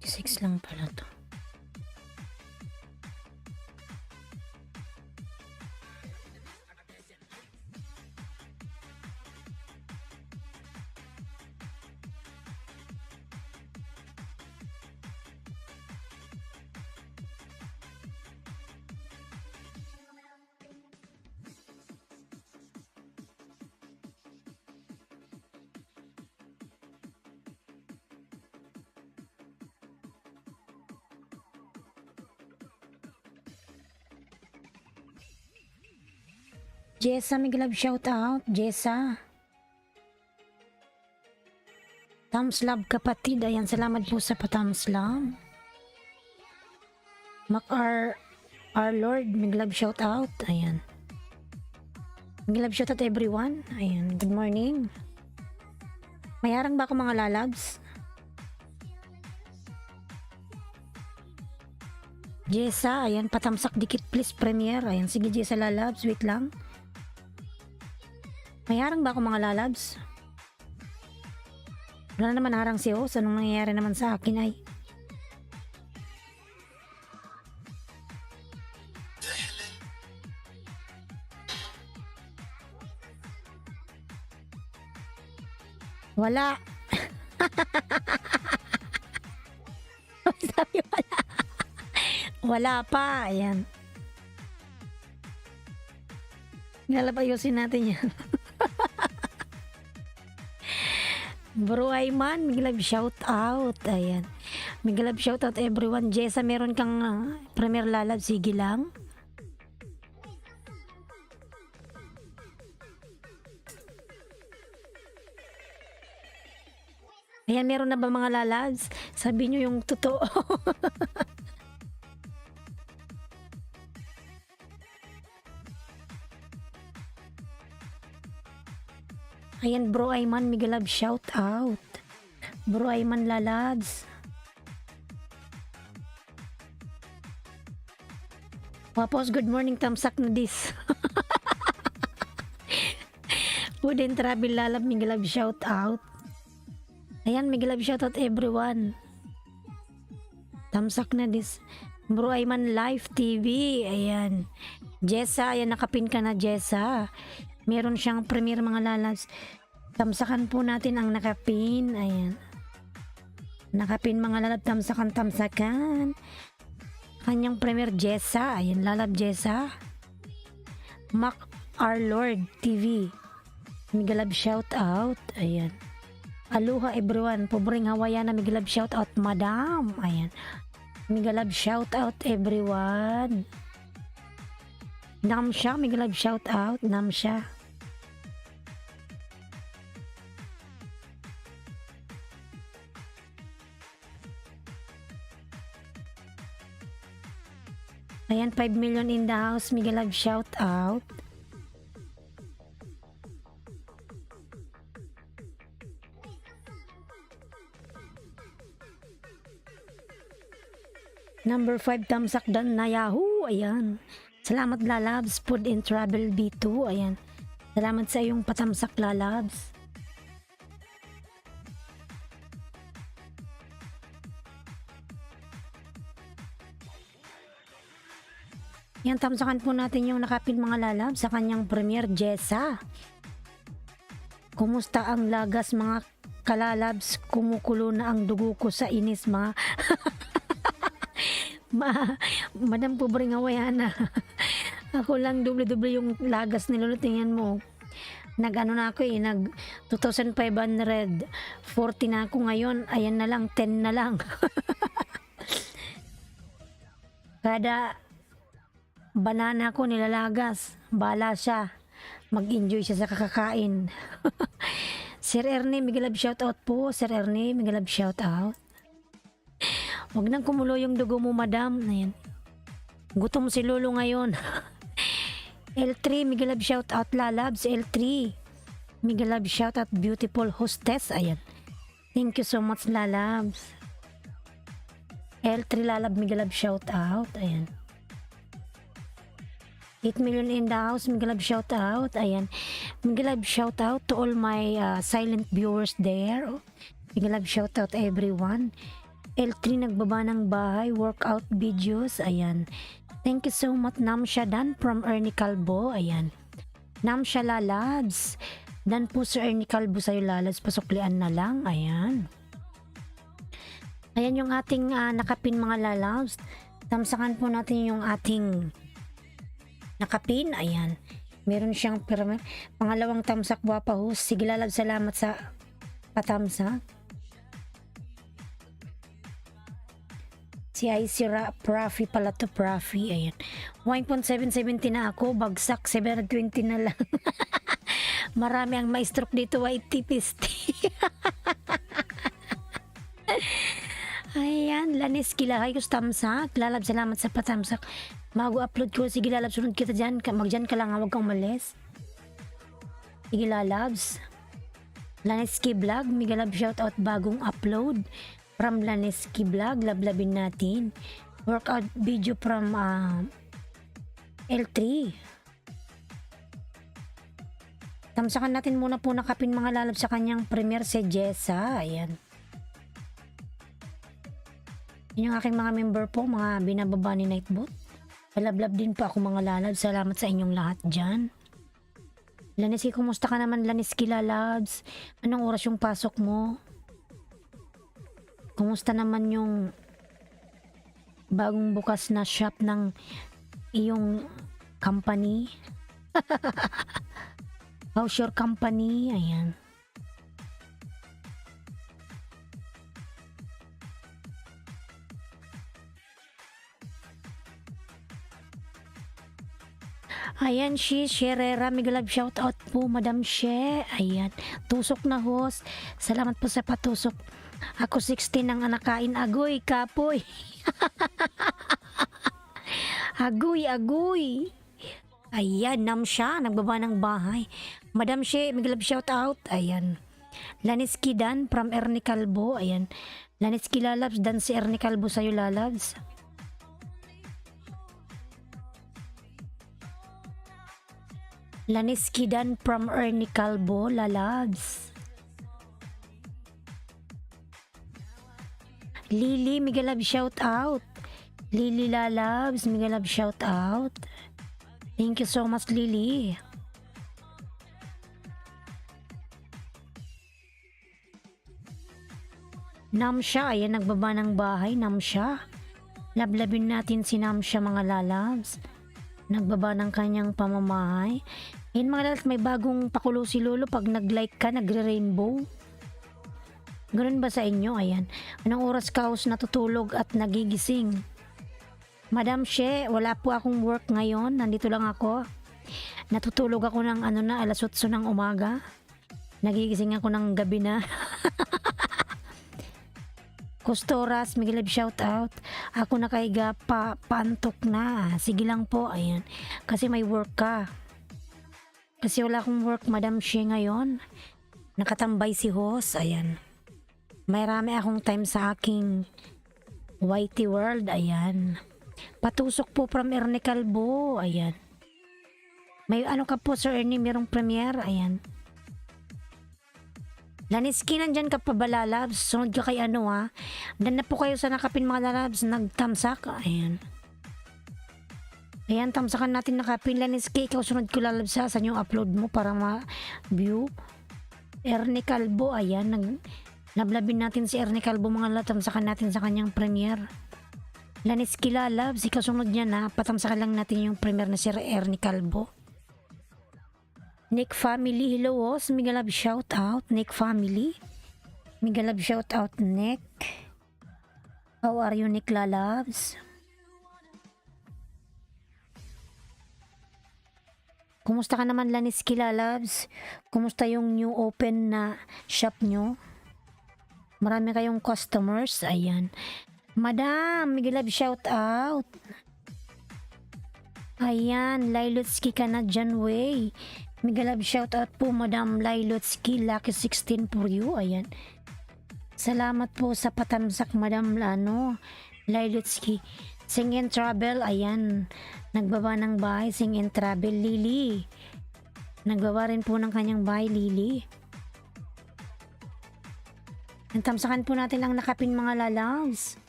6 lang pala to. Jessa, may love shout out. Jessa. Thumbs love kapatid. Ayan, salamat po sa pa-thumbs love. Our Lord, may love shout out. Ayan. May love shout out everyone. Ayan, good morning. Mayarang ba ako mga lalabs? Jessa, ayan, patamsak dikit please premiere. Ayan, sige Jessa lalabs, wait lang. Mayarang ba ako mga lalabs? Wala naman harang si host. Anong nangyayari naman sa akin ay? Wala. Sabi wala. Wala pa. Ayan. Nalabayusin natin yan. Bro Ayman, may love shout out. Ayan. May love shout out everyone. Jessa, meron kang premier lalab. Sige lang. Ayan, meron na ba mga lalabs? Sabi nyo yung totoo. Ayan, Bro Ayman, may love shout out. Bro Ayman lalabs. Wapos, good morning, tamsak na dis. Wooden Travel lalab, may love shout out. Ayan, may love shout out everyone. Tamsak na dis. Bro Ayman Live TV. Ayan. Jessa, ayan, nakapin ka na Jessa. Meron siyang premier mga lalabs. Tamsakan po natin ang nakapin. Ayan. Nakapin mga lalab, tamsakan. Kanyang premier Jessa. Ayan, lalab Jessa. Mac Our Lord TV. Migalab shout out. Ayan. Aloha everyone. Pobreng Hawaiiana, migalab shout out madam. Ayan. Migalab shout out everyone. Namsha, migalab shout out. Namsha. Ayan, 5 million in the house. Migalab shout out. Number 5, tamsak dan na Yahoo. Ayan. Salamat lalabs. Food and Travel B2. Ayan. Salamat sa iyong patamsak lalabs. Yan, tamsakan po natin yung nakapin mga lalabs sa kanyang premier Jessa. Kumusta ang lagas mga kalalabs? Kumukulo na ang dugo ko sa inis mga... Madam Pobreng Hawaiiana. Ako lang doble-doble yung lagas nilulot. Tingnan mo. Nag-ano na ako nag 2,540 na ako ngayon. Ayan na lang, 10 na lang. Kada banana ko nilalagas. Bala siya. Mag-enjoy siya sa kakakain. Sir Ernie, migalab shoutout po. Sir Ernie, migalab shoutout. Huwag nang kumulo yung dugo mo, madam. Ayan. Gutom si Lolo ngayon. L3, mega love shout out lalabs. L3, mega love shout out beautiful hostess. Ayan. Thank you so much lalabs. L3 lalab, mega love shout out. Ayan. 8 million in the house, mega love shout out. Ayan. Mega love shout out to all my silent viewers there. Mega love shout out everyone. L3 nagbaba ng bahay, workout videos. Ayan. Thank you so much Namsha Dan from Ernie Calvo. Ayan. Namsha lalabs. Dan po Sir Ernie Calvo sa'yo lalabs. Pasuklian na lang. Ayan. Ayan yung ating nakapin mga lalabs. Tamsakan po natin yung ating nakapin. Ayan. Meron siyang pangalawang tamsak wapa ho. Sige lalabs, salamat sa patamsak. Si IC Prafi pala to, Prafi. Ayan. 1.770 na ako. Bagsak 720 na lang. Marami ang maestroke dito. White tipisti. Ayan. Lanis kilakay ko sa tamsak. Lalab, salamat sa patamsak. Mag-upload ko. Sige lalab, sunod kita dyan. Magdyan ka lang. Huwag kang umalis. Sige lalabs. Laneski Vlog. Mega love shoutout bagong upload. From Laneski Vlog, lablabin natin. Workout video from L3. Tamsakan natin muna po nakapin mga lalab sa kanyang premiere si Jessa. Ayan. Yun yung aking mga member po, mga binababa ni Nightbot. Lablab din po ako mga lalab. Salamat sa inyong lahat dyan. Laneski, kumusta ka naman Laneski lalabs? Anong oras yung pasok mo? Kumusta naman yung bagong bukas na shop ng iyong company? How's your company? Ayan. Ayan, She Sherera, mega love shout out po, Madam She. Ayan, tusok na host. Salamat po sa patusok. Ako 16 ang anakain, agoy, kapoy. Agoy, agoy. Ayan, Namsha, nagbaba ng bahay. Madam She, mega love shout out. Ayan. Laneski Dan from Ernie Calvo. Ayan. Laneski lalabs, Dan si Ernie Calvo sa'yo lalabs. Laneski Dan from Ernie Calvo lalabs. Lily, mega love shout out. Lily lalabs, mega love shout out. Thank you so much Lily. Namsha, ayan nagbaba ng bahay. Namsha, lablabin natin si Namsha mga lalabs. Nagbaba ng kanyang pamamahay. Ayan mga lalabs, may bagong pakulo si Lolo. Pag nag-like ka, nagre-rainbow. Ganun ba sa inyo? Ayan. Anong oras ka host natutulog at nagigising? Madam She, wala po akong work ngayon. Nandito lang ako. Natutulog ako ng alas 8 ng umaga. Nagigising ako ng gabi na. Kustoras, mega love shout out. Ako nakaiga pantok na. Sige lang po. Ayan. Kasi may work ka. Kasi wala akong work, Madam She ngayon. Nakatambay si host. Ayan. Marami akong time sa aking YT world. Ayan. Patusok po from Ernie Calvo. Ayan. May ano ka po Sir Ernie, merong premiere. Ayan. Laneski, nandyan ka pa ba lalabs? Sunod ka kay ano ha. Dan na po kayo sa nakapin mga lalabs. Nagtamsak. Ayan. Ayan, tamsakan natin nakapin. Laneski, ikaw sunod ko lalabs ha. Saan yung upload mo para ma-view? Ernie Calvo. Ayan. Lablabin natin si Ernie Calvo mga lalabs. Tamsakan natin sa kanyang premiere. Laneski lalabs. Ikaw sunod niyan ha. Patamsakan lang natin yung premiere na si Ernie Calvo. Nick Family, hello host, mega love shout out, Nick Family. Mega love shout out, Nick. How are you, Nick lalabs? Kumusta ka naman, Laneski lalabs? Kumusta yung new open na shop nyo? Marami kayong customers, ayan. Madam, mega love shout out. Ayan, Lailotski ka na dyan, way. Mega love shoutout po, Madam Lailotski. Lucky 16 for you. Ayan. Salamat po sa patamsak, Madam Lailotski. Sing and Travel, ayan. Nagbaba ng bahay, Sing and Travel, Lily. Nagbaba rin po ng kanyang bahay, Lily. Tamsakan po natin ang nakapin, mga lalaws.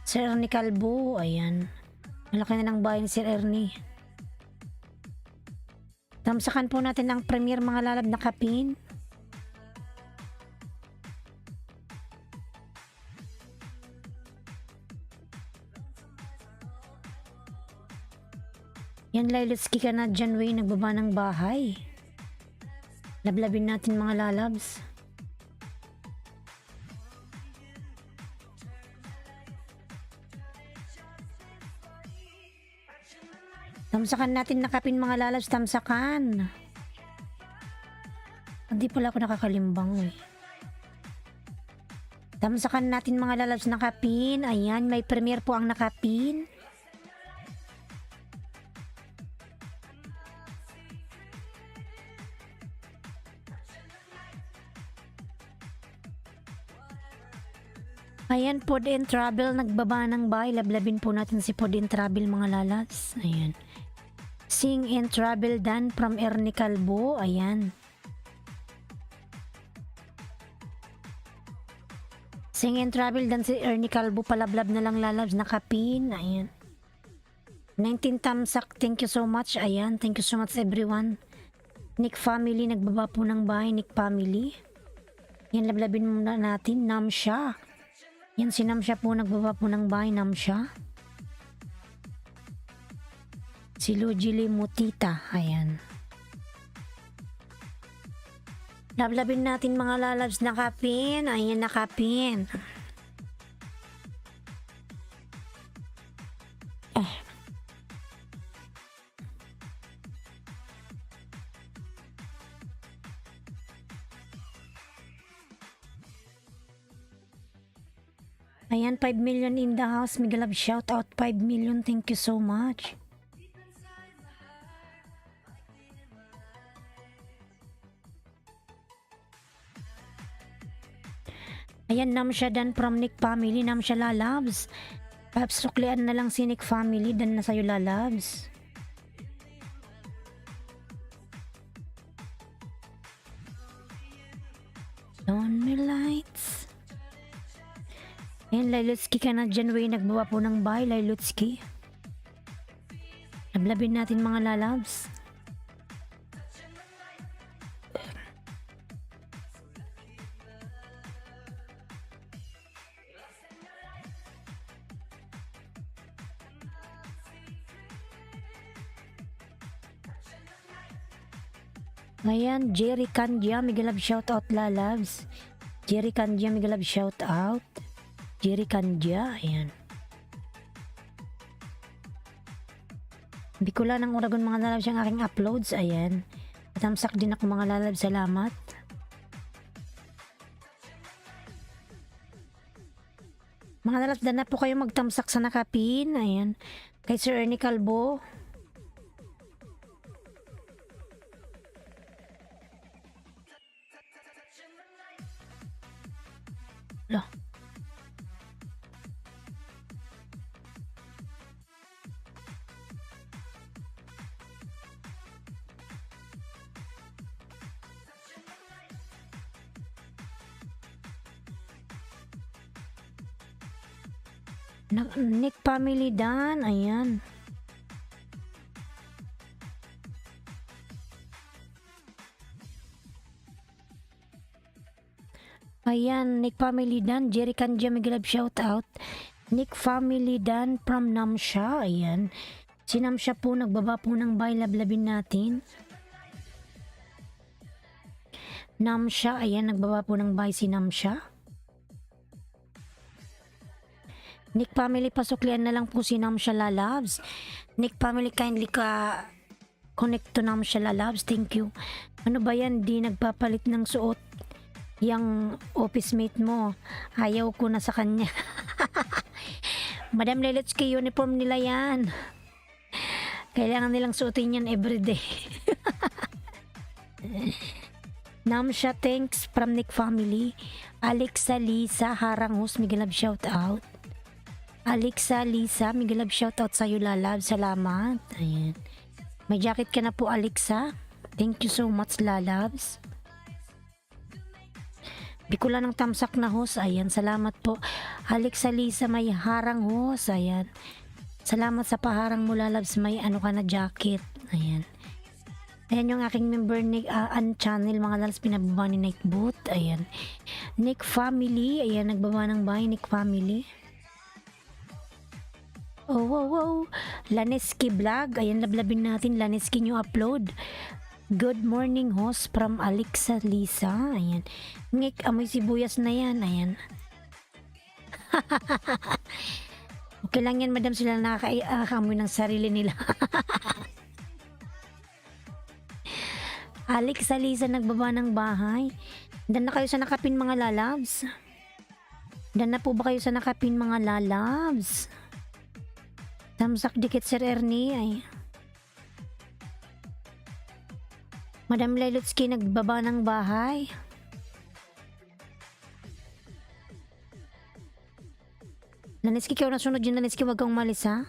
Sir Ernie Calvo, ayan. Malaki na lang bahay ni Sir Ernie. Tamsakan po natin ang premier, mga lalab, nakapin. Yan, Lailotski ka na dyan, way. Nagbaba ng bahay. Lablabin natin, mga lalabs. Tamsakan natin, nakapin, mga lalabs. Tamsakan. Hindi pala ako nakakalimbang, eh. Tamsakan natin, mga lalabs, nakapin. Ayan, may premier po ang nakapin. Ayan, Pod and Travel, nagbaba ng bahay. Lablabin po natin si Pod and Travel, mga lalas. Ayan. Sing and Travel Dan from Ernie Calvo. Ayan. Sing and Travel Dan si Ernie Calvo. Palablab na lang, lalabs. Nakapin. Ayan. 19 tamsak. Thank you so much. Ayan. Thank you so much, everyone. Nick Family. Nagbaba po ng bahay. Nick Family. Yan, lablabin muna natin. Namsha. Yan, si Namsha po, nagbaba po ng bahay, Namsha. Si Lujili Mutita, ayan. Lablabin natin, mga lalabs, nakapin. Ayan, nakapin. Ayan, 5 million in the house. Mega love shout out, 5 million. Thank you so much. Ayan, Namsha Dan from Nick Family. Namsha lalabs. Perhaps suklian na lang si Nick Family. Dan na sa'yo, lalabs. On me lights. Ayan, Lailotski ka na dyan, way. Nagbawa po ng bahay, Lailotski. Lablabin natin, mga lalabs. Ayan, Jerry Candia, mega love shout out, lalabs. Jerry Candia, mega love shout out. Jerry Candia, ayan. Bicol ng Oragon, mga lalabs, yung aking uploads, ayan. Tamsak din ako, mga lalabs, salamat. Mga lalabs, na po kayo magtamsak sa nakapin, ayan. Kay Sir Ernie Calvo. Loh. Nick Family Dan, ayan. Ayan, Nick Family Dan, Jerry Candia, mega love shout out. Nick Family Dan from Namsha, ayan. Si Namsha po, nagbaba po ng bahay, lablabin natin. Namsha, ayan, nagbaba po ng bahay si Namsha. Nick Family, pasuklian na lang po si Namsha lalabs. Nick Family, kindly ka connect to Namsha lalabs. Thank you. Ano ba yan? Di nagpapalit ng suot yung office mate mo. Ayaw ko na sa kanya. Madam Lailotski, uniform nila yan. Kailangan nilang suotin yan everyday. Namsha, thanks from Nick family. Alexa Lisa Haranghus, Miguel Love shout out. Alexa Lisa, Miguel Love shout out sa'yo lalab. Salamat. Ayan. May jacket ka na po Alexa. Thank you so much lalabs. Bikula ng tamsak na hos. Ayan, salamat po. Alexa Lisa, may harang hos. Ayan. Salamat sa paharang mo lalabs. May ano ka na jacket. Ayan. Ayan yung aking member ni channel mga lalabs, pinababa ni Nightboot. Ayan. Nick family. Ayan, nagbaba ng bahay. Nick family. Oh, wow, wow. Laneski vlog. Ayan, lablabin natin. Laneski new upload. Good morning host from Alexa Lisa. Ayan. Ngik, amoy sibuyas na yan. Ayan. Okay lang yan, madam, sila nakakaamoy ng sarili nila. Alexa Lisa nagbaba ng bahay. Dan na kayo sa nakapin mga lalabs? Dan na po ba kayo sa nakapin mga lalabs? Tamsak dikit Sir Ernie ay. Madam Lelutsky nagbaba ng bahay. Laneski, ikaw nasunod yun Laneski, wag kang umalis ha.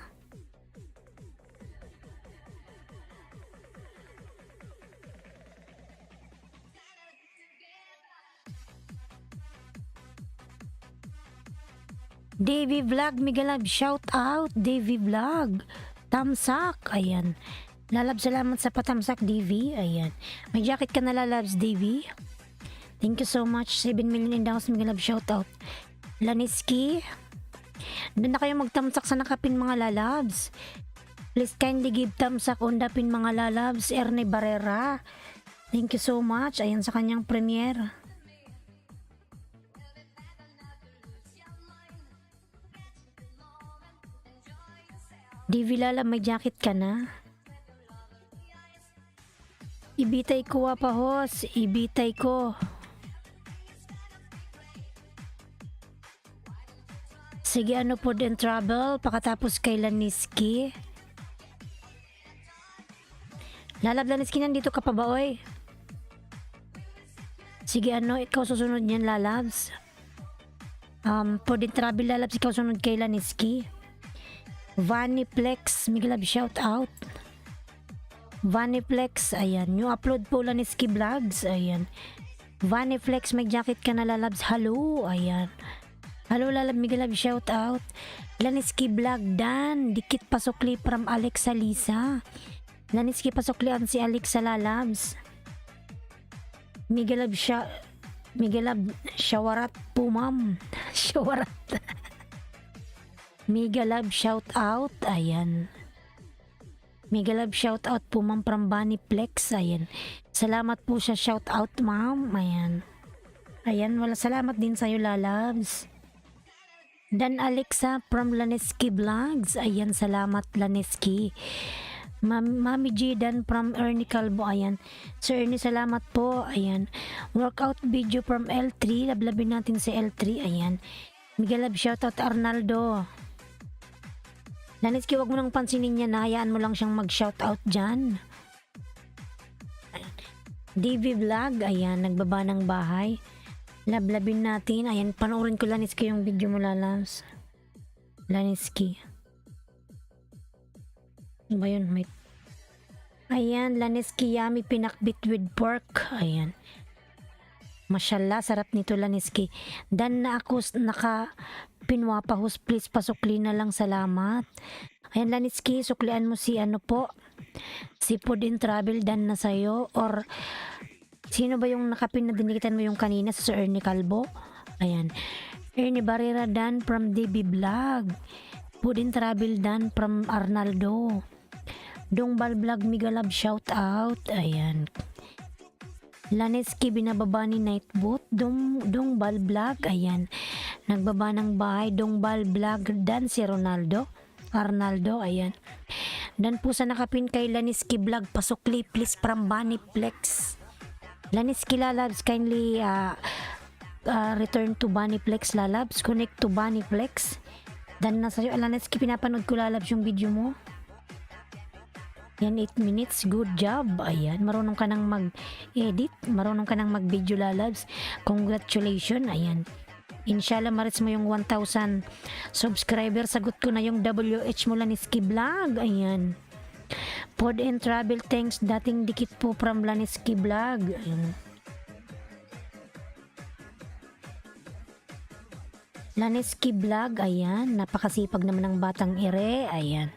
Davy Vlog, Migalab, shout out, Davy Vlog. Tamsak, ayan. Lalab, salamat sa patamsak, Davy, ayan. May jacket ka na lalabs, Davy. Thank you so much, 7 million in the house, Migalab, shout out. Laniski, doon na kayo magtamsak sa nakapin mga lalabs. Please kindly give tamsak on dapin mga lalabs, Ernie Barrera. Thank you so much, ayan sa kanyang premiere. Divi Lala, may jacket ka na? Ibitay ko pa hos, ibitay ko. Sige, ano po din travel, pakatapos kay Laniski. Lalab Laniski, nandito ka pa ba, oy? Sige, ano, ikaw susunod niyan, lalabs. Po din travel, lalabs, ikaw sunod kay Laniski. Vaniplex, Miglab shout out. Vaniplex, ayan. Yung upload po Laniski Vlogs, ayan. Vaniplex, may jacket ka na lalabs. Hello, ayan. Hello lalab, Miglab shout out. Laniski Vlog, Dan. Dikit pasukli from Alexa Lisa. Laniski pasuklian si Alexa lalabs. Miglab shawarat po ma'am. Shawarat. Mega Love shout out, ayan. Mega Love shout out po ma'am from Vaniplex, ayan. Salamat po sa shout out ma'am, ayan. Ayan, wala salamat din sa'yo lalabs. Dan Alexa from Laneski Vlogs, ayan, salamat Laneski. Mami G Dan from Ernie Calvo, ayan. Sir Ernie, salamat po, ayan. Workout video from L3, lablabin natin si L3, ayan. Mega Love shout out Arnaldo. Laniski, wag mo nang pansinin niya, hayaan mo lang siyang mag-shoutout dyan. DV Vlog, ayan, nagbaba ng bahay. Lablabin natin, ayan, panoorin ko Laniski yung video mo lalabs. Laniski. Ano ba yun? Ayan, Laniski yummy pinakbit with pork. Ayan. Mashallah, sarap nito Laniski. Dan na ako pinwapahos, please pasukli na lang, salamat. Ayan Laniski, suklian mo si ano po, si Food and Travel, dan na sa'yo. Or sino ba yung nakapin na dinikitan mo yung kanina sa Sir Ernie Calvo? Ayan, Ernie Barrera dan from DB Vlog. Food and Travel dan from Arnaldo. Dongbal Vlog, Migalab shout out, ayan. Laneski binababa ni Nightboot. Dongbal Vlog, ayan. Nagbaba ng bahay. Dongbal Vlog dan si Arnaldo, ayan. Dan po sa nakapin kay Laneski Vlog, pasukli please from Vaniplex. Laneski lalabs, kindly return to Vaniplex lalabs. Connect to Vaniplex. Dan na sa'yo Laneski, pinapanood ko lalabs yung video mo. Yan, 8 minutes. Good job. Ayan, marunong ka nang mag-edit. Marunong ka nang mag-video lalabs. Congratulations. Ayan. Inshallah, maris mo yung 1,000 subscriber. Sagot ko na yung WH mo Laniski Vlog. Ayan. Pod and Travel, thanks. Dating dikit po from Laniski Vlog. Ayan. Laniski Vlog. Ayan. Napakasipag naman ng batang ire. Ayan.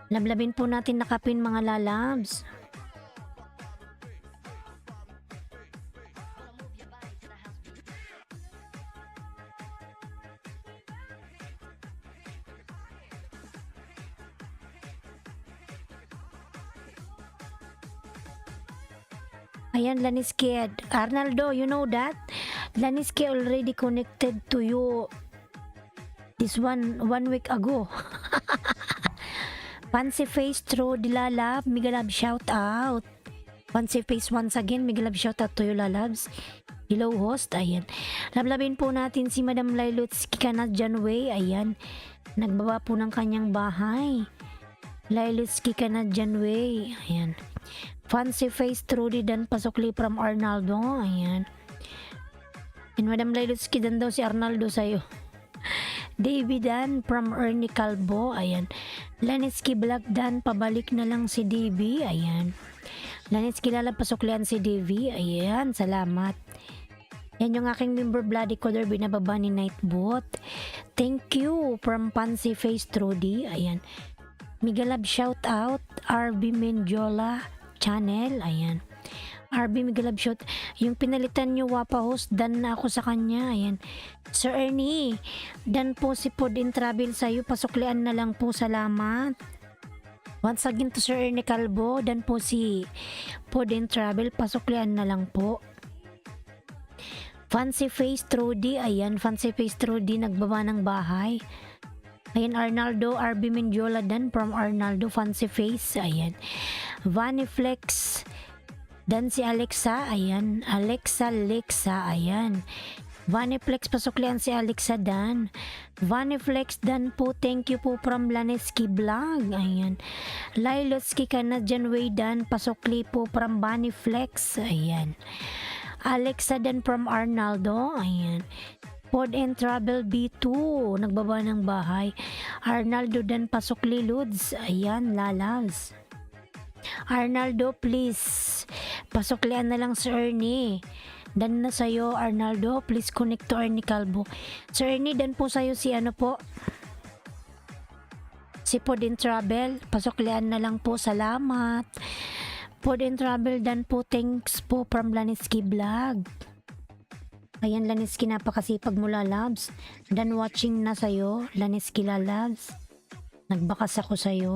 Lablabin po natin nakapin mga lalabs. Ayan, Laniski. Arnaldo, you know that? Laniski already connected to you this one week ago. Fancy Face True Dilalab, Migalab shout out. Fancy Face once again, Migalab shout out to you lalabs. Hello host, ayan. Lablabin po natin si Madam Lailuts Kikanat Janway, ayan. Nagbaba po ng kanyang bahay. Lailuts Kikanat Janway, ayan. Fancy Face Trudy Dan Pasokli from Arnaldo, ayan. And Madam Lailuts Kidan daw si Arnaldo sa'yo. David Dan from Ernie Calvo, ayan. Laniski Vlog Dan, pabalik na lang si DB, ayan. Laniski Lalab, pasuklian si DV, ayan, salamat. Yan yung aking member Bloody Color, binababa ni Nightbot. Thank you from Fancy Face Trudy, ayan. Migalab shout out, RB Menjola channel, ayan. RB Migalab shout, yung pinalitan nyo wapa host, dan na ako sa kanya, ayan. Sir Ernie, dan po si Pod and Travel sa'yo, pasuklian na lang po, salamat. Once again to Sir Ernie Calvo, dan po si Pod and Travel, pasuklian na lang po. Fancy Face Trudy, ayan, Fancy Face Trudy, nagbaba ng bahay. Ayan, Arnaldo, RB Menjola dan from Arnaldo, Fancy Face, ayan. Vaniflex, dan si Alexa, ayan. Alexa, ayan. Vaniflex, pasuklian si Alexa dan. Vaniflex dan po, thank you po from Laniski Vlog, ayan. Lailotski Canadian Way dan, pasukli po from Vaniflex, ayan. Alexa dan from Arnaldo, ayan. Pod and Travel B2, nagbaba ng bahay. Arnaldo dan pasukli Lods, ayan, lalas. Arnaldo, please pasuklian na lang si Ernie. Dan na sa'yo, Arnaldo. Please connect to Ernie Calvo. Sir Ernie, dan po sa'yo si ano po? Si Pod and Travel. Pasuklian na lang po. Salamat. Pod and Travel, dan po. Thanks po from Laniski Vlog. Ayan, Laniski, napakasipag mo lalabs. Dan watching na sa'yo, Laniski lalabs. Nagbakas ako sa'yo.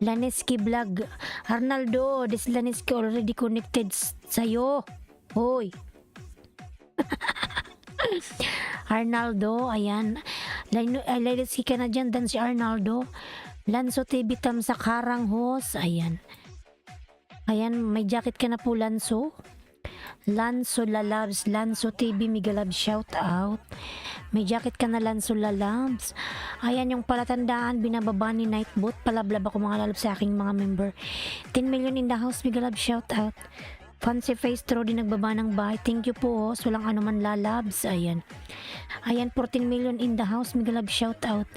Laniski Vlog. Arnaldo, this Laniski already connected sa'yo. Hoy. Arnaldo, ayan. Laniski ka na dyan, dan si Arnaldo. Lanso TV Tam sa Karanghos, ayan. Ayan, may jacket ka na po, Lanso. Lanso Lalabs, Lanso TV Migalab shout out. May jacket ka na, Lanso Lalabs. Ayan yung palatandaan, binababa ni Nightbot. Palablab ako mga lalabs sa aking mga member. 10 million in the house, Migalab shout out. Fancy Face Trody, nagbaba ng bahay. Thank you po, host. Walang anuman lalabs. Ayan. Ayan, 14 million in the house, Migalab shout out.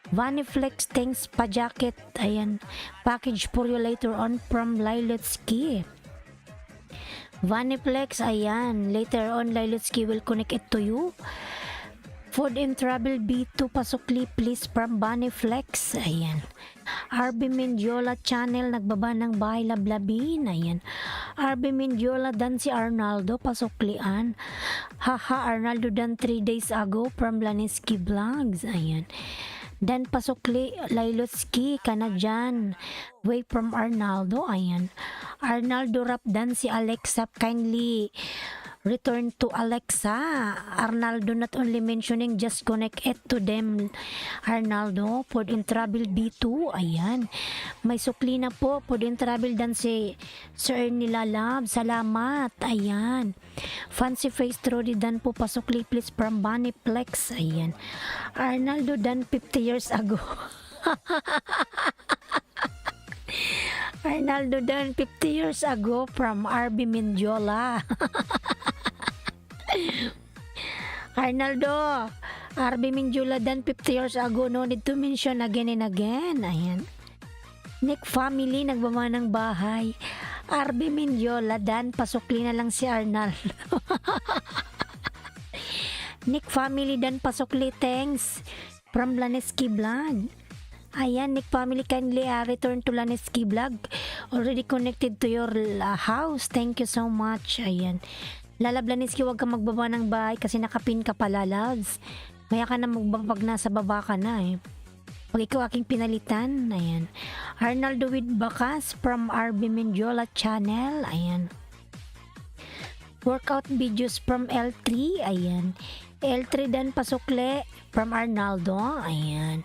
Vaniflex, thanks pa jacket. Ayan. Package for you later on from Lailutsky. Vaniflex, ayan. Later on, Lailutsky will connect it to you. Food and Travel B2, pasukli please from Vaniflex. Ayan. RB Menjola channel, nagbaba ng bahay, lablabin. Ayan. RB Menjola dan si Arnaldo, pasuklian. Haha, Arnaldo dan 3 days ago from Laniski Vlogs. Ayan. Dan pasukli, Lailutsky, Canadian Way from Arnaldo. Ayan. Arnaldo rap dan si Alexa, kindly return to Alexa. Arnaldo not only mentioning, just connect it to them. Arnaldo, Pod and Travel B2, ayan. May sukli na po, Pod and Travel dan si Sir Nilalab. Salamat, ayan. Fancy Face Trody dan po, pasukli please from Bunnyplex, ayan. Arnaldo dan 50 years ago. Arnaldo Dan 50 years ago from RB Mendiola. Arnaldo, RB Mendiola Dan 50 years ago, no need to mention again and again. Ayan. Nick family, nagbaba ng bahay. RB Mendiola Dan, pasukli na lang si Arnaldo. Nick family Dan, pasukli, thanks. From Laneski Vlog. Ayan, Nick family, kindly return to Laneski Vlog. Already connected to your house. Thank you so much. Ayan. Lalab Laneski, huwag ka magbaba ng bahay kasi nakapin ka pala, loves. Maya ka na magbabag, nasa baba ka na eh. Pag ikaw aking pinalitan, ayan. Arnaldo with Bakas from RB Mendiola channel, ayan. Workout videos from L3, ayan. L3 Dan pasukle from Arnaldo, ayan.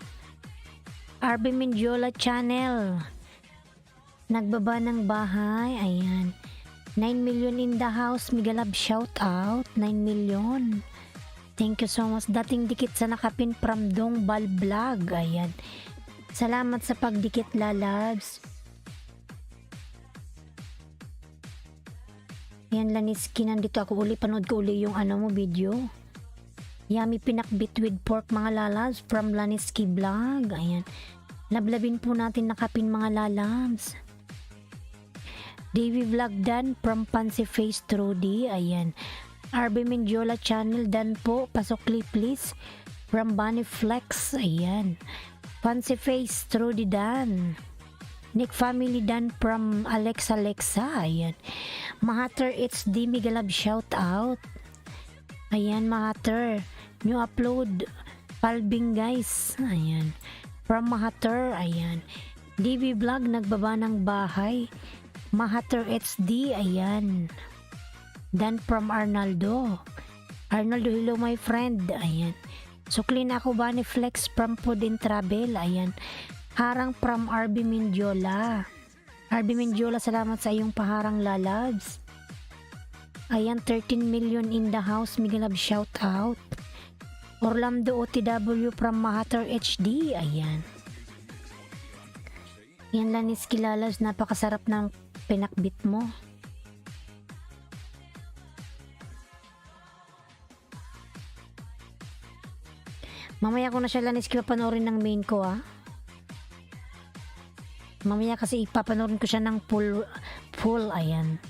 RB Mendiola channel, nagbaba ng bahay, ayan. 9 million in the house, Migalab shout out, 9 million. Thank you so much. Dating dikit sa nakapin from Dong Bal Vlog, ayan. Salamat sa pagdikit, lalabs. Yan, Laneski, nandito ako uli, panood ko uli yung mo video. Yummy pinakbit with pork, mga lalabs, from Laneski Vlog, ayan. Lablabin po natin nakapin, mga lalabs. Davy Vlog Dan from Fancy Face Trudy, ayan. RB Mendiola channel Dan po, pasukli please. From Bunny Flex, ayan. Fancy Face Trudy Dan. Nick family Dan from Alexa, ayan. Mahater it's D Migalab shout out. Ayan, Mahater. New upload Palbing guys, ayan. From Mahater, ayan. DV Vlog, nagbaba ng bahay. Mahater HD, ayan. Dan from Arnaldo. Arnaldo, hello my friend, ayan. Sukli na ako, Bunny Flex from Food and Travel, ayan. Harang from RB Mendiola. RB Mendiola, salamat sa iyong paharang, lalabs. Ayan, 13 million in the house, Migalab shout out. Orlando OTW from Mahater HD, ayan. Yan, Laneski, lalabs, napakasarap ng pinakbit mo. Mamaya ko na siya, Laneski, papanoorin ng main ko Mamaya kasi ipapanoorin ko siya ng full, ayan.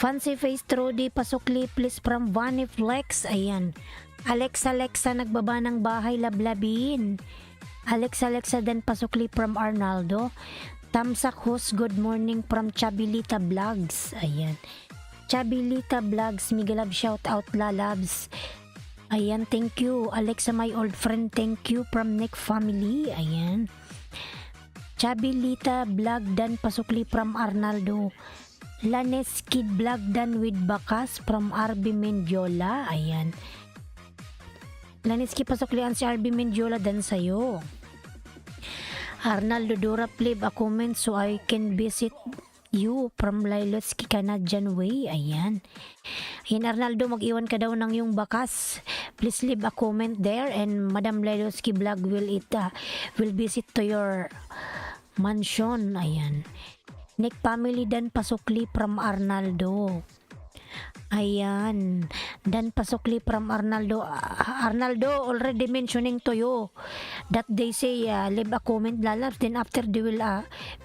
Fancy Face Trudy, pasukli please from Bunny Flex, ayan. Alexa, nagbaba ng bahay, lablabin. Alexa Dan pasukli from Arnaldo. Tamsak host, good morning from Chabilita Vlogs, ayan. Chabilita Vlogs, Migalab shout out, lalabs. Ayan, thank you. Alexa, my old friend, thank you from Nick family, ayan. Chabilita Vlog Dan pasukli from Arnaldo. Lanes Kid Vlog Dan with Bakas from RB Mendiola, ayan. Laneski, pasuklian si RB Mendiola Dan sa'yo. Arnaldo Dora, leave a comment so I can visit you from Lailoski Canadian Way, ayan. Ayan, Arnaldo, mag-iwan ka daw ng yung bakas. Please leave a comment there and Madam Lailoski Vlog will visit to your mansion, ayan. Nick family Dan pasukli from Arnaldo. Ayan, Dan pasukli from Arnaldo. Arnaldo, already mentioning to you that they say leave a comment, lalabs, then after they will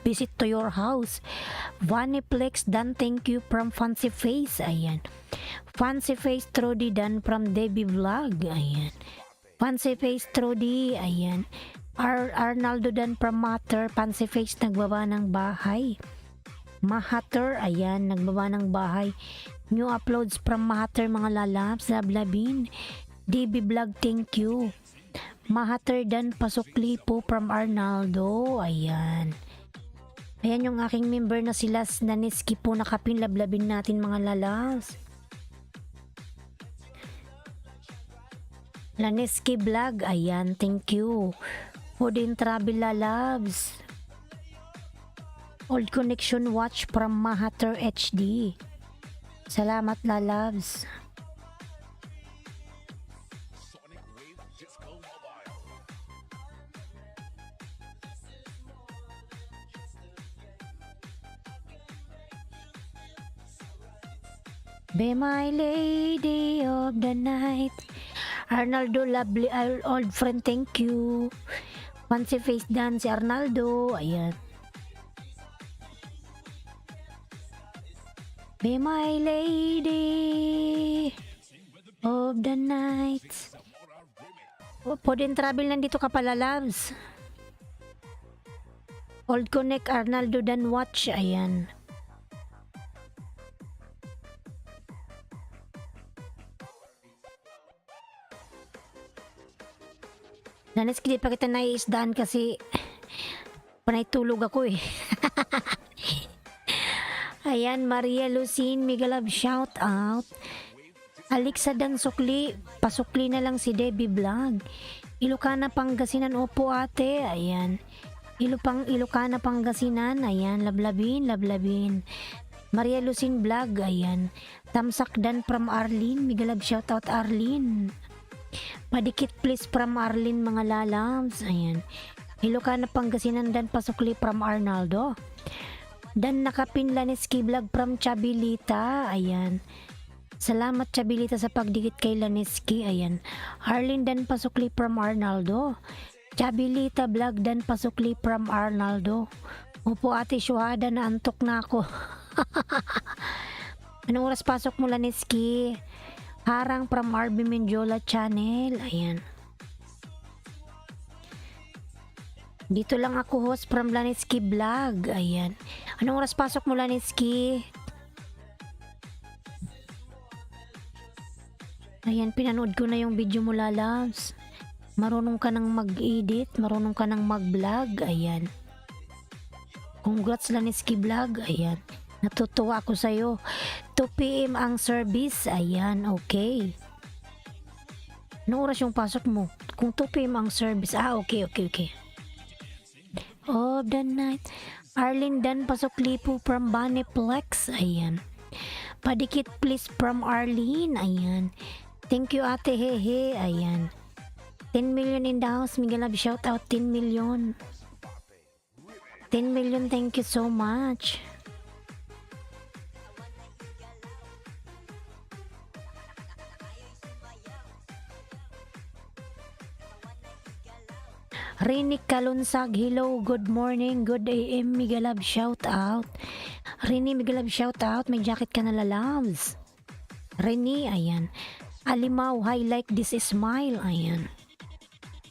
visit to your house. Vaniplex Dan, thank you from Fancy Face, ayan. Fancy Face Trudy Dan from Debbie Vlog, ayan. Fancy Face Trudy, ayan. Arnaldo Dan from Matter. Fancy Face, nagbaba ng bahay. Mahater, ayan, nagbaba ng bahay. New uploads from Mahater, mga lalabs, lablabin. DB Vlog, thank you. Mahater Dan pasukli po from Arnaldo, ayan. Ayan yung aking member na sila, Laneski po, nakapin, lablabin natin, mga lalabs. Laneski Vlog, ayan, thank you. Food and Travel, lalabs. Old Connection Watch from Mahater HD. Salamat, lalabs. Be my lady of the night. Arnaldo, lovely our old friend, thank you. Fancy face dan si Arnaldo. Ayan. Be my lady of the night. Podin travel nandito ka pala, loves. Old Connect, Arnaldo dan watch. Ayan. Nanas, hindi pa kita naiisdaan kasi panay tulog ako eh. Ayan, Maria Lucine, mega love shout out. Alexa Dan Sukli, pasukli na lang si Debbie Vlog. Ilocana Pangasinan, opo ate. Ayan. Ilocana Pangasinan, ayan, lablabin. Maria Lucine Vlog, ayan. Tamsak Dan from Arlene, mega love shout out Arlene. Padikit please from Arlene mga lalams. Ayan. Ilocana Pangasinan Dan pasukli from Arnaldo. Dan nakapin Laneski Vlog from Chabilita. Ayan. Salamat Chabilita sa pagdikit kay Laneski. Ayan. Arlene Dan pasukli from Arnaldo. Chabilita Vlog Dan pasukli from Arnaldo. Opo ate Shuhada, na antok na ako. Anong oras pasok mo Laneski? Harang from RB Menjola channel. Ayan. Dito lang ako host from Laneski Vlog. Ayan. Anong oras pasok mo Laneski? Ayan, pinanood ko na yung video mo lalabs. Marunong ka nang mag-edit, marunong ka nang mag-vlog. Ayan. Congrats Laneski Vlog. Ayan. Natutuwa ako sa'yo. 2 PM ang service. Ayan, okay. Anong oras yung pasok mo? Kung 2 PM ang service. Okay. Of the night. Arlene Dan pasukli po from Baniplex. Ayan. Padikit please from Arlene. Ayan. Thank you ate hehe. Ayan. 10 million in the house. Miguel love shout out 10 million. 10 million, thank you so much. Rini Kalunsag, hello, good morning, good AM, Miguel love shout out. Rini, Miguel love shout out, may jacket ka na lalabs. Rini, ayan. Alimaw, hi, like this smile, ayan.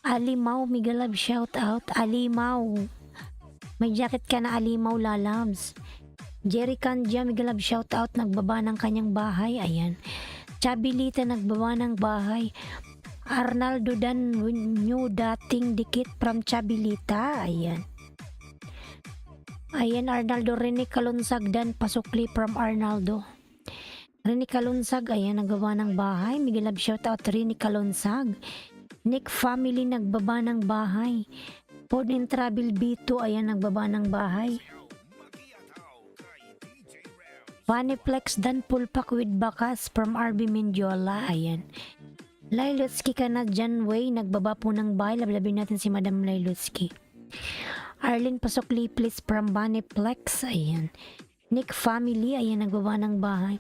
Alimaw, Miguel love shout out. Alimaw, may jacket ka na alimaw lalabs. Jerry Candia, Miguel love shout out, nagbaba ng kanyang bahay, ayan. Chabilita, nagbaba ng bahay. Arnaldo Dan new dating dikit from Chabilita. Ayan. Ayan, Arnaldo. Rene Kalunsag Dan pasukli from Arnaldo. Rene Kalunsag, ayan, naggawa ng bahay. Miguel love shout out Rene Kalunsag. Nick family, nagbaba ng bahay. Pod and Travel B2, ayan, nagbaba ng bahay. Vaniplex Dan Pulpak with Bakas from RB Menjola. Ayan. Lailotski ka na dyan, way. Nagbaba po ng bahay. Lablabin natin si Madam Lailotski. Arlene pasukli please from Baniplex. Ayan. Nick family, ayan, nagbaba ng bahay.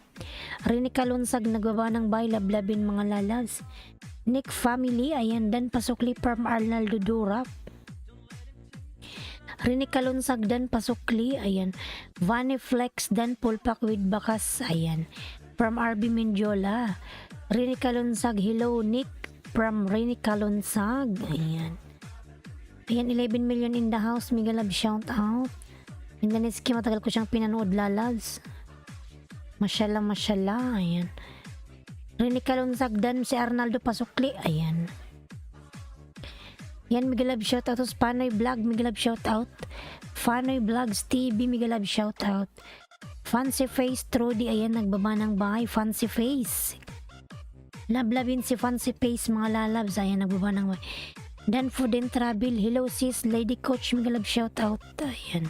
Rene Kalunsag, nagbaba ng bahay. Lablabin mga lalabs. Nick family, ayan, Dan pasukli from Arnaldo Durap. Rene Kalunsag Dan pasukli, ayan. Vaniflex Dan Pulpak with Bakas, ayan. From RB Menjola. Rene Kalunsag, hello Nick from Rene Kalunsag. Ayan. Ayan, 11 million in the house. Miguel love shout out. Laneski, matagal ko siyang pinanood lalabs. Mashallah. Ayan. Rene Kalunsag Dan si Arnaldo pasukli. Ayan. Yan, Miguel love shout out. Panoy Vlog, Miguel love shout out. Panoy Vlogs TV, Miguel love shout out. Fancy Face Trudy, ayan, nagbaba ng bahay. Fancy Face. Lablabin si Fancy Face mga lalabs, ayan, nagbaba ng bahay. Dan Food and Travel, hello sis, Lady Coach, Miguel love shout out. Ayan.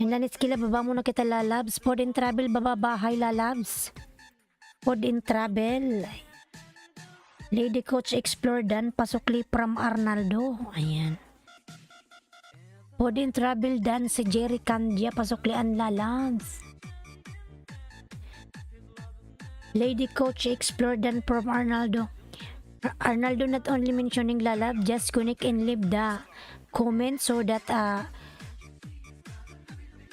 Yan, Laneski, baba muna kita lalabs. Food and Travel, baba bahay lalabs. Food and Travel. Lady Coach Explore Dan pasukli from Arnaldo. Ayan. Food and travel dan si Jerry Candia pasuklian lalabs. Lady Coach explore dan from Arnaldo. Arnaldo not only mentioning lalab, just connect and leave the comment so that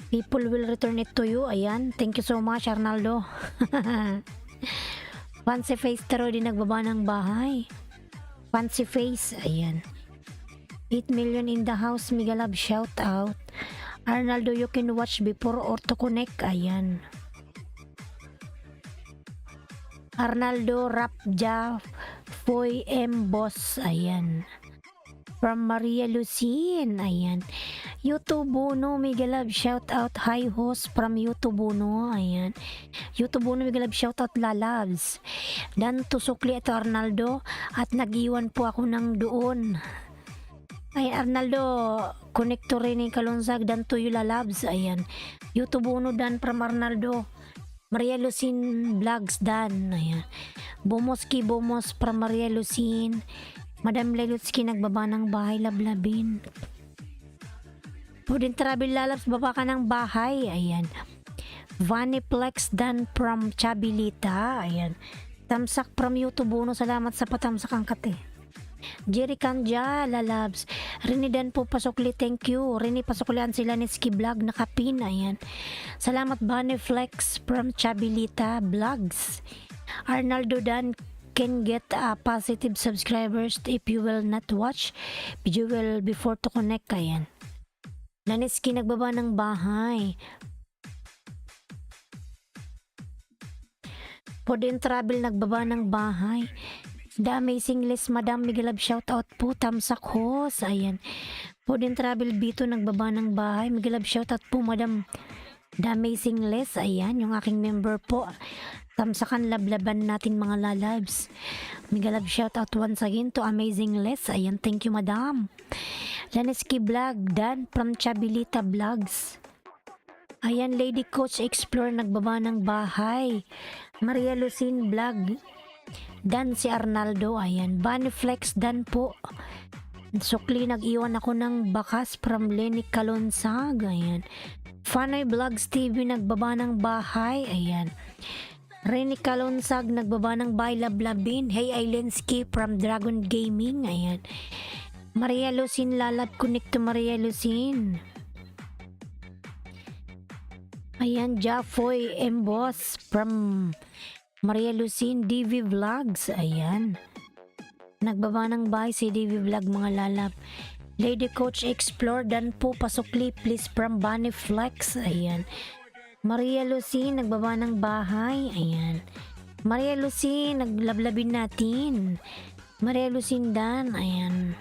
people will return it to you. Ayan, thank you so much Arnaldo. Fancy face taro din nagbaba ng bahay. Fancy face, ayan. 8 million in the house, Migalab shout out. Arnaldo, you can watch before or to connect, ayan. Arnaldo Rapja Foy M Boss, ayan. From Maria Lucine, ayan. YouTube Uno, Migalab shout out. Hi host from YouTube Uno, ayan. YouTube Uno, Migalab shout out lalabs. Dan tusukli ito Arnaldo at nag-iwan po ako ng doon. Ay Arnaldo, connector rin ni Kalunsag dan tuyo lalabs, ayan. YouTube Uno dan from Arnaldo. Maria Lucine Vlogs dan, ayan. Bomoski Bomos from Maria Lucine. Madam Lelutski nagbaba ng bahay lablabin. Food and travel lalabs, baba ka ng bahay, ayan. Vaniplex dan from Chabilita, ayan. Tamsak from YouTube Uno, salamat sa patamsak ang kate. Jerry Kanja lalabs. Rini dan po pasukli, thank you. Rini pasuklian sila ni Ski Vlog nakapin, ayan. Salamat Vaniplex from Chabilita Vlogs. Arnaldo dan can get positive subscribers if you will not watch video will before to connect, ayan. Naniski nagbaba ng bahay. Food and travel nagbaba ng bahay. The Amazing List, Madam Migalab shout out po. Tamsak host, ayan. Food and travel Bito nagbaba ng bahay. Migalab shout out po Madam The Amazing List, ayan. Yung aking member po. Tamsakan lablaban natin mga lalabs. Migalab shout out once again to Amazing List, ayan. Thank you Madam. Laneski Vlog Dan from Chabilita Vlogs. Ayan, Lady Coach Explore nagbaba ng bahay. Maria Lucine Vlog Dan si Arnaldo, ayan. Baniflex Dan po. Sukli nag-iwan ako ng bakas from Lenny Kalonsag, ayan. Fanay Vlogs TV nagbaba ng bahay, ayan. Renny Kalonsag nagbaba ng bahay lablabin. Hey Islandski from Dragon Gaming, ayan. Maria Lucine lalab, connect to Maria Lucine. Ayan, Jaffoy Emboss from Maria Lucine DV Vlogs, ayan. Nagbaba ng bahay si DV Vlog mga lalap. Lady Coach Explore dan po pasukli please from Bunny Flex, ayan. Maria Lucine nagbaba ng bahay, ayan. Maria Lucine naglablabin natin. Maria Lucine dan, ayan.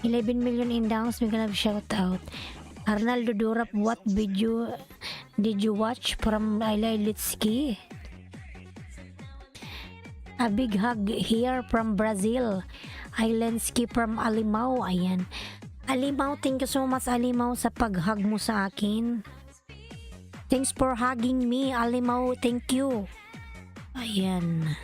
11 million in downs, may love shout out. Arnaldo Durap, what video did you watch from Ilalitski? A big hug here from Brazil. Islandski from Alimao, ayan. Alimao, thank you so much Alimao sa pag-hug mo sa akin. Thanks for hugging me Alimao, thank you. Ayan.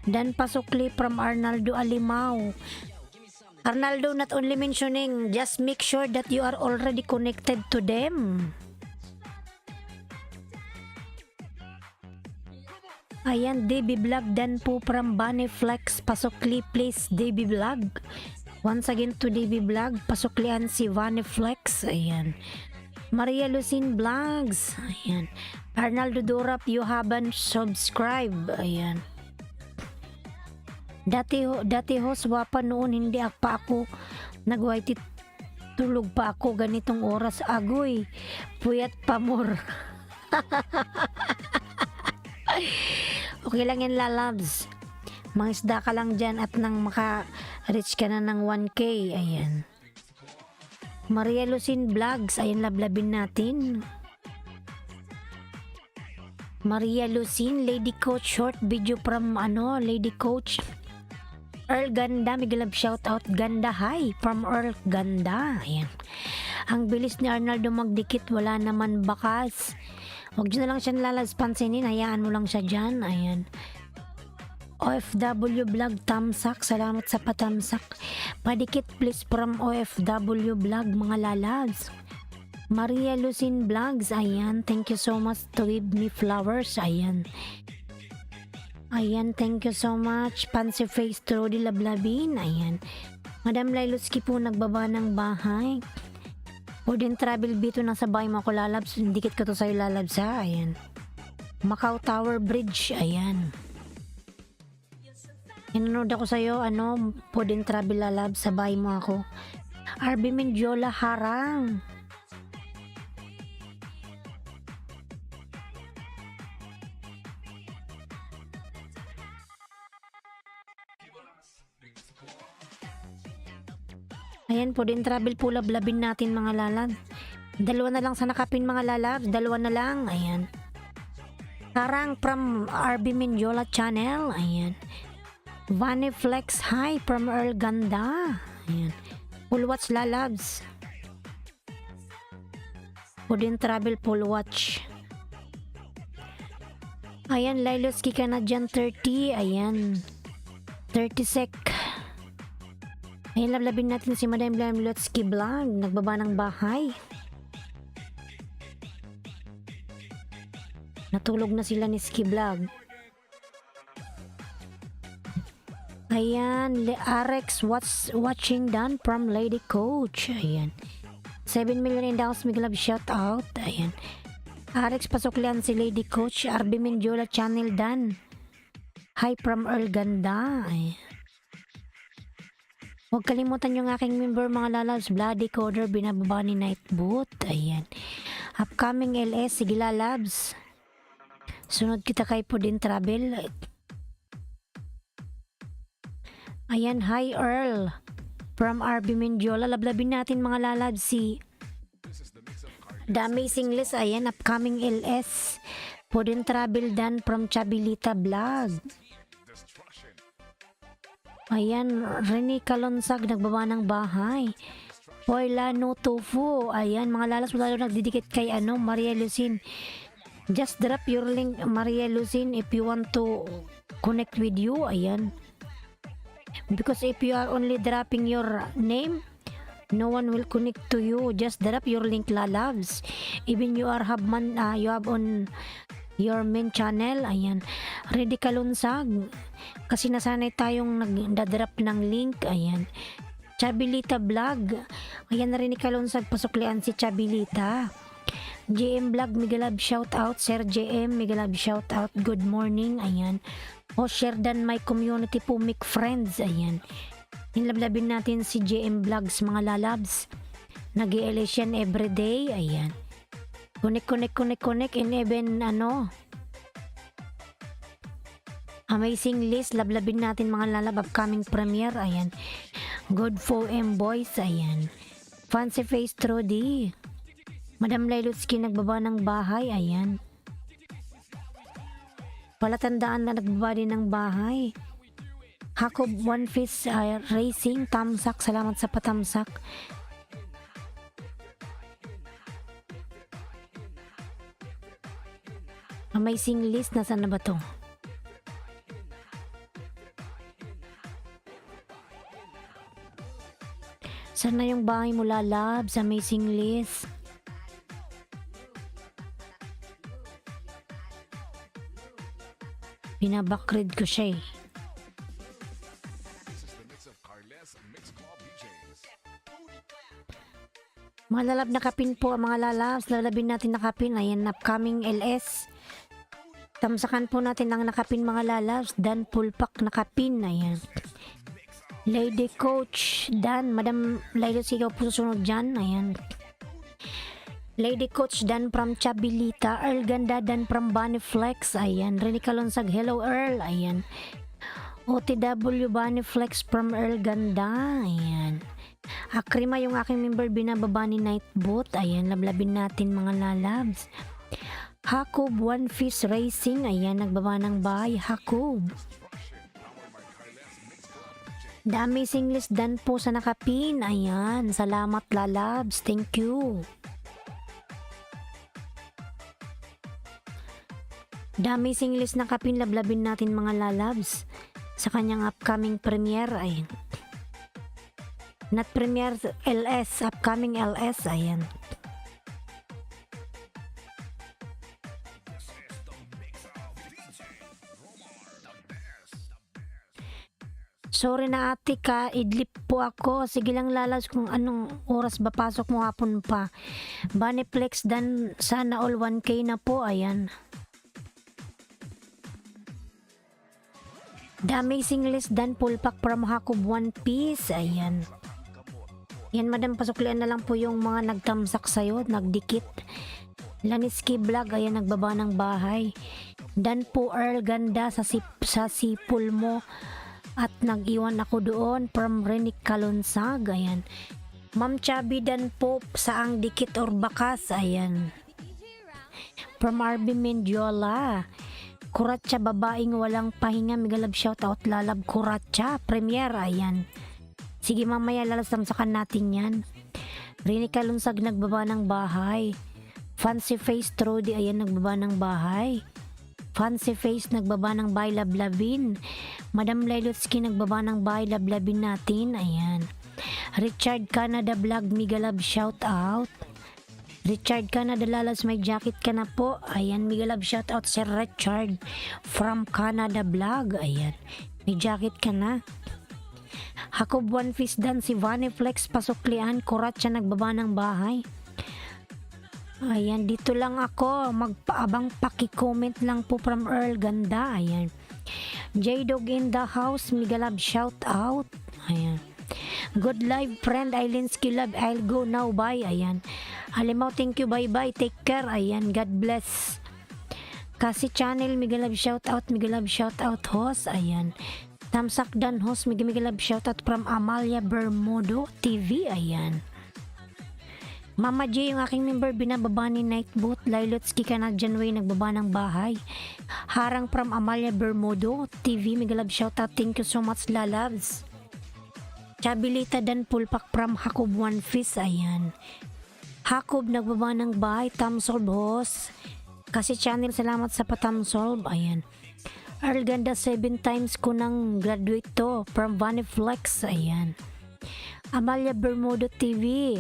Dan pasukli from Arnaldo Alimao. Arnaldo not only mentioning, just make sure that you are already connected to them. Ayan, DB Vlog dan po from Bunny Flex. Pasukli please DB Vlog. Once again to DB Vlog. Pasuklian si Bunny Flex. Ayan. Maria Lucine Vlogs. Ayan. Arnaldo Durap, you haven't subscribed. Ayan. Dati ho, swapa noon, hindi pa ako nagwaitit, tulog pa ako ganitong oras. Agoy, puyat pa more. Okay lang yan lalabs. Mangisda ka lang dyan at nang maka-reach ka na ng 1K. Ayan. Maria Lucine Vlogs. Ayan, lablabin natin. Maria Lucine, Lady Coach, short video from Lady Coach. Earl Ganda, Miguel shout out. Ganda, hi from Earl Ganda. Ayan. Ang bilis ni Arnaldo magdikit, wala naman bakas. Huwag nyo na lang siya lalas pansinin, hayaan mo lang siya dyan. Ayan. OFW Vlog Tamsak, salamat sa patamsak. Padikit please from OFW Vlog mga lalabs. Maria Lucin Vlogs, ayan, thank you so much to give me flowers, ayan. Ayan, thank you so much. Fancy Face Trudy Lablabin, ayan. Madam Lailuski po nagbaba ng bahay. O din travel bito na sa bahay mga ko lalabs, dikit ko to sa'yo lalabs ha, ayan. Macau Tower Bridge, ayan. Inanood ako sa'yo, po din travel lalabs sa bahay mo ako. RB Mendiola Harang. Ayan po din travel po lablabin natin mga lalab. Dalawa na lang sa nakapin mga lalab. Dalawa na lang. Ayan. Harang from RB Mendiola channel. Ayan. Vani Flex Hi from Earl Ganda. Ayan. Full watch lalabs. Po din travel full watch. Ayan. Lailoski ka na dyan 30. Ayan. 30 sec. Ayan, lablabin natin si Madam Lailoski Vlog. Nagbaba ng bahay. Natulog na sila ni Ski Vlog. Ayan, RX watching done from Lady Coach. Ayan. 7 million in dollars, may love shout out. Ayan. RX pasuklian si Lady Coach. RB Mendiola channel done. Hi from Earl Ganda. Ayan. Huwag kalimutan yung aking member mga lalabs. Bloody Coder, binababa ni Nightboot. Ayan. Upcoming LS, sige lalabs. Sunod kita kay po din travel. Ayan, hi Earl. From RB Mendiola. Lablabin natin mga lalabs si The Amazing List. Ayan, upcoming LS. Po din travel done from Chabilita Vlog. Ayan, Rene Kalonsag nagbaba ng bahay. Poila no tofu. Ayan, mga lalas lalo nagdidikit kay Maria Lucin. Just drop your link Maria Lucin if you want to connect with you. Ayan. Because if you are only dropping your name, no one will connect to you. Just drop your link lalabs. Even you have on your main channel. Ayan. Ready Kalonsag. Kasi nasanay tayong nagdadrop ng link. Ayan. Chabilita Vlog. Ayan na rin ni Kalonsag. Pasuklian si Chabilita. JM Vlog, Migalab shout out. Sir JM, Migalab shout out. Good morning. Ayan. O share dan my community po, make friends. Ayan. Nilablabin natin si JM Vlogs mga lalabs. Nag-i-LS yan everyday. Ayan. Connect. And even Amazing List, lablabin natin mga lalab, upcoming premiere. Ayan. Good for M boys. Ayan. Fancy Face Trudy. Madam Lailuski nagbaba ng bahay. Ayan. Palatandaan na nagbaba din ng bahay. Hakob One Fish Racing Tamsak, salamat sa patamsak. Amazing List, nasaan na ba to? Saan na yung bahay mo lalabs? Amazing List. Binabakrid ko siya eh. Mga lalab na kapin po, mga lalabs. Lalabin natin na kapin. Ayan, upcoming LS. Tamsakan po natin ang nakapin mga lalabs. Dan pulpak nakapin. Ayan. Lady Coach Dan. Madam Lailos, ikaw po susunod dyan. Ayan. Lady Coach Dan from Chabilita. Earl Ganda Dan from Bunny Flex. Ayan. Rene Kalonsag. Hello Earl. Ayan. OTW Bunny Flex from Earl Ganda. Ayan. Akrima yung aking member, binababa ni Nightboot. Ayan. Lablabin natin mga lalabs. Hakob One Fish Racing. Ayan. Nagbaba ng bahay. Hakob. The Amazing List Dan po sa nakapin. Ayan. Salamat lalabs. Thank you. Dami singles na kapin, lablabin natin mga lalabs sa kanyang upcoming premiere. Ayan. Not premiere, LS, upcoming LS. Ayan. Sorry na ate ka, idlip po ako. Sige lang lalabs kung anong oras ba pasok mo hapon pa. Baniplex dan sana all 1K na po. Ayan. The Amazing List dan full pack from Hakob One Piece. Ayan. Yan madam, pasuklian na lang po yung mga nagtamsak sa'yo, nagdikit. Laniski Vlog, ayan, nagbaba ng bahay. Dan po Earl, ganda sa sipul mo. At nag-iwan ako doon from Renick Kalunsag. Ayan. Ma'am Chubby dan po saang dikit or bakas. Ayan. From RB Mendiola. Kuratsa, babaeng walang pahinga. Migalab shoutout, lalab Kuratsa. Premiere, ayan. Sige mamaya lalasamsakan natin yan. Renick Kalunsag nagbaba ng bahay. Fancy Face Trudy, ayan, nagbaba ng bahay. Fancy Face nagbaba ng bahay, lablabin. Madam Lailutsky nagbaba ng bahay, lablabin natin. Ayan. Richard Canada Vlog, migalab shout out. Richard Canada, lalas may jacket ka na po. Ayan, migalab shout out si Richard from Canada Vlog. Ayan, may jacket ka na. Hakob One Piece dan si Vaniflex pasuklian, Kuratsa nagbaba ng bahay. Ayan, dito lang ako, magpaabang paki-comment lang po from Earl, ganda. Ayan. J-Dog in the house, migalab shout out. Ayan. Good live friend, Islandsky love, I'll go now, bye. Ayan. Alimaw, thank you, bye bye, take care. Ayan, God bless. Kasi channel, migalab shout out host. Ayan. Tamsak dan host, migalab shout out from Amalia Bermudo TV. Ayan. Mama J, yung aking member, binababa ni Nightboat. Lailutsky Canadian Way, nagbaba ng bahay. Harang from Amalia Bermudo TV, migalab shoutout, thank you so much lalabs. Chabilita dan pulpak from Hakob One Piece. Ayan. Hakob nagbaba ng bahay, Tamsolve host. Kasi channel, salamat sa patamsolve. Ayan. Earl, ganda 7 times ko nang graduate to from Vaniflex. Ayan. Amalia Bermudo TV,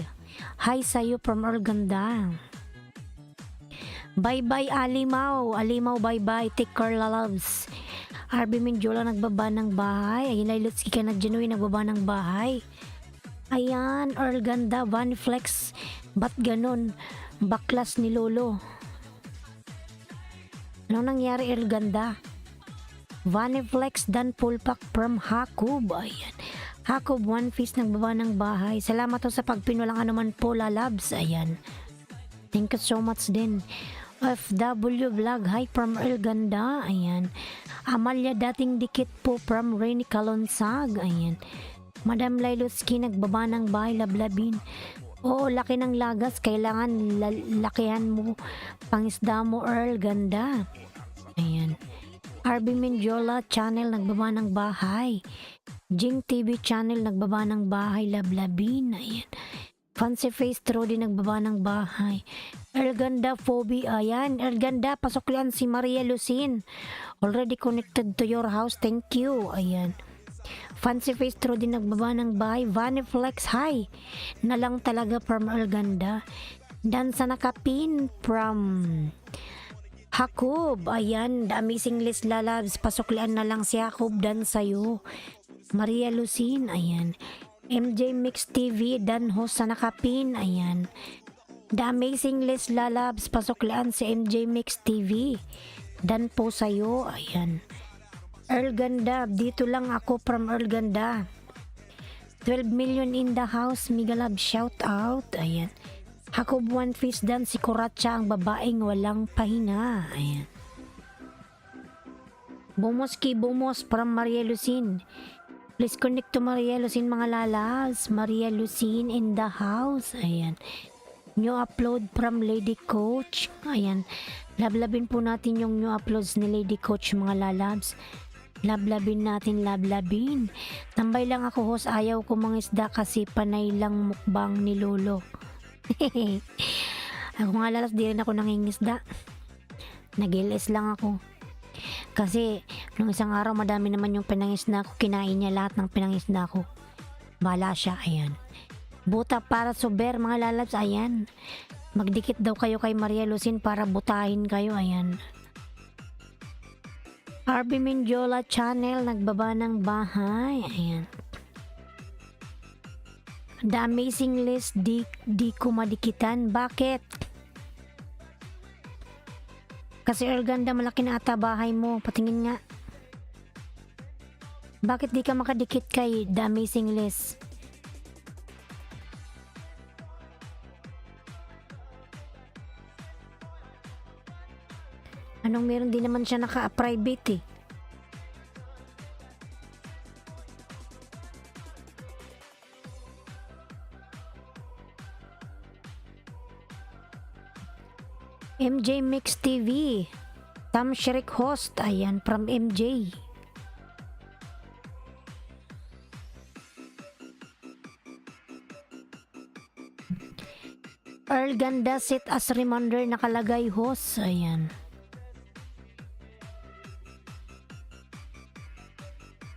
hi sa'yo from Earl, ganda. Bye bye Alimaw, bye bye, take care lalabs. RB Mendiola nagbaba ng bahay. Ayun, Lailutsky ka na genuine, nagbaba ng bahay. Ayan, Earl, ganda. Vaniflex, ba't ganun? Baklas ni Lolo. Ano nangyari, Earl, ganda? Vaniflex dan full pack from Hakob. Ayan. Hakob One Piece nagbaba ng bahay. Salamat to sa pagpinulang anuman po lalabs. Ayan. Thank you so much din. FW Vlog, hi from Earl, ganda. Ayan. Amalia dating dikit po from Renick Kalunsag. Ayan. Madam Lailutsky nagbaba ng bahay, lablabin. Oo, laki ng lagas. Kailangan lakihan mo. Pangisda mo, Earl, ganda. Ayan. RB Mendiola channel nagbaba ng bahay. Jing TV channel nagbaba ng bahay, lablabin. Ayan. Fancy Face Trudy nagbaba ng bahay. Erganda Phoebe, ayan. Erganda, pasuklian si Maria Lucin. Already connected to your house, thank you. Ayan. Fancy Face Trudy nagbaba ng bahay. Vaniflex, hi. Na lang talaga from Erganda. Dan sa nakapin from Hakob, ayan. The Amazing List lalabs, pasuklian na lang si Hakob dan sa'yo. Maria Lucin, ayan. MJ Mix TV, dan host sa nakapin, ayan. The Amazing List lalabs, pasuklian si MJ Mix TV. Dan po sa'yo, ayan. Earl, ganda, dito lang ako from Earl, ganda. 12 million in the house, migalab shout out, ayan. Hakob One Piece dan si Kuratsa, ang babaeng walang pahinga. Ayan. Bumos from Maria Lucin. Please connect to Maria Lucin, mga lalas. Maria Lucin in the house. Ayan. New upload from Lady Coach. Ayan. Lablabin po natin yung new uploads ni Lady Coach, mga lalabs. Lablabin natin, lablabin. Tambay lang ako, host. Ayaw ko mga isda kasi panay lang mukbang ni Lolo. Ako nga lalas, di rin ako nangingisda. Nag-LS lang ako. Kasi nung isang araw madami naman yung pinangisda ko, kinain niya lahat ng pinangisda ko. Bala siya, ayan. Buta para sober mga lalabs, ayan. Magdikit daw kayo kay Maria Lucin para butahin kayo, ayan. RB Mendiola channel, nagbaba ng bahay, ayan. The Amazing List, di ko madikitan. Bakit? Kasi Erganda, malaki na ata bahay mo. Patingin nga. Bakit di ka makadikit kay The Amazing List? Anong meron, din naman siya naka-private eh. MJ Mix TV, Tam Shrik host, ayan, from MJ. Earl Ganda set as reminder, nakalagay host, ayan.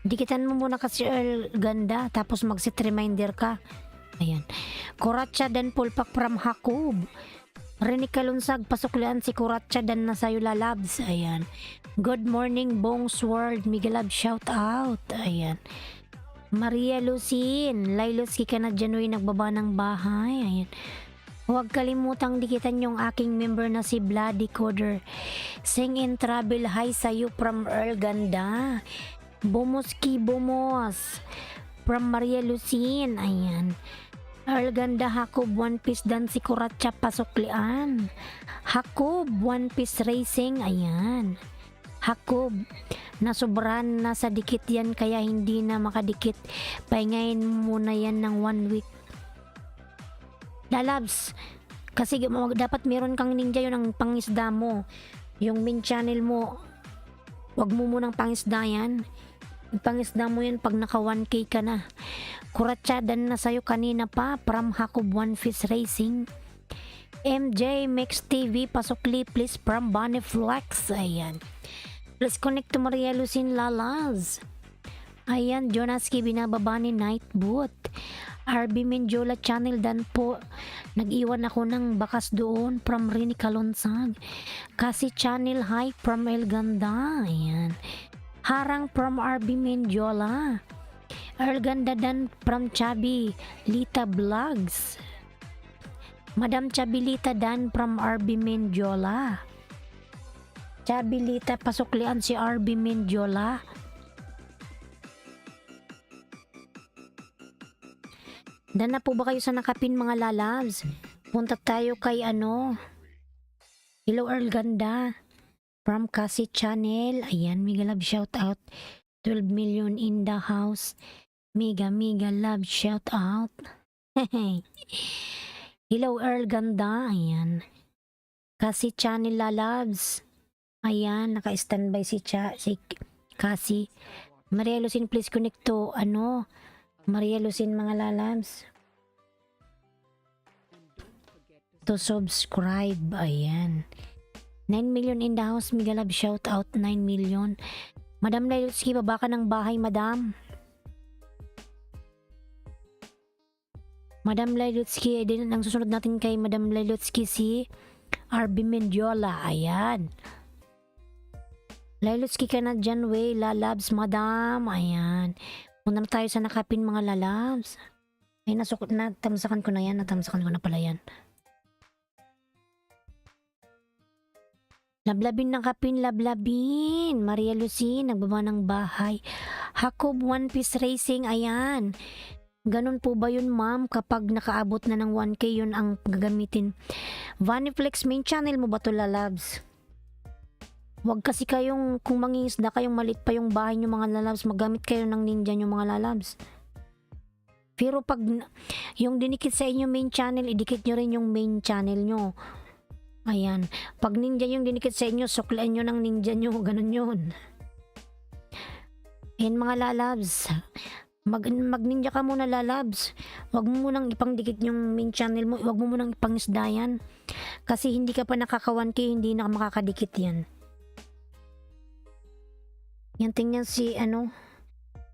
Dikitan mo muna kasi Earl Ganda, tapos mag-set reminder ka, ayan. Kuratsa dan pulpak from Hakob. Rene Kalunsag, pasuklian si Kuratsa dan na sayo lalabs, ayan. Good morning Bongs World, Miguelab shout out, ayan. Maria Lucin, Lailoski ka na dyan, nagbaba ng bahay, ayan. Huwag kalimutang dikitan yung aking member na si Bloody Coder. Sing in travel, hi sa'yo from Earl Ganda. Bumuski Bumos from Maria Lucin, ayan. Earl Ganda, Hakob, One Piece dan si Kuratsa pasuklian. Hakob, One Piece Racing, ayan. Hakob, nasobran na sa dikit yan kaya hindi na makadikit. Pahingayin muna yan ng 1 week. Lalabs, kasi dapat meron kang ninja, yun ang pangisda mo. Yung main channel mo, wag mo munang pangisda yan. Pangisda mo yan pag naka 1k ka na. Kuratsa dan na sayo kanina pa from Hakob One Piece Racing. MJ Mix TV, pasukli please from Bonnie Flex, ayan. Let's connect to Maria Lucin Lalaz, ayan. Jonaski, binababa ni Nightboot. RB Mendiola channel dan po, nag-iwan ako ng bakas doon from Rene Kalunsag. Kasi channel hi from El Ganda, ayan. Harang from RB Mendiola. Earl Ganda dan from Chubby Lita Vlogs. Madam Chubby Lita dan from RB Mendiola. Chubby Lita, pasuklian si RB Mendiola. Dan na po ba kayo sa nakapin mga lalabs? Punta tayo kay ano. Hello Earl Ganda from Kasi Channel, ayan. Mega love shout out. 12 million in the house. Mega love shout out. Hello Earl Ganda, ayan. Kasi Channel lalabs, ayan. Naka-standby si Kasi. Maria Lucin, please connect to ano, Maria Lucin mga lalabs, to subscribe, ayan. 9 million in the house, mega love shout out. 9 million. Madam Lailutsky, baba ka ng bahay, madam. Madam Lailutsky, din ang susunod natin kay Madam Lailutsky si RB Mendiola, ayan. Lailutsky ka na dyan, lalabs, madam, ayan. Muna na tayo sa nakapin mga lalabs. Ay, natamsakan ko na yan, natamsakan ko na pala yan. Lablabin ng kapin, lablabin. Maria Lucin, nagbaba ng bahay. Hakob One Piece Racing, ayan. Ganun po ba yun, ma'am? Kapag nakaabot na ng 1k, yun ang gagamitin. Vaniflex main channel mo ba to, lalabs? Huwag kasi kayong, kung mangingisda kayong malit pa yung bahay nyo mga lalabs, magamit kayo ng ninja nyo mga lalabs. Pero pag yung dinikit sa inyo main channel, idikit nyo rin yung main channel nyo. Ayan. Pag ninja yung dinikit sa inyo, suklaan nyo ng ninja nyo. Ganun yun. Ayan mga lalabs. Mag ninja ka muna lalabs. Huwag mo munang ipangdikit yung main channel mo. Huwag mo munang ipangisda yan. Kasi hindi ka pa nakaka 1k, hindi na makakadikit yan. Yan, tingnan si ano,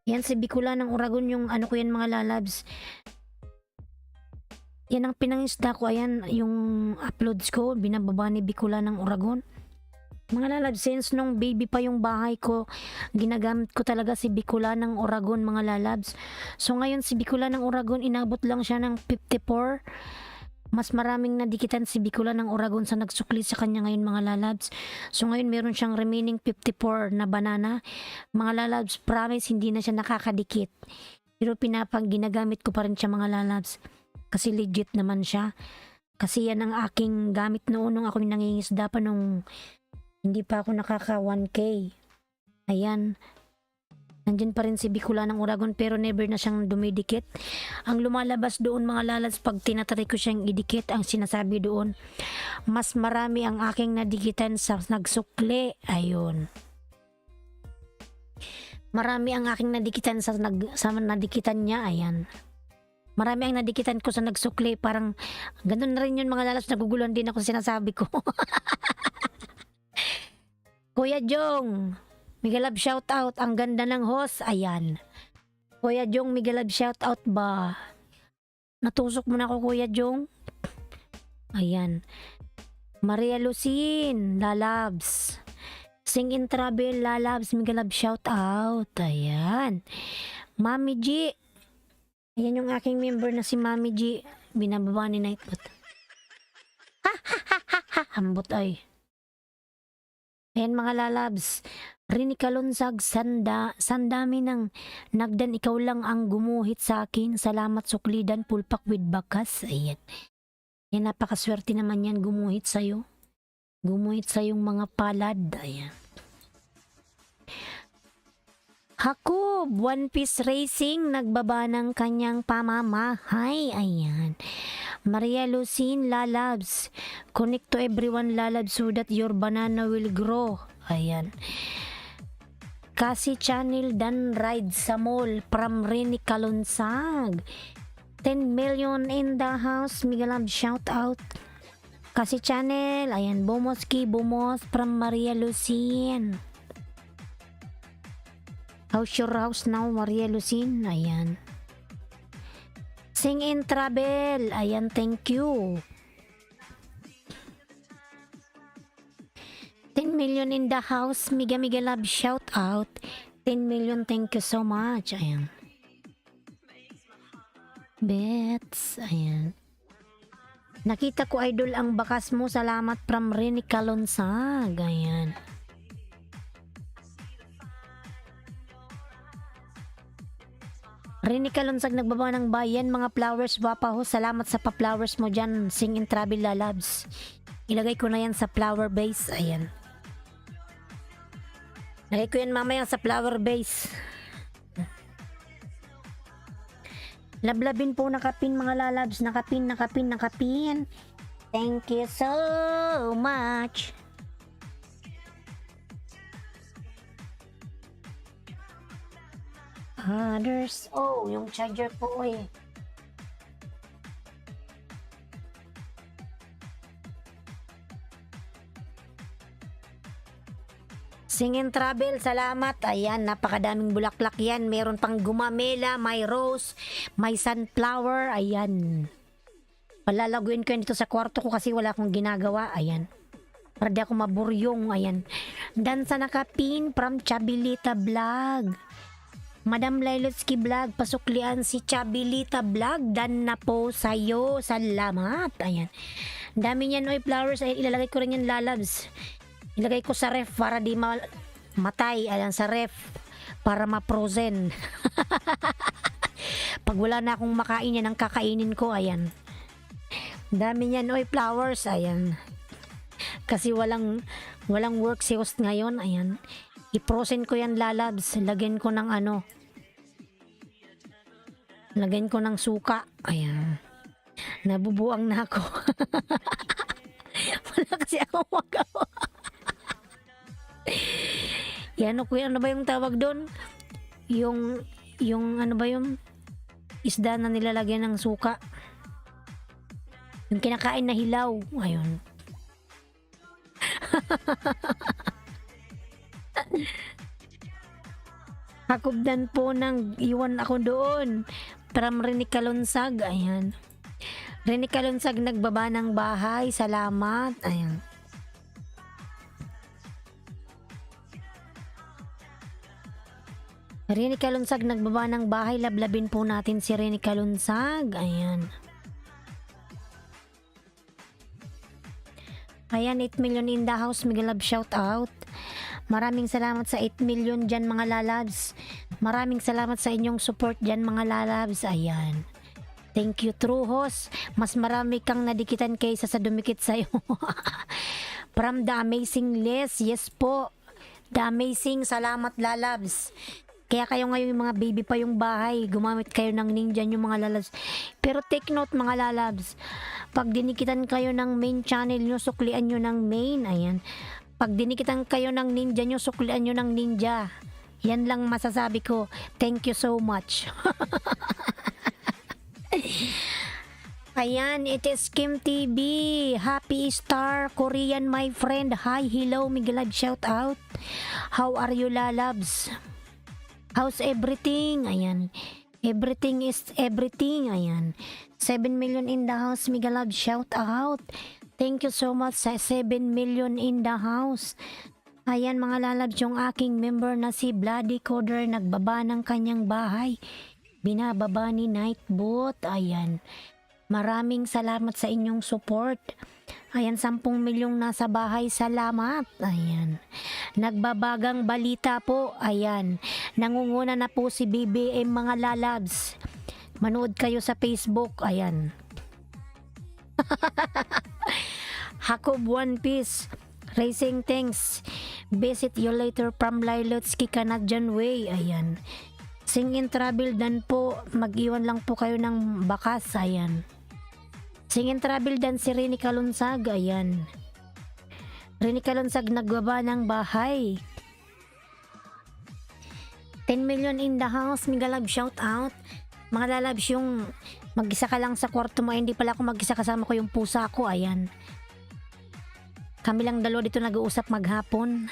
yan si Bicolanang Uragon, yung ano ko yan mga lalabs. Yan ang pinangisda ko, ayan, yung uploads ko, binababa ni Bicolanang Uragon. Mga lalabs, since nung baby pa yung bahay ko, ginagamit ko talaga si Bicolanang Uragon mga lalabs. So ngayon si Bicolanang Uragon, inabot lang siya ng 54. Mas maraming nadikitan si Bicolanang Uragon sa nagsukli sa kanya ngayon mga lalabs. So ngayon meron siyang remaining 54 na banana. Mga lalabs, promise hindi na siya nakakadikit. Pero ginagamit ko pa rin siya mga lalabs. Kasi legit naman siya. Kasi yan ang aking gamit noon nung ako nangingisda pa nung hindi pa ako nakaka 1K. Ayan. Nandyan pa rin si Bicolanang Uragon pero never na siyang dumidikit. Ang lumalabas doon mga lalabs pag tinatry ko siyang idikit, ang sinasabi doon, mas marami ang aking nadikitan sa nagsukli. Ayun. Marami ang aking nadikitan sa nadikitan niya. Ayan. Marami ang nadikitan ko sa nagsukli. Parang ganun na rin yun mga lalabs. Naguguluhan din ako sa sinasabi ko. Kuya Jong, Migalab shout out, ang ganda ng host. Ayan. Kuya Jong, Migalab shout out ba? Natusok mo na ako Kuya Jong. Ayan. Maria Lucin, lalabs. Sing in Travel, lalabs, Migalab shout out. Ayan. Mami G. Ayan yung aking member na si Mami G. Binababa ni Nightbot. Ha ha ha ha ha. Hambot ay. Ayan mga lalabs, Rini Kalonsag, sandami ng nagdan, ikaw lang ang gumuhit sa akin. Salamat suklidan, pulpak with bakas. Ayan. Yan, napakaswerte naman yan, gumuhit sa'yo. Gumuhit sa'yong mga palad. Ayan. Hakob, One Piece Racing, nagbaba ng kanyang pamamahay. Ayan. Maria Lucine, lalabs. Connect to everyone, lalabs, so that your banana will grow. Ayan. Kasi Channel Dan Ride sa Mall from Rini Kalonsag. 10 million in the house. Migalab shout out. Kasi Channel. Ayan. Bumoski, Bumos from Maria Lucine. How's your house now, Maria Lucine? Ayan. Sing in Travel. Ayan, thank you. 10 million in the house. Miga love shout out. 10 million, thank you so much. Ayan. Bets. Ayan. Nakita ko idol ang bakas mo. Salamat from Rini Kalonsag. Ayan. Rini Kalonsag, nagbaba ng bayan, mga flowers wapaho. Salamat sa pa-flowers mo dyan. Sing in Travel, lalabs. Ilagay ko na yan sa flower base. Ayan. Lagay ko yan mamaya sa flower base. Lablabin po nakapin mga lalabs. Nakapin. Thank you so much. Others. Oh, yung charger po eh. Sing in Travel, salamat. Ayan, napakadaming bulaklak yan. Meron pang gumamela, may rose, may sunflower. Ayan. Palalaguin ko yan dito sa kwarto ko kasi wala akong ginagawa. Ayan. Para di ako maburyong. Ayan. Dan sa nakapin from Chabilita Vlog. Madam Lailotsky Vlog, pasuklian si Chabilita Vlog. Dan na po sa'yo. Salamat. Ayan. Dami niyan, oy, flowers. Ayan, ilalagay ko rin yan, lalabs. Ilagay ko sa ref para di matay. Ayan, sa ref. Para ma-frozen. Pag wala na akong makain yan, ang kakainin ko. Ayan. Dami niyan, oy, flowers. Ayan. Kasi walang work si host ngayon. Ayan. I-frozen ko yan, lalabs. Lagyan ko ng ano. Lagyan ko ng suka. Ayan. Nabubuang na ako. Wala kasi akong magawa. Yan, ano ba yung tawag doon? Yung ano ba yung isda na nilalagyan ng suka? Yung kinakain na hilaw. Ayun. Hakubdan po ng iwan ako doon. From Rene Kalunsag, ayan. Rene Kalunsag nagbaba ng bahay, salamat, ayan. Rene Kalunsag nagbaba ng bahay, lablabin po natin si Rene Kalunsag, ayan. Ayan, 8 million in the house, Miguel Love, shout out. Maraming salamat sa 8 million dyan mga lalabs. Maraming salamat sa inyong support dyan mga lalabs. Ayan. Thank you, true host. Mas marami kang nadikitan kaysa sa dumikit sa'yo. From the amazing list. Yes po. The amazing. Salamat lalabs. Kaya kayo ngayon yung mga baby pa yung bahay. Gumamit kayo ng ninja yung mga lalabs. Pero take note mga lalabs. Pag dinikitan kayo ng main channel nyo, suklian nyo ng main. Ayan. Pag dinikitan kayo ng ninja nyo, suklian nyo ng ninja. Yan lang masasabi ko. Thank you so much. Ayan, it is Kim TV. Happy Star Korean, my friend. Hi, hello, Miguel Love, shout out. How are you, lalabs? How's everything? Ayan. Everything is everything. Ayan. 7 million in the house, Miguel Love, shout out. Thank you so much sa 7 million in the house. Ayan mga lalabs, yung aking member na si Bloody Coder nagbaba ng kanyang bahay. Binababa ni Nightbot. Ayan. Maraming salamat sa inyong support. Ayan, 10 milyong nasa bahay. Salamat. Ayan. Nagbabagang balita po. Ayan. Nangunguna na po si BBM mga lalabs. Manood kayo sa Facebook. Ayan. Hakob One Piece. Racing Things. Visit you later from Lilotsky, Canadian Way. Ayan. Sing in travel dan po. Mag-iwan lang po kayo ng bakas. Ayan. Sing in travel dan si Rene Kalunsag. Ayan. Rene Kalunsag nagbaba ng bahay. 10 million in the house. Miguel Love, shout out. Mga lalabs, yung mag-isa ka lang sa kwarto mo. Hindi pala ako mag-isa, kasama ko yung pusa ko. Ayan. Kami lang dalawa dito nag-uusap maghapon.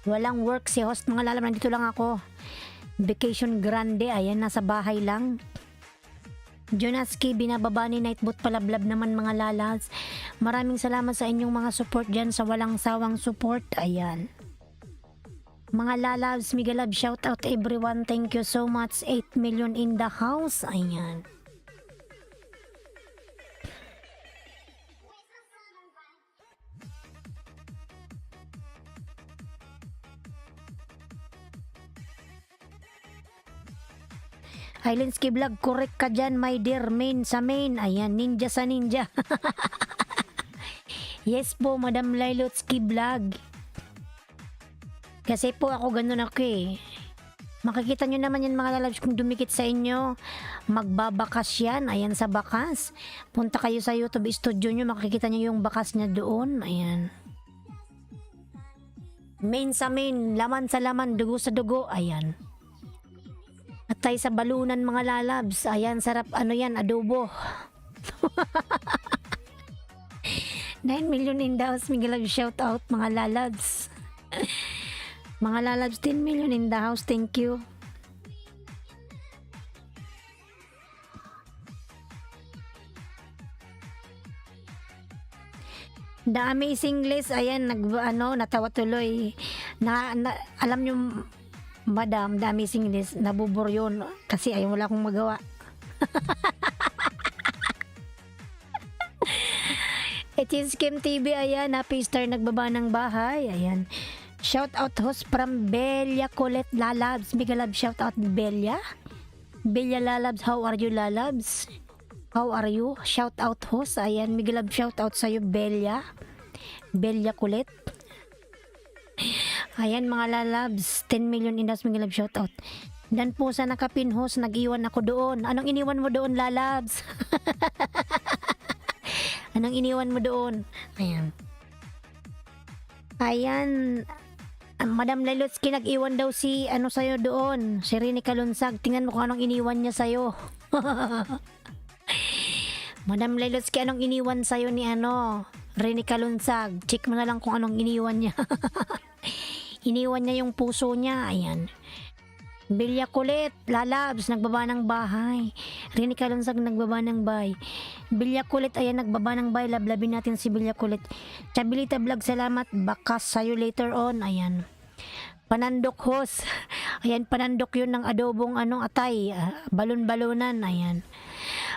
Walang work si host mga lalabs. Nandito lang ako. Vacation grande. Ayan, nasa bahay lang. Jonaski, binababa ni Nightbot, palablab naman mga lalabs. Maraming salamat sa inyong mga support dyan, sa walang sawang support. Ayan. Mga lalabs, Miguel Love, shout out everyone. Thank you so much. 8 million in the house. Ayan. Islandsky Vlog, correct ka dyan, my dear. Main sa main. Ayan, ninja sa ninja. Yes po, Madam Lilotsky Vlog. Kasi po ako ganun ako eh. Makikita nyo naman yan mga lalabs kung dumikit sa inyo. Magbabakas yan. Ayan sa bakas. Punta kayo sa YouTube studio nyo. Makikita nyo yung bakas niya doon. Ayan. Main sa main. Laman sa laman. Dugo sa dugo. Ayan. At tayo sa balunan mga lalabs. Ayan, sarap. Ano yan? Adobo. 9 million in the house. Miguel Love, shout out mga lalabs. Mga lalabs, 10 million in the house. Thank you. The Amazing List. Ayan, natawa tuloy. Alam nyo, Madam, The Amazing List, nabubur yun kasi ay wala akong magawa. It is Kim TV. Ayan, Happy Star nagbaba ng bahay. Ayan. Shout out host from Belia Colette Lalabs. Miguel Love, shout out Belia. Belia Lalabs, how are you lalabs? How are you? Shout out host. Ayan, Miguel Love, shout out sa'yo Belia. Belia Colette. Ayan mga lalabs, 10 million in the house. Miguel Love, shout out. Dan po sa nakapin host, nag-iwan ako doon. Anong iniwan mo doon lalabs? Anong iniwan mo doon? Ayan. Ayan. Madam Lilotsky, nag-iwan daw si sa'yo doon. Si Rene Kalunsag. Tingnan mo kung anong iniwan niya sa'yo. Madam Lilotsky, anong iniwan sa'yo ni Rene Kalunsag? Check mo na lang kung anong iniwan niya. Iniwan niya yung puso niya. Ayan. Bilya Kulit, lalabs, nagbaba ng bahay. Rini Kalonsag, nagbaba ng bahay. Bilya Kulit, ayan, nagbaba ng bahay. Lablabin natin si Bilya Kulit. Chabilita Vlog, salamat. Bakas sa'yo later on. Ayan. Panandok host. Ayan, panandok yun ng adobong atay. Balon-balonan. Ayan.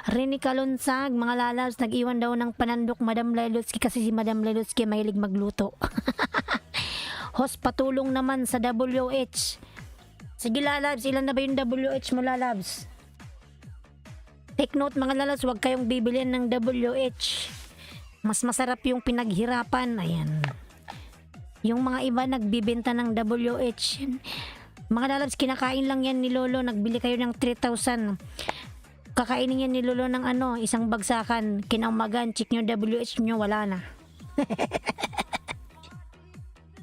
Rini Kalonsag, mga lalabs, nag-iwan daw ng panandok Madam Lelutsky kasi si Madam Lelutsky mahilig magluto. Host, patulong naman sa WH. Sige lalabs, ilan na ba yung WH mo lalabs? Take note mga lalabs, huwag kayong bibilihan ng WH. Mas masarap yung pinaghirapan. Ayan. Yung mga iba nagbibenta ng WH. Mga lalabs, kinakain lang yan ni Lolo. Nagbili kayo ng 3,000. Kakainin yan ni Lolo ng isang bagsakan. Kinaumagan, check nyo WH nyo, wala na.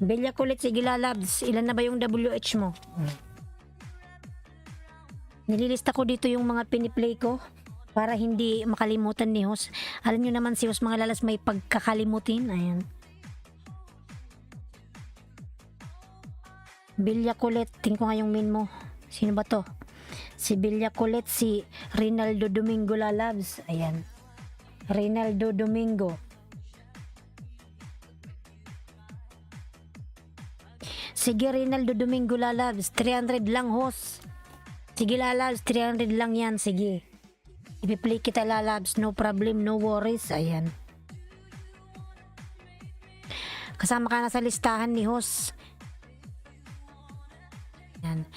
Bilya Kulit, sige lalabs, ilan na ba yung WH mo? Nililista ko dito yung mga piniplay ko para hindi makalimutan ni host. Alam nyo naman si host mga lalas may pagkakalimutin. Ayan. Bilya Kulit, tingin ko nga yung min mo. Sino ba to? Si Bilya Kulit, si Rinaldo Domingo lalabs. Ayan. Rinaldo Domingo. Sige Rinaldo Domingo lalabs, 300 lang host. Sige lalabs, 300 lang yan, sige. Ipi-play kita lalabs, no problem, no worries. Ayan. Kasama ka na sa listahan ni host. Ayan.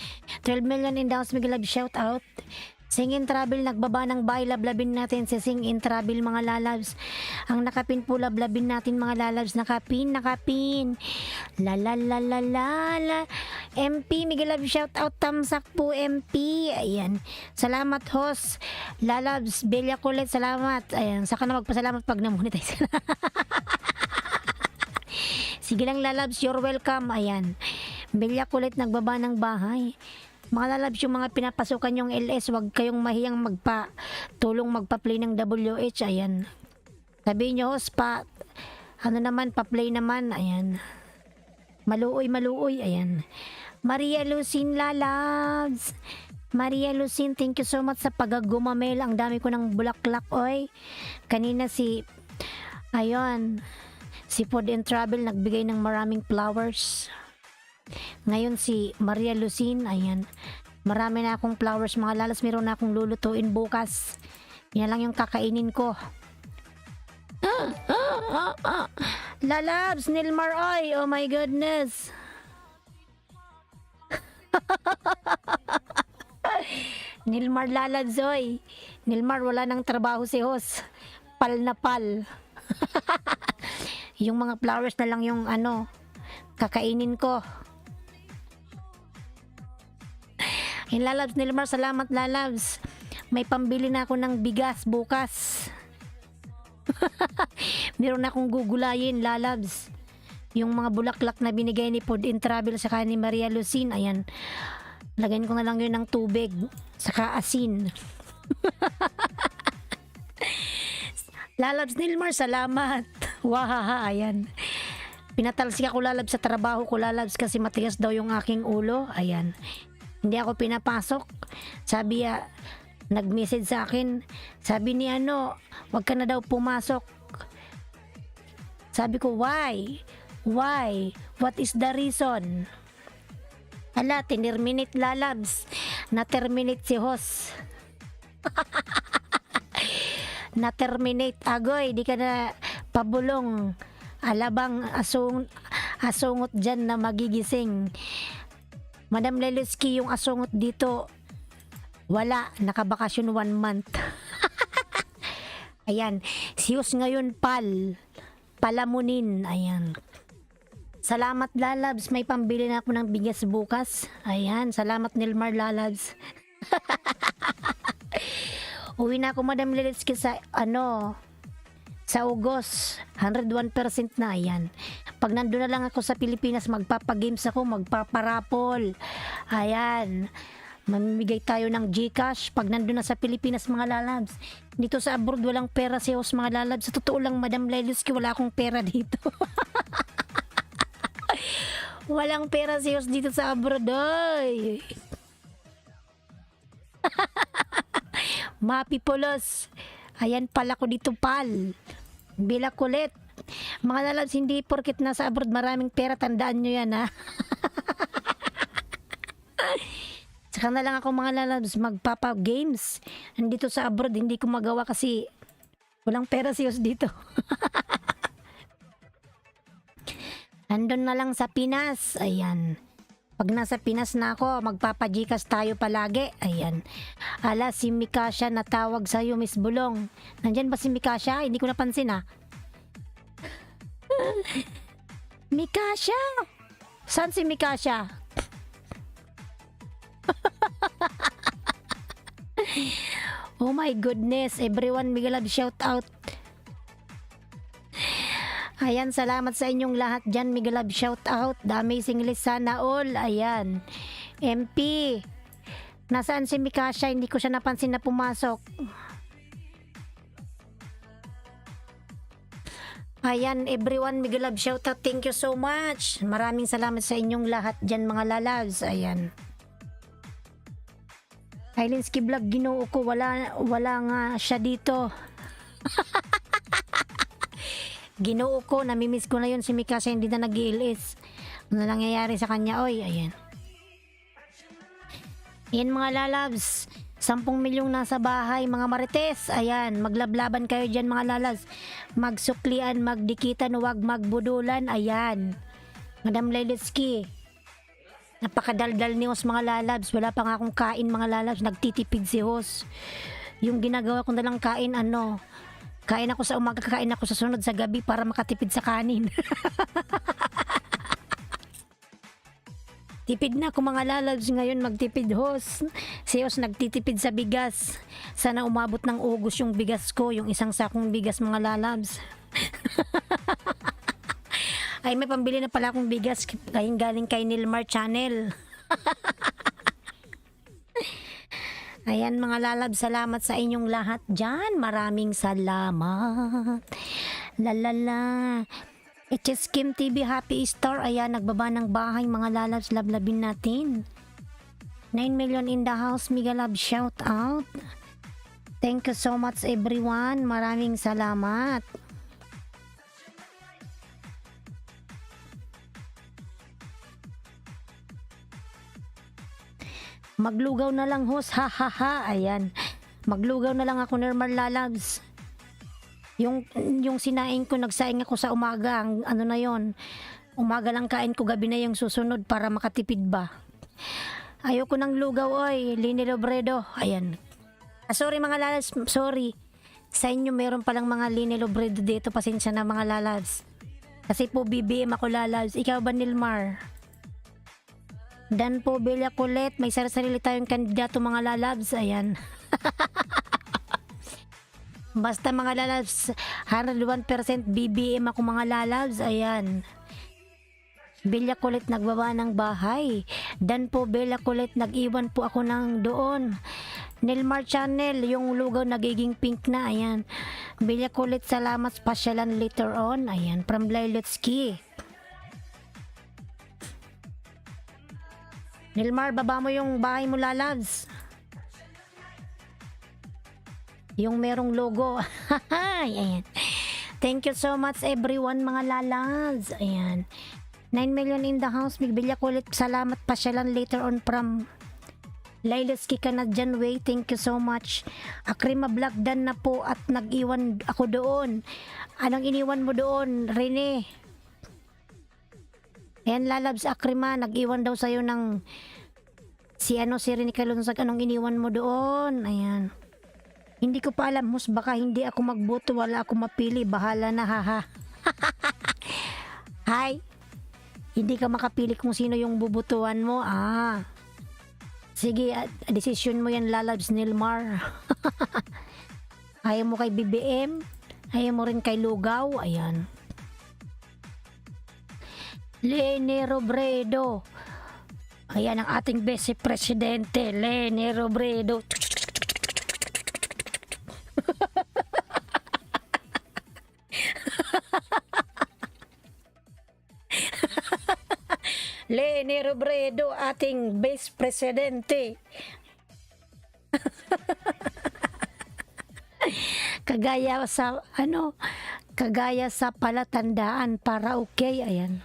12 million in downs, Miguel Love, shout out. Sing in Travel, nagbaba ng bahay, lablabin natin si Sing in Travel mga lalabs. Ang nakapin po, lablabin natin mga lalabs. Nakapin. La la la la la la. MP, Miguel Love, shout out, tamsak po MP. Ayan. Salamat host. Lalabs, Bilya Kulit, salamat. Ayan, saka na magpasalamat pag na-monetize. Sige lang lalabs, you're welcome. Ayan. Bilya Kulit, nagbaba ng bahay. Mga lalabs, yung mga pinapasukan yung LS, wag kayong mahiyang tulong magpa-play ng WH. Ayan. Sabihin nyo, host, pa-play naman. Ayan. Maluoy. Ayan. Maria Lucin lalabs. Maria Lucin, thank you so much sa pag-gumamel. Ang dami ko ng bulaklak, oy. Kanina si Food and Travel nagbigay ng maraming flowers. Ngayon si Maria Lucin, ayan. Marami na akong flowers mga lalas. Meron na akong lulutuin bukas. Yan lang yung kakainin ko. Lalabs, Nilmar, oy. Oh my goodness. Nilmar lalabs, oy. Nilmar, wala nang trabaho si host. Pal na pal. Yung mga flowers na lang yung kakainin ko. Yung lalabs, Nilmar, salamat lalabs. May pambili na ako ng bigas bukas. Meron na akong gugulayin lalabs. Yung mga bulaklak na binigay ni Food and Travel saka ni Maria Lucin, ayan. Lagyan ko na lang yun ng tubig saka asin. Lalabs, Nilmar, salamat. Wahaha, ayan. Pinatalsik ako lalabs sa trabaho ko lalabs kasi matigas daw yung aking ulo. Ayan. Hindi ako pinapasok. Sabi nag-message sa akin. Sabi ni wag ka na daw pumasok. Sabi ko, why? Why? What is the reason? Hala, tinirminate lalabs. Na-terminate si host. Na-terminate. Agoy, di ka na pabulong. Alabang asungot dyan na magigising. Madam Lelutsky, yung asungot dito, wala. Nakabakasyon 1 month. Ayan. Siyos ngayon, palamunin. Ayan. Salamat lalabs. May pambili na ako ng bigas bukas. Ayan. Salamat Nilmar lalabs. Uwi na ako Madam Lelutsky sa sa Ugos, 101% na. Ayan. Pag nandun na lang ako sa Pilipinas, magpapagames ako, magpaparapol. Ayan. Mamimigay tayo ng GCash pag nandun na sa Pilipinas mga lalabs. Dito sa abroad, walang pera si host mga lalabs. Sa totoo lang, Madam Lelutsky, wala akong pera dito. Walang pera si host dito sa abroad. Oy. Mapi Pulos. Ayan pala ko dito pal. Bila kulit. Mga lalabs, hindi porkit nasa abroad maraming pera, tandaan nyo yan ha. Saka na lang ako mga lalabs magpapa games. Nandito sa abroad hindi ko magawa kasi walang pera siyos dito. Andun na lang sa Pinas. Ayan. Pag nasa Pinas na ako, magpapajikas tayo palagi. Ayan. Ala, si Mikasha natawag sa'yo, Miss Bulong. Nandyan ba si Mikasha? Hindi ko napansin ha. Mikasha? Saan si Mikasha? Oh my goodness. Everyone, Miguel Love, shout out. Ayan, salamat sa inyong lahat dyan. Miguel Love, shout out. The Amazing List, sana all. Ayan. MP. Nasaan si Mikasha? Hindi ko siya napansin na pumasok. Ayan, everyone. Miguel Love, shout out. Thank you so much. Maraming salamat sa inyong lahat dyan, mga lalabs. Ayan. Ailinski Vlog, ginoo ko. Wala nga siya dito. Ginoo ko, namimiss ko na yun si Mikasa, hindi na nag-iilis. Ano nangyayari sa kanya? Oy, ayan. Ayan mga lalabs, 10 milyong nasa bahay, mga marites. Ayan, maglablaban kayo dyan mga lalabs. Magsuklian, magdikitan, huwag magbudulan. Ayan. Madam Lelitsky, napakadaldal ni Hos mga lalabs. Wala pa nga akong kain mga lalabs, nagtitipid si Hos. Yung ginagawa ko na lang kain, kain ako sa umaga, kakain ako sa sunod sa gabi para makatipid sa kanin. Tipid na ako mga lalabs ngayon, magtipid Hos. Si Hos nagtitipid sa bigas. Sana umabot ng Ugos yung bigas ko, yung isang sakong bigas mga lalabs. Ay, may pambili na pala akong bigas galing kay Nilmar Channel. Ayan mga lalab, salamat sa inyong lahat dyan. Maraming salamat. Lalala. HS Kim TV, Happy Star. Ayan, nagbaba ng bahay mga lalabs. Lablabin natin. 9 million in the house. Miguel Love, shout out. Thank you so much everyone. Maraming salamat. Maglugaw na lang Hos, ha ha ha. Ayan, maglugaw na lang ako normal lalabs. Yung sinaing ko, nagsaing ako sa umaga, ano na yon, umaga lang kain ko, gabi na yung susunod para makatipid ba. Ayoko ng lugaw oy, Lini Lobredo. Ayan, sorry mga lalabs, sorry sa inyo, meron palang mga Lini Lobredo dito, pasensya na mga lalabs, kasi po BBM ako lalabs. Ikaw ba Nilmar? Dan po Bella Colette, may sarili tayong kandidato mga lalabs. Ayan. Basta mga lalabs, 101% BBM ako mga lalabs. Ayan. Bella Colette nagbaba ng bahay. Dan po Bella Colette, nag-iwan po ako ng doon. Nilmar Channel, yung lugaw nagiging pink na. Ayan. Bella Colette, salamat, pasyalan later on. Ayan, from Lelitsky. Nilmar, baba mo yung bahay mo lalabs. Yung merong logo. Ayan. Thank you so much everyone mga lalabs. Ayan. 9 million in the house. Bigbilya ko ulit. Salamat, pasyalan later on from Laileski Canadian Way. Thank you so much. Akrima Vlog dan na po at nag-iwan ako doon. Anong iniwan mo doon, Rene? Ayan lalabs, Akrima, nag-iwan daw sa'yo ng si Rene Kalonsag. Anong iniwan mo doon? Ayan. Hindi ko pa alam, Hos, baka hindi ako magboto, wala ako mapili, bahala na, haha. Hi, hindi ka makapili kung sino yung bubutuan mo. Sige, desisyon mo yan lalabs, Nilmar. Ayaw mo kay BBM, ayaw mo rin kay Lugaw. Ayan. Leni Robredo. Ayan ang ating Vice Presidente, Leni Robredo. Leni Robredo, ating Vice Presidente. Kagaya sa ano, kagaya sa palatandaan para okay, ayan.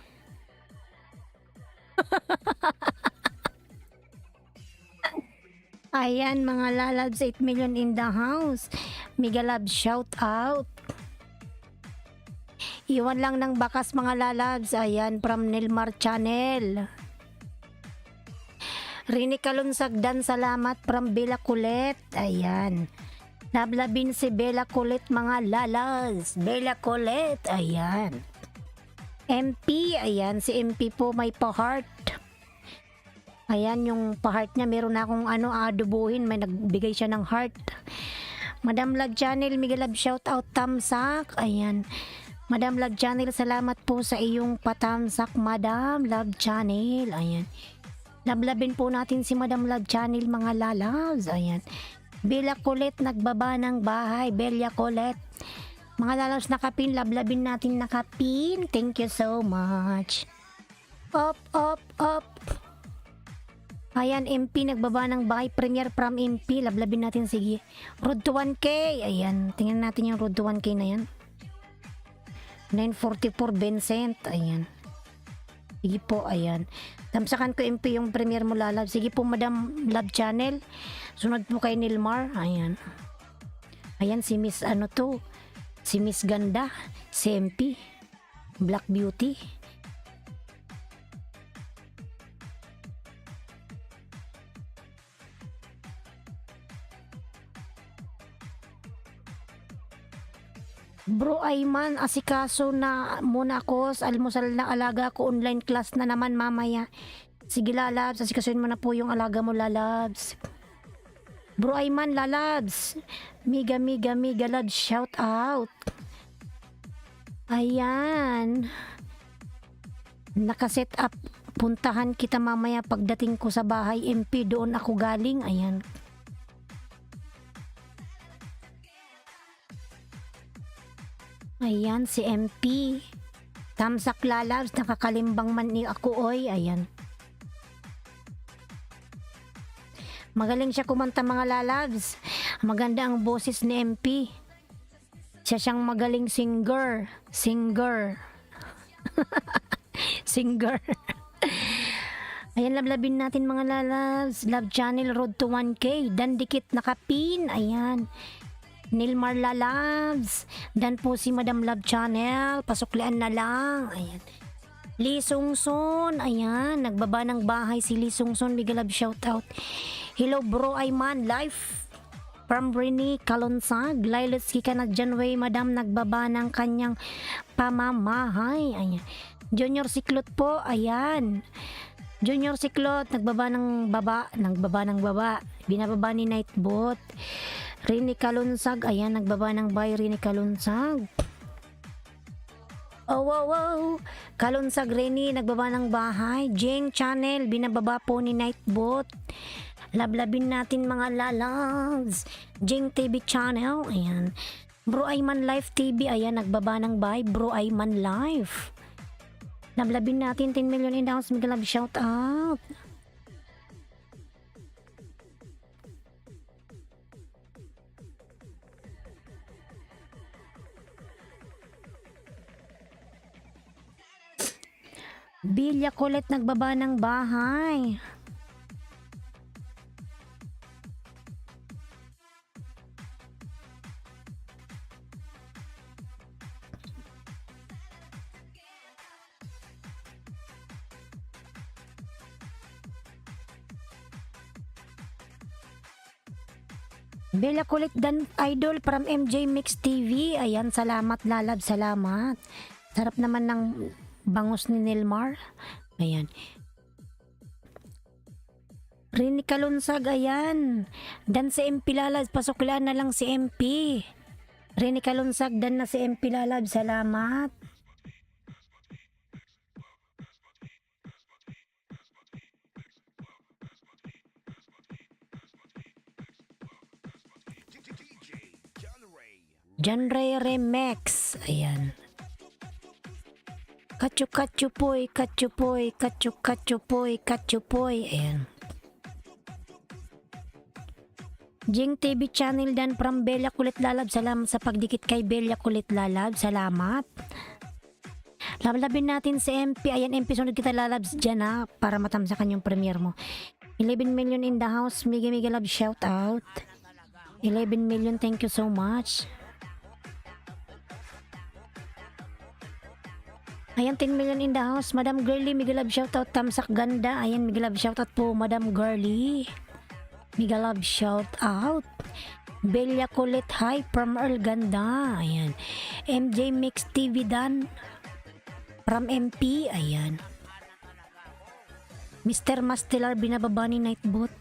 Ayan mga lalabs, 8 million in the house. Mega love shout out. Iwan lang ng bakas mga lalabs. Ayan from Nilmar Channel. Rini Kalunsagdan, salamat from Bella Kulit. Ayan. Lablabin si Bella Kulit mga lalabs. Bella Kulit. Ayan. MP. Ayan. Si MP po may pa-heart. Ayan yung pa-heart niya. Meron na akong adubuhin. May nagbigay siya ng heart. Madam Love Channel, Miguel Love shout out tamsak. Ayan. Madam Love Channel, salamat po sa iyong patamsak, Madam Love Channel. Ayan. Lablabin po natin si Madam Love Channel mga lalabs. Ayan. Bella Kulit, nagbaba ng bahay. Bella Kulit. Mga lalabs nakapin, lablabin natin nakapin. Thank you so much. Up, up, up. Ayan, MP, nagbaba ng bahay. Premier from MP. Lablabin natin, sige. Road to 1K. Ayan, tingnan natin yung road to 1K na yan. 944 Vincent. Ayan. Sige po, ayan. Tamsakan ko MP yung premier mo lalab. Sige po, Madam Love Channel. Sunod po kay Nilmar. Ayan. Ayan, si Miss si Miss Ganda. Si MP. Black Beauty. Bro Ayman, asikaso na muna ako sa almusal na alaga ko, online class na naman mamaya. Sige lalabs, asikasuin mo na po yung alaga mo lalabs. Bro Ayman lalabs, miga love shout out. Ayan. Nakaset up, puntahan kita mamaya pagdating ko sa bahay MP, doon ako galing. Ayan. Ayan, si MP. Tamsak lalabs, nakakalimbang man ni ako, oy. Ayan. Magaling siya kumanta mga lalabs. Maganda ang boses ni MP. Siya siyang magaling singer. Singer. Ayan, lablabin natin mga lalabs. Love Channel, road to 1K. Dan dikit nakapin. Ayan. Nilmar lalabs. Dan po si Madam Love Channel. Pasuklian na lang. Ayan. Lee Sungson. Ayan. Nagbaba ng bahay si Lee Sungson. Big love shout out. Hello bro Ayman. Life from Rini Kalonsag. Lilas ka na dyan way. Madam nagbaba ng kanyang pamamahay. Ayan. Junior Siklot po. Ayan. Junior Siklot. Nagbaba ng baba. Binababa ni Nightbot. Rini Kalunsag, ayan, nagbaba ng bahay Rini Kalunsag. Oh, wow, wow. Kalunsag Rini, nagbaba ng bahay. Jing Channel, binababa po ni Nightbot. Lablabin natin mga lalabs. Jing TV Channel, ayan. Bro Ayman Live TV, ayan, nagbaba ng bahay. Bro Ayman Live. Lablabin natin 10 million in downs. Mega love shout out. Bilya Kulit, nagbaba ng bahay. Bella Kulit dan Idol from MJ Mix TV. Ayan, salamat lalab, salamat. Sarap naman ng bangus ni Nilmar. Ayan. Rini Kalunsag, ayan. Dan si MP lalab, pasuklaan na lang si MP. Rini Kalunsag, dan na si MP lalab, salamat. Genre Remix. Ayan. Kachu-kachupoy, kachupoy, kachu-kachupoy, kachupoy. Ayan. Jing TV channel dan from Bella Kulit Lalab. Salamat sa pagdikit kay Bella Kulit Lalab. Salamat. Labalabin natin si MP. Ayan, MP, sunod kita lalabs dyan ha, para matamsakan yung premiere mo. 11 million in the house. Mega love shout out. 11 million, thank you so much. Ayan, 10 million in the house. Madam Girly, mega love shout out. Tamsak ganda. Ayan, mega love shout out po, Madam Girly. Mega love shout out. Belia Kulit, hi from Earl Ganda. Ayan. MJ Mix TV Dan from MP. Ayan. Mr. Mastelar, binababa ni Nightbot.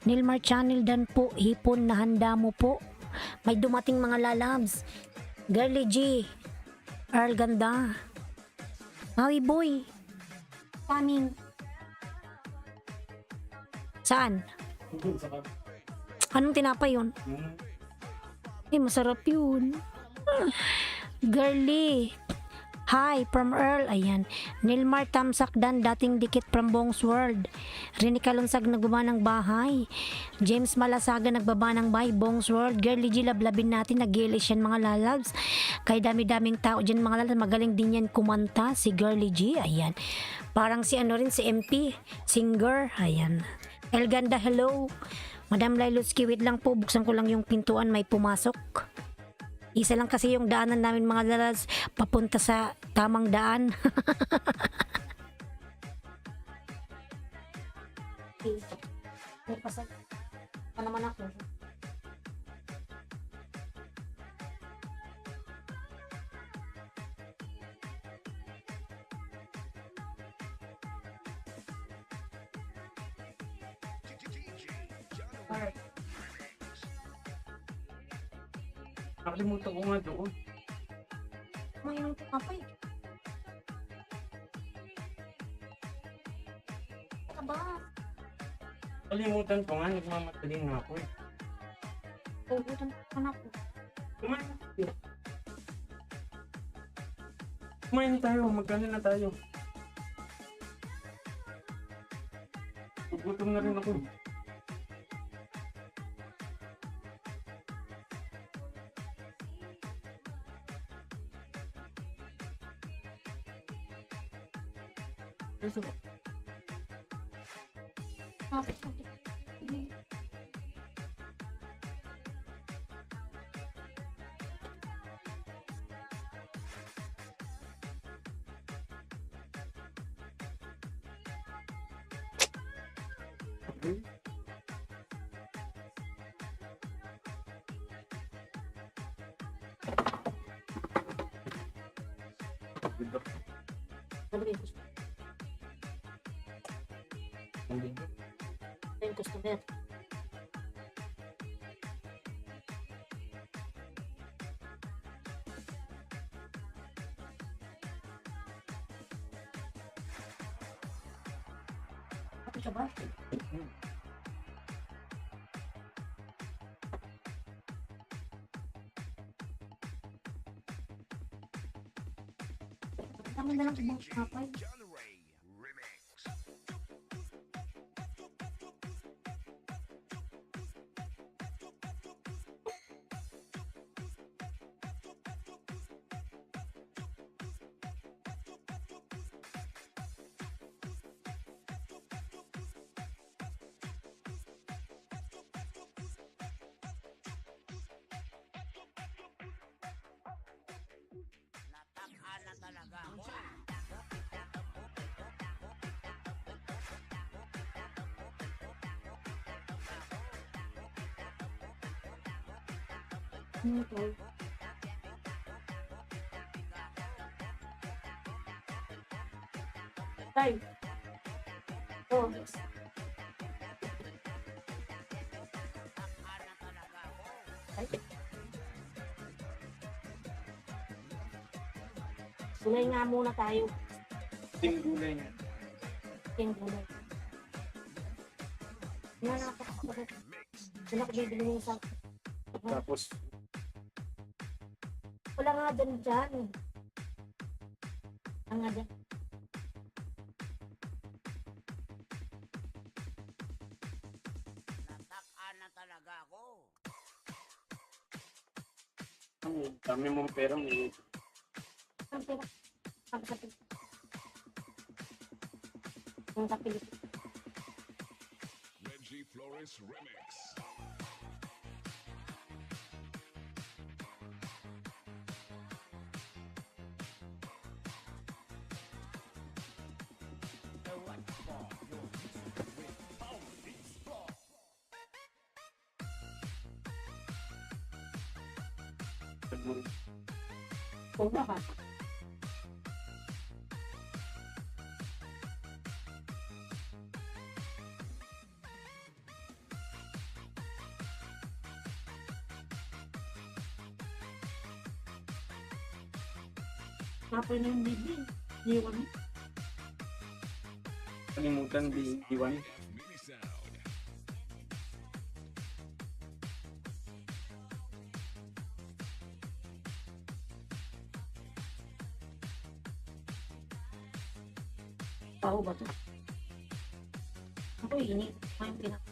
Nilmar Channel Dan po, hipon na handa mo po. May dumating mga lalabs. Girly G, Earl Ganda. Maui Boy, coming. Saan? Anong tinapay yun? Masarap yun. Girly, hi from Earl. Ayan. Nilmar Tamsak Dan, dating dikit from Bong's World. Rini Kalunsag, nagbaba ng bahay. James Malasaga, nagbaba ng bahay. Bong's World. Girly G, lablabin natin. Nag-gilis yan mga lalabs. Kay dami-daming tao dyan mga lalabs. Magaling din yan kumanta. Si Girly G. Ayan. Parang si ano rin, si MP. Singer. Ayan. El Ganda, hello. Madam Lailutsky, wait lang po. Buksan ko lang yung pintuan. May pumasok. Isa lang kasi yung daanan namin mga lalabs. Papunta sa tamang daan. May pasag. Ano naman ako? Nakalimutan ko nga doon. May yung tinapay. Saka ba? Nakalimutan ko nga, nagmamadali nga ako eh. Ugutan ko na po. Kumain na tayo. Kumain na tayo, magkano na tayo. Gutom na rin ako. Gusto mo? Yung customer. Happy ka ba? Kami na lang ibang kapay. Okay. Time. Oh. Ay. Gulay nga muna tayo. Ting gulay niya. Yung gulay. Ano na nakakapagod? Ano ko bibili mo sa... Tapos, Wala nga dyan. Wala nga dyan. Natak-an na talaga ako. Ang dami mong pera may Reggie Flores Remix. Kapag na yung baby, iwan mo. kalimutan di iwan. Mini Sound. Pao ba to? Ako ini, yung pinak.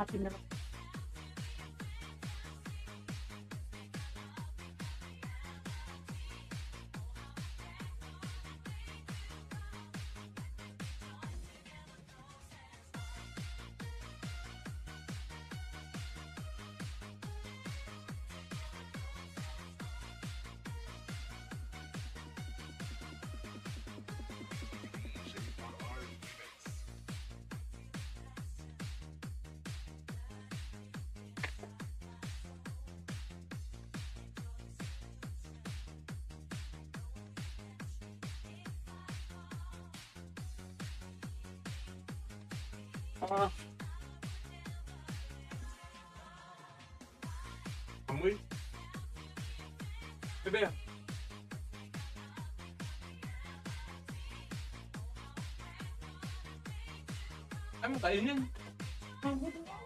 Atin na lang. JR Remix. Ah. Amoy. Bebe. Ay mo kainin. Samurai.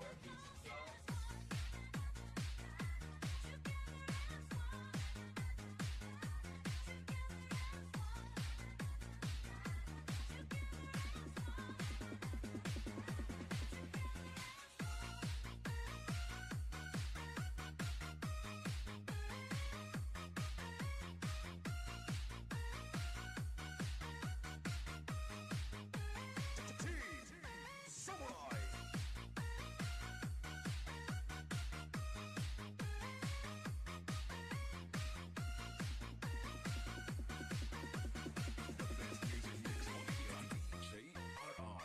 Best music mix only on JRR.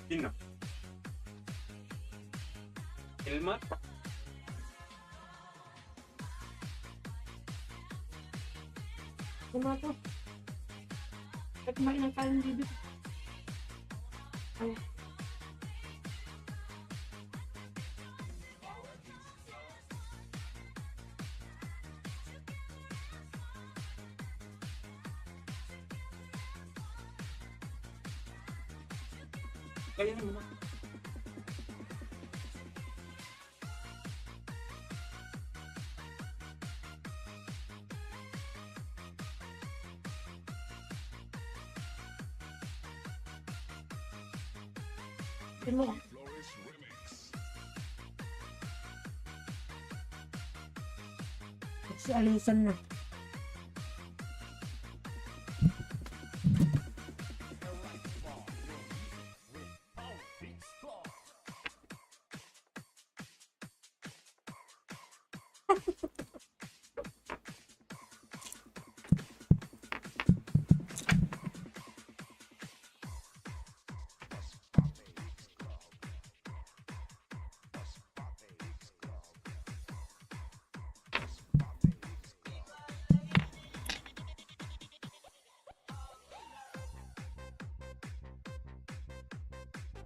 Sino? Elma? Yung mga to. At kumain ng kain baby. Ay, Kainin mo na. yun mo lang. Flores Remix. Si Alisan na.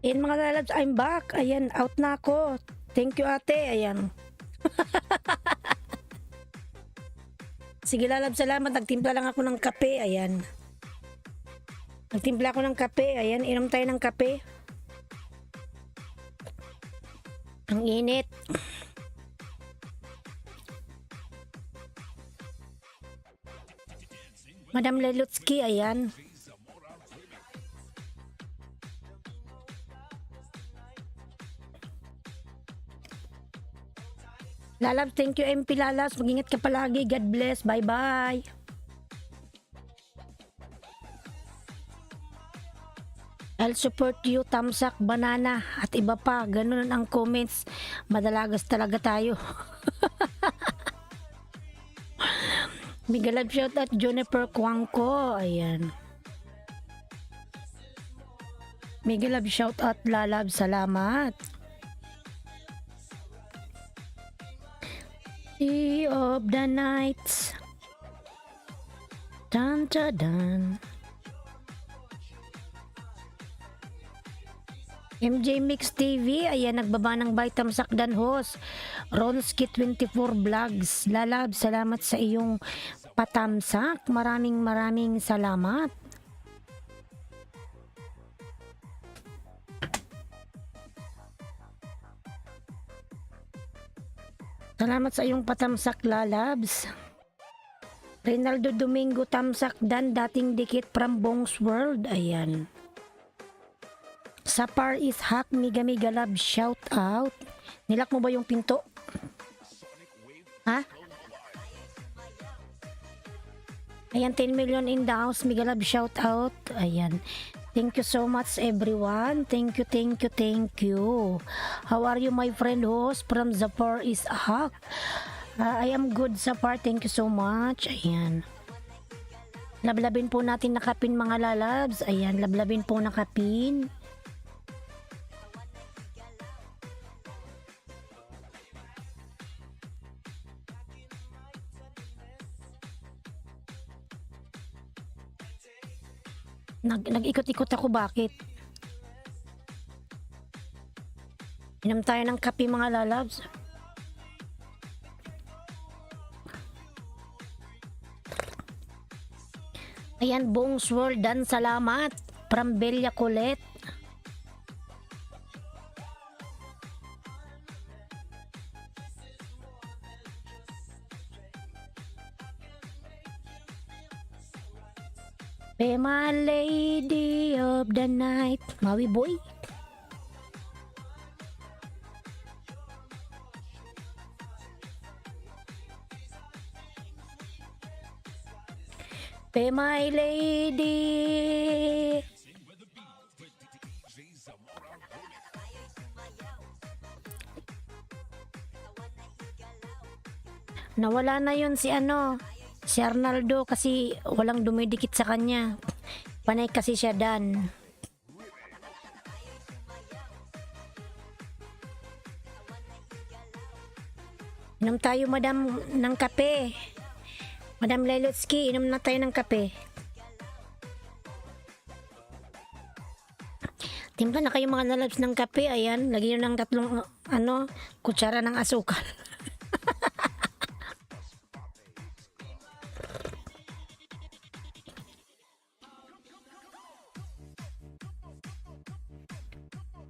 Ayan mga lalabs, I'm back. Ayan, out na ako. Thank you ate. Ayan. Sige lalabs, salamat. Nagtimpla lang ako ng kape. Ayan. Nagtimpla ako ng kape. Ayan, inom tayo ng kape. Ang init. Madam Lelutsky, ayan. Lalabs, thank you MP Lalabs. Mag-ingat ka palagi. God bless. Bye-bye. I'll support you, Tamsak, Banana, at iba pa. Ganun ang comments. Madalagas talaga tayo. Migalab shout at Juniper Kwangko. Ayan. Migalab shout out Lalab. Salamat. Sea of the Nights. Dun, dun, dun. MJ Mix TV, ayan, nagbaba ng Vitam Sakdan Host. Ronski 24 Vlogs. Lalab, salamat sa iyong patamsak. Maraming salamat. Salamat sa iyong patamsak, Lalabs. Reynaldo Domingo Tamsak Dan, dating dikit from Bongs World. Ayan. Sapar is hack, Miga Love, shout out. Nilak mo ba yung pinto? Ha? Ayan, 10 million in the house, Miga Love, shout out. Ayan. Thank you so much everyone. Thank you. How are you my friend host from Zapar is hack? I am good Zapar, thank you so much. Ayan. Lablabin po natin nakapin mga lalabs. Ayan, lablabin po nakapin. Nag-ikot-ikot ako, bakit? Inom tayo ng kape mga lalabs. Ayan, Bongs World Dan, salamat. From Belia Colette. Be my lady of the night. Maui boy. Be my lady. Nawala na yun si si Arnaldo kasi walang dumidikit sa kanya. Panay kasi siya Dan. Inom tayo madam ng kape. Madam Lelotsky, inom na tayo ng kape. Timpla na kayo mga nalabs ng kape. Ayan, lagyan nyo ng 3 kutsara ng asukal.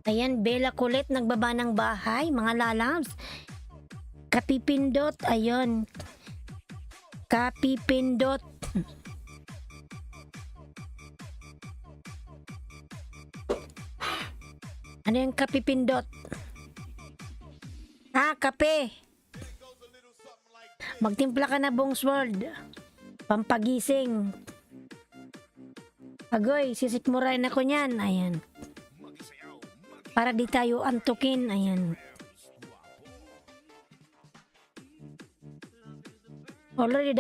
Ayan, Bella Colette, nagbaba ng bahay, mga lalabs. Kapipindot, ayun. Kapipindot. Ano yung kapipindot? Kape. Magtimpla ka na, Bongs World. Pampagising. Agoy, sisikmurain ako niyan. Ayan. Para di tayo antukin. Ayan. Already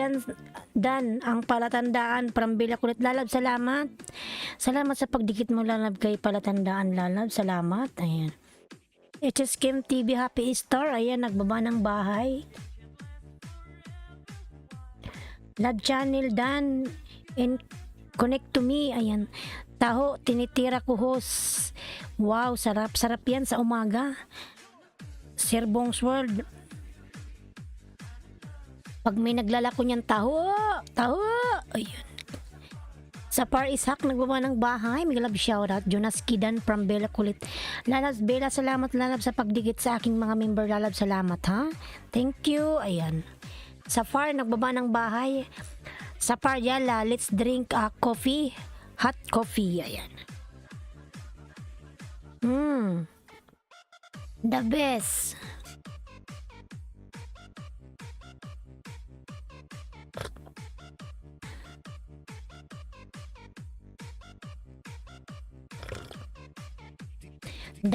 done ang palatandaan from Bella Kulit. Lalab, salamat. Salamat sa pagdikit mo, Lalab, kay palatandaan, Lalab. Salamat. Ayan. HS Kim TV Happy Star. Ayan, nagbaba ng bahay. Love Channel Dan and Connect to Me. Ayan. Taho, tinitira ko host. Wow, sarap yan sa umaga. Sir Bongs World. Pag may naglalako niyan, taho. Ayun. Sa Par Ishak, nagbaba ng bahay. May love shoutout. Jonas Kidan from Bella Kulit. Lalab, Bella, salamat Lalab sa pagdikit sa aking mga member. Lalab, salamat ha. Thank you. Ayan. Sa Far, nagbaba ng bahay. Sa Par, yala, let's drink coffee. Hot coffee. Ayan. The best.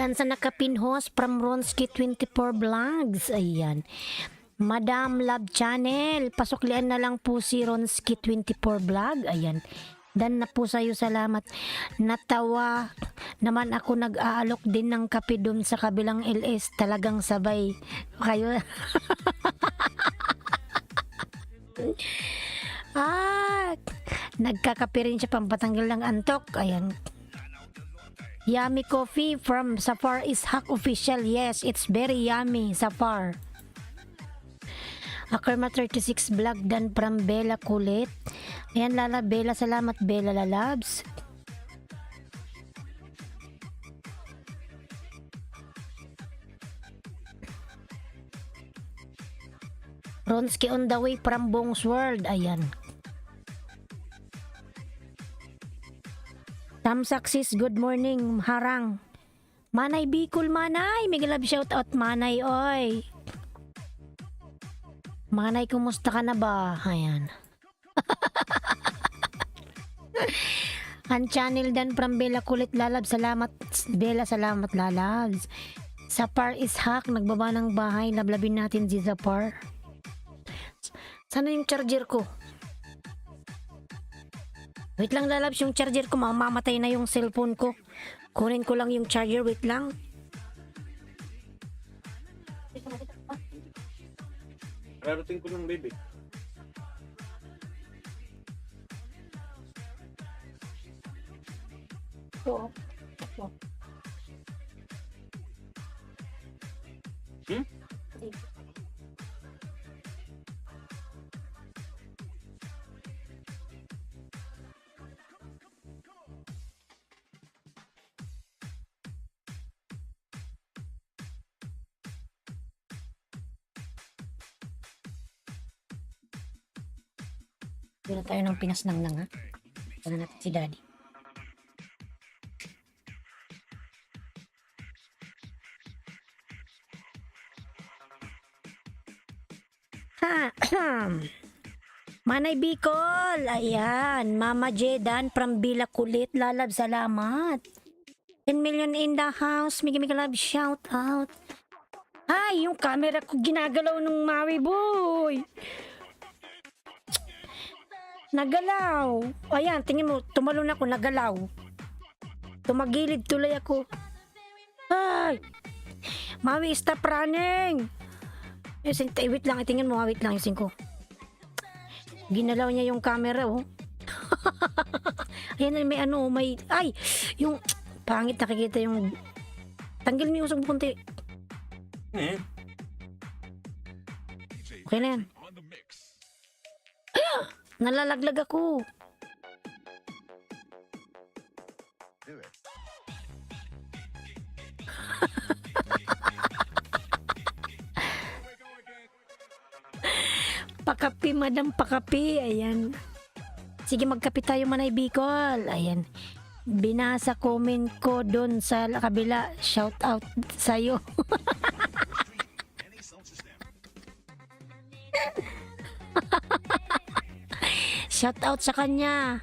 Dan sa nakapinhos from Ronski 24 Vlogs. Ayan. Madam Love Channel, pasuklian na lang po si Ronski 24 Vlog. Ayan. Dan na po sa'yo, salamat. Natawa naman ako, nag-aalok din ng kape dun sa kabilang LS. Talagang sabay kayo. Nagkakape rin siya pampatanggal ng antok. Ayan. Yummy coffee from Safar Ishak Official. Yes, it's very yummy, Safar. Akarma 36 vlog dan from Bella Kulit. Ayan, Lala Bella, salamat Bella Lalabs. Ronski on the way from Bong's World. Ayan. Tam Success, good morning, harang. Manay Bicol, Manay. May love shout out, Manay, oy. Manay, kumusta ka na ba? Ayan. Ang channel dan from Bella Kulit Lalab. Salamat Bella, salamat Lalabs. Sapar Ishak, nagbaba ng bahay. Lablabin natin si Sapar. Sana yung charger ko? Wait lang Lalabs, yung charger ko. Mamamatay na yung cellphone ko. Kunin ko lang yung charger, wait lang. Rarating ko ng baby. Oo. Hmm? Hindi na tayo ng pinasnang ha. Sana natin si Daddy. Manay Bicol. Ayan. Mama Jedan from Bila Kulit. Lalab, salamat. 10 million in the house. Migi love, shout out. Ay, yung camera ko ginagalaw ng Maui Boy. Nagalaw. Ayan, tingin mo, tumalon ako, nagalaw. Tumagilid tuloy ako. Ay! Maui, stop running! Wait lang, tingin mo, wait lang, ising ko. Ginalaw niya yung camera, oh. Ayan, may ano, may, ay! Yung, pangit nakikita yung, tanggal mo yung usog punti. Okay na yan. Nalalaglag ako. Pakapi, madam, pakapi. Ayan. Sige, magkapi tayo, Manay Bicol. Ayan. Binasa comment ko doon sa kabila. Shout out sa'yo. Shout out sa kanya.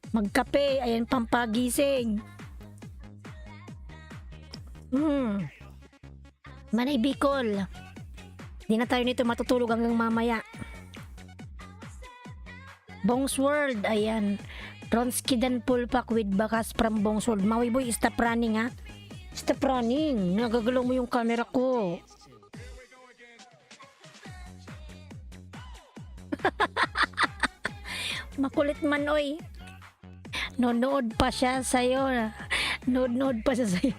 Magkape, ayan, pampagising. Manay Bicol. Di na tayo nito matutulog hanggang mamaya. Bong's World, ayan. Ronski dan Pulpak with Bakas from Bong's World. Maui Boy, stop running ha. Stop running. Nagagalaw mo yung camera ko. Makulit man, oy. Nonood pa siya sa'yo. Nood pa siya sa'yo.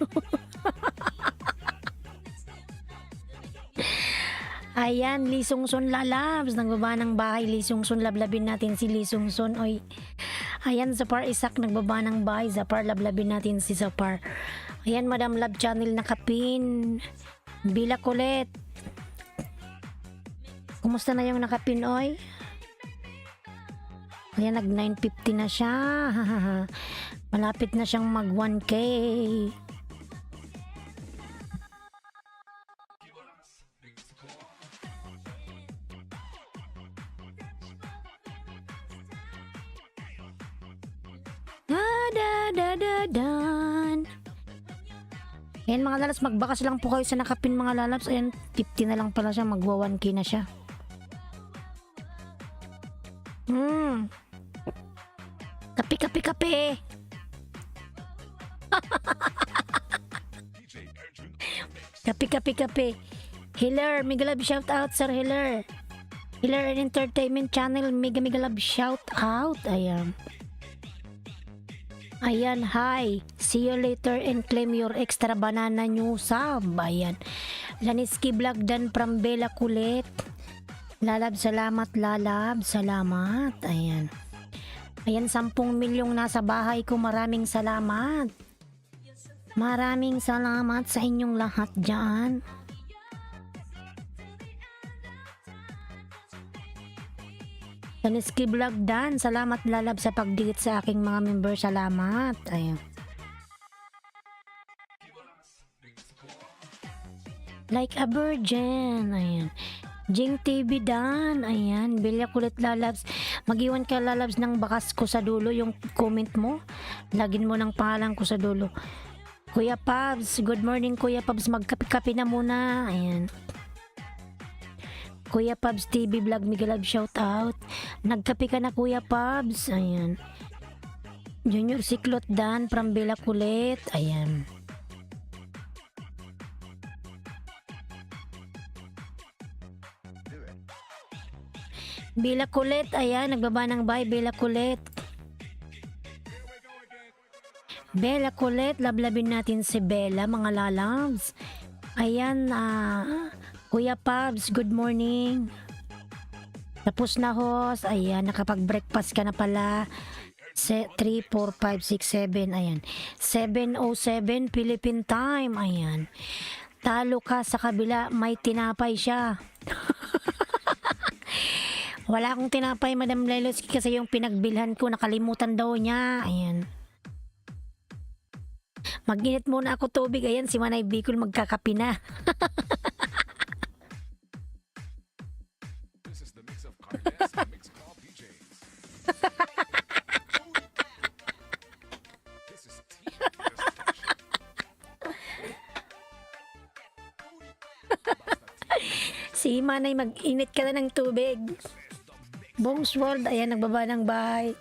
Ayan, Lee Sungsun Lalabs. Nagbaba ng bahay, Lee Sungsun. Lablabin natin si Lee Sungsun, oy. Ayan, Zapar Isak. Nagbaba ng bahay. Zapar, lablabin natin si Zapar. Ayan, Madam Love Channel nakapin. Bila Kulit. Kumusta na yung nakapin, oy? Ayan, nag 950 na siya. Malapit na siyang mag 1K. Da da da da dan. Ayan mga lalabs, magbakas lang po kayo sa nakapin mga lalabs. Ayan, 50 na lang pala siya, magwa 1K na siya. Kape, kape, kape. Kape, kape, kape. Hiller, mega love shout out, Sir Hiller. Hiller and Entertainment Channel, mega mega love shout out. Ayan. Ayan, hi. See you later and claim your extra banana new sub. Ayan. Laniski Vlog dan from Bella Kulit. Lalab, salamat, lalab. Salamat. Ayan. Ayan, 10 milyong nasa bahay ko. Maraming salamat. Maraming salamat sa inyong lahat dyan. Laniski Vlog dan. Salamat, lalab, sa pagdikit sa aking mga member. Salamat. Ayan. Like a virgin. Ayan. Jing TV Dan. Ayan. Bilya Kulit lalabs. Mag-iwan ka lalabs ng bakas ko sa dulo. Yung comment mo. Lagin mo ng pangalan ko sa dulo. Kuya Pabs. Good morning Kuya Pabs. Magkape-kape na muna. Ayan. Kuya Pabs TV Vlog. Migalab shout out. Nagkape ka na Kuya Pabs. Ayan. Junior Siklot Dan from Bilya Kulit. Ayan. Bella Kulit, ayan, nagbaba ng bye, Bella Kulit. Bella Kulit, lablabin natin si Bella, mga lalabs. Ayan, Kuya Pabs, good morning. Tapos na host, ayan, nakapag-breakfast ka na pala. 3, 4, 5, 6, 7, ayan. 7:07 Philippine time, ayan. Talo ka sa kabila, may tinapay siya. Wala akong tinapay, Madam Leloski, kasi yung pinagbilhan ko, nakalimutan daw niya. Ayan. Mag-init muna ako tubig. Ayan, si Manay Bicol magkakapi na. This is the mix of Carles and Mix Call PJs. This is Team Destruction. Si Manay, mag-init ka na ng tubig. Bongs World, ayan, nagbaba ng bahay.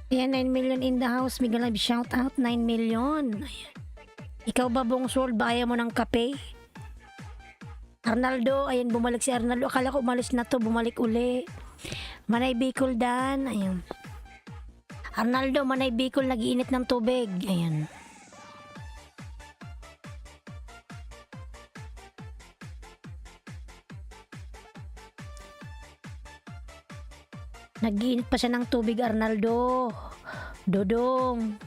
Ayan, 9 million in the house. Mega live shout out, 9 million. Ayan. Ikaw ba, Bongs World, ba ayaw mo ng kape? Arnaldo, ayan, bumalik si Arnaldo. Akala ko umalis na to, bumalik uli. Manay Bicol Dan, ayan. Arnaldo, Manay Bicol, nag-iinit ng tubig. Ayan. Nag-iinit pa siya ng tubig, Arnaldo. Dodong.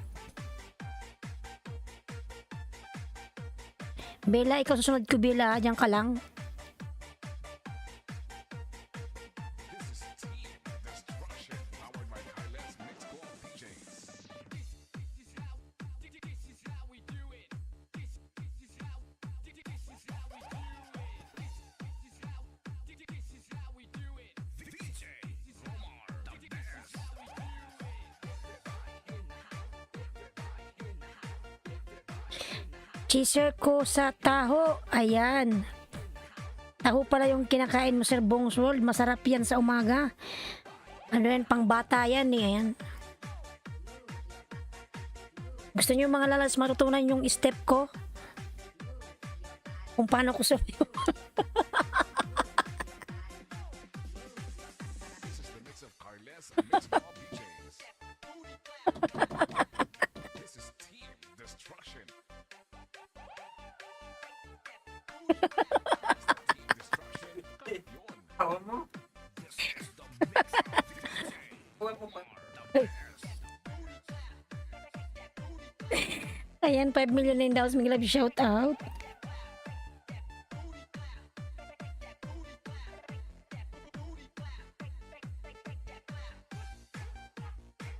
Bella, ikaw susunod ko, Bella. Diyan ka lang. This is Team Destruction, powered by Carles Mix Call PJs. DJ Omar, the best. Cheeser ko sa taho. Ayan. Taho pala yung kinakain mo, Sir Bongs World. Masarap yan sa umaga. Ano yan, pang bata yan eh. Ayan. Gusto niyo mga lalas matutunan yung step ko? Kung paano ko sabi. This is the mix of Carles and Mix Call PJs. This is Team Destruction. Team Destruction, Campeón. Tawa mo? This is the mix of DJ Huwag mo pa. Omar, the best. Ayan, 5 million na in the house. May love shout out.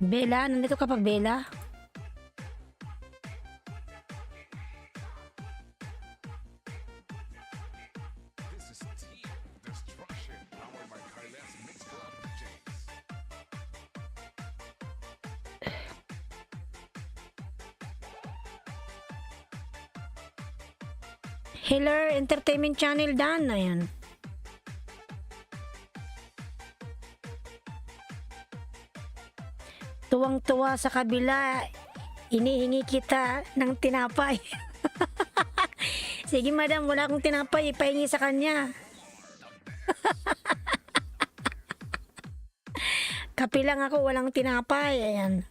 Bella, nandito ka pa, Bella? This is Team Destruction, powered by Carles Mix Club PJs. Healer Entertainment Channel Dan, ayan. Tuwang-tuwa sa kabila, inihingi kita ng tinapay. Sige madam, wala akong tinapay, ipahingi sa kanya. Kape lang ako, walang tinapay. Ayan.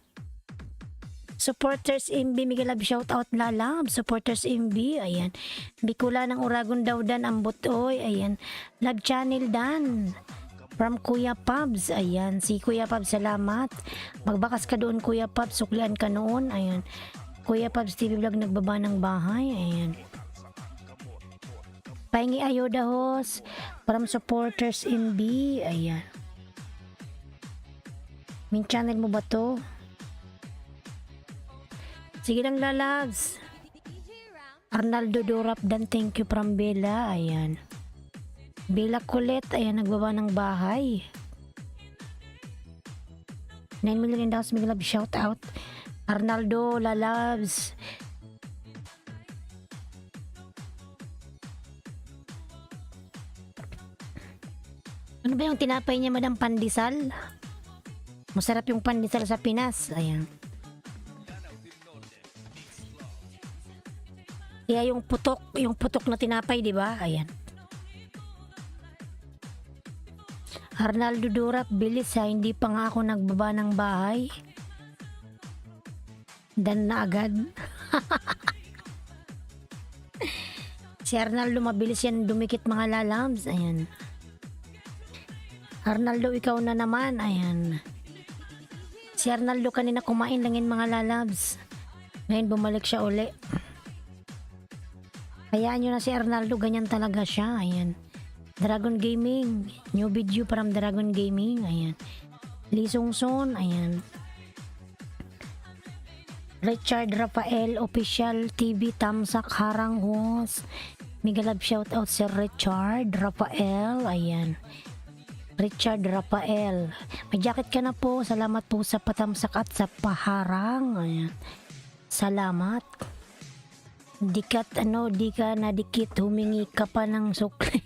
Supporters MB, Miguel Lab, shout out Lalab. Supporters MB, ayan. Bicula ng Uragon daw Dan, ambot oy, ayan. Love Channel Dan. From Kuya Pabs, ayan. Si Kuya Pabs, salamat. Magbakas ka doon Kuya Pabs, suklian ka noon, ayan. Kuya Pabs TV Vlog, nagbaba ng bahay, ayan. Pahingi ayoda host. From Supporters MB, ayan. Min channel mo ba to? Sige lang lalabs. Arnaldo Dorap Dan, thank you from Bella, ayan. Bella Colette, ayan, nagbaba ng bahay. 9 million daws, may love, shout out. Arnaldo, lalabs. Ano ba yung tinapay niya, Madam Pandesal? Masarap yung pandesal sa Pinas. Ayan. Kaya yung putok na tinapay, di ba? Ayan. Arnaldo Durap, bilis ha, hindi pa nga ako nagbaba ng bahay. Dan na agad. Si Arnaldo, mabilis yan dumikit mga lalams. Ayan. Arnaldo, ikaw na naman. Ayan. Si Arnaldo kanina kumain lang yung mga lalabs. Ngayon bumalik siya uli. Hayaan nyo na si Arnaldo, ganyan talaga siya. Ayan. Dragon Gaming. New video from Dragon Gaming. Ayan. Lee Songson. Ayan. Richard Rafael Official TV Tamsak Harang Host. Migalab shout out si Richard Rafael. Ayan. Richard Rafael. May jacket ka na po. Salamat po sa patamsak at sa paharang. Ayan. Salamat. Di ka nadikit, humingi ka pa ng sukli.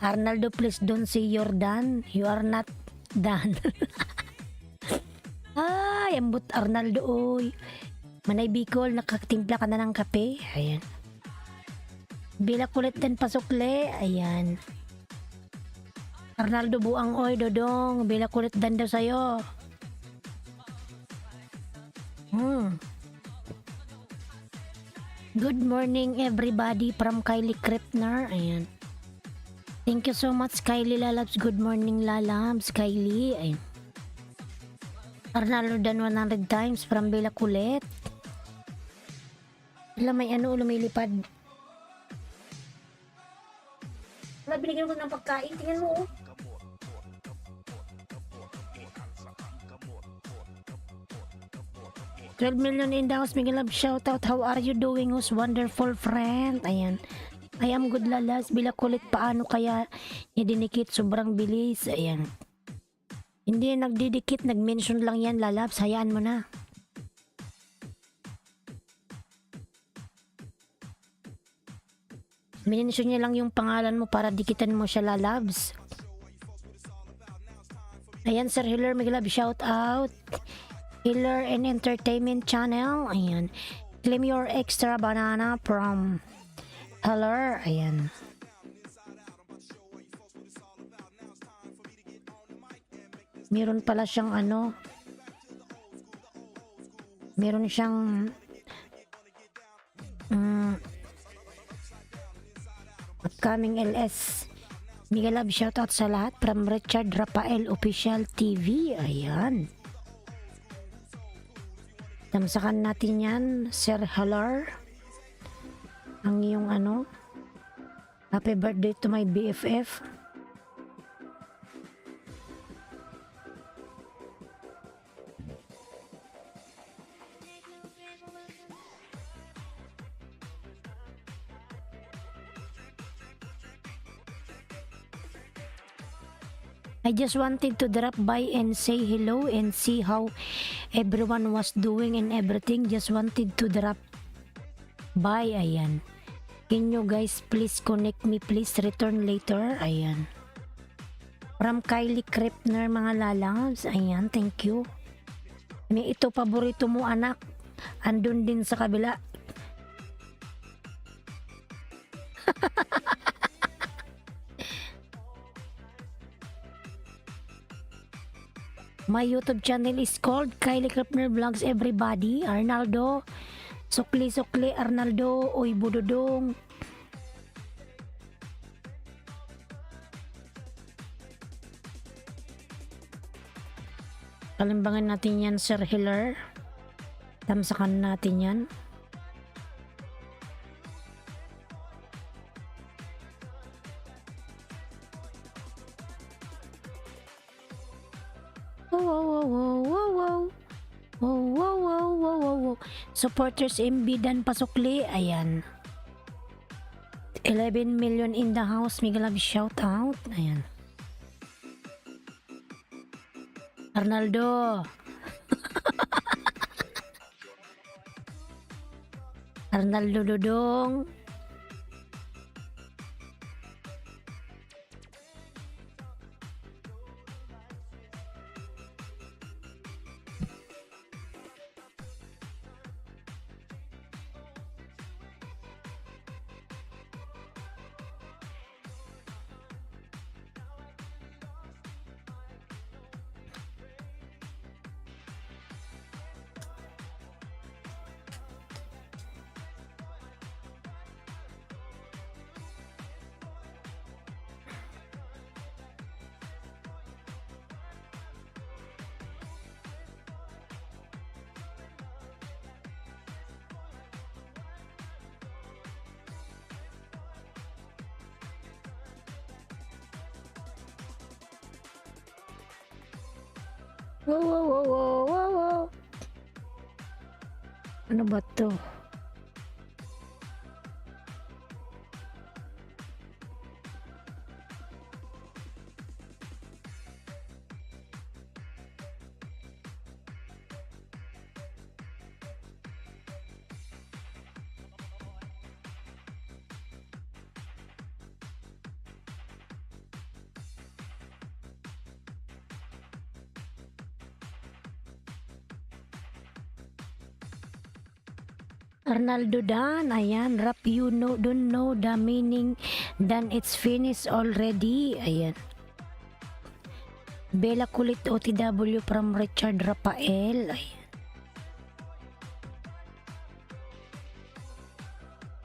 Arnaldo, please don't say you're done. You are not done. Ay, ambot Arnaldo, oy. Manay Bicol, nakatimpla ka na ng kape. Ayan. Bila kulit din pasukli. Ayan. Arnaldo buang oy, dodong. Bila kulit dan daw sa'yo. Good morning everybody from Kylie Kripner. Ayan. Thank you so much Kylie Lalabs. Good morning Lalabs. Kylie. Ayan. Arnaldo dan 100 times from Bella Kulit. Wala, may ano, lumilipad. Wala, binigyan ko ng pagkain. Tingnan mo, oh. $12 million in the house. Miguel Love, shout out. How are you doing, who's wonderful friend? Ayan. I am good lalas. Bila kulit, paano kaya nidinikit? Sobrang bilis. Ayan. Hindi nagdidikit. Nag-mention lang yan, lalabs. Hayaan mo na. Mention niya lang yung pangalan mo para dikitan mo siya, lalabs. Ayan, Sir Hiller, Miguel Love, shout out. Hiller and Entertainment Channel. Ayan. Claim your extra banana from Hiller. Ayan. Meron pala siyang ano. Meron siyang upcoming LS. Miguel Love, shoutout sa lahat from Richard Rafael Official TV. Ayan. Tamsakan natin yan, Sir Halar. Ang iyong ano. Happy birthday to my BFF. I just wanted to drop by and say hello and see how everyone was doing and everything. Just wanted to drop Bye, ayan. Can you guys please connect me, please return later, ayan. From Kylie Krepner, mga lalabs, ayan, thank you. May ito, paborito mo anak, andun din sa kabila. My YouTube channel is called Kylie Krepner Vlogs Everybody. Arnaldo, sukli Arnaldo, oy budodong. Kalimbangan natin yan, Sir Hiller. Tamsakan natin yan. Wow. Supporters MB Dan Pasukli, ayan. 11 million in the house, mega love shout out, ayan. Arnaldo. Arnaldo Dodong. Wow. Ano ba to? Arnaldo Dan, ayan, rap you know, don't know the meaning, then it's finished already, ayan. Bella Kulit OTW from Richard Rafael, ayan.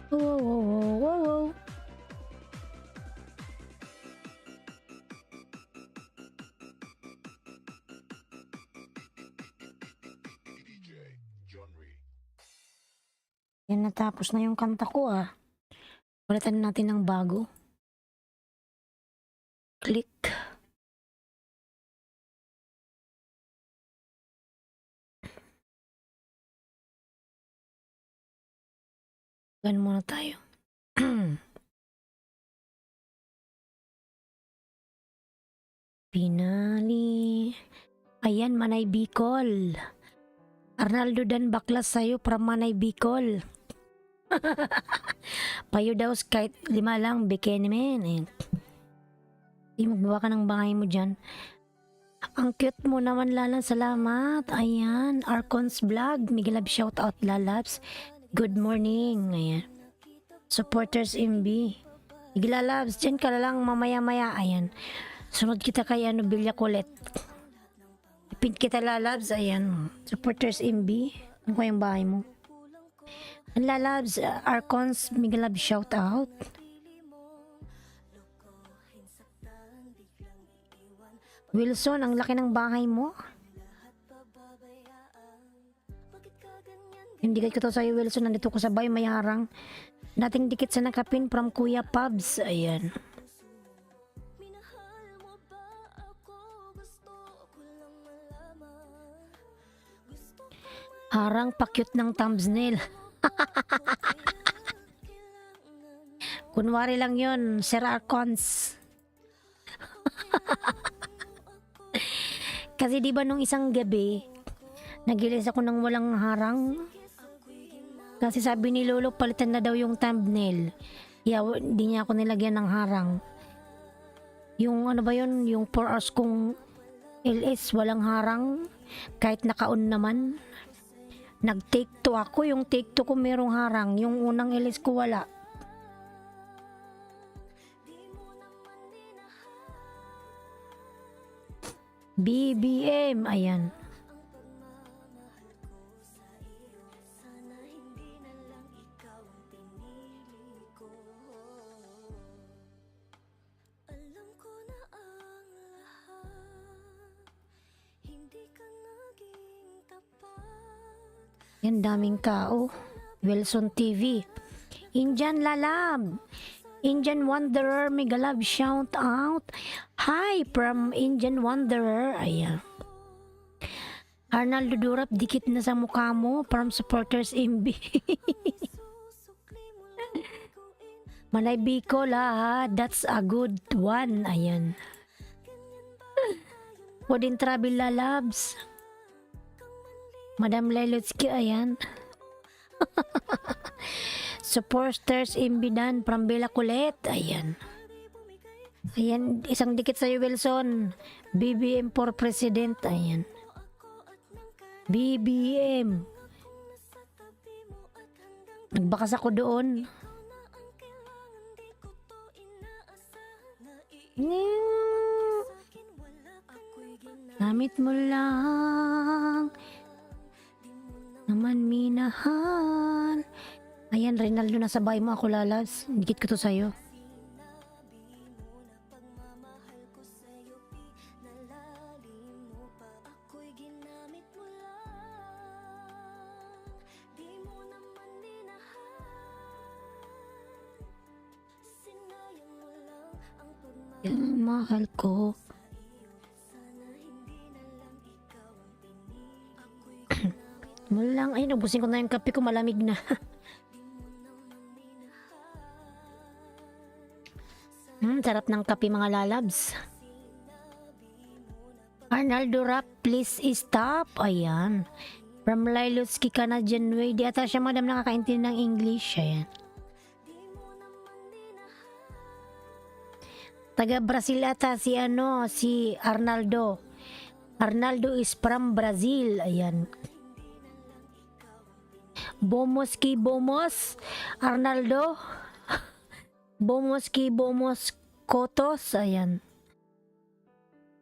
Wow. DJ John Ray. Yan, natapos na yung kanta ko ah. Palitan natin ng bago. Click. Gan muna tayo. Pinali. Ayan, Manay Bicol. Arnaldo Dan baklas sa'yo from Manay Bicol. Payo daw kahit 5 lang, bikini men. Di magbawa ka ng bangay mo dyan. Ang cute mo naman, Lalan, salamat. Ayan, Arcons Vlog, Miguel Lab, shout out Lalabs. Good morning. Ayan. Supporters MB. Miguel Lalabs, dyan ka lang mamaya-maya. Ayan. Sunod kita kay Bilya Kulit. Pin kita Lalabs, ayan. Supporters MB. Ano ko yung bahay mo? Ang Lalabs, Arcons, Miguel Lab, shout out. Wilson, ang laki ng bahay mo. Hindi ko to sa'yo, Wilson. Nandito ko sa bahay, may harang. Dating dikit sa nakapin from Kuya Pubs. Ayan. Harang pakyut ng thumbnail. Kunwari lang yun, Sir Arcons. Kasi di ba nung isang gabi, nagilis ako ng walang harang. Kasi sabi ni Lolo, palitan na daw yung thumbnail. Hindi niya ako nilagyan ng harang. Yung ano ba yun, yung 4 hours kong LS, walang harang. Kahit naka-on naman. Nag-take 2 ako, yung take 2 ko merong harang. Yung unang LS ko wala. BBM, ayan. Yan, daming tao. Wilson TV. Indian Lalab. Indian Wanderer, mega love shout out. Hi from Indian Wanderer. Ayan. Arnaldo Durap, dikit na sa mukha mo from supporters MB. Manay Bicol ha, that's a good one. Ayan. Podin Travel Lalabs. Madam Lelutsky, ayan. Supporters imbidan from Bella Kulet, ayan. Ayan, isang dikit sa'yo, Wilson. BBM for President, ayan. BBM. Nagbakas ako doon. Gamit mo lang naman minahal. Ayan, Reynaldo, nasa bahay mo ako, Lalas. Dikit ko to sa'yo. Yan, mahal ko. Mulang, ay, nabusin ko na yung kape ko, malamig na. Sarap ng kape, mga lalabs. Arnaldo Rap, please stop. Ayan. From Lilutsky, Canadian Way. Di ata siya, madam, nakakaintindi ng English. Ayan. Taga Brazil ata si Arnaldo. Arnaldo is from Brazil. Ayan. Bomos ki bomos. Arnaldo. Bomos ki bomos kotos. Ayan.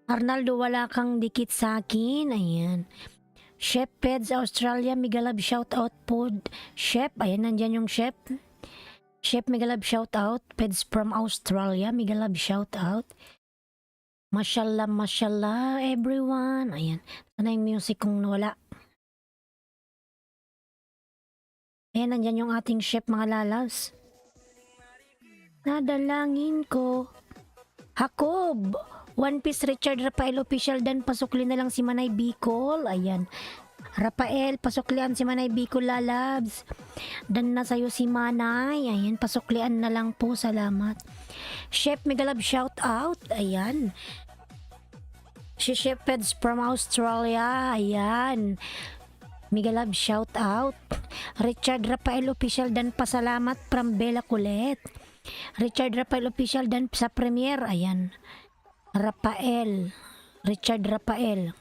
Arnaldo, wala kang dikit sa akin. Ayan. Chef Peds Australia, Migalab shout out po. Chef, ayan, nandyan yung chef. Chef, Migalab shout out. Peds from Australia, Migalab shout out. Mashallah, mashallah everyone. Ayan. Sana yung music kong nawala. Ayan, nandyan yung ating chef, mga lalas. Nadalangin ko. Hakob. One Piece Richard Rafael official, dan pasukli na lang si Manay Bicol. Ayan. Rafael, pasuklian si Manay Bicol, lalabs. Dan na sa'yo si Manay. Ayan, pasuklian na lang po. Salamat. Chef Megalab shout out. Ayan. Si Chef Peds from Australia. Ayan. Megalab shout out. Richard Rafael official, dan pasalamat from Bella Kulet. Richard Rafael official, dan sa premiere. Ayan. Rafael. Richard Rafael.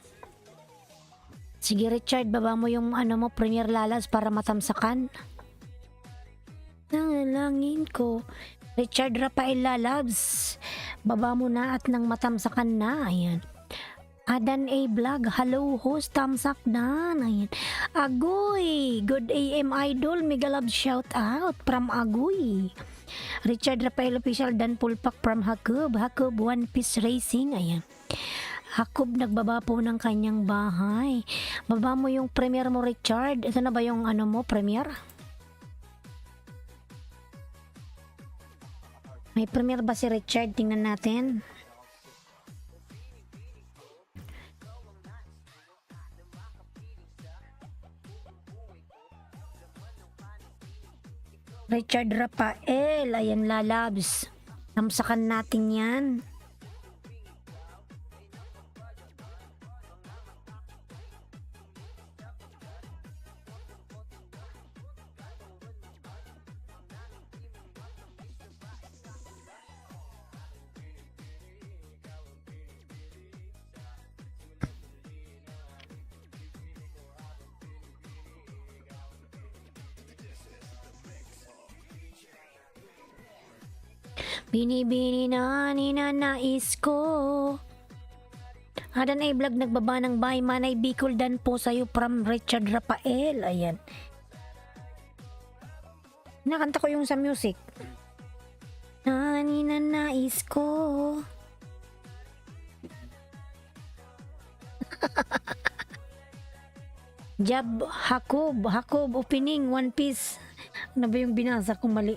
Sige, Richard, baba mo yung mo, Premier Lalas, para matamsakan. Nangalangin ko. Richard Rafael Lalabs, baba mo na at nang matamsakan na. Ayan. Adan A Vlog, hello host, tamsak na. Ayan. Agoy, good AM idol, Megalab shout out from Agoy. Richard Rafael official, dan pulpak from Hakob. Hakob One Piece Racing. Ayan. Hakob nagbaba po ng kanyang bahay. Baba mo yung premiere mo, Richard. Ito na ba yung mo, premiere? May premiere ba si Richard? Tingnan natin. Richard Rafael. Ayan, lalabs. Namsakan natin yan. Binibini na ninanais ko. Adan ay vlog nagbaba ng bahay manay Bicol dan po sa'yo from Richard Rafael. Ayan. Nakanta ko yung sa music. Na ninanais ko. Jab Hakob opening One Piece. Ano ba yung binasa ko mali?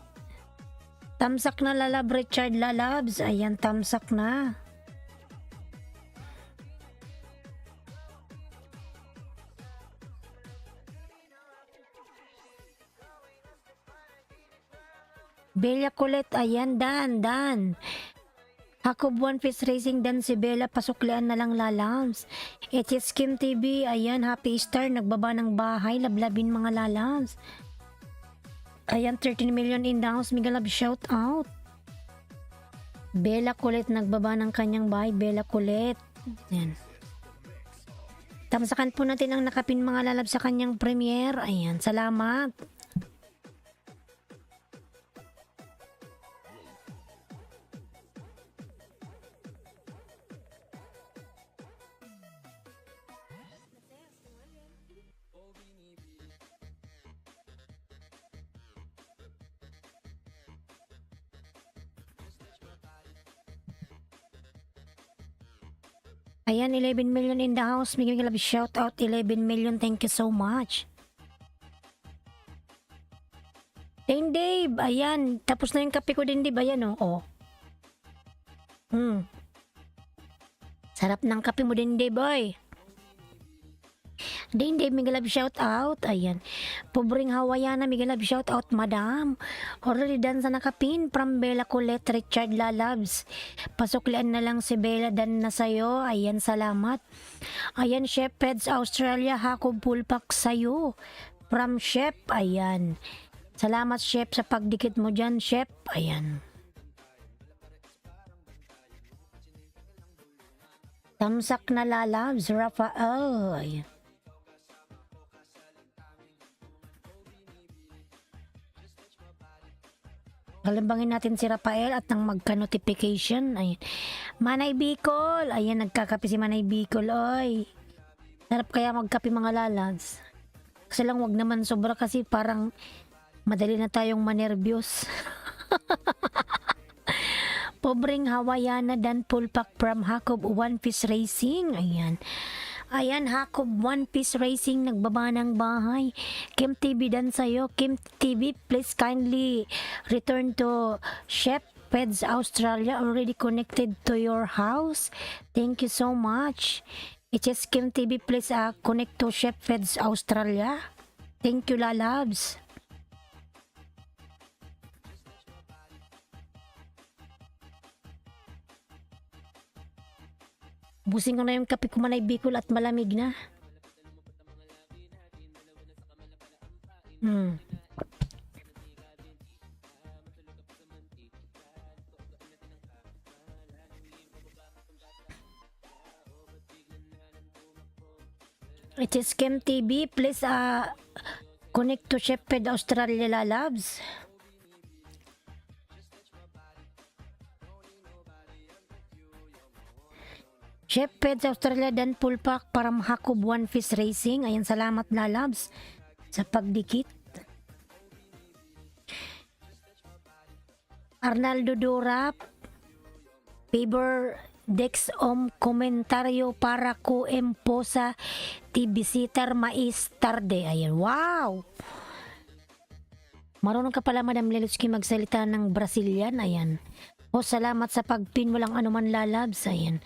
Tamsak na lalab Richard Lalabs. Ayan, tamsak na. Bella Colette, ayan, Dan. Hakob One Piece Racing, Dan si Bella, pasuklian na lang lalams. It is Kim TV, ayan, Happy Star, nagbaba ng bahay, lablabin mga lalams. Ayan, 13 million in the house, mega love shout out. Bella Colette, nagbaba ng kanyang bahay, Bella Colette. Ayan. Tamsakan po natin ang nakapin mga lalab sa kanyang premiere. Ayan, salamat. Ayan, 11 million in the house. May love shout out, 11 million. Thank you so much. Dave, ayan. Tapos na yung kape ko din, Dave. Ayan, oh. Sarap ng kape mo din, Dave, boy. Dave, may love shout out. Ayan. Pobreng Hawaiana, may love shout out, madam. Already done sa nakapin from Bella Colette, Richard Lalabs. Pasuklian na lang si Bella, dan na sa'yo. Ayan, salamat. Ayan, Chef Peds Australia, Hakob Pulpak sa'yo. From Chef, ayan. Salamat, Chef, sa pagdikit mo dyan, Chef. Ayan. Tamsak na Lalabs, Rafael. Ayan. Kalimbangin natin si Rafael at nang magka-notification. Ayan. Manay Bicol. Ayan, nagkakape si Manay Bicol. Oy. Sarap kaya magkape mga lalans. Kasi lang wag naman sobra kasi parang madali na tayong manervyos. Pobreng Hawaiana dan Pulpak from Hakob One Piece Racing. Ayan. Ayan, Hakob One Piece Racing, nagbaba ng bahay. Kim TV dan sa'yo. Kim TV, please kindly return to Chef Peds Australia, already connected to your house. Thank you so much. It is Kim TV, please connect to Chef Peds Australia. Thank you, Lalabs. Busing ko na yung kape ko Manay Bicol at malamig na. It is Kim TV. Please connect to Chef Ped Australia Lalabs. Chef Peds Australia dan Pulpak para Hakob One Piece Racing. Ayan, salamat Lalabs sa pagdikit. Arnaldo Dorap, favor Dex komentaryo para ko emposa ti visitar mais tarde. Ayan, wow! Marunong ka pala Madam Lelutsky magsalita ng Brazilian. Ayan. O, salamat sa pagpin, walang anuman Lalabs. Ayan.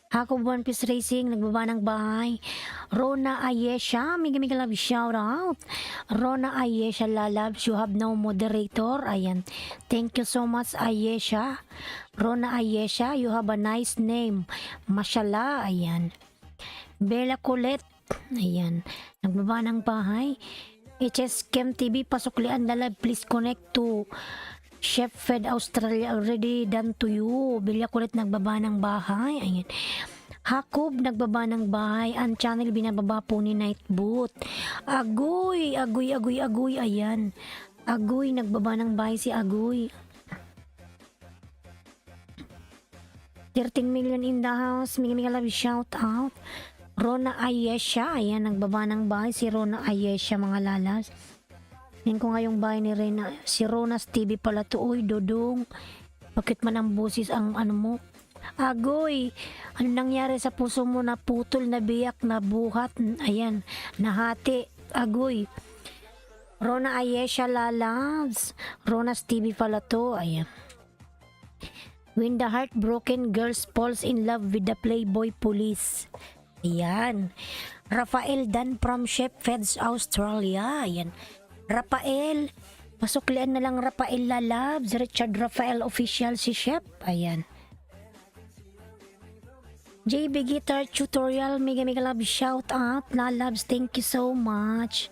Hakob One Piece Racing, nagbaba ng bahay. Rona Ayesha, may love shout out. Rona Ayesha Lalabs, you have no moderator. Ayan. Thank you so much Ayesha. Rona Ayesha, you have a nice name. Mashallah. Ayan. Bella Colette, ayan. Nagbaba ng bahay. HS Chem TV, pasuklian Lalab, please connect to Chef Fed Australia, already done to you. Bella Colette, nagbaba ng bahay. Ayan. Hakob, nagbaba ng bahay. Ang channel, binababa po ni Nightboot. Agoy. Ayan. Agoy, nagbaba ng bahay si Agoy. 13 million in the house. Mega mega love shout out. Rona Ayesha. Ayan, nagbaba ng bahay si Rona Ayesha, mga lalas. Yan ko nga yung bahay ni Rena. Si Rona's TV pala to. Uy, Dodong. Bakit man ang busis ang ano mo? Agoy, ano nangyari sa puso mo? Na putol, na biyak, na buhat? Ayan, nahati. Agoy. Rona Ayesha lalabs. Rona's TV pala to. Ayan. When the heartbroken girls falls in love with the playboy police. Ayan. Rafael Dan from Chef Feds Australia. Ayan. Rafael. Pasuklian na lang Rafael lalabs. Richard Rafael official si Chef. Ayan. JB Guitar Tutorial. Mega mega love shout out. Lalabs. Thank you so much.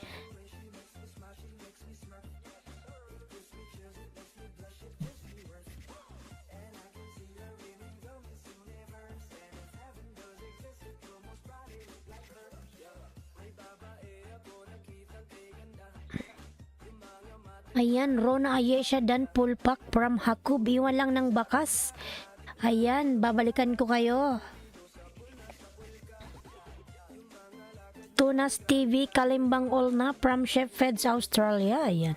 Ayan, Rona Ayesha Dan Pulpak from Hakub. Iwan lang ng bakas. Ayan, babalikan ko kayo. Tunas TV Kalimbang Olna from Chef Feds Australia. Ayan.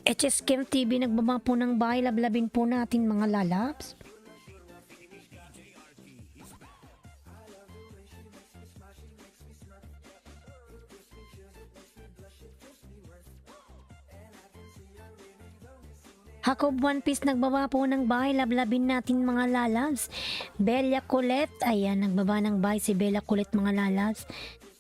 HS Kim TV nagbaba po ng bahay. Lablabin po natin mga lalabs. Hakob One Piece nagbaba po ng bahay. Lablabin natin mga lalabs. Bella Colette. Ayan, nagbaba ng bahay si Bella Colette mga lalabs.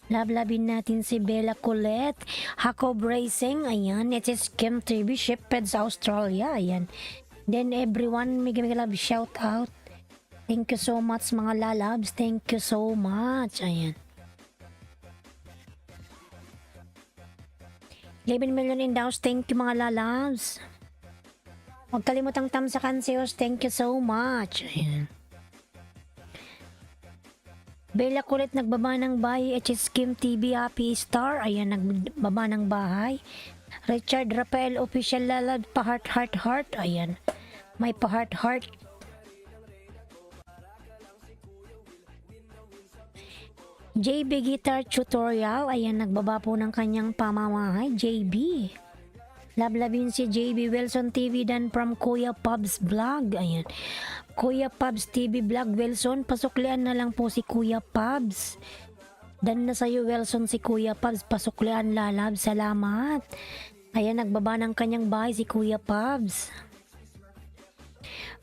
Lablabin natin si Bella Colette. Hakob Racing. Ayan, it is Kim TV Shepherds Australia. Ayan. Then everyone, mega mega love shout out. Thank you so much mga lalabs. Thank you so much. Ayan. 11 million in the house. Thank you mga lalabs. Huwag kalimutang tamsakan si Os. Thank you so much. Ayan. Bella Kulit nagbaba ng bahay. HS Kim TV Happy Star. Ayan, nagbaba ng bahay. Richard Rafael Official Lalad pa heart heart heart. Ayan. May pa heart heart. JB Guitar Tutorial. Ayan, nagbaba po ng kanyang pamamahay. JB. Lablabin si JB Wilson TV dan from Kuya Pubs Vlog. Ayan. Kuya Pubs TV Vlog Wilson. Pasuklian na lang po si Kuya Pubs. Dan na sa'yo Wilson si Kuya Pubs. Pasuklian lalab. Salamat. Ayan, nagbaba ng kanyang bahay si Kuya Pubs.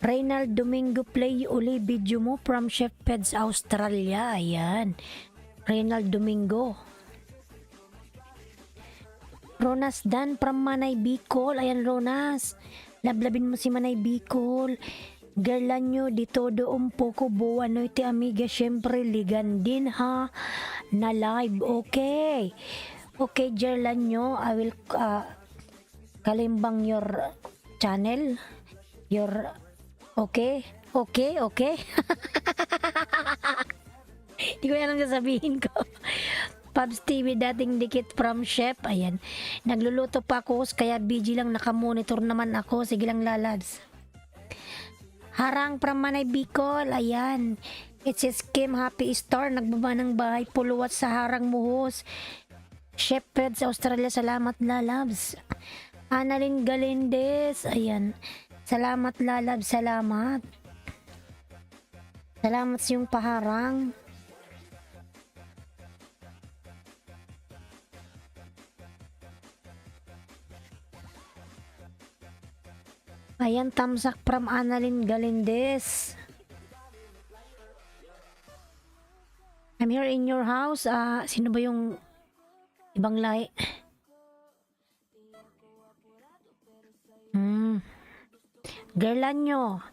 Reynald Domingo play uli video mo from Chef Peds Australia. Ayan. Reynald Domingo. Ronas Dan from Manay Bicol. Ayan, Ronas. Lablabin mo si Manay Bicol. Girlan nyo dito doon po ko buwan no iti amiga. Syempre ligan din ha. Na live. Okay. Okay, girlan nyo. I will kalimbang your channel. Your okay. Okay. Okay. Hindi ko yan ang sasabihin ko. Pubs TV dating dikit from Chef. Ayan. Nagluluto pa ako kaya busy lang nakamonitor naman ako. Sige lang lalabs. Harang from Manay Bicol. Ayan. It's his Kim Happy Star. Nagbaba ng bahay. Puluwat sa Harang Muhos. Chef Ped sa Australia. Salamat lalabs. Annalyn Galindes. Ayan. Salamat lalabs. Salamat. Salamat sa iyong paharang. Ayan, tamsak from Annalyn Galindes. I'm here in your house. Sino ba yung ibang lahi? Girlan nyo.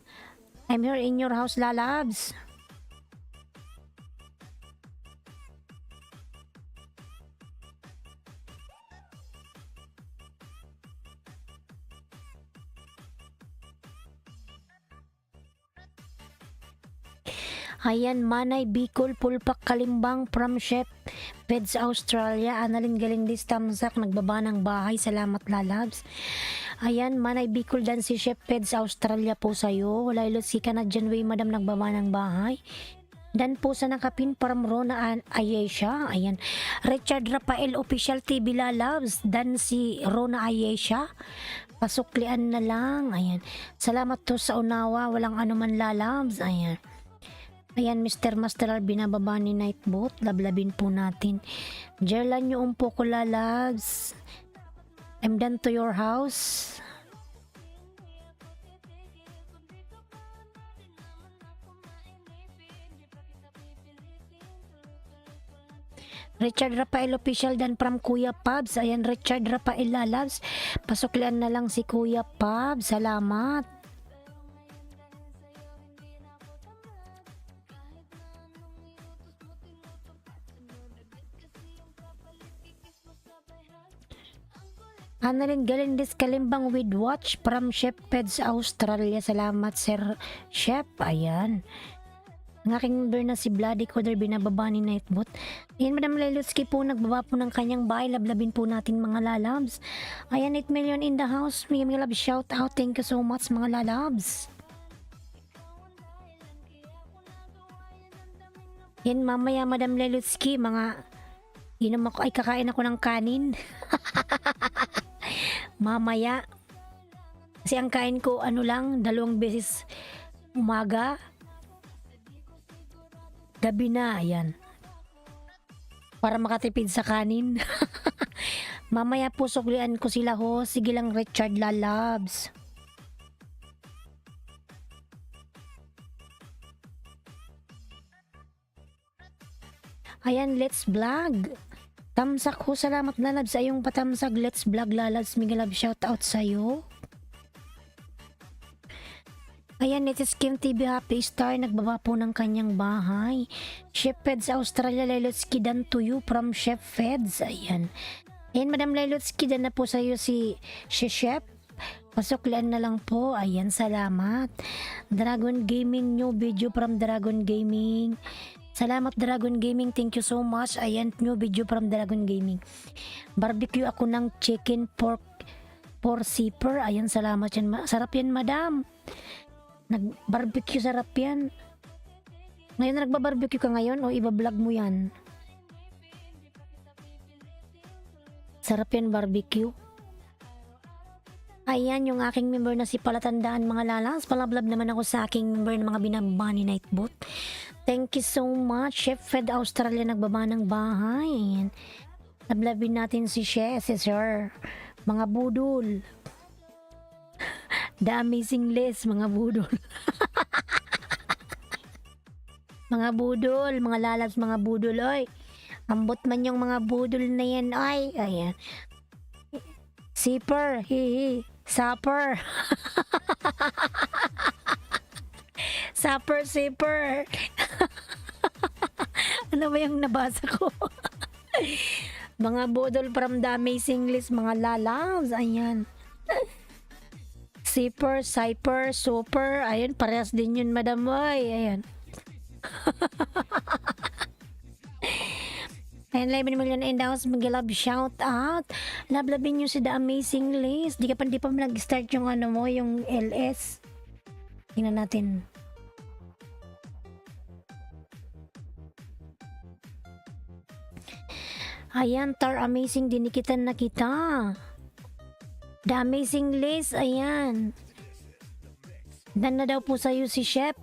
I'm here in your house, lalabs. Ayan, Manay Bicol, Pulpak Kalimbang from Chef Peds Australia. Annalyn Galindes tamsak nagbaba ng bahay. Salamat lalabs. Ayan, Manay Bicol dan si Chef Peds Australia po sa'yo. Wala ilot si Canadian Way, Madam nagbaba ng bahay. Dan po sa nakapin from Rona Ayesha. Ayan. Richard Rafael Official TV Lalabs. Dan si Rona Ayesha. Pasuklian na lang. Ayan. Salamat to sa unawa. Walang anuman lalabs. Ayan. Ayan, Mr. Masteral, binababa ni Nightbot. Lablabin po natin. Jerlan nyo umpo ko lalabs. I'm done to your house. Richard Rafael Official dan from Kuya Pabs. Ayan, Richard Rafael lalabs. Pasuklian na lang si Kuya Pabs. Salamat. Annalyn Galindez Kalimbang with watch from Chef Peds Australia. Salamat, Sir Chef. Ayan. Ang aking member na si Bloody Coder, binababa ni Nightbot. Ayan, Madam Lelutsky po, nagbaba po ng kanyang bahay. Lablabin po natin mga lalabs. Ayan, 8 million in the house. May love shout out. Thank you so much mga lalabs. Yan, mamaya Madam Lelutsky, mga inom ako, ay kakain ako ng kanin. Mamaya. Kasi ang kain ko, ano lang, 2 beses umaga. Gabi na, ayan. Para makatipid sa kanin. Mamaya po suklian ko sila ho. Sige lang, Richard Lalabs. Ayan, let's vlog. Tamsak ho, salamat Lalabs sa iyong patamsag. Let's vlog Lalabs. Mega love shout out sa'yo. Ayan, it is Kim TV Happy Star, nagbaba po ng kanyang bahay. Chef Feds Australia, Lelotsky dan to you from Chef Feds. Ayan. Ayan, Madam Lelotsky, dan na po sa iyo si Chef. Pasuklian na lang po. Ayan, salamat. Dragon Gaming, new video from Dragon Gaming. Salamat Dragon Gaming, thank you so much. Ayan, new video from Dragon Gaming. Barbecue ako ng chicken pork for zipper. Ayan, salamat yan. Sarap yan, Madam. Nag-barbecue, sarap yan. Ngayon nagba-barbecue ka ngayon o iba-vlog mo yan? Sarap yan, barbecue. Ayan, yung aking member na si Palatandaan mga lalas. Palablab naman ako sa aking member na mga binababa ni Nightbot. Thank you so much. Chef Fed Australia nagbaba ng bahay. Ayan. Lablabin natin si Chef, si Sir. Mga budol. The Amazing List, mga budol. Mga budol, mga lalabs, mga budol, oy. Ambot man yung mga budol na yan, oy. Ayan. Zipper, hihi. Supper. Supper, zipper. Ano ba yung nabasa ko? Mga budol from The Amazing List, mga lalabs. Ayan. Zipper, cyper, super. Ayun, parehas din yun, Madam. Oy, ayan. Ayan, 11 million in the house. Mag-love shout out. Lablabin nyo si The Amazing List. Di pa nag-start yung ano mo, yung LS. Tingnan natin. Ayan, Tar Amazing, dinikitan na kita. The Amazing List, ayan. Dan na daw po sa'yo si Chef.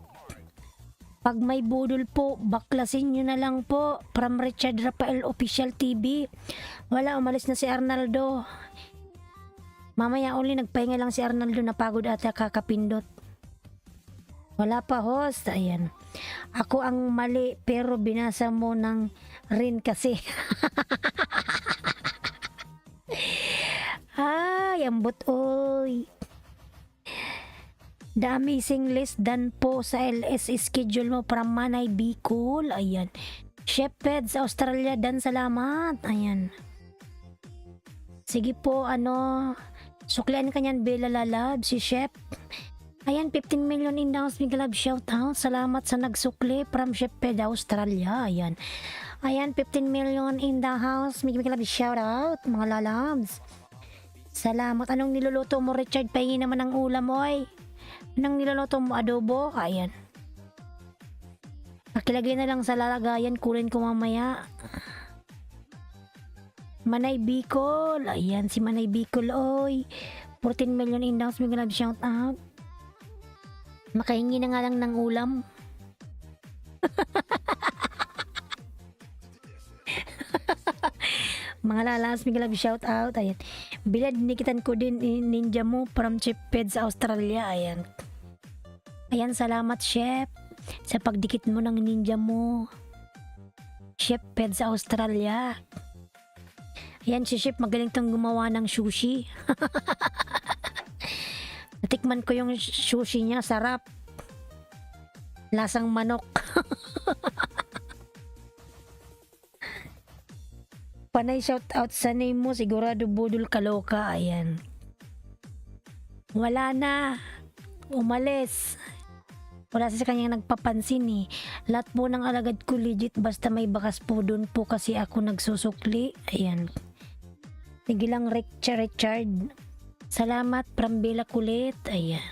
Pag may budol po, baklasin nyo na lang po. From Richard Rafael Official TV. Wala, umalis na si Arnaldo. Mamaya uli, nagpahinga lang si Arnaldo, napagod ata kakapindot. Wala pa host, ayan. Ako ang mali, pero binasa mo ng rin kasi. Ay, ambot oy. The Amazing List dan po sa LS schedule mo from Manay Bicol. Ayan. Chef Feds Australia dan salamat. Ayan. Sige po, ano, suklian ka niyan, Bella Lalab, si Chef. Ayan, 15 million in the house, Mega Love shout out. Salamat sa nagsukli from Chef Feds Australia. Ayan. Ayan, 15 million in the house, Mega Love shout out, mga lalabs. Salamat. Anong niluluto mo, Richard? Pahingi naman ng ulam, oy. Anong niluluto mo? Adobo? Ayan. Pakilagay na lang sa lalagayan. Kulin ko mamaya. Manay Bicol. Ayan, si Manay Bicol, oy. 14 million inbounds. May love shout out. Makahingi na nga lang ng ulam. Mga lalas, may love shout out. Ayan. Bilad, nikitan ko din ninja mo from Chef Ped sa Australia. Ayan. Ayan, salamat Chef sa pagdikit mo ng ninja mo. Chef Ped sa Australia. Ayan, si Chef magaling tong gumawa ng sushi. Natikman ko yung sushi niya, sarap. Lasang manok. Panay shout out sa name mo, sigurado budol kaloka. Ayan. Wala na. Umalis. Wala sa kanyang nagpapansin eh. Lahat po ng alagad ko legit, basta may bakas po doon po kasi ako nagsusukli. Ayan. Sige lang Richard. Salamat from Bella Kulit. Ayan.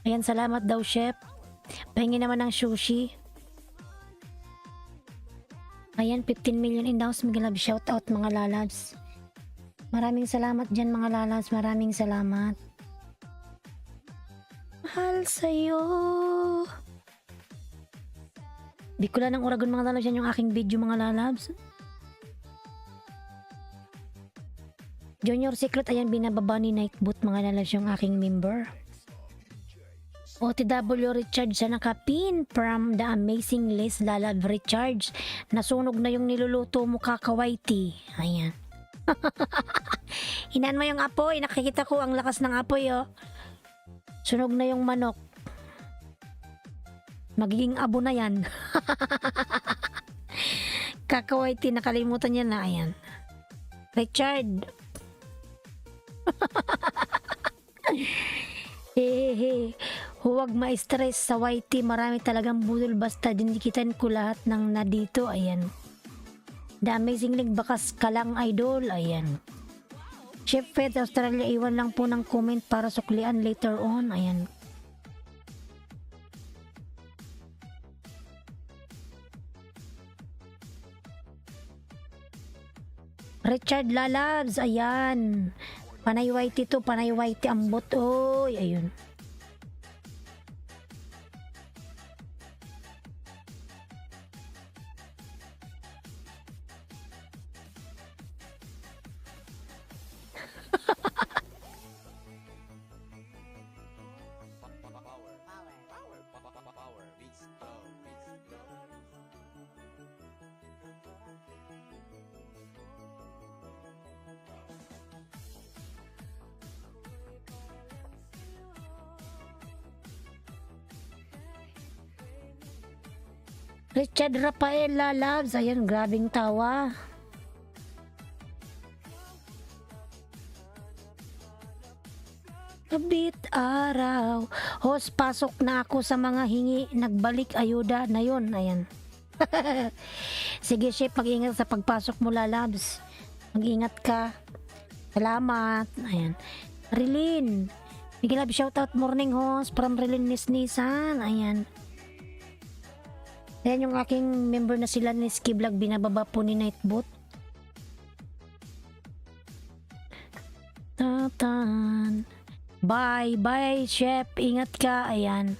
Ayan, salamat daw Chef. Pahingi naman ng sushi. Ayan, 15 million inbounds. Mga love shout out mga lalabs. Maraming salamat dyan mga lalabs. Maraming salamat. Mahal sa'yo. Di ko lang ng Oragon mga lalabs. Yan yung aking video mga lalabs. Junior Secret. Ayan, binababa ni Nightboot mga lalabs yung aking member. OTW Richard sa nakapin from the amazing list lalab Richards. Nasunog na yung niluluto mo kakawaiti. Ayan. Hinaan mo yung apoy. Nakikita ko ang lakas ng apoy oh. Sunog na yung manok. Magiging abo na yan. Kakawaiti, nakalimutan niya na. Ayan. Richard. Hehehe. Huwag ma-stress sa YT. Marami talagang budol basta dinikitan ko lahat ng na dito. Ayan. The Amazing League bakas ka lang idol. Ayan. Chef Fed Australia, iwan lang po ng comment para suklian later on. Ayan. Richard Lalabs. Ayan. Panay YT to. Panay YT ambot. Oy. Ayun. Richard Rafael Lalabs. Ayan, grabing tawa. Kabit araw. Host, pasok na ako sa mga hingi. Nagbalik ayuda na yun. Ayan. Sige, Chef, mag-ingat sa pagpasok mo, Lalabs. Mag-ingat ka. Salamat. Ayan. Rilin. Miguel, shoutout morning host from Rilin Nisnisan. Ayan. Ayan yung aking member na sila ni Ski Vlog, binababa po ni Nightbot. Tatan. Bye, bye Chef, ingat ka. Ayan.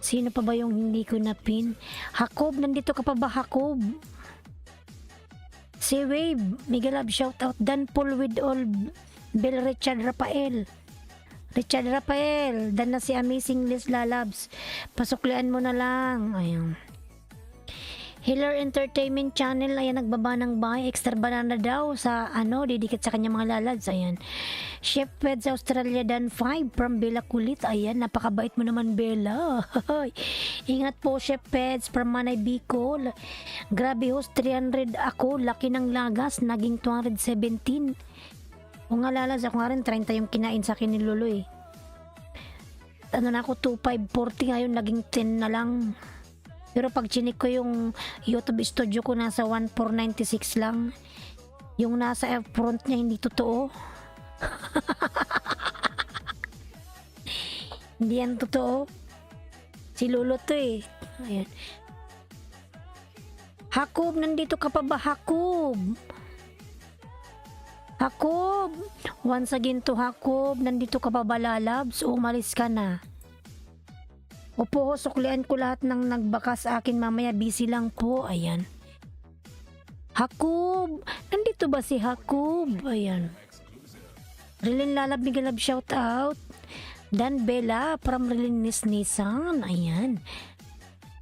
Sino pa ba yung hindi ko napin? Hakob, nandito ka pa ba Hakob? Si Wave, Miguel Love shoutout. Dan Paul with all Bill Richard Rafael. Richard Rafael, dan na si Amazing Liz Lalabs. Pasuklian mo na lang. Ayun. Healer Entertainment Channel, ayan, nagbaba ng bahay. Extra banana daw sa didikit sa kanya mga lalabs. Ayan. Chef Fed sa Australia, Dan 5 from Bella Kulit. Ayan, napakabait mo naman Bella. Ingat po Chef Feds from Manay Bicol. Grabe host, 300 ako. Laki ng lagas, naging 217. O nga lalas, ako nga rin 30 yung kinain sa akin ni Lolo eh. Ano na ako, 2540 ngayon, naging 10 na lang. Pero pag chinik ko yung YouTube studio ko, nasa 1496 lang. Yung nasa front niya hindi totoo. Hindi yan totoo. Si Lolo to eh. Ayan. Hakob, nandito ka pa ba, Hakob? Hakob! Once again to Hakob, nandito ka pa ba, lalabs? O umalis ka na? Opo, suklian ko lahat ng nagbaka sa akin mamaya. Busy lang po. Ayan. Hakob! Nandito ba si Hakob? Ayan. Rilin Lalab, Migalab, shout out. Dan Bella from Rilin Nissan. Ayan.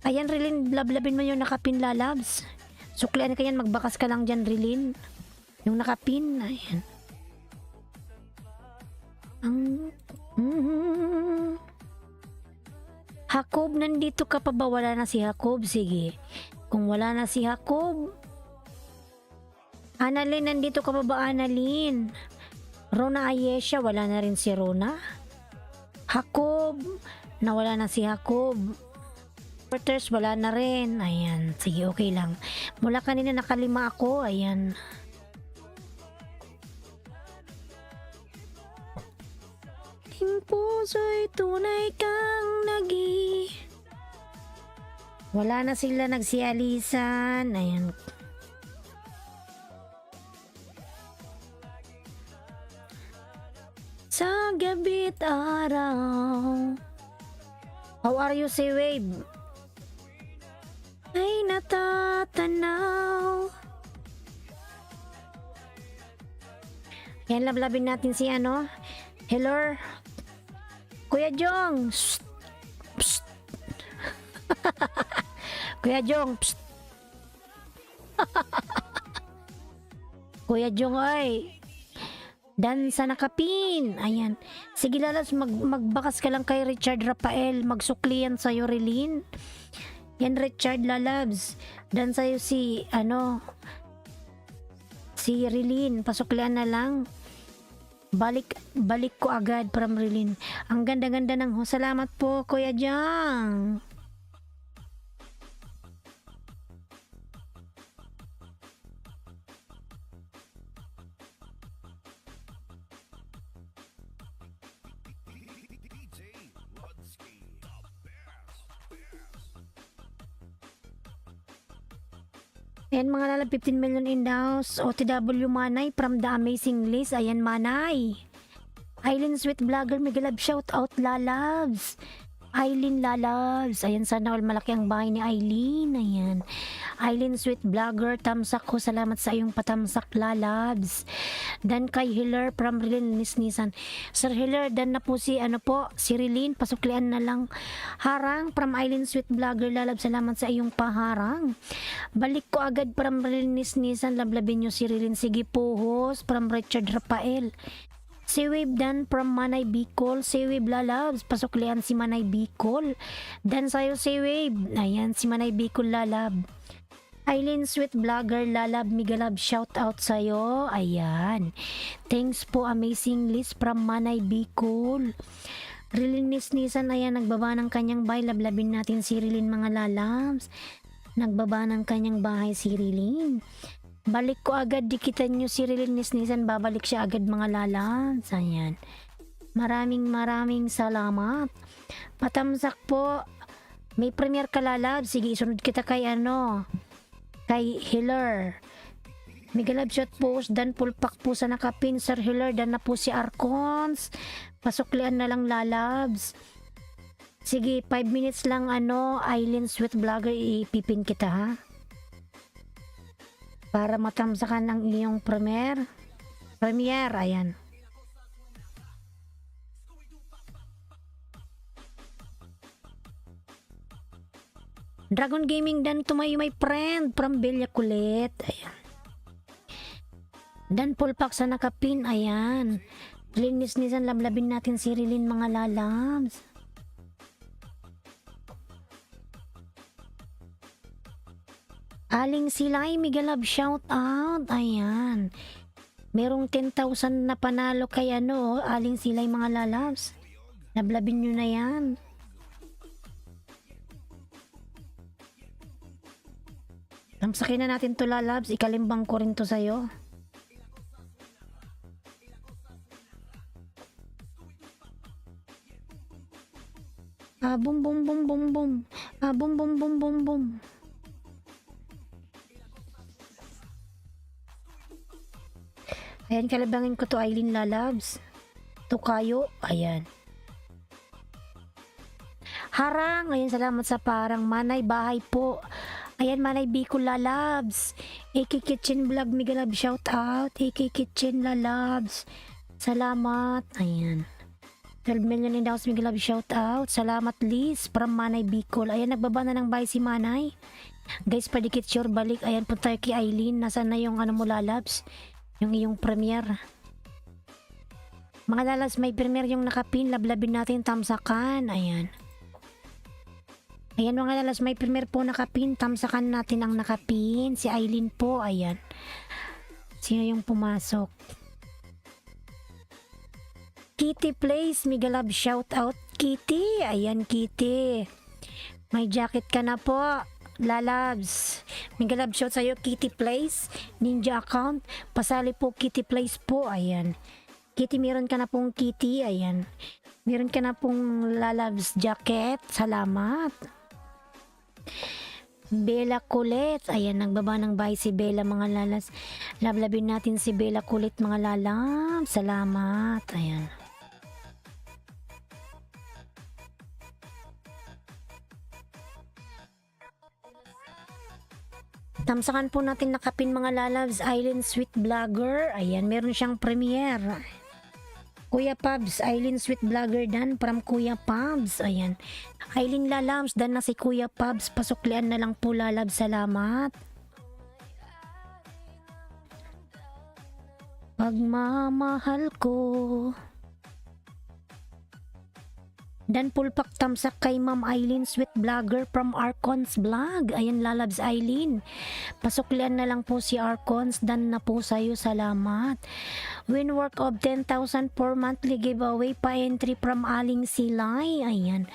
Ayan, Rilin, lablabin mo yung nakapin, lalabs. Suklian ka yan, magbakas ka lang dyan, Rilin. Yung nakapin, ayan. Hakob, nandito ka pa ba? Wala na si Hakob? Sige. Kung wala na si Hakob, Annalyn, nandito ka pa ba, Annalyn? Rona Ayesha, wala na rin si Rona. Hakob, nawala na si Hakob. Porters, wala na rin. Ayan, sige, okay lang. Mula kanina nakalima ako, ayan. Aking puso'y tunay kang wala na sila nagsialisan. Ayan. Sa gabi't araw. How are you, si Wave? Ay natatanaw. Yan, lablabin natin si ano. Hello, Kuya Jong. Psst. Psst. Kuya Jong. Psst. Kuya Jong, ay. Dan sa nakapin. Ayan. Sige, lalas, magbakas ka lang kay Richard Rafael. Magsukli yan sa'yo, Rilin. Yan, Richard Lalabs. Dan sa'yo si, si Rilin. Pasuklian na lang. Balik ko agad from Rilin. Ang ganda-ganda ng salamat po, Kuya Jang. Ayan mga lalab, 15 million in the house. OTW Manay from the amazing list. Ayan, Manay. Eileen Sweet Vlogger, Migalab, shout out, lalabs. Eileen Lalabs. Ayan, sana all malaki ang bahay ni Eileen. Ayan. Eileen Sweet Vlogger, tamsak ko. Salamat sa iyong patamsak, lalabs. Dan kay Hiller from Rilin Nissan. Sir Hiller, dan na po si si Rilin. Pasuklian na lang. Harang from Eileen Sweet Vlogger, lalabs. Salamat sa iyong paharang. Balik ko agad from Rilin Nissan. Lablabin nyo si Rilin. Sige po, host from Richard Rafael. Si Wave Dan from Manay Bicol. Si Wave lalabs. Pasuklian si Manay Bicol. Dan sa'yo si Wave. Ayan, si Manay Bicol lalab. Eileen Sweet Vlogger lalab, Migalab, shout out sa'yo. Ayan. Thanks po, amazing list from Manay Bicol. Rilin Nissan, ayan, nagbaba ng kanyang bahay. Lablabin natin si Rilin, mga lalabs. Nagbaba ng kanyang bahay si Rilin. Balik ko agad, dikitan nyo si Rilin Nissan, babalik siya agad, mga lalabs. Ayan. Maraming salamat. Patamsak po. May premier ka, lalabs. Sige, isunod kita kay kay Hiller. Migalab shot post, dan pulpak po sa nakapin, Sir Hiller, dan na po si Arcons. Pasuklian na lang, lalabs. Sige, 5 minutes lang, Eileen Sweet Vlogger, ipipin kita, ha? Para matamsakan ang iyong premier, ayan. Dragon Gaming, dan tumayo, my friend from Bella Kulit. Ayan. Dan pulpak sa nakapin. Ayan. Linis nisan, lablabin natin si Rilin, mga lalabs. Aling Silay, Migalab, shout out. Ayan. Merong 10,000 na panalo kay Aling Silay, mga lalabs. Lablabin nyo na yan. Tamsakin na natin to, lalabs. Ikalimbang ko rin to sa'yo. Boom, boom, boom, boom, boom. Boom, boom, boom, boom, boom. Ayan, kalabangin ko to, Aileen Lalabs. Tukayo, ayan. Harang, ayan, salamat sa parang. Manay Bahay po. Ayan, Manay Bicol Lalabs. AK Kitchen Vlog, Mega Love, shout out. AK Kitchen Lalabs. Salamat, ayan. 12 million in the house, Mega Love, shout out. Salamat, Liz, from Manay Bicol. Ayan, nagbaba na ng bahay si Manay. Guys, padikit sure balik. Ayan, punta kay Aileen. Nasaan na yung ano mo, Lalabs? Yung iyong premiere. Mga Lalabs, may premiere yung nakapin. Lablabin natin, tamsakan. Ayan. Ayan mga Lalabs, may premiere po nakapin. Tamsakan natin ang nakapin. Si Aileen po, ayan. Sino yung pumasok? Kitty Place, Mega Love, shout out Kitty. Ayan Kitty. May jacket ka na po, Lalabs. Mega Love, shout sa'yo Kitty Place. Ninja account. Pasali po Kitty Place po. Ayan. Kitty, meron ka na pong Kitty. Ayan. Meron ka na pong Lalabs jacket. Salamat. Bella Kulit. Ayan, nagbaba ng bahay si Bella mga Lalabs. Lablabin natin si Bella Kulit mga Lalabs. Salamat. Ayan. Tamsakan po natin nakapin mga Lalabs. Island Sweet Vlogger. Ayan, meron siyang premiere. Kuya Pabs, Island Sweet Vlogger dan from Kuya Pabs. Ayan. Aileen Lalabs, dan na si Kuya Pabs. Pasuklian na lang po Lalabs. Salamat. Pagmamahal ko. Dan pulpak tamsak kay Ma'am Aileen Sweet Vlogger from Arcons Vlog. Ayan Lalabs Aileen. Pasuklian na lang po si Arcons. Dan na po sa'yo. Salamat. Win work of 10,000 for monthly giveaway pa entry from Aling Silay. Ayan.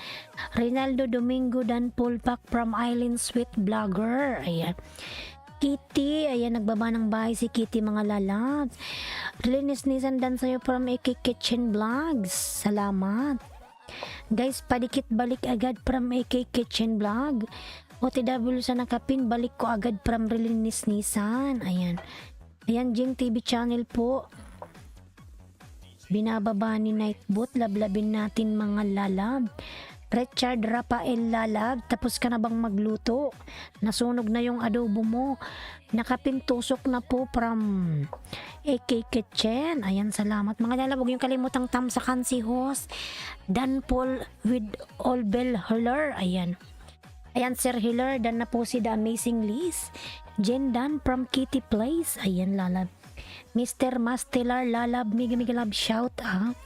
Rinaldo Domingo dan pulpak from Aileen Sweet Vlogger. Ayan. Kitty, ayan, nagbaba ng bahay si Kitty mga Lalabs. Relinis Nisan dan sa'yo from AK Kitchen Vlogs. Salamat. Guys, padikit balik agad from AK Kitchen Vlog. OTW sa nakapin, balik ko agad from Relinis Nisan. Ayan. Ayan, Jing TV channel po. Binababa ni Nightbot. Lablabin natin mga Lalab. Richard Rafael Lalab, tapos ka na bang magluto? Nasunog na yung adobo mo. Nakapintusok na po from AK Kitchen. Ayan, salamat. Mga Lalab, huwag yung kalimutang tamsakan si host Dan Paul with Olbel Hiller. Ayan. Ayan, Sir Hiller. Dan na po si The Amazing Liz. Jen Dan from Kitty Place. Ayan, Lalab. Mr. Mastelar Lalab, Mega Love, shout out.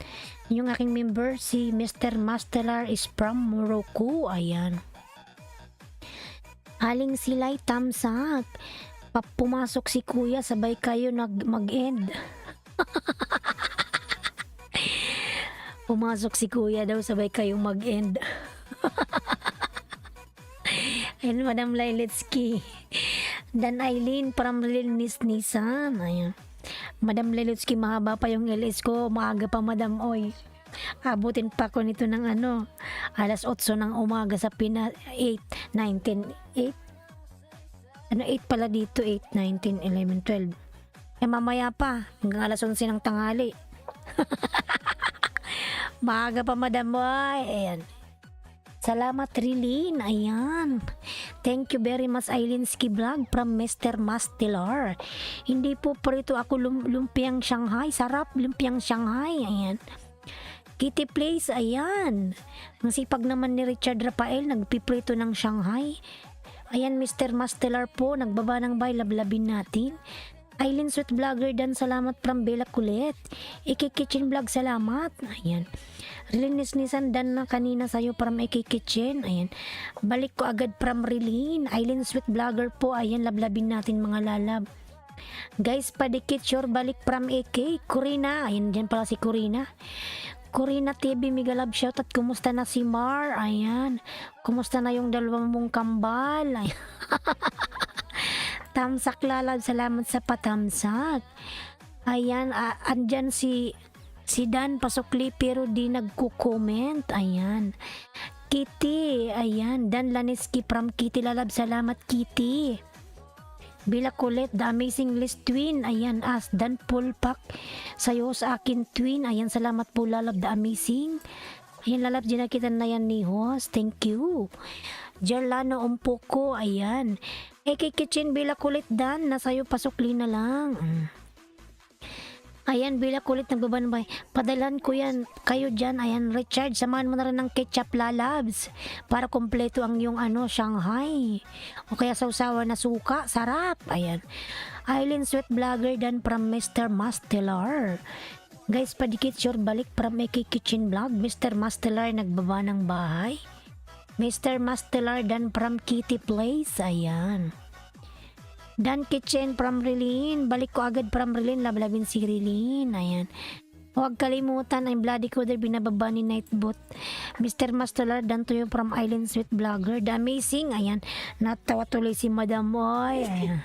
Yung aking member, si Mr. Mastelar is from Morocco. Ayan. Aling Silay, tamsak. Pumasok si Kuya, sabay kayo mag-end. Pumasok si Kuya daw, sabay kayong mag-end. Ayan, Madam Lailetsky. Dan Aileen, from Relinis Nisan. Ayan. Madam Lelitsky, mahaba pa yung LS ko. Maaga pa, Madam Oy. Abutin pa ko nito ng alas 8 ng umaga sa 8, 19, 8. 8 pala dito, 8, 19, 11, 12. Mamaya pa, hanggang alas 11 ng tanghali. Maaga pa, Madam Oy. Ayan. Salamat, Rilin. Ayan. Thank you very much, Ailinski Vlog from Mr. Mastelar. Hindi po prito ako lumpiang Shanghai. Sarap, lumpiang Shanghai. Ayan. Kitty Place, ayan. Ang sipag naman ni Richard Rafael, nagpiprito ng Shanghai. Ayan, Mr. Mastelar po, nagbaba ng bay, lablabin natin. Aileen Sweet Vlogger dan salamat from Bella Kulit. AK Kitchen Vlog, salamat. Ayan. Relinis Nisan dan na kanina sa'yo from AK Kitchen. Ayan. Balik ko agad from Relin. Aileen Sweet Vlogger po. Ayan, lablabin natin mga Lalab. Guys, padikit sure balik from AK. Corina. Ayan, dyan pala si Corina. Corina TV, Mega Love, shout at kumusta na si Mar? Ayan. Kumusta na yung dalawang mong kambal? Ayan. Tamsak Lalab, salamat sa patamsak. Ayan, andyan si Dan pasukli pero di nagko-comment. Ayan. Kitty, ayan. Dan Laneski from Kitty Lalab. Salamat, Kitty. Bila Kulit, The Amazing List Twin. Ayan, as Dan Pulpak. Sa'yo sa akin, Twin. Ayan, salamat po, Lalab, The Amazing. Ayan, Lalab, dinakitan na yan ni host. Thank you. Jarlano Umpuko, ayan. Kay Kitchen, Bila Kulit, Dan. Nasa'yo, pasukli na lang. Ayan, Bila Kulit, nagbabanbay. Padalan ko yan. Kayo dyan, ayan, Richard, samahan mo na rin ng ketchup, Lalabs. Para kompleto ang yung Shanghai. O kaya sausawa na suka, sarap. Ayan. Eileen Sweet Vlogger dan from Mr. Mastelar. Guys, padikit sure balik from AK Kitchen Vlog. Mr. Mastelar, nagbaba ng bahay. Mr. Mastelar dan from Kitty Place. Ayan. Dan Kitchen from Rilin. Balik ko agad from Rilin. Lablabin si Rilin. Ayan. Huwag kalimutan ang bloody coder binababa ni Nightbot. Mr. Mastelar dan tuyo from Island Sweet Vlogger. The Amazing. Ayan. Natawa tuloy si Madam Moy. Ayan.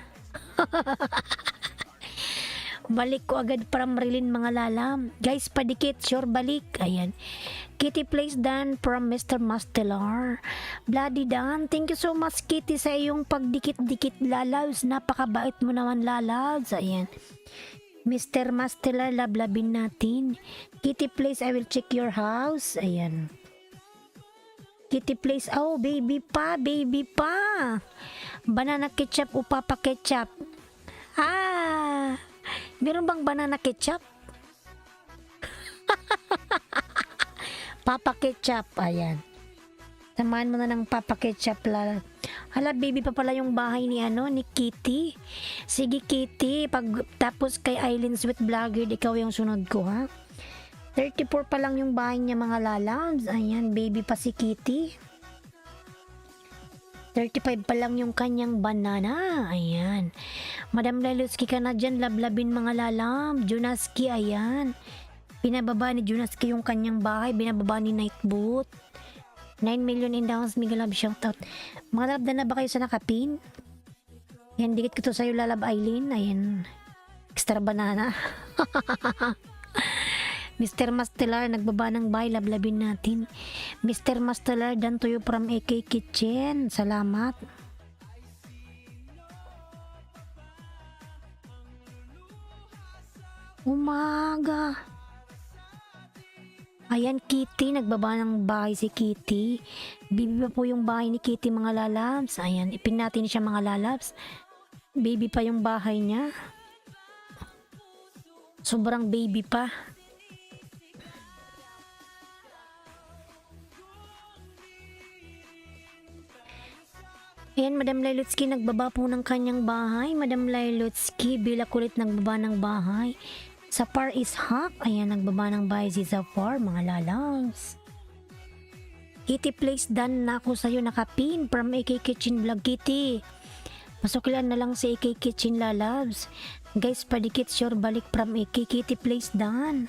Balik ko agad from Rilin mga lalam. Guys, padikit. Sure balik. Ayan. Kitty Place Dan from Mr. Mastelar. Bloody Dan, thank you so much Kitty sa iyong pagdikit-dikit Lalabs. Napakabait mo naman Lalabs. Ayan. Mr. Mastelar, lablabin natin. Kitty Place, I will check your house. Ayan. Kitty Place, oh baby pa, baby pa. Banana ketchup o papa ketchup? Meron bang banana ketchup? Papa ketchup, ayan. Samahan mo na ng Papa ketchup, Hala, baby pa pala yung bahay ni ni Kitty. Sige Kitty, pag tapos kay Eileen Sweet Vlogger, ikaw yung sunod ko ha. 34 pa lang yung bahay niya mga lalabs. Ayan, baby pa si Kitty. 35 pa lang yung kanyang banana. Ayan. Madam Lelutsky ka na dyan, lablabin mga lalam. Junaski, ayan. Binababa ni Junaski yung kanyang bahay. Binababa ni Nightboot. 9 million in downs. Mega love shoutout. Mga lab na ba kayo sa nakapin? Yan, dikit ko to sa'yo lalab Eileen. Ayan. Extra banana. Mr. Mastelar, nagbaba ng bahay. Lablabin natin. Mr. Mastelar, dan tuyo from AK Kitchen. Salamat. Umaga. Ayan, Kitty, nagbaba ng bahay si Kitty. Baby pa po yung bahay ni Kitty mga lalabs. Ayan, ipin natin siya mga lalabs. Baby pa yung bahay niya. Sobrang baby pa. Ayan, Madam Lailutsky nagbaba po ng kanyang bahay. Madam Lailutsky, Bila Kulit nagbaba ng bahay. Sapar is hak. Ayan, nagbaba ng bahay si Sapar, mga lalabs. Kitty Place, done na ako sa'yo nakapin from AK Kitchen Vlog. Kitty, masukilan na lang si AK Kitchen lalabs. Guys, padikit sure balik from AK Kitty Place, done.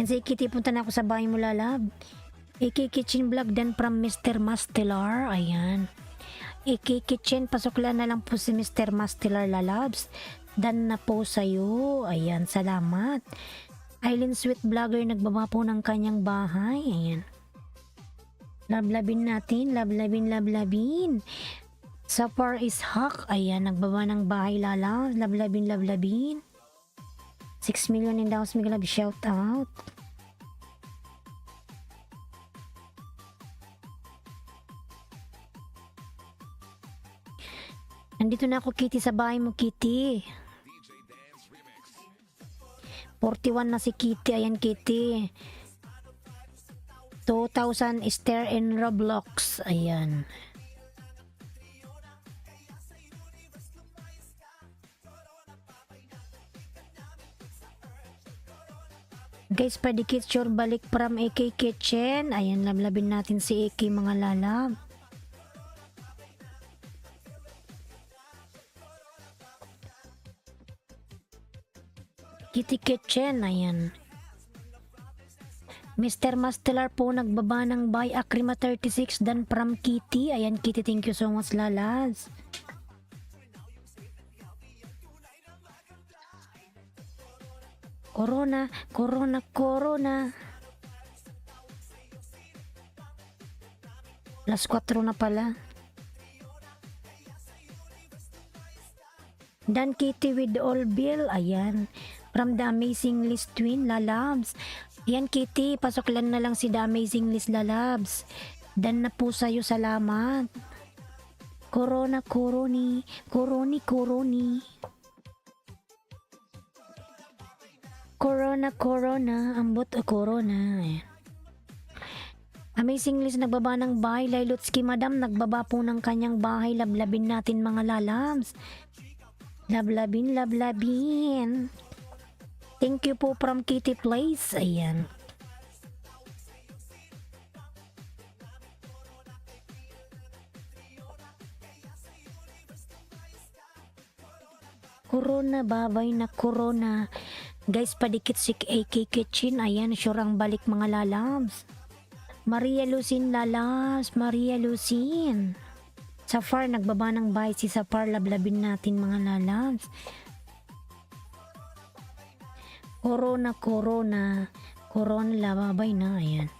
Yan si Kitty, punta na ako sa bahay mo lalab. AK Kitchen Vlog, done from Mr. Mastelar. Ayan. AK Kitchen, pasuklan na lang po si Mr. Mastelar lalabs. Dan na po sa'yo. Ayan, salamat. Eileen Sweet Vlogger, nagbaba po ng kanyang bahay. Ayan. Lablabin natin. Lablabin. Sapar is hak. Ayan, nagbaba ng bahay lalabs. Lablabin. 6 million in downs. Mega love shout out. Nandito na ako, Kitty, sa bahay mo, Kitty. 41 na si Kitty. Ayan, Kitty. 2,000 star in Roblox. Ayan. Guys, padikit sure balik from AK Kitchen. Ayan, lablabin natin si AK mga lalab. Kitty Kitchen, ayan. Mr. Mastelar po nagbaba ng buy Akrima 36 dan from Kitty. Ayan, Kitty, thank you so much, lalas. Corona. Alas 4 na pala. Dan Kitty with all bill. Ayan. From The Amazing List Twin, Lalabs. Ayan Kitty, pasok lang na lang si The Amazing List Lalabs. Dan na po sa'yo, salamat. Corona, coroni. Coroni, coroni. Corona, corona. Ambot o corona. Ayan. Amazing List nagbaba ng bahay. Lailutsky Madam nagbaba po ng kanyang bahay. Lablabin natin mga lalabs. Lablabin, lablabin. Thank you po from Kitty Place. Ayan. Corona, babay na corona. Guys, padikit si AK Kitchen. Ayan, sure ang balik mga lalabs. Maria Lucin Lalabs. Maria Lucin. Safar, nagbaba ng bahay si Safar. Lablabin natin mga lalabs. Corona, corona. Corona, lababay na. Ayan.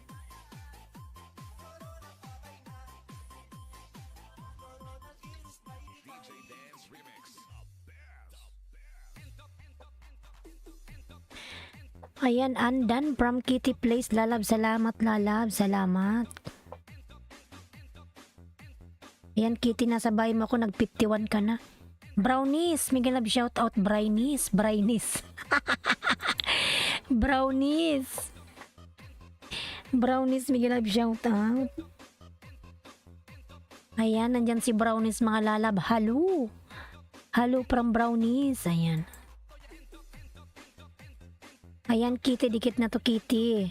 Ayan, Andan from Kitty Place. Lalab, salamat lalab. Salamat. Ayan, Kitty, nasa bahay mo ako, nag-51 ka na. Brownies, may ganap shout out, Brownies. Brownies. Brownies. Brownies, may ganap shout out. Ayan, nandyan si Brownies mga lalab. Hello. Hello from Brownies. Ayan. Ayan, Kitty, dikit na to, Kitty.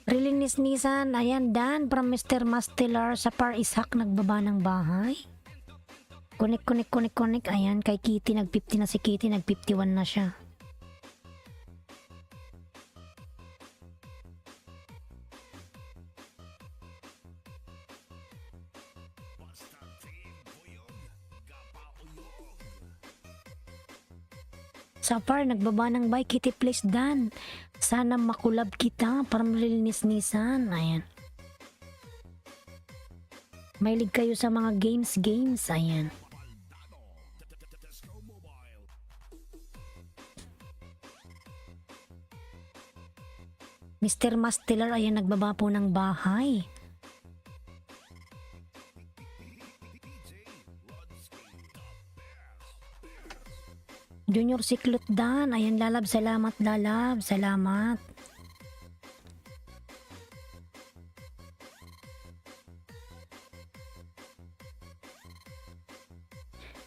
Rilinis Nissan, ayan, Dan from Mr. Mastelar sa Par Ishak nagbaba ng bahay. Kunik. Ayan, kay Kitty, nag-50 na si Kitty, nag-51 na siya. Sa Par, nagbaba ng bahay, Kitty Place, Dan. Sana makulab kita para malilinis Nissan. Ayan. Mahilig kayo sa mga games. Ayan. Mr. Mastelar, ayan, nagbaba po ng bahay. Junior Siklot Dan, ayan lalab, salamat lalab, salamat.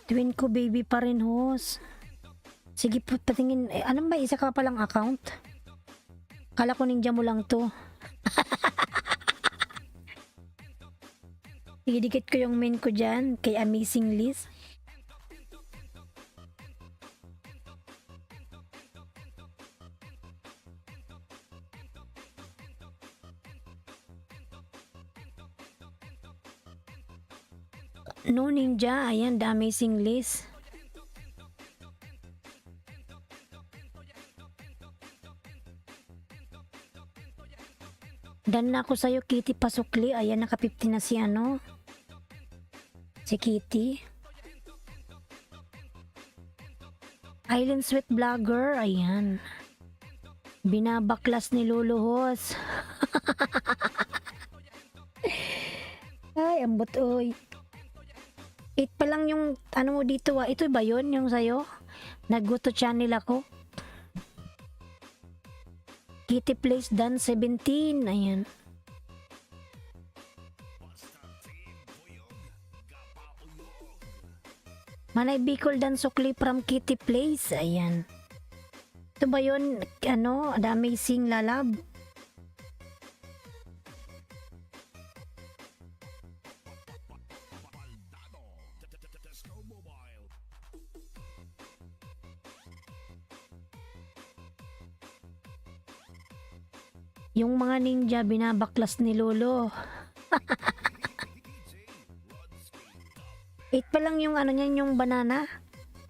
Twin ko baby pa rin host. Sige po, patingin, ano ba, isa ka palang account? Kala ko ninja mo lang to. Idikit ko yung main ko dyan, kay Amazing List. No Ninja, ayan, The Amazing List. Dan na ako sa'yo, Kitty Pasukli. Ayan, naka-50 na si ano. Si Kitty. Island Sweet Vlogger, ayan. Binabaklas ni Luluhos. Ay, ambot oy. 8 pa lang yung ano mo dito Ito ba yun yung sayo? Nagguto channel ako. Kitty Place Dan 17. Ayan. Manay Bicol Dan Sukli from Kitty Place. Ayan. Ito ba yun? Ano? The Amazing Lalab? Yung mga ninja binabaklas ni Lolo. Eight pa lang yung ano niyan, yung banana.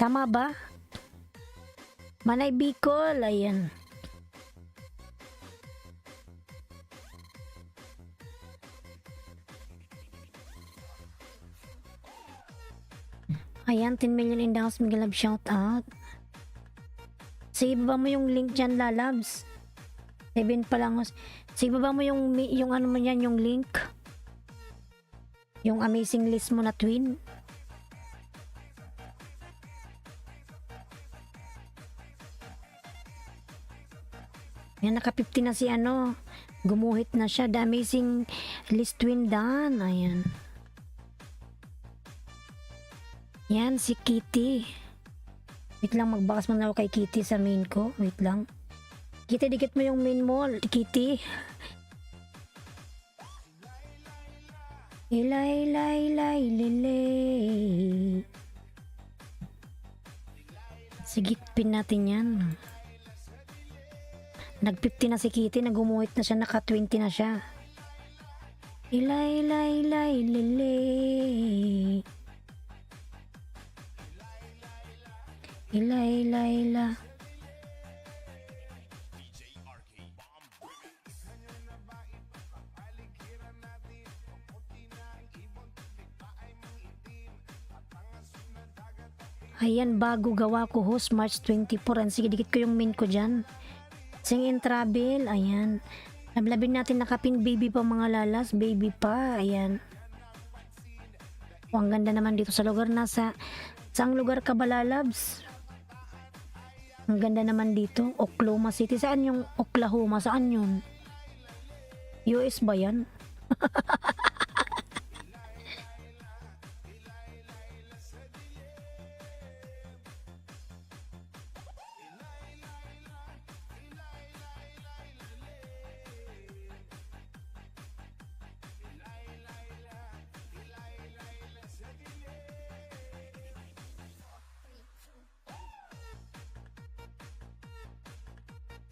Tama ba? Manay Bicol, ayan. Ayan, 10 million in the house, Miguel Love, shout out. Sige, baba mo yung link dyan, lalabs. 7 pa lang. Sige, baba mo yung ano mo yan, yung link. Yung amazing list mo na twin. Yan, naka 50 na si ano. Gumuhit na siya. The amazing list twin done. Ayan. Yan, si Kitty. Wait lang, magbakas mo na ako kay Kitty sa main ko. Wait lang. Kitty, dikit mo yung main mo. Kitty. Ilay, lay, lay, lile. Sige, pin natin yan. Nag-50 na si Kitty, nagumuhit na siya, naka-20 na siya. Ilay, lay, lay, lile. Ilay, lay, la. Ayan, bago gawa ko host March 24. Sige, dikit ko yung main ko dyan. Sing in travel, ayan. Lablabin natin nakapin baby pa mga lalas, baby pa, ayan. Oh, ang ganda naman dito sa lugar. Saang lugar ka ba, lalabs? Ang ganda naman dito. Oklahoma City. Saan yung Oklahoma? Saan yun? US ba yan?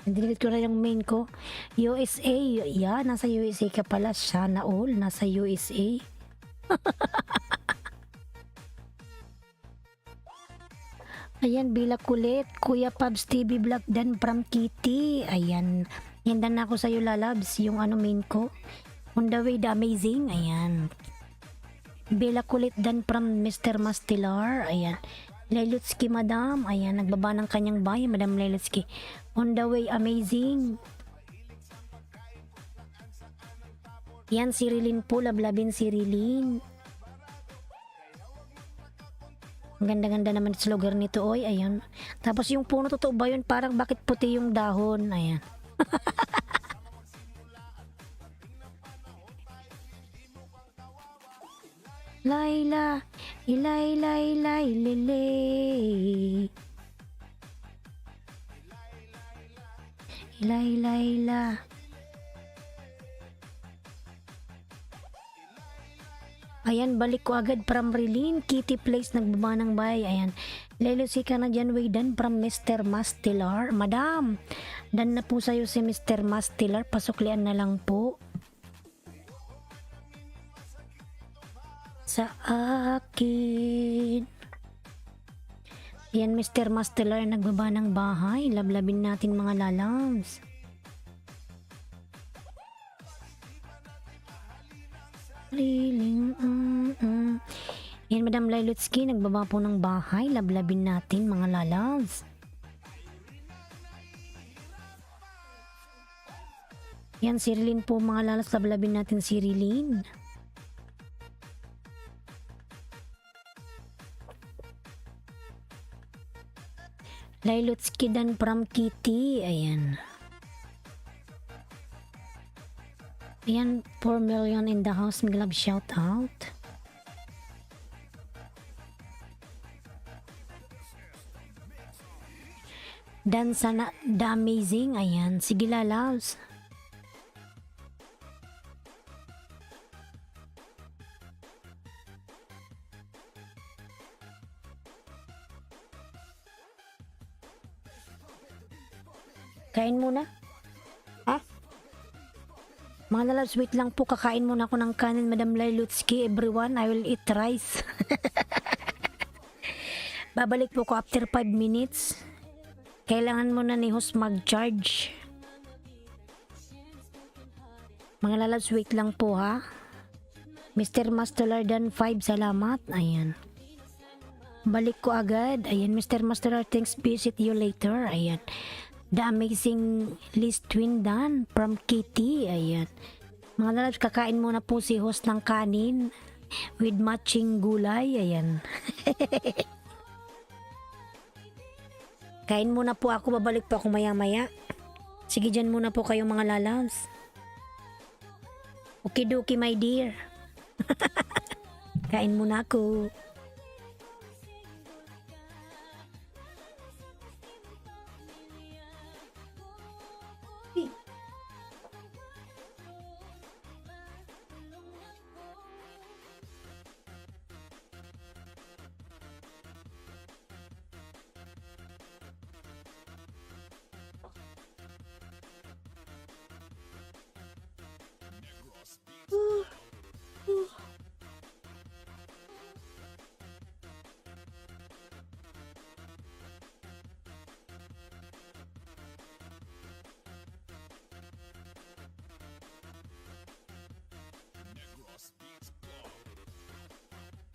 Dinilit ko na yung main ko. USA. Yeah, nasa USA ka pala. Sana all. Nasa USA. Ayan, bila kulit. Kuya Pabs TV Vlog dan from Kitty. Ayan. Hindan na ako sa'yo, lalabs. Yung ano main ko. On the way, the amazing. Ayan. Bila kulit dan from Mr. Mastilar. Ayan. Leilutski, madam. Ayan, nagbaba ng kanyang bahay, madam Leilutski. On the way, amazing. Yan, si Rilin po. Lablabin si Rilin. Ang ganda-ganda naman sa lugar nito, oy. Ayan. Tapos yung puno, totoo ba yun? Parang bakit puti yung dahon? Ayan. Layla, ilay, lay, lay, lile. Ilay, layla. Ayan, balik ko agad from Rilin. Kitty Place, nagbaba ng bahay. Ayan. Lelusi ka na dyan, Waydan from Mr. Mastilar. Madam, dan na po sa'yo si Mr. Mastilar. Pasuklian na lang po. Sa akin. Yan, Mr. Masteller, nagbaba ng bahay. Lablabin natin mga lalams. Liling, Yan, Madam Lailutski, nagbaba po ng bahay. Lablabin natin mga lalams. Yan, si Rilin po mga lalas. Lablabin natin si Rilin. Lailutski dan from Kitty. Ayan. Ayan, 4 million in the house. Miglab, shout out. Dan sana, the amazing. Ayan, sige lalaws. Kain muna. Ha? Mga lalabs, wait lang po, kakain muna ako ng kanin, Madam Lailutsky. Everyone, I will eat rice. Babalik po ko after 5 minutes. Kailangan muna ni host mag-charge. Mga lalabs, wait lang po ha. Mr. Masterlardan 5, salamat. Ayan. Balik ko agad. Ayan, Mr. Masterlar, thanks, visit you later. Ayan. The amazing Liz Twin Dan from Kitty. Ayan. Mga lalabs, kakain muna po si host ng kanin with matching gulay. Ayan. Kain muna po ako. Babalik po ako maya-maya. Sige, dyan muna po kayo mga lalabs. Okidoki, my dear. Kain muna ako.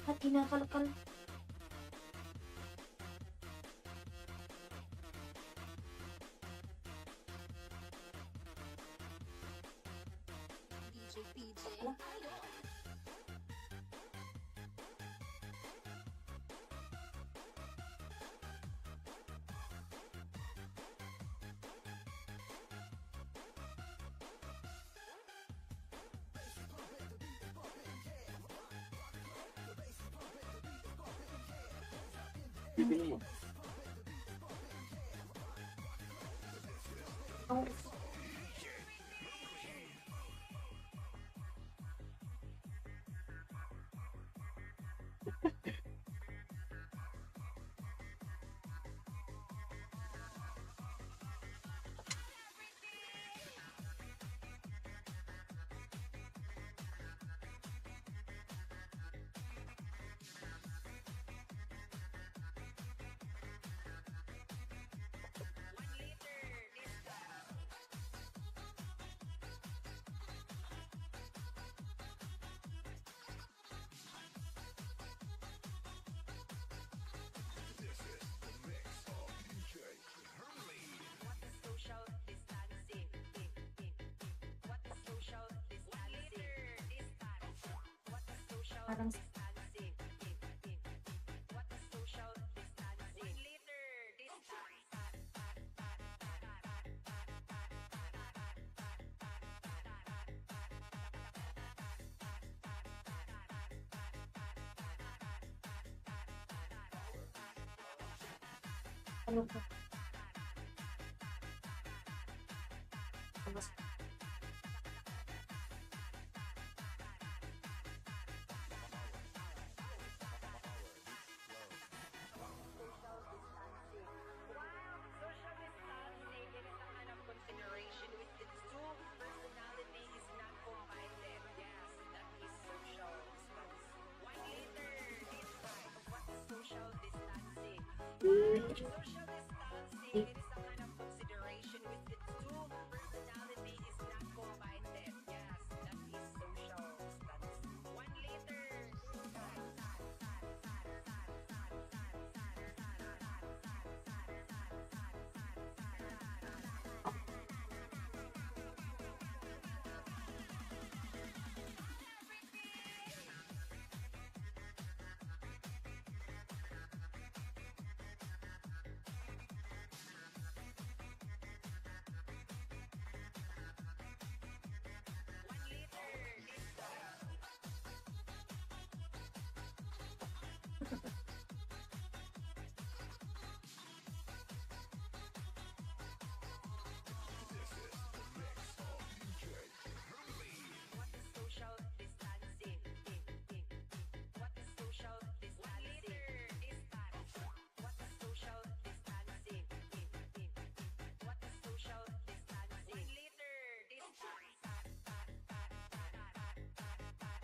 At kinakalkal. Bibili mo. Parang ano po?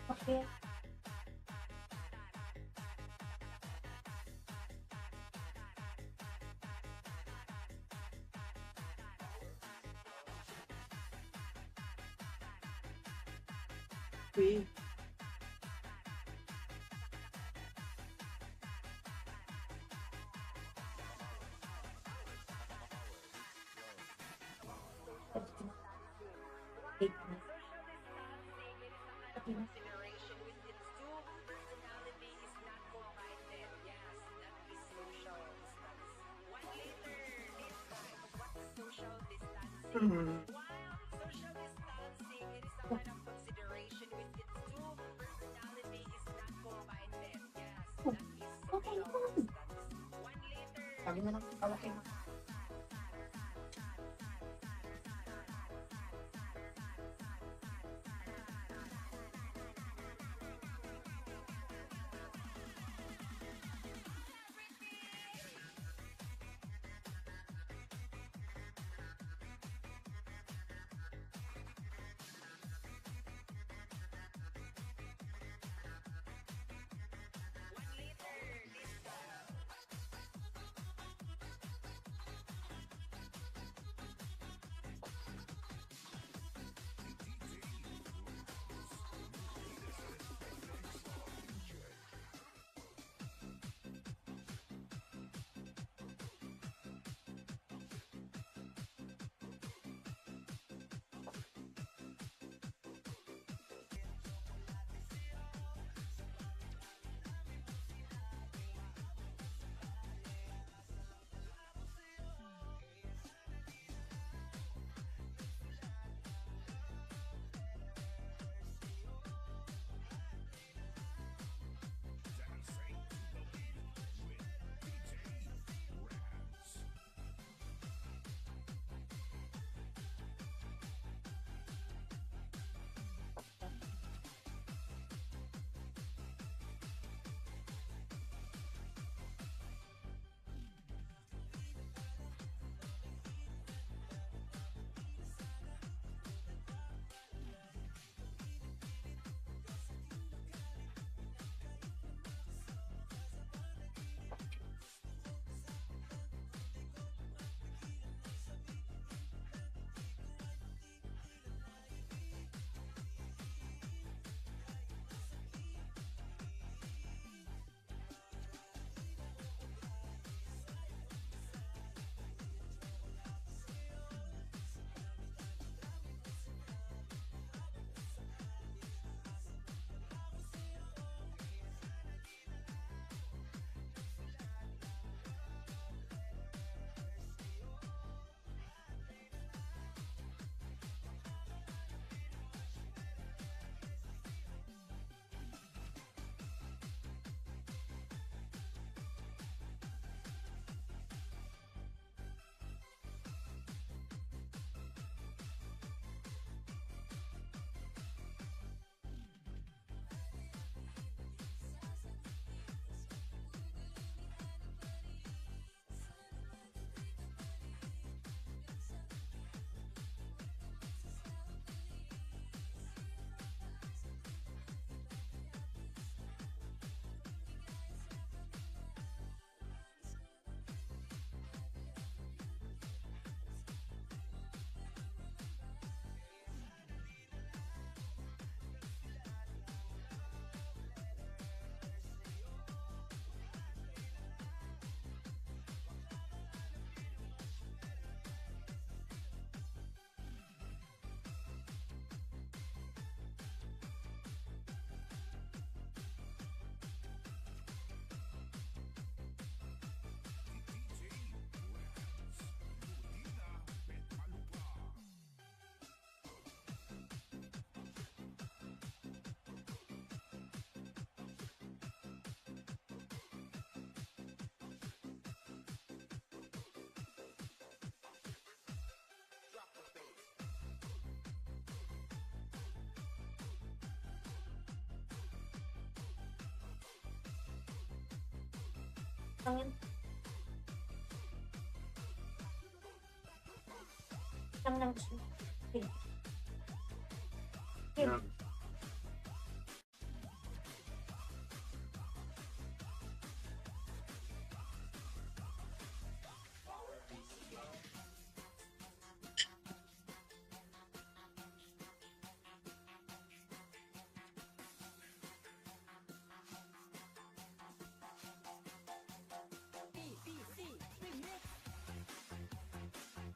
Okay. Uy. Hmm. Okay lang. Sabi na lang kalaki mo. Ang lang ng gusto. Okay. Okay. Yeah.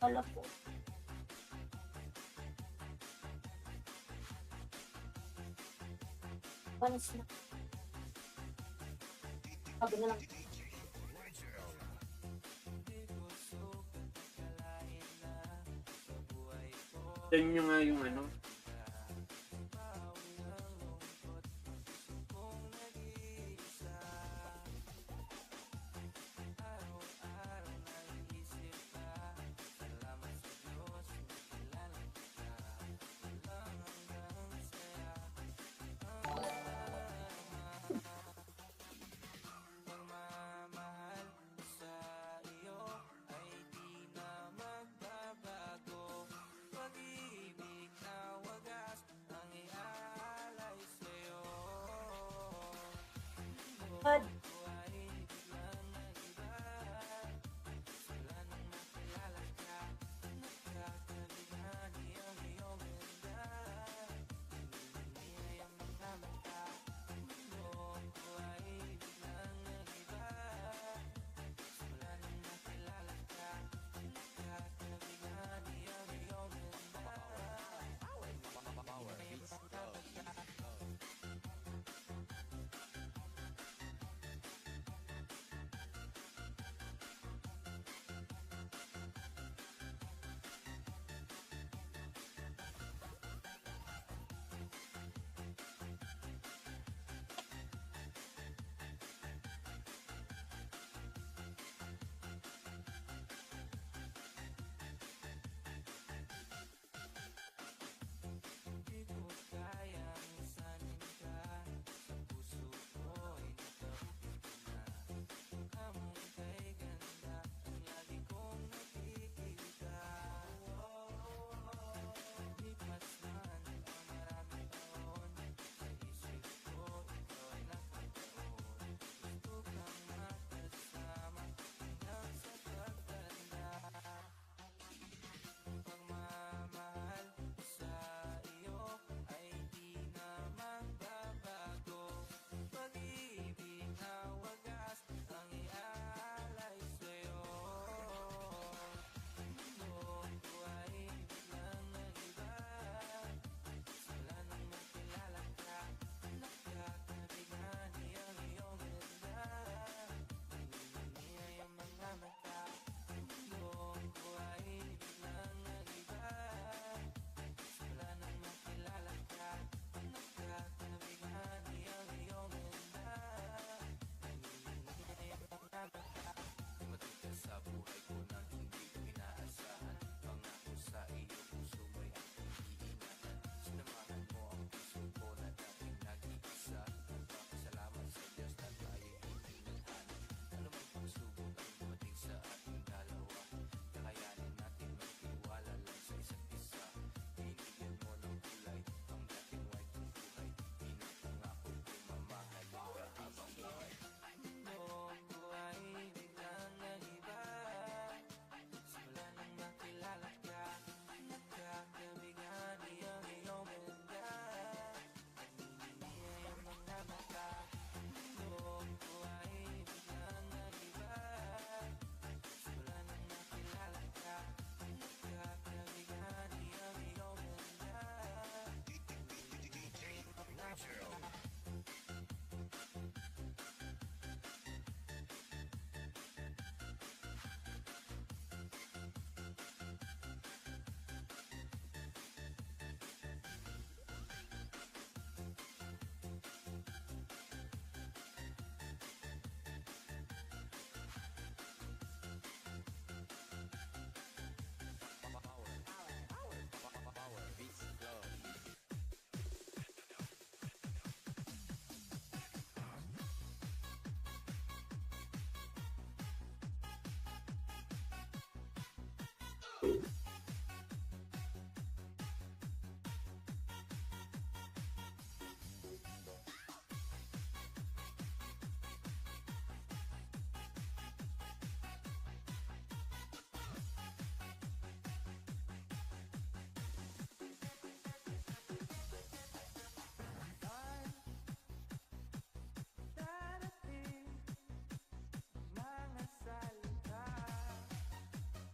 pala po. Once na. Sabi na lang. Yan nyo nga yung ano. God.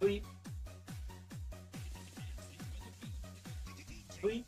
Uy, Uy,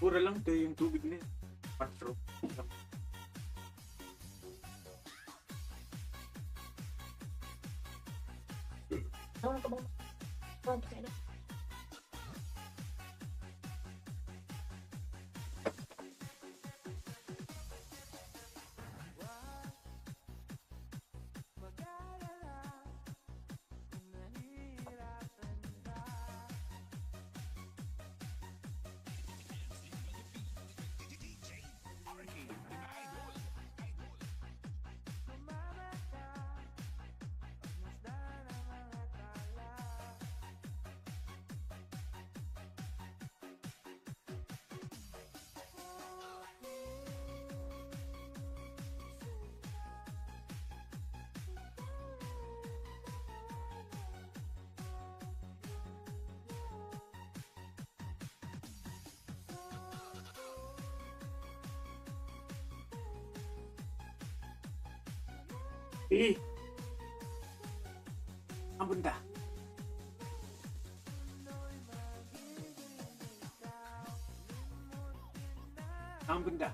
pura lang to yung tubig na yun. 4. Ano ka bang Eh! Ang bunda. Ang bunda.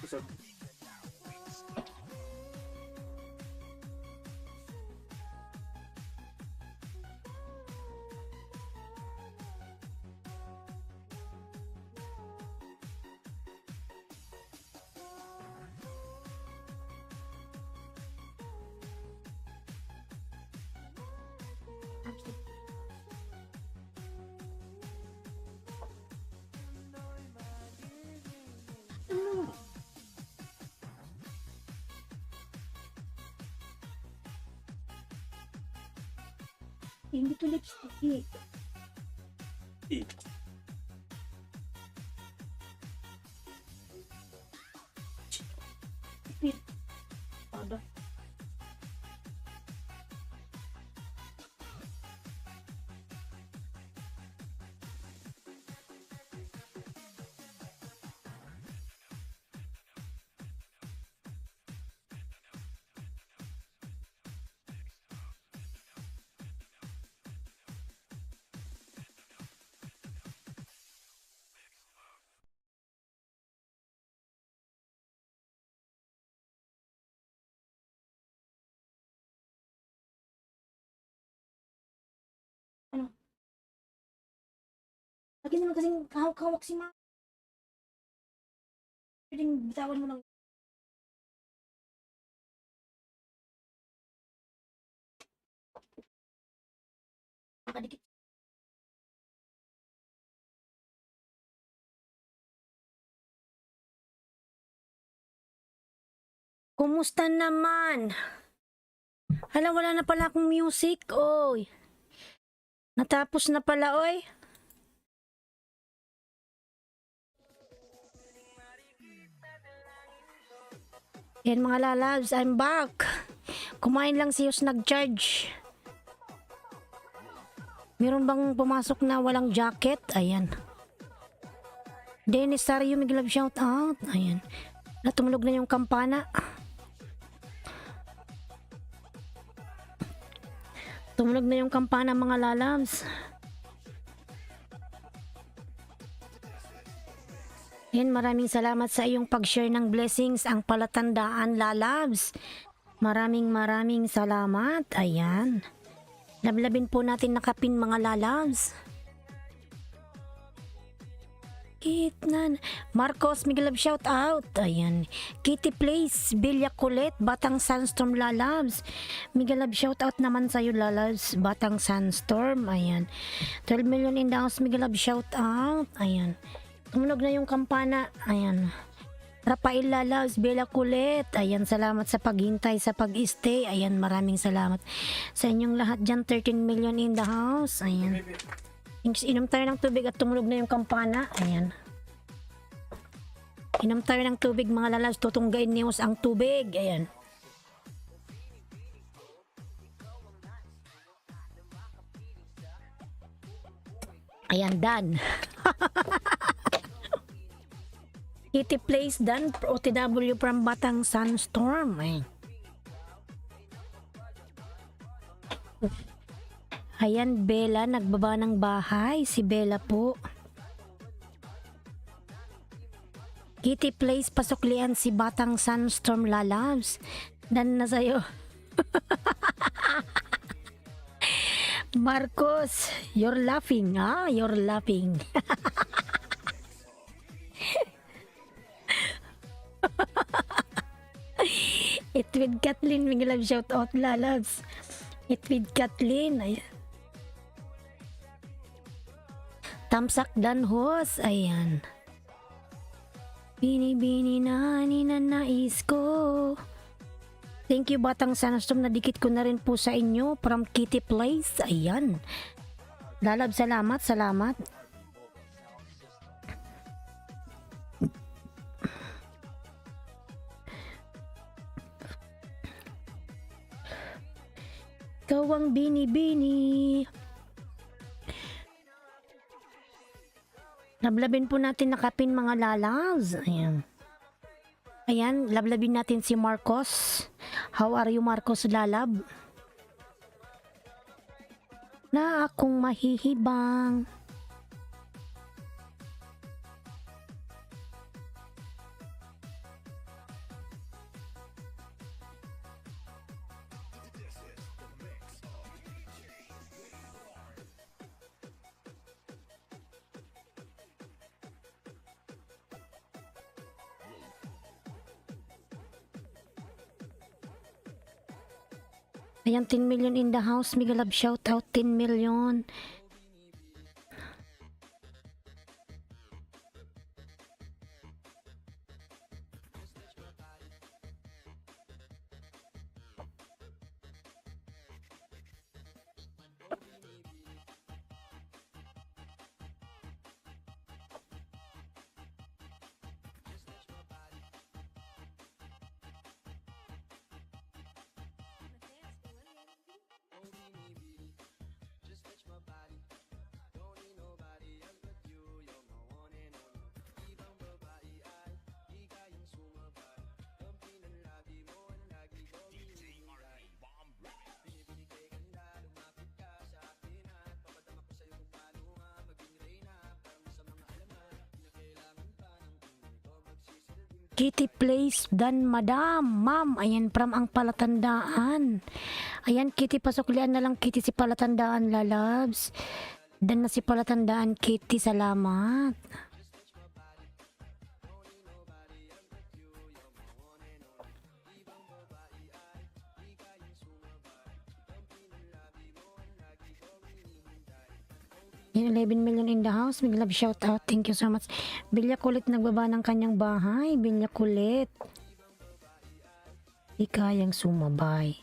Kusog. Hindi to lipstick. Eh. Pit. Ada. Lagi naman kasing kahawak-hawak si Ma. Pwedeng bitawan mo lang. Nakadikit. Kumusta naman? Hala, wala na pala akong music, oy. Natapos na pala, oy. Yan mga lalabs, I'm back. Kumain lang si Yus nag-charge. Meron bang pumasok na walang jacket? Ayan. Dennis Sario, Miguel, shout out. Ayan. Natumulog na yung kampana. Tumulog na yung kampana mga lalabs. Yan, maraming salamat sa iyong pag-share ng blessings, ang palatandaan lalabs. Maraming salamat. Ayan. Lablabin po natin nakapin mga lalabs. Kitnan. Marcos, Miguel, shout out. Ayan. Kitty Place, Bilya Kulit, Batang Sandstorm lalabs. Miguel, shout out naman sa'yo lalabs. Batang Sandstorm. Ayan. 12 million in the house, Miguel, shout out. Ayan. Tumunog na yung kampana. Ayan. Rafael lalabs, Bella Kulit. Ayan, salamat sa paghintay, sa pag-stay. Ayan, maraming salamat sa inyong lahat dyan. 13 million in the house. Ayan. Inom tayo ng tubig at tumunog na yung kampana. Ayan. Inom tayo ng tubig mga lalabs. Tutunggain niyo ang tubig. Ayan. Ayan, done. Kitty Place done. OTW from Batang Sandstorm. Ayan. Ayan, Bella, nagbaba ng bahay. Si Bella po. Kitty Place, pasuklian si Batang Sandstorm lalabs. Dan na sa'yo. Marcos, you're laughing, ha? You're laughing. It with Kathleen, Miguel, shout out lalabs. It with Kathleen. Ayan. Tamsak dan hos. Ayan. Bini na ninanais ko. Thank you Batang Sandstorm. Nadikit ko na rin po sa inyo from Kitty Place. Ayan. Lalab, salamat. Salamat. Ikaw ang bini-bini. Lablabin po natin nakapin mga lalabs. Ayan. Ayan, lablabin natin si Marcos. How are you Marcos lalab? Na akong mahihibang. Ayan, 10 million in the house. Miguel Love, shout out 10 million. Kitty Place dan Madam, Ma'am. Ayan, from ang palatandaan. Ayan, Kitty, pasuklian na lang Kitty si palatandaan, lalabs. Dan na si palatandaan, Kitty, salamat. Yan, 11 million in the house. Big love shout out. Thank you so much. Bilya Kulit nagbaba ng kanyang bahay. Bilya Kulit. Di kayang sumabay.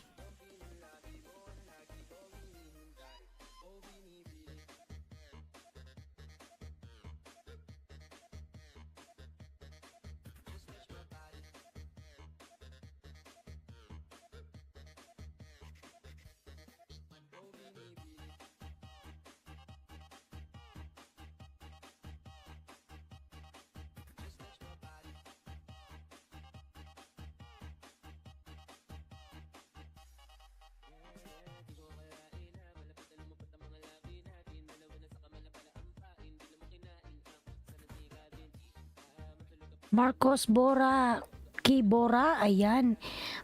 Marcos Bora, Kibora, ayan.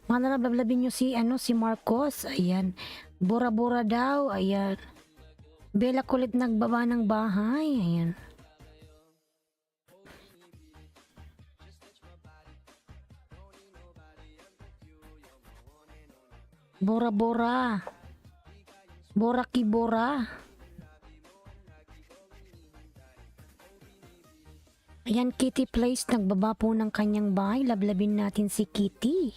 Mga nalablabin nyo si, si Marcos, ayan. Bora Bora daw, ayan. Bella kulit nagbaba ng bahay, ayan. Bora Bora. Bora Kibora. Ayan, Kitty Place, nagbaba po ng kanyang bahay. Lablabin natin si Kitty.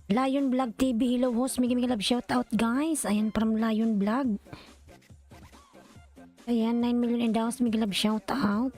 Lion Vlog TV, hello host, Migi love shout out guys. Ayan, from Lion Vlog. Ayan, 9 million endows, Migi love shout out.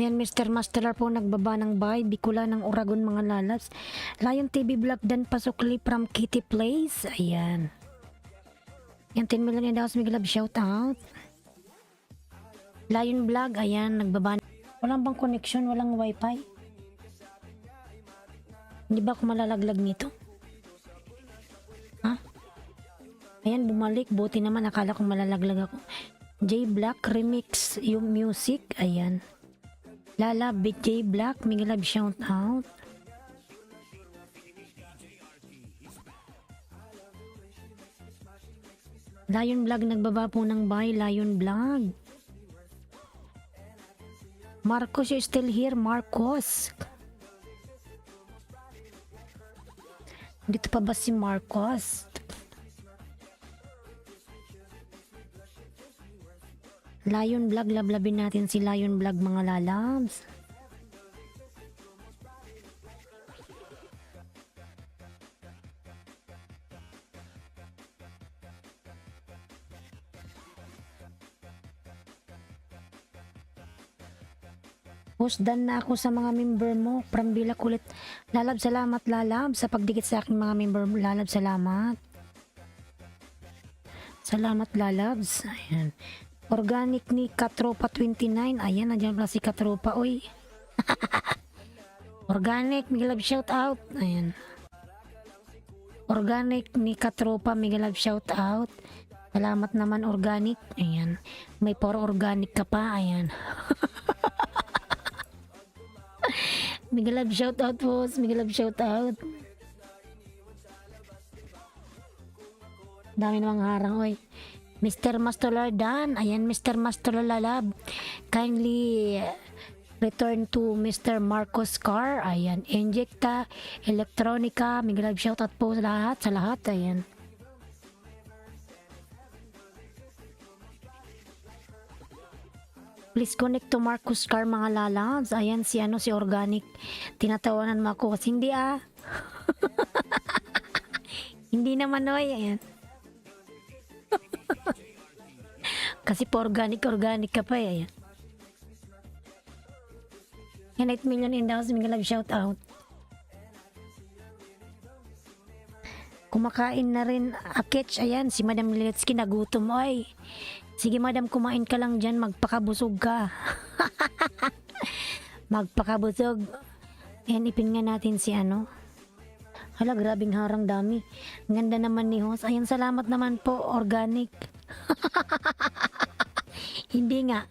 Ayan, Mr. Masterar po nagbaba ng bahay, Bicula ng Oragon mga lalabs. Lion TV Vlog dan pasukli from Kitty Place. Ayan. Ayan, 10 million endows, Migi love shout out. Lion Vlog, ayan, nagbaba. Walang bang connection, walang wifi? Hindi ba ako malalaglag nito? Ha? Ayan, bumalik. Buti naman, akala ko malalaglag ako. J Black Remix yung music. Ayan. Lala, Big J Black, Migi love shout out. Lion Vlog, nagbaba po ng bahay, Lion Vlog. Marcos, you still here, Marcos? Dito pa ba si Marcos? Lion Vlog, lablabin natin si Lion Vlog mga lalabs. Husdan na ako sa mga member mo from Bila Kulit. Lalab, salamat lalab sa pagdikit sa aking mga member mo. Lalab, salamat. Salamat lalabs. Ayan. Organic ni Katropa 29. Ayan, nandiyan pala si Katropa. Uy. Organic, Migi love shout out. Ayan. Organic ni Katropa, Migi love shout out. Salamat naman organic. Ayan. May poro organic ka pa. Ayan. Migi love shout out po. Migi love shout out. Dami namang harang. Oy. Mr. Mastolar Dan. Ayan, Mr. Mastolar Lalab. Kindly return to Mr. Marcos Car. Ayan. Injecta, Electronica. Migi love shout out po sa lahat. Sa lahat. Ayan. Please connect to Marcos Car mga lalabs. Ayan si si Organic. Tinatawanan mo ako kasi hindi hindi naman oy. Ayan. Kasi po organic ka pa eh. Ayan. Yan 8 million in the house. Migi love shout out. Kumakain na rin Akech. Ayan si Madam Liletsky nagutom oy. Sige madam, kumain ka lang dyan, magpakabusog ka. Magpakabusog. Ayan, ipin nga natin si Hala, grabing harang dami. Ganda naman ni host. Ayan, salamat naman po, organic. Hindi nga.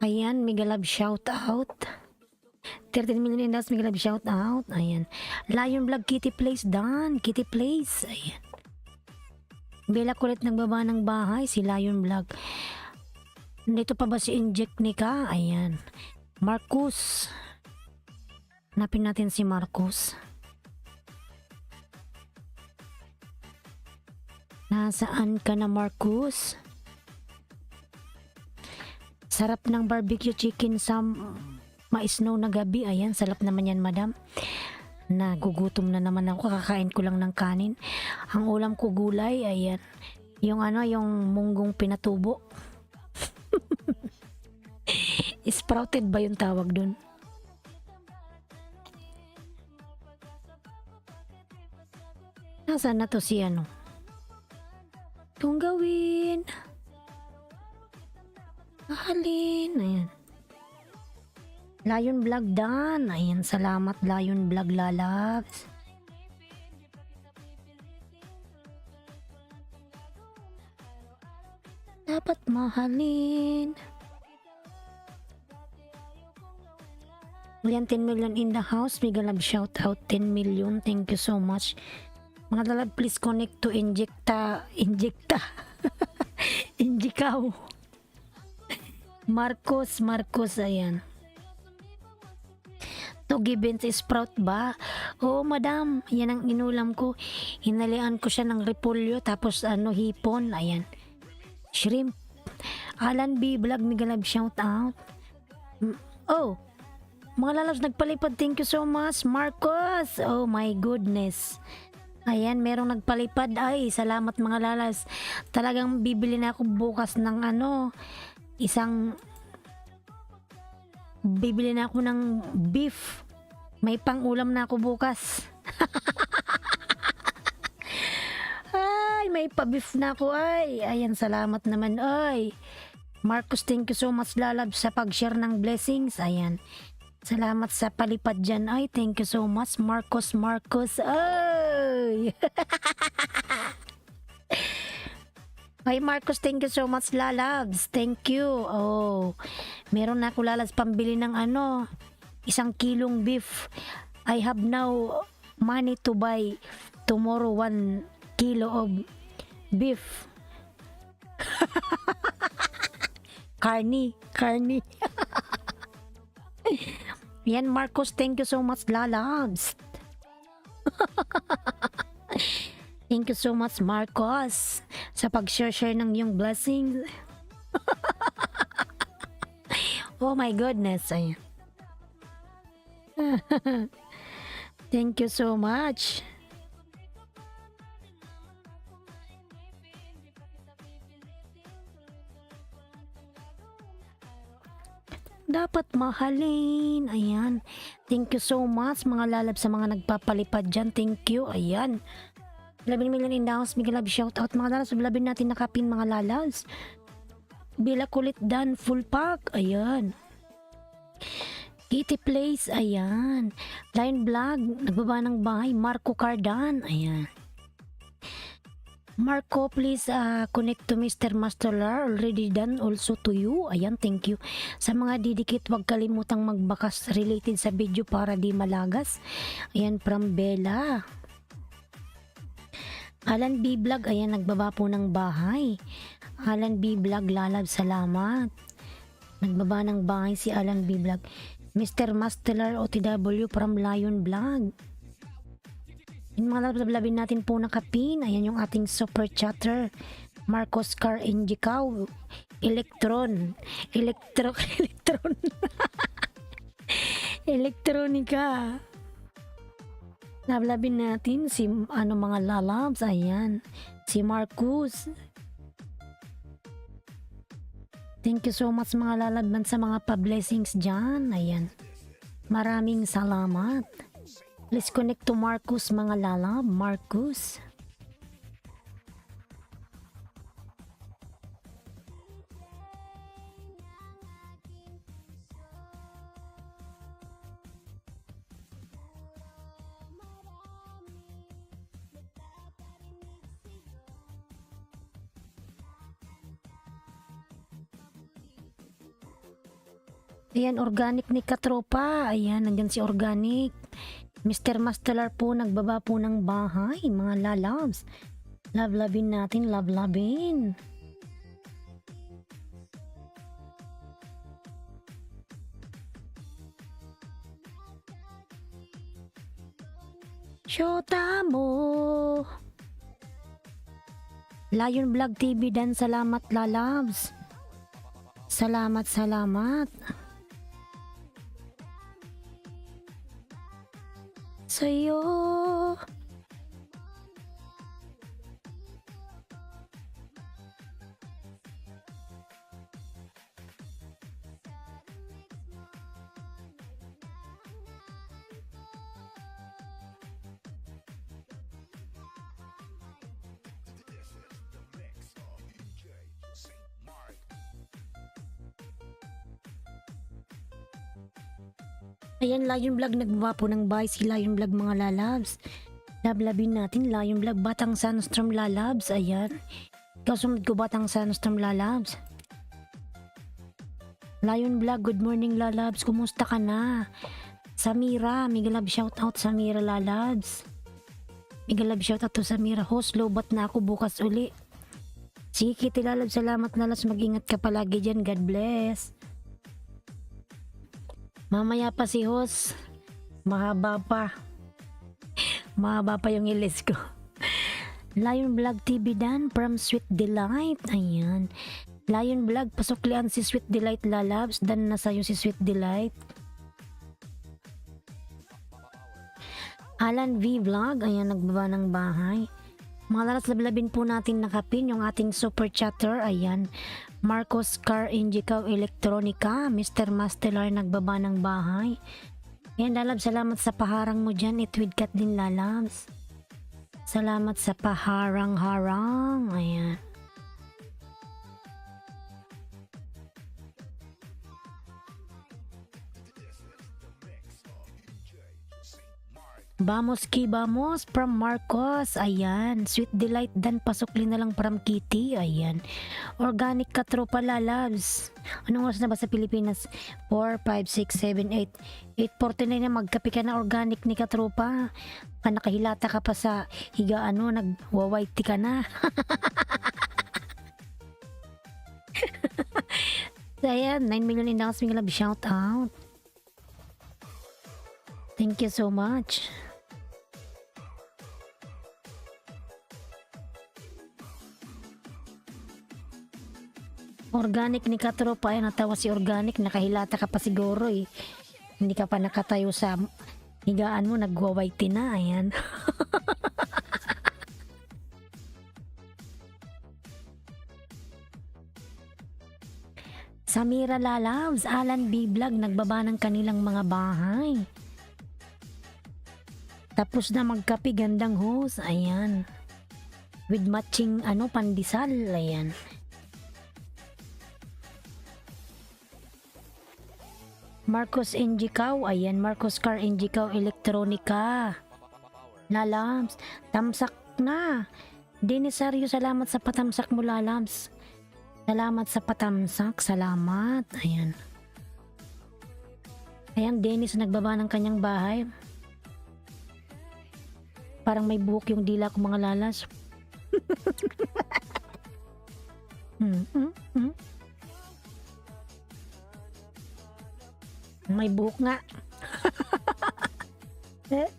Ayan, mega love shout out. 13 million in mega love shout out. Ayan. Lion Vlog Kitty Place done. Kitty Place. Ayan. Bella kulit nagbaba ng bahay si Lion Vlog. Nandito pa ba si Inject Nika? Ayan. Marcus. Hanapin natin si Marcus. Nasaan ka na, Marcus? Sarap ng barbecue chicken sa ma-snow na gabi. Ayan, sarap naman yan, madam. Nagugutom na naman ako. Kakakain ko lang ng kanin. Ang ulam ko gulay, ayan. Yung yung munggong pinatubo. Sprouted ba yung tawag dun? Nasaan na to si Itong gawin. Mahalin. Ayan. Lion Vlog done. Ayan, salamat Lion Vlog lalabs. Dapat mahalin. Ayan, 10 million in the house. Mega love shout out 10 million. Thank you so much. Mga lalab, please connect to Injecta. Injikaw. Marcos, ayan. Togi beans sprout ba? Oo, madam. Yan ang inulam ko. Hinalian ko siya ng repolyo, tapos hipon. Ayan. Shrimp. Alan B. Vlog, mega love shout out. Oh, mga lalabs nagpalipad. Thank you so much, Marcos. Oh my goodness. Ayan, merong nagpalipad. Ay, salamat mga lalas. Talagang bibili na ako bukas ng bibili na ako ng beef. May pang-ulam na ako bukas. Ay, may pa-beef na ako. Ay, ayan, salamat naman. Ay, Marcos, thank you so much lalab sa pag-share ng blessings. Ayan. Salamat sa palipad dyan. Ay, thank you so much, Marcos. Ay! Ay, Marcos, thank you so much, lalabs. Thank you. Oh, meron na ako lalabs pambili ng 1 kilong beef. I have now money to buy tomorrow 1 kilo of beef. Carni. Yan, Marcos, thank you so much, lalabs. Thank you so much, Marcos, sa pag-share ng yung blessings. Oh my goodness. Ayan. Thank you so much. Dapat mahalin. Ayan. Thank you so much mga lalab sa mga nagpapalipad dyan. Thank you. Ayan. 11 million in the house. Mega love shout out mga lalabs. Labin natin nakapin mga lalabs. Bila kulit dan full pack. Ayan. Kitty Place. Ayan. Lion Vlog. Nagbaba ng bahay. Marco Cardan. Ayan. Marco, please connect to Mr. Masterlar. Already done also to you. Ayan, thank you. Sa mga didikit, huwag kalimutang magbakas related sa video para di malagas. Ayan, from Bella. Alan B. Vlog, ayan, nagbaba po ng bahay. Alan B. Vlog, lalab, salamat. Nagbaba ng bahay si Alan B. Vlog. Mr. Masterlar OTW from Lion Vlog. Yung mga labin natin po nakapin. Ayan yung ating super chatter. Marcos Car Injikaw. Electron. Elektronika. Lablabin natin si mga lalabs. Ayan. Si Marcus. Thank you so much mga lalabban sa mga pa-blessings dyan. Ayan. Maraming salamat. Let's connect to Marcus mga lalab. Marcus. Ayan, organic ni Katropa. Ayan, nandyan si organic. Mr. Mastelar po, nagbaba po ng bahay, mga lalabs. Love-lovin natin, love-lovin. Shota mo. Lion Vlog TV dan, salamat lalabs. Salamat, salamat. Sa'yo. Ayan, Lion Vlog, nagbawa po ng bahay si Lion Vlog, mga lalabs. Lablabin natin, Lion Vlog, Batang Sunstorm lalabs. Ayan. Ikaw sumunod ko, Batang Sunstorm lalabs. Lion Vlog, good morning lalabs. Kumusta ka na? Samira, mega love shoutout Samira lalabs. Mega love shoutout to Samira. Host, lobat na ako bukas uli. Sige, Kitty lalabs, salamat lalabs. Mag-ingat ka palagi dyan. God bless. Mamaya pa si host. Mahaba pa. Mahaba pa yung ilis ko. Lion Vlog TV dan from Sweet Delight. Ayan. Lion Vlog, pasuklian si Sweet Delight lalabs. Dan na sa'yo si Sweet Delight. Alan V Vlog. Ayan, nagbaba ng bahay. Mga lalas, lablabin po natin nakapin yung ating super chatter. Ayan. Marcos Car Indicaw Electronica. Mr. Mastelar, nagbaba ng bahay. Ayan, lalabs, salamat sa paharang mo dyan. Itwidkat din lalabs. Salamat sa paharang-harang. Ayan. Vamos ki vamos from Marcos. Ayan. Sweet Delight dan pasukli na lang from Kitty. Ayan. Organic Katropa lalabs. Anong oras na ba sa Pilipinas? 4, 5, 6, 7, 8. 8:49 na, magkape ka na organic ni Katropa. Nakahilata ka pa sa higaan mo. Nagwawaiti ka na. Ayan. 9 million indakas mga love shout out. Thank you so much. Organic ni Katropa. Ay, natawa si organic. Nakahilata ka pa siguro eh. Hindi ka pa nakatayo sa higaan mo. Nagwawaiti na. Ayan. Samira lalabs. Alan B Vlog, nagbaba ng kanilang mga bahay. Tapos na magkape, gandang host. Ayan. With matching pandesal. Ayan. Marcos Indicaw. Ayan. Marcos Car Indicaw Electronica. Lalabs. Tamsak na. Denisario, salamat sa patamsak mo lalabs. Salamat sa patamsak. Salamat. Ayan. Ayan, Dennis nagbaba ng kanyang bahay. Parang may buhok yung dila ko, mga lalas. May buhok nga. Eh?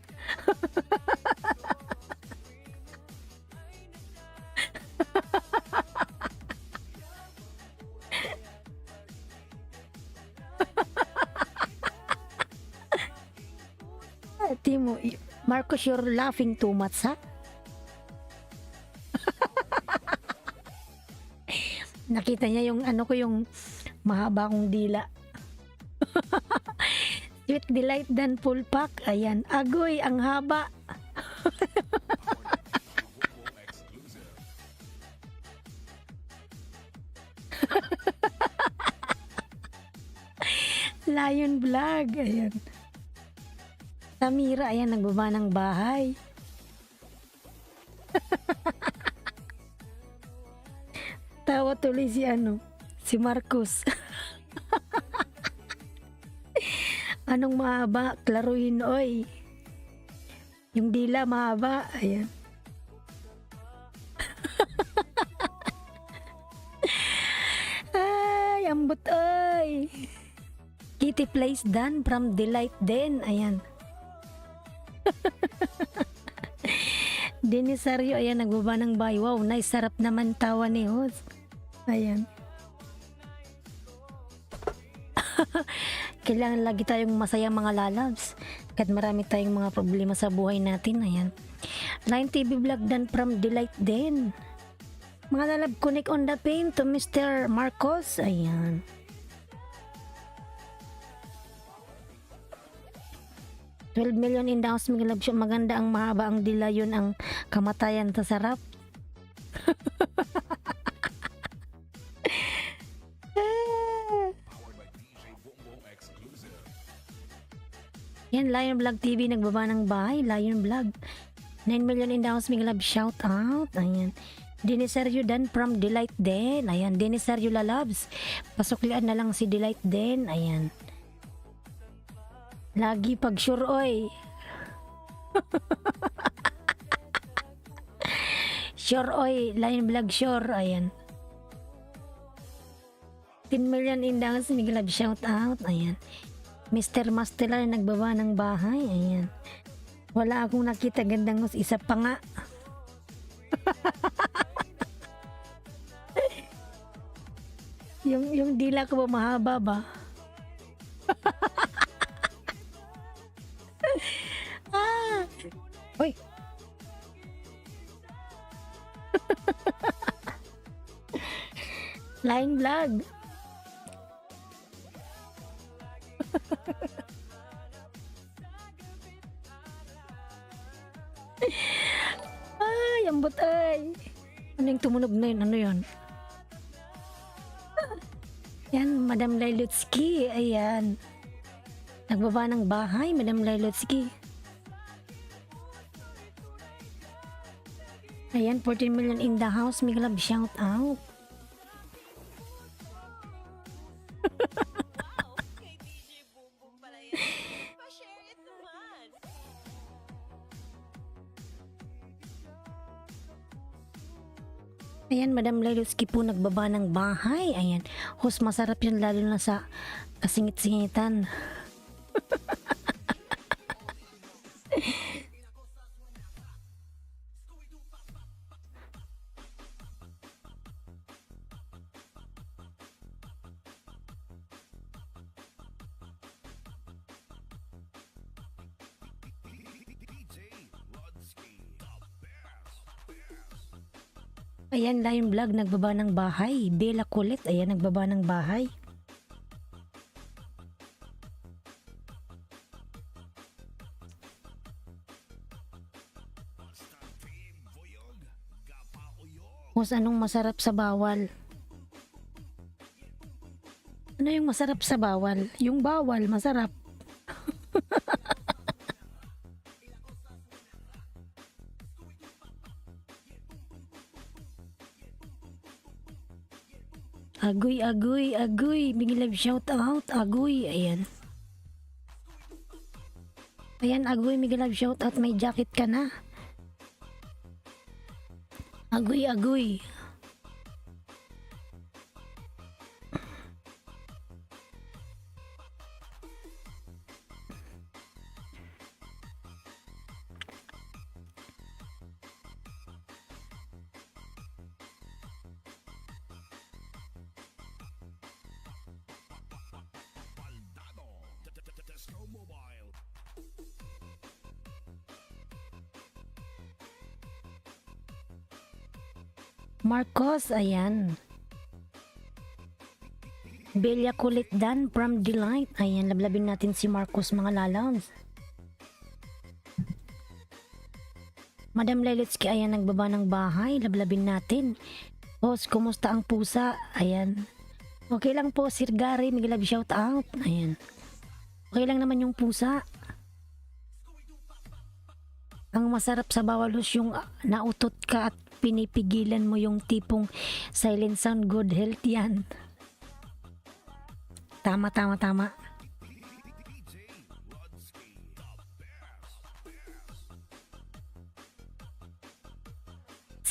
Timo, Marcos, you're laughing too much, ha? Nakita niya yung yung mahaba kong dila. Sweet Delight dan full pack. Ayan. Agoy, ang haba. Lion Vlog. Ayan. Samira, ayan, nagbaba ng bahay. Tawa tuloy si si Marcos. Anong mahaba? Klaruhin, oy. Yung dila mahaba. Ayan. Ay, ambot, oy. Kitty Place Dan from Delight Den. Ayan. Dinisario, ayan, nagbaba ng bahay. Wow, nice, sarap naman tawa ni host. Ayan. Kailangan lagi tayong masaya mga lalabs. Kahit marami tayong mga problema sa buhay natin. Ayan. Line TV vlog Dan from Delight Den. Mga lalab, connect on the pain to Mr. Marcos. Ayan. $12 million in the house, mga love show. Maganda ang mahaba ang dila, yun ang kamatayan sa sarap. Powered by DJ Bongo exclusive. Yan, Lion Vlog TV, nagbaba ng bahay. Lion Vlog. 9 million in the house, mga love, shout out. Ayan. Diniseryo Dan from Delight Den. Ayan, Diniseryo lalabs. Pasuklian na lang si Delight Den. Ayan. Lagi pag sure, oy. Sure, oy. Lion Vlog sure. Ayan. 10 million in the house, mga love, shout out. Ayan. Mr. Mastelar nagbaba ng bahay. Ayan. Wala akong nakita gandang host. Isa pa nga. yung dila ko ba mahaba ba? Ah. Uy. Line vlog. Ay, ambot ay. Ano yung tumunog na yun? Ano yun? Yan, Madam Lailutsky. Ayan. Nagbaba ng bahay, Madam Lailutsky. Ayan, 14 million in the house. May love, shout out. Kay DJ Bumbong pala yan. Pa-share it naman. Ayan, Madam Lailutsky po nagbaba ng bahay. Ayan. Host, masarap yun lalo na sa kasingit-singitan. Ayan, Lion Vlog nagbaba ng bahay. Bella Kulit, ayan, nagbaba ng bahay. Host, anong masarap sa bawal? Ano yung masarap sa bawal? Yung bawal, masarap. Agoy, agoy, agoy. Big love shout out. Agoy, ayan. Ayan, agoy, big love shout out. May jacket ka na. Agoy, agoy. Tesco Mobile. Marcos, ayan. Bella Kulit Dan from Delight. Ayan, lablabin natin si Marcos, mga lalabs. Madam Lailutsky, ayan, nagbaba ng bahay. Lablabin natin. Boss, kumusta ang pusa? Ayan. Okay lang po, Sir Gary. May love shout out. Ayan. Okay lang naman yung pusa. Ang masarap sa bawalos yung nautot ka at pinipigilan mo yung tipong silent sound, good health yan. Tama, tama, tama.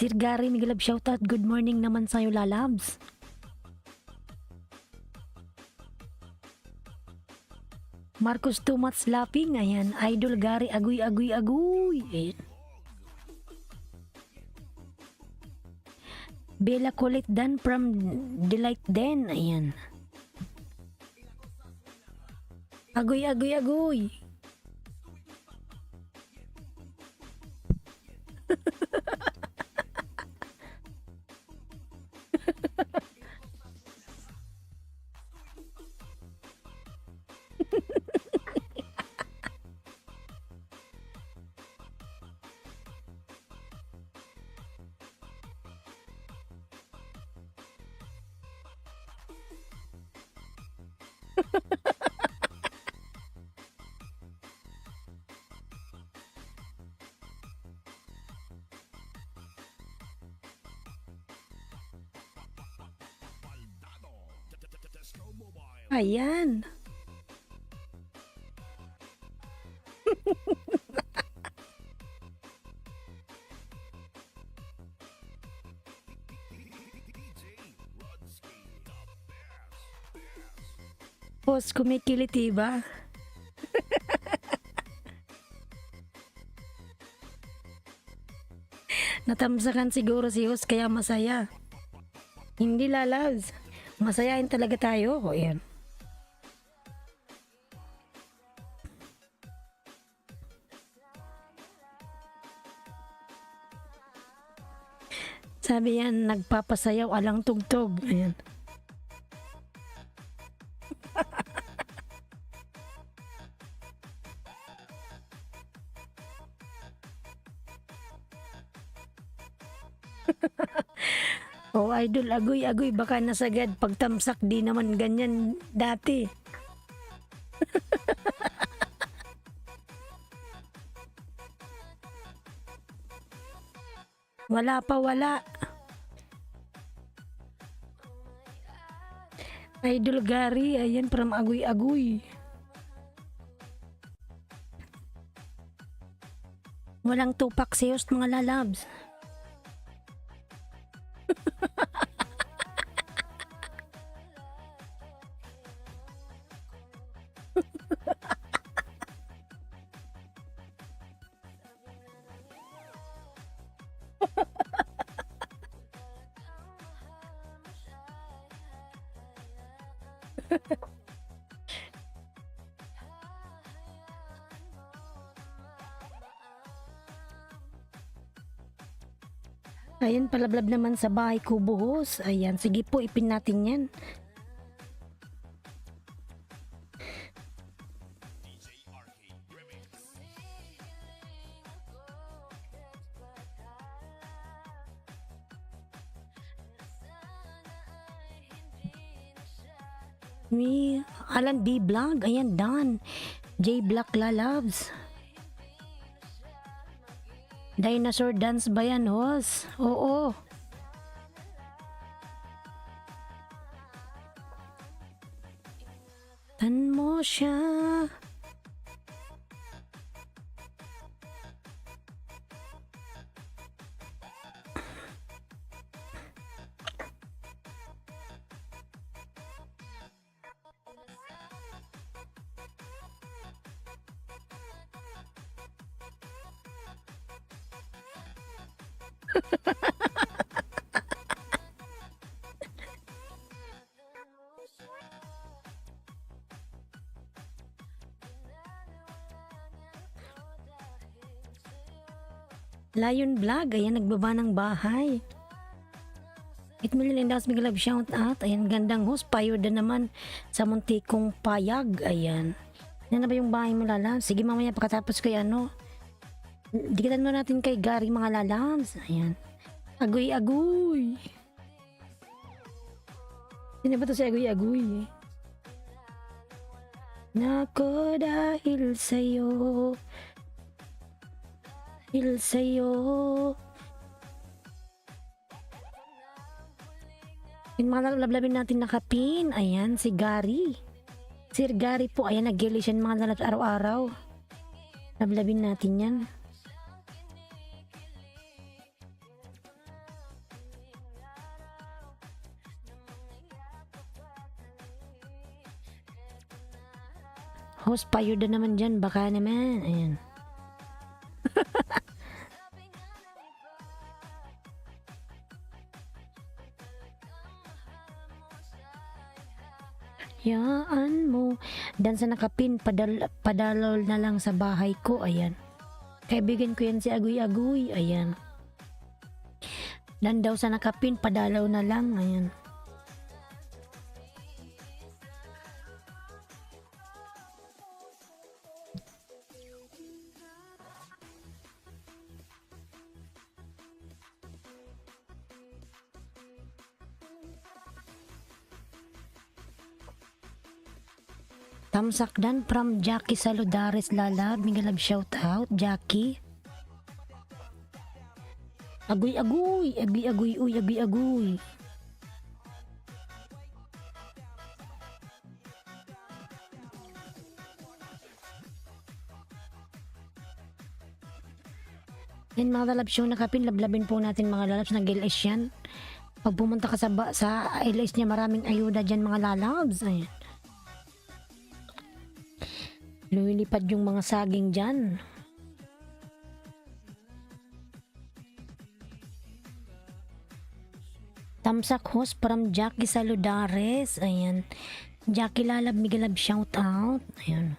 Sir Gary Miguelab, shoutout. Good morning naman sa'yo, lalabs. Marcos too much laughing. Ayan. Idol Gary, aguy, aguy, aguy. Ayan. Bella Colette Dan from Delight Den. Ayan. Aguy, aguy, aguy. Ayan. Boss, kumikiliti ba? Natamsakan siguro si host kaya masaya. Hindi lalabs. Masayain talaga tayo. O yan. Sabi yan, nagpapasayaw alang tugtog. Ayan. Oh, idol, agoy, agoy, baka nasagad. Pagtamsak, di naman ganyan dati. Wala pa, wala. Idol Gary, ayan, from agoy, agoy. Walang tupak si host, mga lalabs. Ayan, palablab naman sa bahay ko, buhos. Ayan, sige po, ipin natin yan. Me, Alan B. Vlog, ayan, done. J. Black Lalabs. Dinosaur dance ba yan, host? Oo. Tan mo siya. Lion Vlog, ayan, nagbaba ng bahay. 8 million and big love shout out. Ayan, gandang host, payo na naman sa muntikong payag. Ayan. Yan na ba yung bahay mo, lalabs? Sige, mamaya pagkatapos ko ano. Dikitan mo natin kay Gary, mga lalabs. Ayan. Agoy, agoy. Sino ba to si Agoy, agoy? Nako dahil sa'yo. Dahil sa'yo. Yung mga lablabin natin nakapin. Ayan, si Gary. Sir Gary po. Ayan, nag-gilly siya mga lalabs araw-araw. Lablabin natin yan. Host payo na naman dyan, baka naman. Ayan. Yaan mo. Dan sa nakapin, padalol na lang sa bahay ko. Ayan. Kaibigan ko yan si Agoy-Agoy. Ayan. Dan daw sa nakapin, padalaw na lang. Ayan. Tamsakdan from Jackie Saludares Lalab. Mingalab shout out, Jackie. Agoy-agoy, agoy-agoy, uy, agoy-agoy. Yan mga lalabs yung nakapin, lablabin po natin mga lalabs, nag-LS yan. Pag pumunta ka sa LS niya, maraming ayuda dyan mga lalabs. Ayan. Lumilipad yung mga saging dyan. Tamsak host from Jackie Saludares. Ayan. Jackie Lalab, Migalab, shout out. Ayan.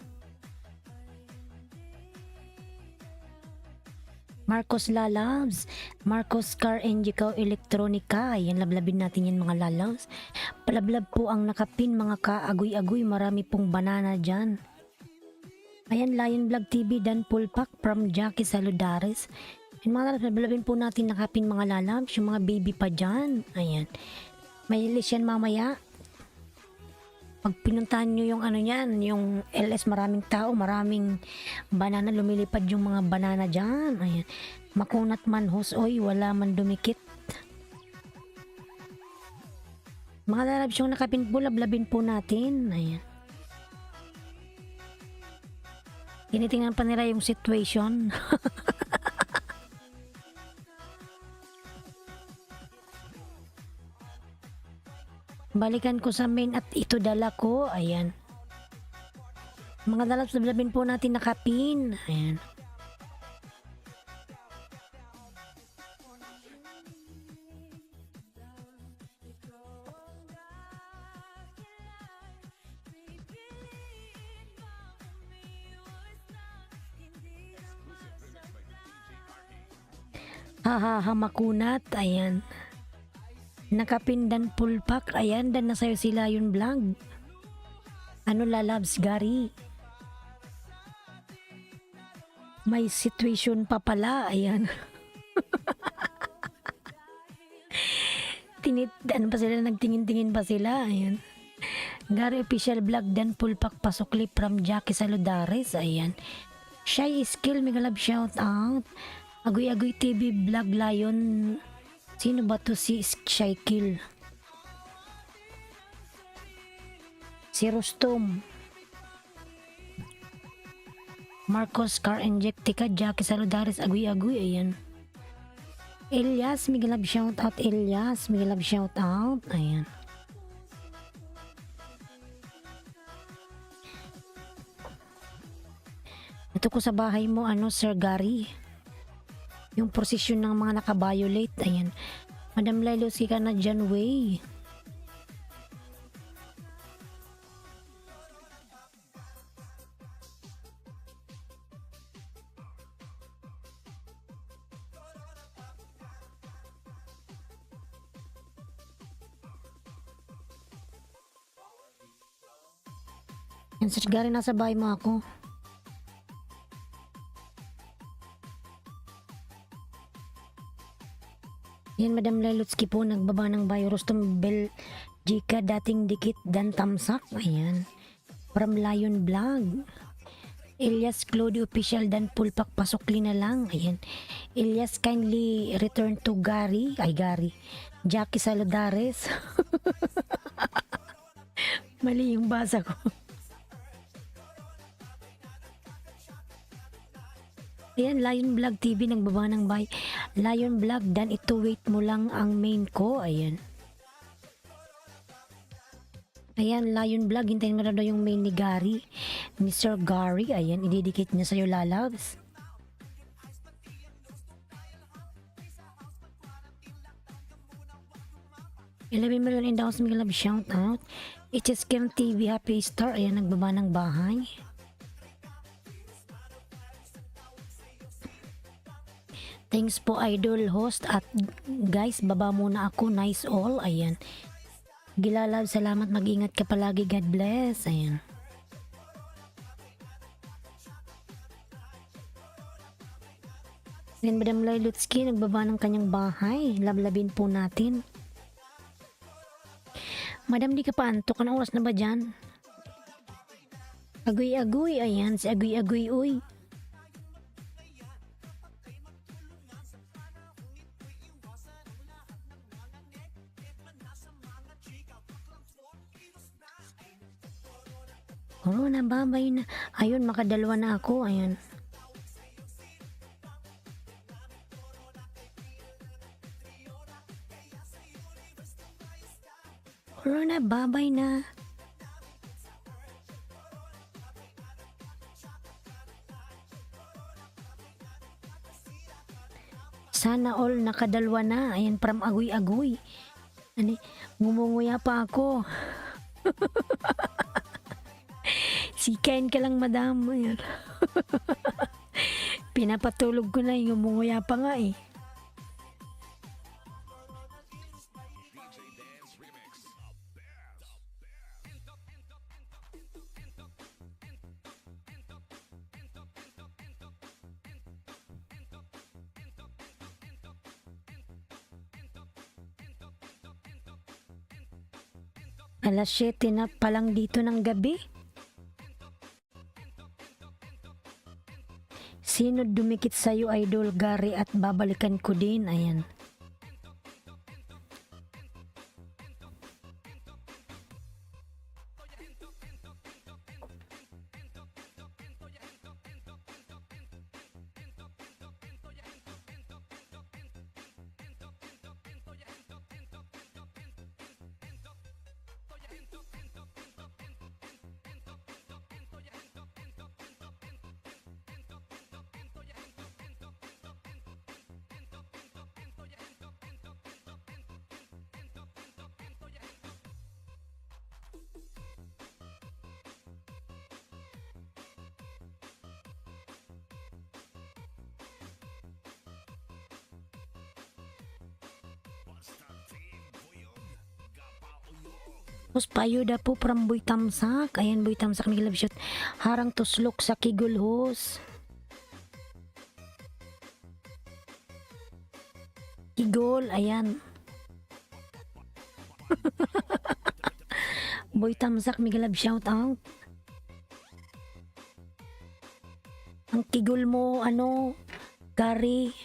Marcos Lalabs. Marcos Car Engico Electronica. Ayan, lablabin natin yan mga lalabs. Palablab po ang nakapin mga kaagoy-agoy. Marami pong banana dyan. Ayan, Lion Vlog TV, Dan Pulpak from Jackie Saludares. Yung mga lalabs, lablabin po natin nakapin mga lalabs. Yung mga baby pa dyan. Ayan. May list yan mamaya. Pag pinuntahan nyo yung ano yan, yung LS, maraming tao, maraming banana, lumilipad yung mga banana dyan. Ayan. Makunat man host, oy, wala man dumikit. Mga lalabs yung nakapin po, lablabin po natin. Ayan. Tinitingnan pa nila yung situation. Balikan ko sa main at ito dala ko. Ayan. Mga lalabs, lablabin po natin nakapin. Ayan. Hahaha, makunat. Ayan. Nakapindan pulpak. Ayan, dan na sa'yo sila yung vlog. Ano lalabs, Gary? May situation pa pala. Ayan. Ano pa sila? Nagtingin-tingin pa sila. Ayan. Gary official vlog, dan pulpak pasukli from Jackie Saludares. Ayan. Shy Skill, Megalab shout out. Agoy-agoy TV vlog Lion. Sino ba to si Shaikil? Si Rustom. Marcos Car Injectica, Jackie Saludares, agoy-agoy. Ayan. Elias, Migalab shout out. Elias, Migalab shout out. Ayan. Ito ko sa bahay mo, ano, Sir Gary? Yung prosesyon ng mga naka-violate. Ayan. Madam Lilosi ka na dyan, way. Yan, Sir Gary, nasa bahay mo ako. Yan, Madam Lelutsky po, nagbaba ng bayo. Rustom Belgica, dating dikit, dan tamsak. Ayan. From Lion Vlog. Elias Claudio official, dan pulpak pasukli na lang. Ayan. Elias, kindly return to Gary. Ay, Gary. Jackie Saludares. Mali yung basa ko. Ayan, Lion Vlog TV, nagbaba ng bay. Lion Vlog, dan ito wait mo lang ang main ko. Ayan. Ayan, Lion Vlog, hintayin mo na daw yung main ni Gary. Mr. Gary, ayan, ididikit niya sa'yo, lalabs. $11 million in down Miguel Love shout out. It is Kim TV Happy Star. Ayan, nagbaba ng bahay. Thanks po idol host at guys, baba muna ako. Nice all. Ayan. Gilalab, salamat, mag-ingat ka palagi. God bless. Ayan. Then Madam Lailutsky, nagbaba ng kanyang bahay. Lablabin po natin. Madam, di ka pa antok. Anong oras na ba dyan? Agoy-agoy. Ayan, si Agoy-agoy. Uy. Oh, nababay na. Ayun, makadalwa na ako. Ayun. Oh, nababay na. Sana all nakadalwa na. Ayan, from agoy-agoy. Ano, ngumunguya pa ako. Sikain ka lang, madam. Ayan. Pinapatulog ko na, ngumunguya pa nga eh. Alas 7 na palang dito ng gabi. Sino dumikit sa'yo, idol Gary, at babalikan ko din. Ayan. Tapos payuda po from Boy Tamsak. Ayan, Boy Tamsak, may love shot. Harang tuslok sa Kigulhos. Kigol, ayan. Boy Tamsak, may love shout out. Ang Kigol mo, ano, Gary.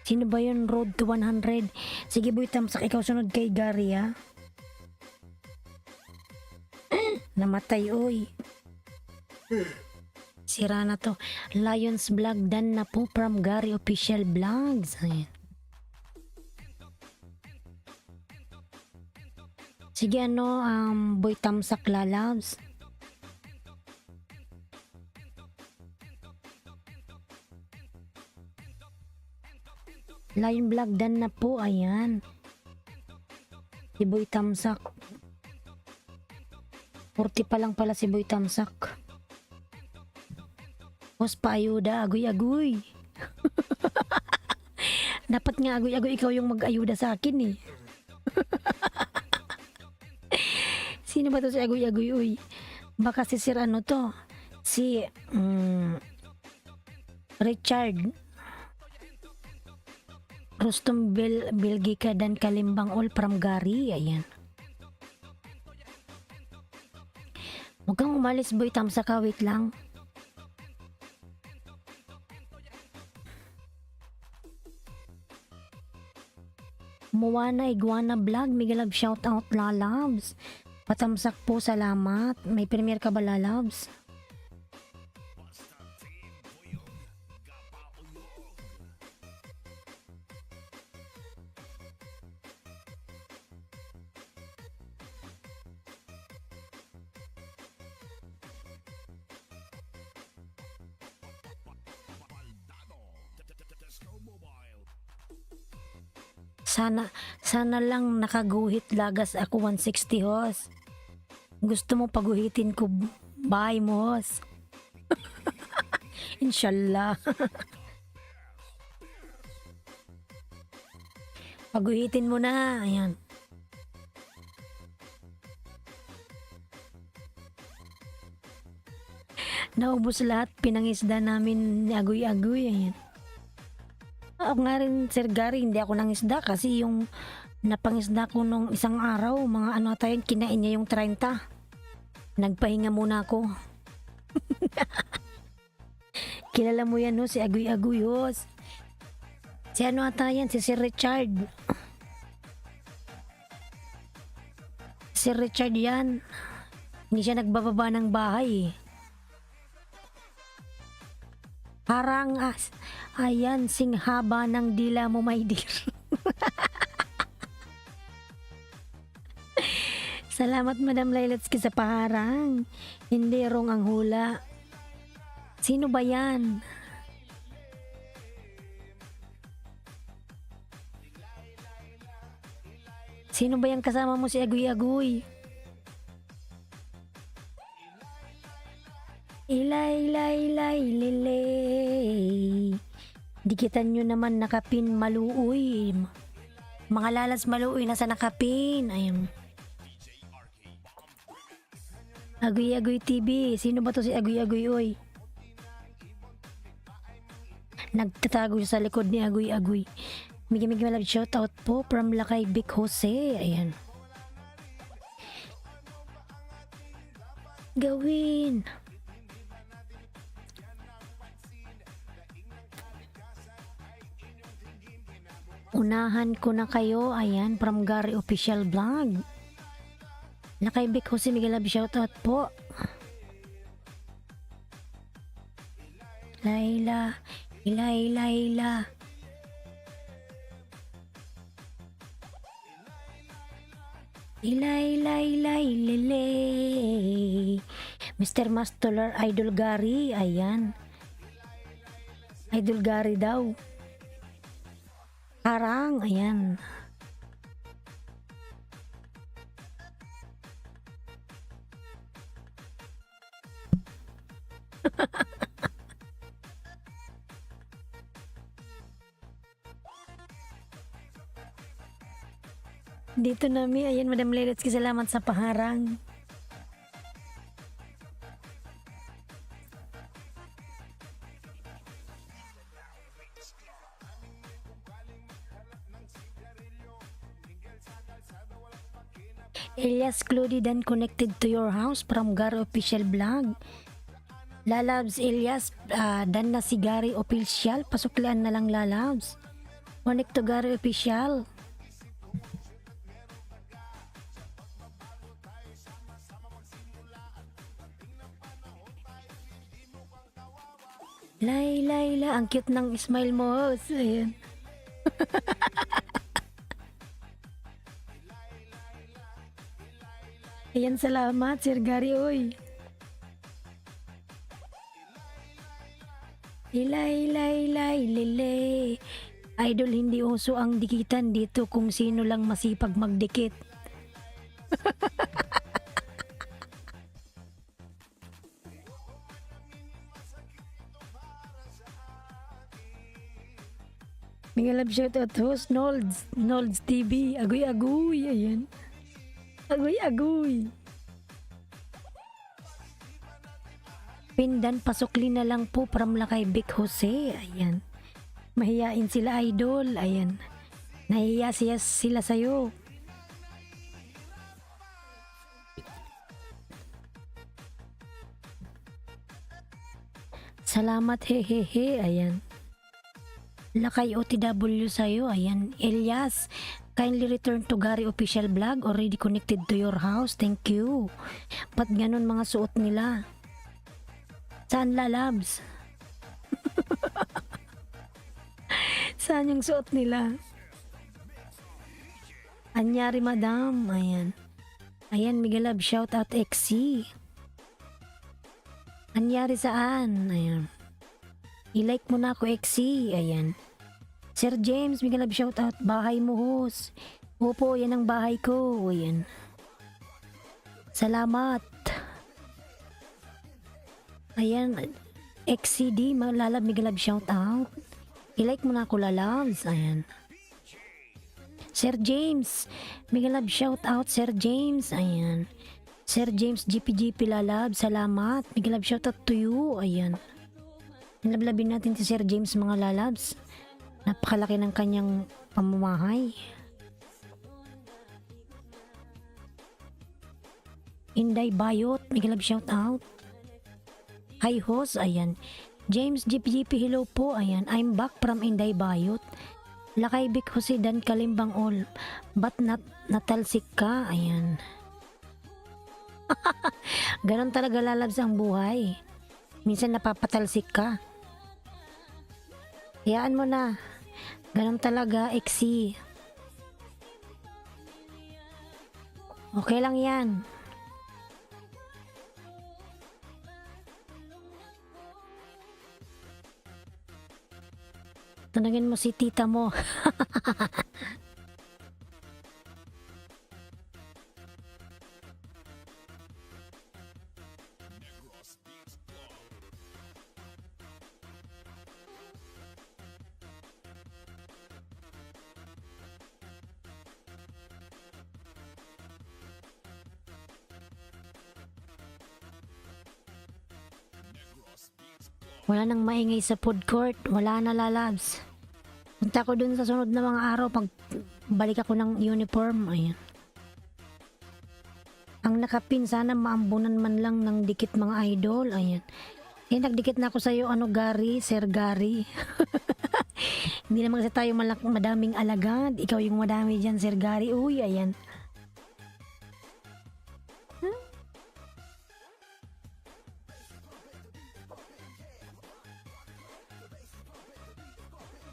Sino ba yun? Road to 100. Sige, Boy Tamsak, ikaw sunod kay Gary, ha? Namatay, oy. Sira na to. Lions Vlog, dan na po from Gary Official Vlogs. Ayan. Sige, ano, Boy Tamsak lalabs. Lion Vlog, dan na po. Ayan. Si Boy Tamsak. 40 pa lang pala si Boy Tamsak. Pos paayuda, agoy-agoy. Dapat nga agoy-agoy ikaw yung mag-ayuda sa akin eh. Sino ba to si agoy-agoy? Uy, baka si Sir ano to? Si Richard Rustom Belgica dan Kalimbang all from Gary. Ayan. Huwag kang umalis, Boy Tamsak, wait lang. Moana Iguana Vlog, Miguel Love shout out, lalabs. Patamsak po, salamat. May premier ka ba, lalabs? Sana lang nakaguhit lagas ako 160 hos. Gusto mo paguhitin ko bahay mo hos. Inshallah. Paguhitin mo na. Ayan. Naubos lahat pinangisda namin ni Agoy-Agoy. Ayan. Ako nga rin, Sir Gary, hindi ako nangisda kasi yung napangisda ko nung isang araw, mga ano tayo, kinain niya yung 30. Nagpahinga muna ako. Kilala mo yan, no? Si Agoy-Agoy, hos. Si ano ata yan? Si Sir Richard. Sir Richard yan. Hindi siya nagbababa ng bahay. Parang ayan, singhaba ng dila mo, my dear. Salamat, Madam Lailetsky, sa paharang. Hindi wrong ang hula. Sino ba yan? Sino ba yung kasama mo, si Agoy-Agoy? Ilay. Dikitan nyo naman nakapin maluoy. Mga lalas maluoy na sa nakapin. Ayun. Agoy-Agoy TV. Sino ba to si Agoy-Agoy, oy? Nagtatago siya sa likod ni Agoy-Agoy. Migi malab shoutout po from Lakay Vic Jose. Ayan. Gawin. Unahan ko na kayo. Ayan, from Gary Official Vlog. Lakay Vic Jose, Miguel Lab, shoutout po. Ila. Lele. Mr. Mastoler, Idol Gary. Ayan. Idol Gary daw. Harang, ayan. Dito nami, ayan, Madam Lailetsky, salamat sa paharang. Elias Clody dan connected to your house from Gary Official Vlog. Lalabs Elias, dan na si Gary Official. Pasuklian na lang Lalabs. Connect to Gary Official. Layla, ang cute ng smile mo. Ayan. Ayan, salamat, Sir Gary, oy. Lele. Idol, hindi uso ang dikitan dito kung sino lang masipag magdikit. Miguel Lab, shoutout host, Nolds TV, Agoy-Agoy, ayan. Agoy-Agoy. Pindan, pasukli na lang po from Lakay Vic Jose. Ayan. Mahiyain sila, idol. Ayan. Nahiya sila sa'yo. Salamat, hehehe. Ayan. Lakay OTW sa'yo. Ayan. Elias, kindly return to Gary Official Vlog. Already connected to your house. Thank you. Ba't ganun mga suot nila? Saan, Lalabs? Saan yung suot nila? Anyari, madam. Ayan. Ayan, Miguel Lab, shout out XC. Anyari saan? Ayan. I-like mo na ako, XC. Ayan. Sir James, mega love shoutout. Bahay mo, host. Opo, yan ang bahay ko. O, yan. Salamat. Ayan. XCD, lalab, mega love shoutout. I-like mo na ako, lalabs. Ayan. Sir James, mega love shoutout, Sir James. Ayan. Sir James, GPGP lalab. Salamat. Mega love shoutout to you. Ayan. Lablabin natin si Sir James, mga lalabs. Napakalaki ng kanyang pamamahay. Inday Bayot, mega love shout out. Hi host, ayan. James GPGP, hello po, ayan. I'm back from Inday Bayot. Lakay Bik Jose Dan Kalimbang all. But natalsik ka, ayan. Ganon talaga lalabs ang buhay. Minsan napapatalsik ka. Hayaan mo na. Ganon talaga, Exi. Okay lang yan. Tanungin mo si tita mo. Wala nang maingay sa food court. Wala na lalabs. Punta ko dun sa sunod na mga araw pag balik ako ng uniform. Ayan. Ang nakapin, sana maambunan man lang ng dikit mga idol. Ayan. Eh, nagdikit na ako sa'yo, Gary, Sir Gary. Hindi naman kasi tayo madaming alagad. Ikaw yung madami dyan, Sir Gary. Uy, ayan.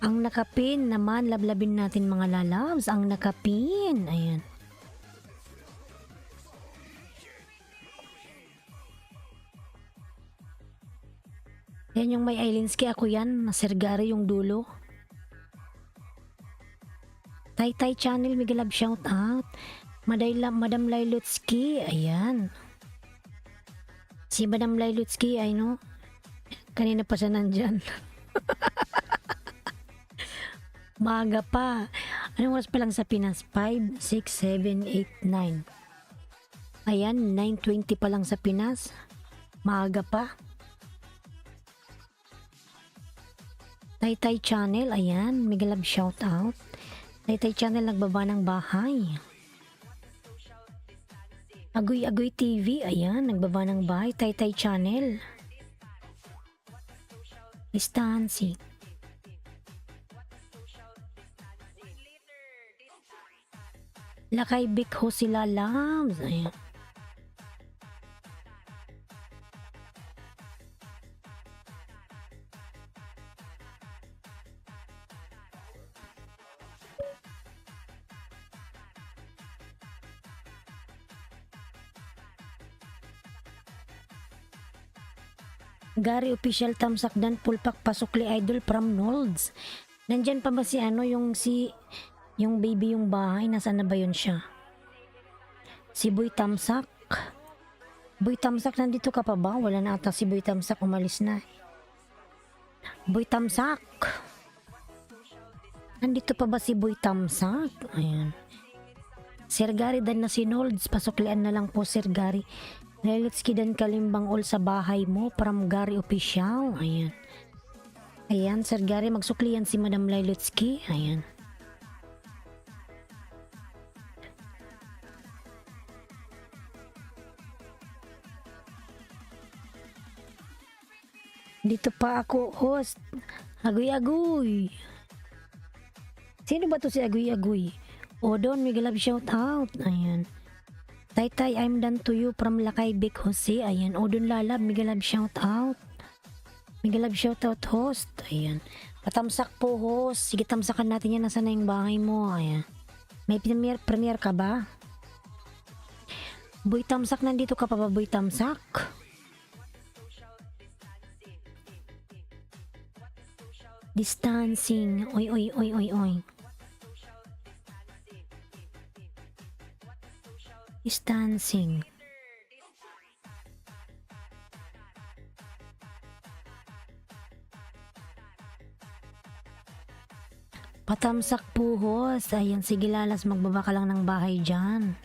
Ang nakapin naman, lablabin natin mga lalabs. Ang nakapin. Ayan. Yan yung may Islandski. Ako yan. Sir Gary yung dulo. Tay Channel, mega love shout out. Madam Lailutski. Ayan. Si Madam Lailutski ay no. Kanina pa siya nandyan. Maaga pa. Anong oras pa lang sa Pinas? 5, 6, 7, 8, 9. Ayan, 9:20 pa lang sa Pinas. Maaga pa. Tay Channel, ayan. Mega love shout out. Tay Channel, nagbaba ng bahay. Agoy TV, ayan. Nagbaba ng bahay. Tay Channel. Distancy. Lakay Bik Jose lalabs. Ayan. Gary official tamsak dan pulpak pasukli idol from Nolds. Nandyan pa ba si yung baby yung bahay? Nasaan na ba yun siya? Si Boy Tamsak. Boy Tamsak, nandito ka pa ba? Wala na ata si Boy Tamsak, umalis na. Boy Tamsak. Nandito pa ba si Boy Tamsak? Ayan. Sir Gary dan na si Nolds. Pasuklian na lang po, Sir Gary. Lailutski dan Kalimbang all sa bahay mo from Gary official. Ayan. Ayan, Sir Gary, magsuklian si Madam Lailutski. Ayan. Dito pa ako, host. Agoy. Sino ba to si Agoy? Odon, mega love shout out. Ayan. Tay, I'm done to you from Lakay Bik Jose. Ayan. Odon lalab, mega love shout out. Mega love shout out, host. Ayan. Patamsak po, host. Sige, tamsakan natin yan. Nasaan na yung bahay mo? Ayan. May premiere ka ba? Boy Tamsak, nandito ka pa ba, Boy Tamsak? Distancing. Oy, oy, oy, oy, oy. Distancing. Patamsak puhos. Ayan, sige lalas, magbaba ka lang ng bahay dyan.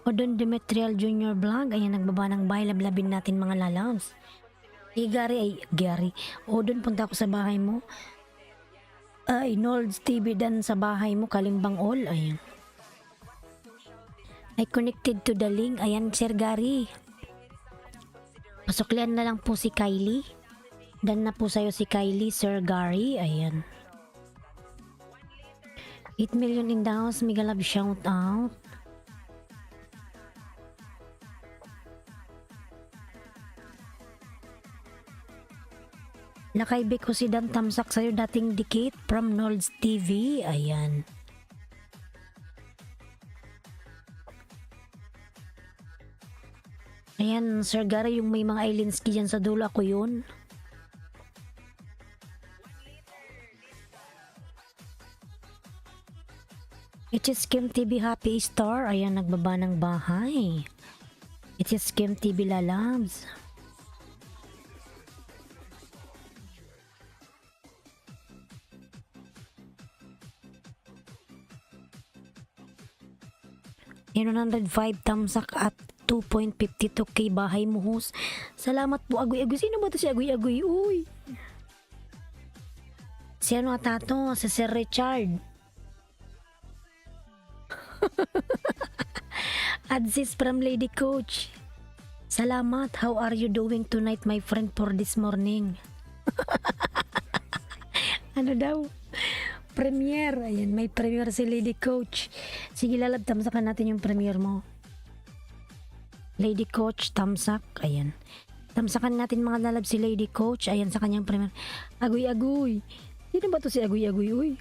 Odon Demetrial Junior Vlog. Ayan, nagbaba ng bahay. Lablabin natin mga lalabs. Gary. Odon, punta ako sa bahay mo. Ay, Nolds TV dan sa bahay mo. Kalimbang all. Ayan. I connected to the link. Ayan, Sir Gary. Pasuklian na lang po si Kylie. Dan na po sa'yo si Kylie, Sir Gary. Ayan. 8 million in the house. Mega love shout out. Nakaibig ko si Dan Tamsak sa'yo dating dikit from Nolds TV. Ayan. Ayan, Sir Gary, yung may mga Ailinski dyan sa dulo, ako yun. It is Kim TV Happy Star. Ayan, nagbaba ng bahay. It is Kim TV Lalabs. Yan, 105 tamsak at 2.52k bahay mo host. Salamat po, Agoy-Agoy. Sino ba to si Agoy-Agoy? Uy. Si ano ata to? Si Sir Richard. Adsis from Lady Coach. Salamat. How are you doing tonight, my friend, for this morning? Ano daw? Premiere. Ayan, may premiere si Lady Coach. Sige, lalab, tamsakan natin yung premiere mo. Lady Coach, tamsak. Ayan. Tamsakan natin mga lalab si Lady Coach. Ayan, sa kanyang premiere. Agoy-Agoy. Sino ba to si Agoy-Agoy? Uy.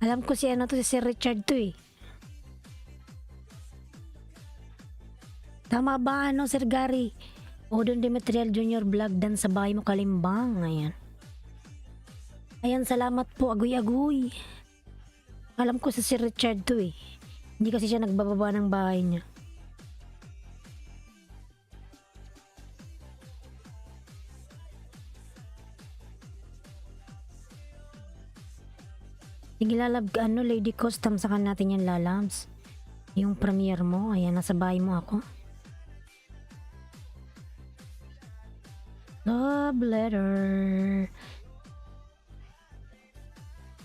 Alam ko si ano to, si Sir Richard to eh. Tama ba ano, Sir Gary? Odon Demetrial Junior Vlog dan sa bahay mo Kalimbang. Ayan. Ayan, salamat po, Agoy-Agoy. Alam ko si Sir Richard to eh. Hindi kasi siya nagbababa ng bahay niya. Sige, lalab, ano, Lady Coast, tamsakan natin yung lalabs. Yung premiere mo. Ayan, nasa bahay mo ako. Love letter.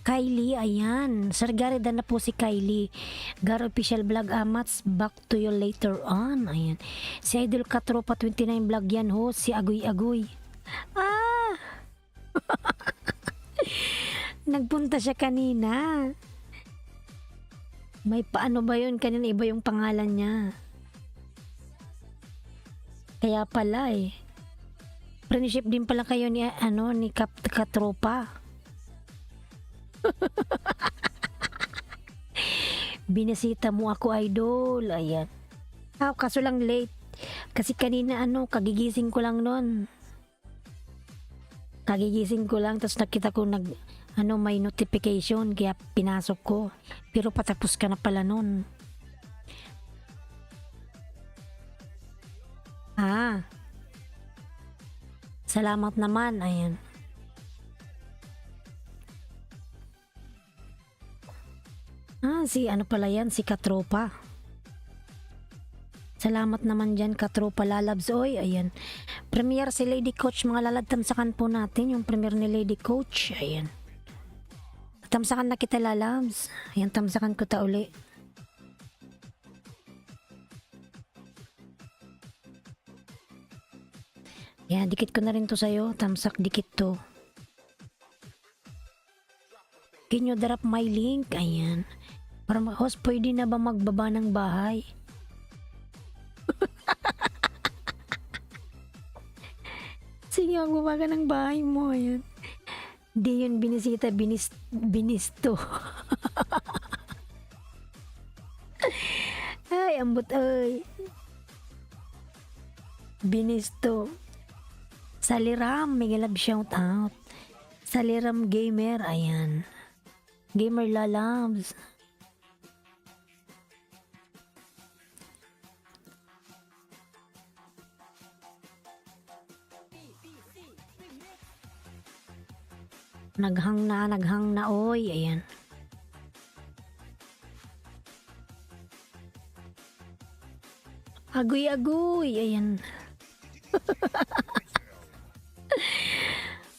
Kylie, ayan. Sir Gary, dan na po si Kylie. Gar Official Vlog Amats, back to you later on. Ayan. Si Idol Katropa 29 Vlog yan ho. Si Agoy-Agoy. Ah! Nagpunta siya kanina. May paano ba yun? Kanina iba yung pangalan niya. Kaya pala eh. Friendship din pala kayo ni ano ni Katropa. Binisita mo ako, idol. Ayan. Kaso lang late. Kasi kanina ano, kagigising ko lang nun. Kagigising ko lang, tapos nakita ko may notification, kaya pinasok ko. Pero patapos ka na pala nun. Salamat naman. Ayan. Si ano pala yan, si Katropa. Salamat naman dyan, Katropa Lalabs. Oy, ayan. Premiere si Lady Coach, mga lalab, tamsakan po natin yung premiere ni Lady Coach. Ayan. Tamsakan na kita, lalabs. Ayan, tamsakan ko ta uli. Ayan, dikit ko na rin to sa'yo. Tamsak, dikit to. Can you drop my link? Ayan. Para host, pwede na ba magbaba ng bahay? Hindi ako gumaga ng bahay mo. Ayan. Di yun binisita, binisto. Ay, ambot ay. Binisto. Saliram, may galab shout out. Saliram Gamer, ayan. Gamer Lalabs. Naghang na, oy, ayan. Agoy, ayan.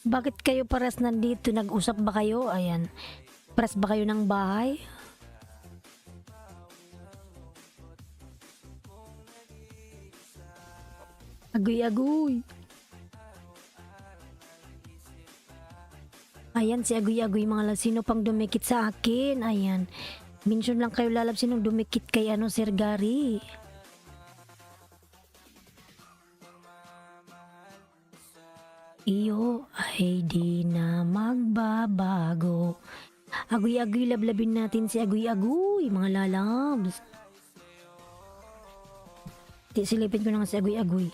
Bakit kayo paras nandito? Nag-usap ba kayo? Ayan. Paras ba kayo ng bahay? Agoy. Ayan, si Agoy mga love. Sino pang dumikit sa akin? Ayan. Mention lang kayo lalab sinong dumikit kay Sir Gary. Iyo ay di na magbabago. Agoy, lablabin natin si Agoy, mga lalabs. Silipin ko na nga si Agoy.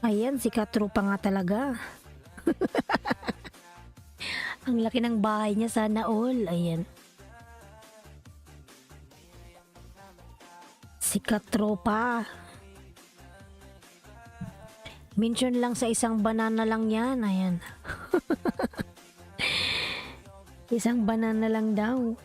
Ayan, si Katropa nga talaga. Ang laki ng bahay niya, sana all. Ayan. Si Katropa. Mention lang sa isang banana lang yan. Ayan. Isang banana lang daw.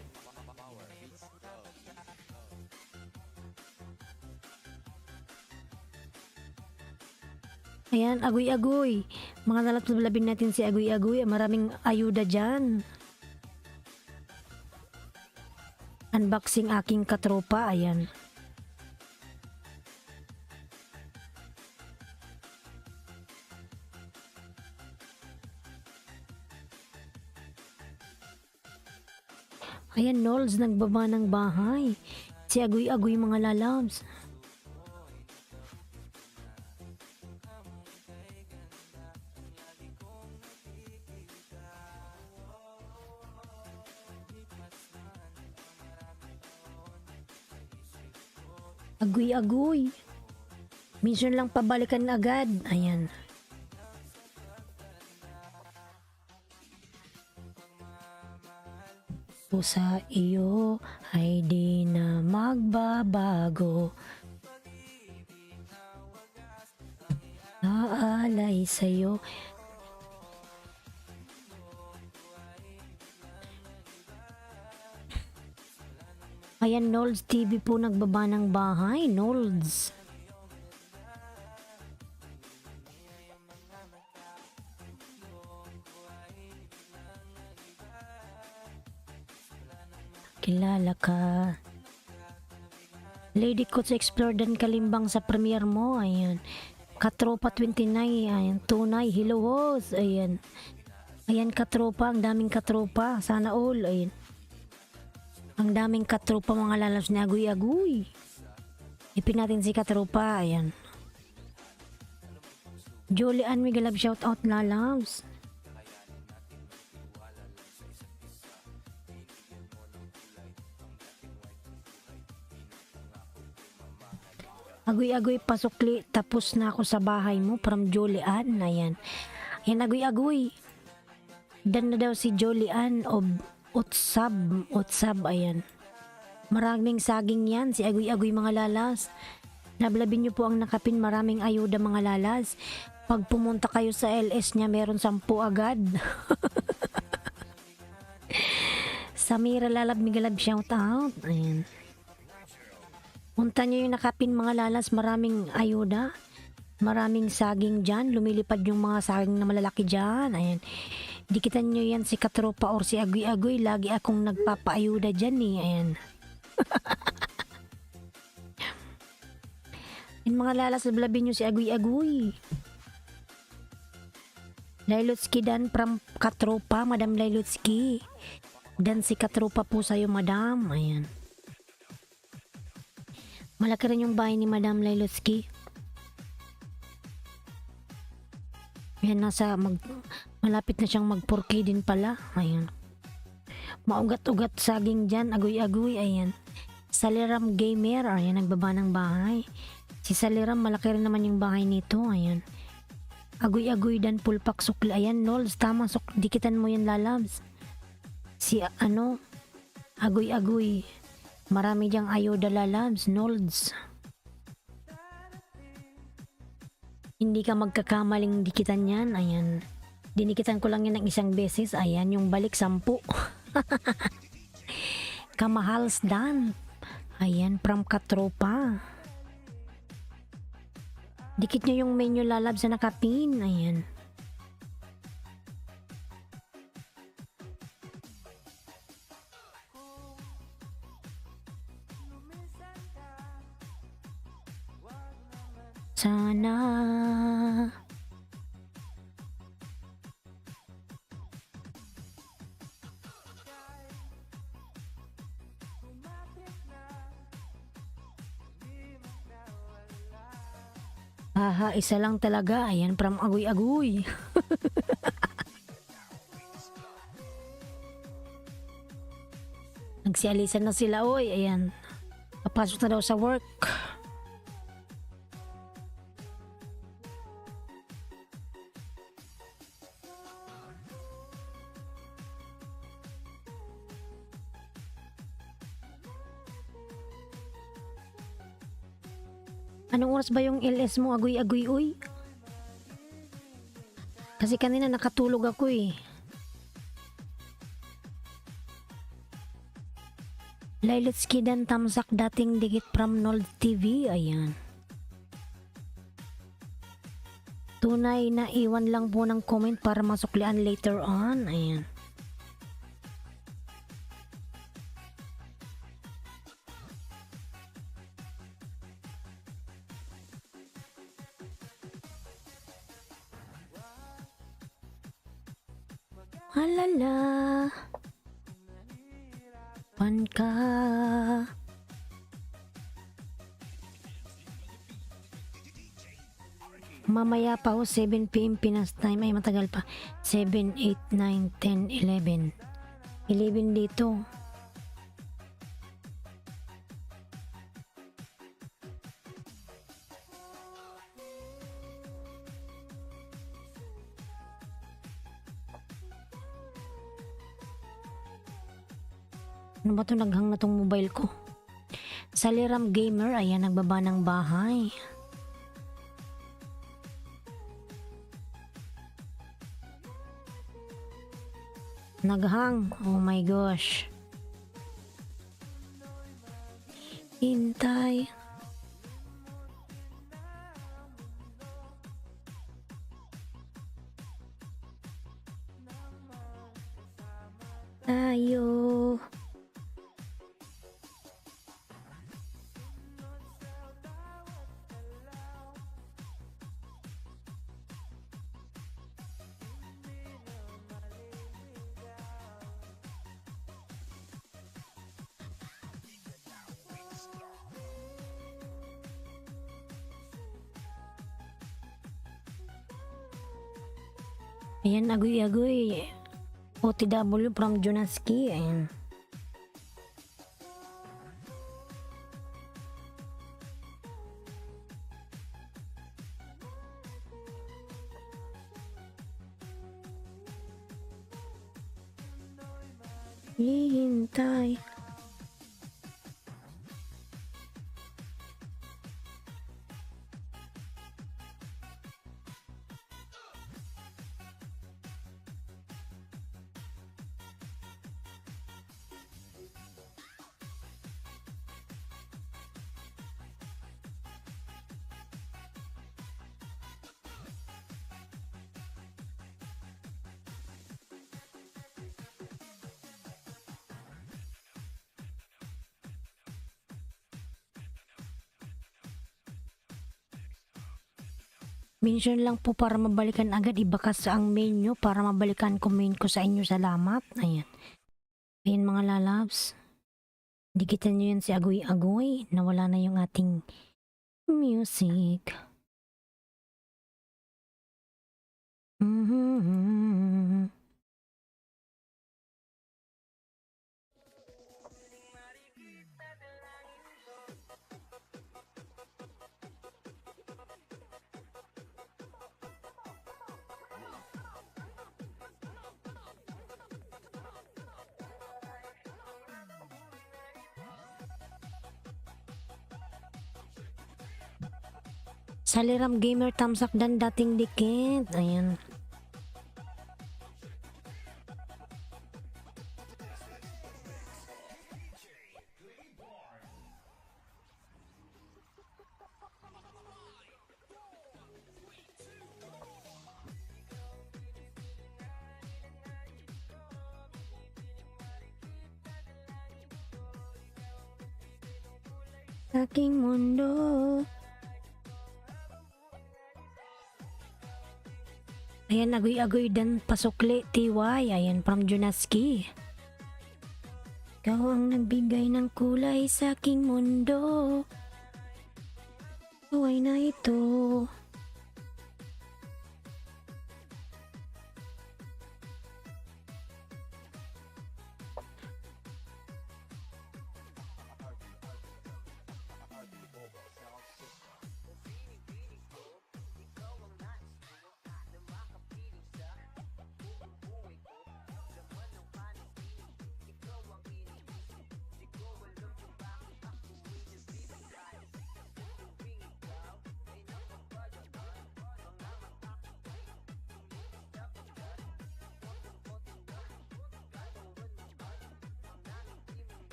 Ayan, Agoy. Mga nalablabin natin si Agoy. Maraming ayuda dyan. Unboxing aking Katropa. Ayan. Ayan, Nolds, nagbaba ng bahay. Si Agoy, mga lalabs. Agoy. Minsan lang pabalikan agad. Ayan. O sa iyo ay di na magbabago. Naalay sa'yo. Ayan, Nolds TV po nagbaba ng bahay. Nolds. Kilala ka. Lady Coach Explore dan Kalimbang sa premiere mo. Ayan. Katropa 29. Ayan. Tunay. Hello host. Ayan. Ayan, Katropa. Ang daming Katropa. Sana all. Ayan. Ang daming Katropa mga lalabs na Agoy. Ipin natin si Katropa. Ayan. Julian Migalab shout out lalabs. Agoy, pasukli. Tapos na ako sa bahay mo. From Julian. Ayan. Ayan, Agoy. Dan na daw si Julian o Utsab. Ayan. Maraming saging yan. Si Agoy, mga lalas. Lablabin nyo po ang nakapin. Maraming ayuda mga lalas. Pag pumunta kayo sa LS niya, meron 10 agad. Samira Lalab Migalab shout out. Ayan. Punta nyo yung nakapin mga lalas, maraming ayuda, maraming saging dyan, lumilipad yung mga saging na malalaki dyan. Ayan. Dikitan nyo yan si Katropa or si Agoy, lagi akong nagpapaayuda dyan eh. Ayan. Yung mga lalas, lablabin nyo si Agoy. Lailotski dan from Katropa, Madam Lailotski. Dan si Katropa po sa'yo, Madam. Ayan. Malaki rin yung bahay ni Madam Lailotski. Ayan, malapit na siyang mag 4K din pala. Ayan. Maugat-ugat saging dyan, agoy-agoy, ayan. Saliram Gamer, ayan, nagbaba ng bahay. Si Saliram, malaki rin naman yung bahay nito, ayan. Agoy-agoy dan pulpak sukli, ayan, Nolds, tama, dikitan mo yan, lalabs. Si, agoy-agoy. Marami diyang ayuda, lalabs, Nolds. Hindi ka magkakamaling dikitan yan, ayan. Dinikitan ko lang yan ng isang beses, ayan, yung balik 10. Kamahals dan. Ayan, from Katropa. Dikit nyo yung menu, lalabs na nakapin, ayan. Sana aha, isa lang talaga. Ayan, from agoy-agoy. Nagsialisan na sila, oy. Ayan. Papasok na daw sa work. Anong oras ba yung LS mo? Agoy-agoy, uy. Kasi kanina nakatulog ako eh. Lailitski dan tamsak dating dikit from Nold TV. Ayan. Tunay na iwan lang po ng comment para masuklian later on. Ayan. Alala. Pan ka. Mamaya pa ho, 7 PM Pinas time. Ay, matagal pa. 7, 8, 9, 10, 11. 11 dito. Ano ba ito? Naghang na tong mobile ko. Saliram Gamer, ayan, nagbaba ng bahay. Naghang. Oh my gosh. Hintay. Tayo. Ayan, agoy-agoy. OTW from Junaski. Ayan. Hihintay. Mention lang po para mabalikan agad. Ibakas ang menu para mabalikan ko main ko sa inyo. Salamat. Ayan. Ayan mga lalabs. Dikitan nyo yan si Agoy-Agoy. Nawala na yung ating music. Saliram Gamer Tamsak dan dating dikit. Ayan. Aking mundo. Ayan, agoy-agoy dan pasukli TY. Ayan, from Junaski. Ikaw ang nagbigay ng kulay sa aking mundo. Buhay na ito.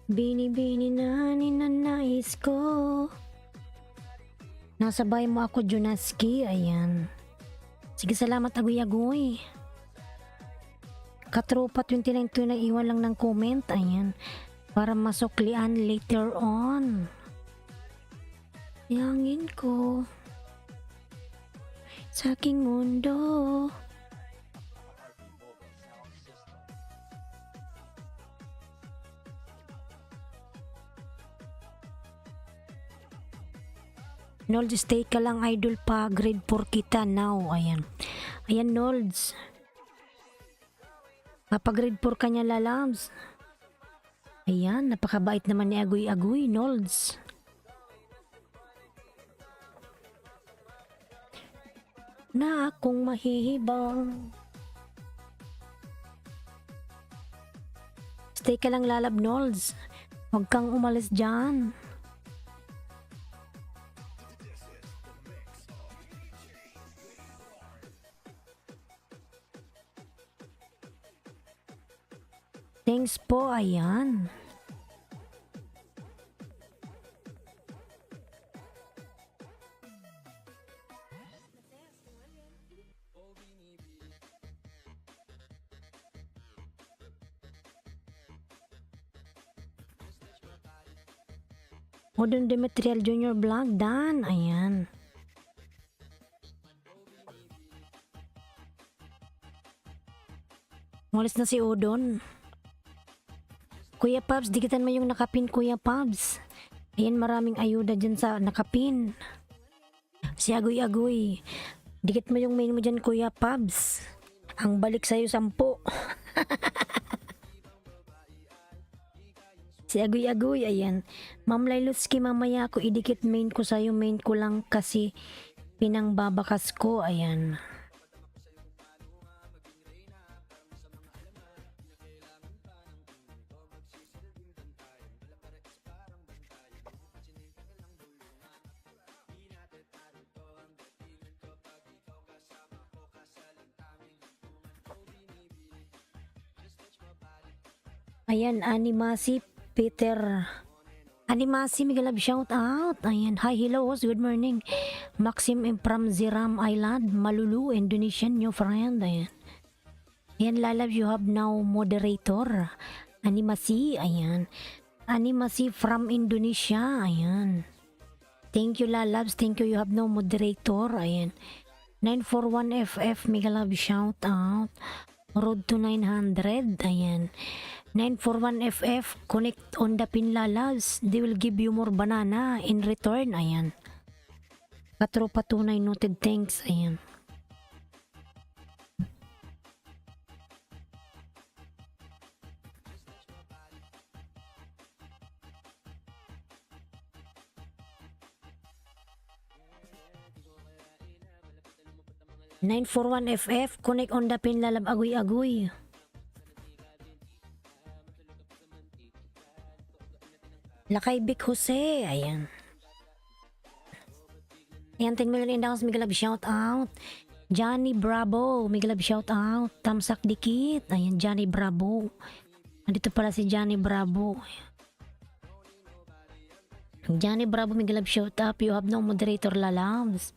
Bini-bini na ninanais ko. Nasabay mo ako, Junaski. Ayan. Sige, salamat, agoy-agoy. Katropa 29 to na iwan lang ng comment. Ayan. Para masuklian later on. Yangin ko sa aking mundo. Nolds, stay ka lang idol pa. Grade 4 kita now. Ayan. Ayan, Nolds. Grade 4 ka niya, lalabs. Ayan, napakabait naman ni Agoy-Agoy, Nolds. Na akong mahihibang. Stay ka lang, lalab, Nolds. Huwag kang umalis dyan. Thanks po, ayan. Modern Demetriel Junior Vlog, Dan, ayan. Walis na si Odon. Kuya Pabs, dikitan mo yung nakapin, Kuya Pabs. Ayan, maraming ayuda dyan sa nakapin. Si Agoy-Agoy, dikit mo yung main mo dyan, Kuya Pabs. Ang balik sa'yo 10. Si Agoy-Agoy, ayan. Ma'am Lailuski, mamaya ako idikit main ko sa'yo. Main ko lang kasi pinangbabakas ko, ayan. Ayan, Animasi Peter. Animasi, Miguel, shout out. Ayan, hi, hello, good morning. Maxim from Ziram Island, Malulu, Indonesian, new friend. Ayan. Ayan, lalab, you have now moderator. Animasi, ayan. Animasi from Indonesia, ayan. Thank you, lalabs. Thank you, you have no moderator. Ayan. 941FF, Miguel, shout out. Road to 900, ayan. 941FF, connect on the pin, lalabs. They will give you more banana in return, ayan. Katropa tunay, noted, thanks, ayan. 941FF, connect on the pin lalab agoy-agoy. Lakay Vic Jose, ayan. Ayan, 10 million indakas, migalab shout out. Johnny Bravo, migalab shout out. Tamsak dikit, ayan, Johnny Bravo. Nandito pala si Johnny Bravo. Johnny Bravo, migalab shout out. You have no moderator, lalabs.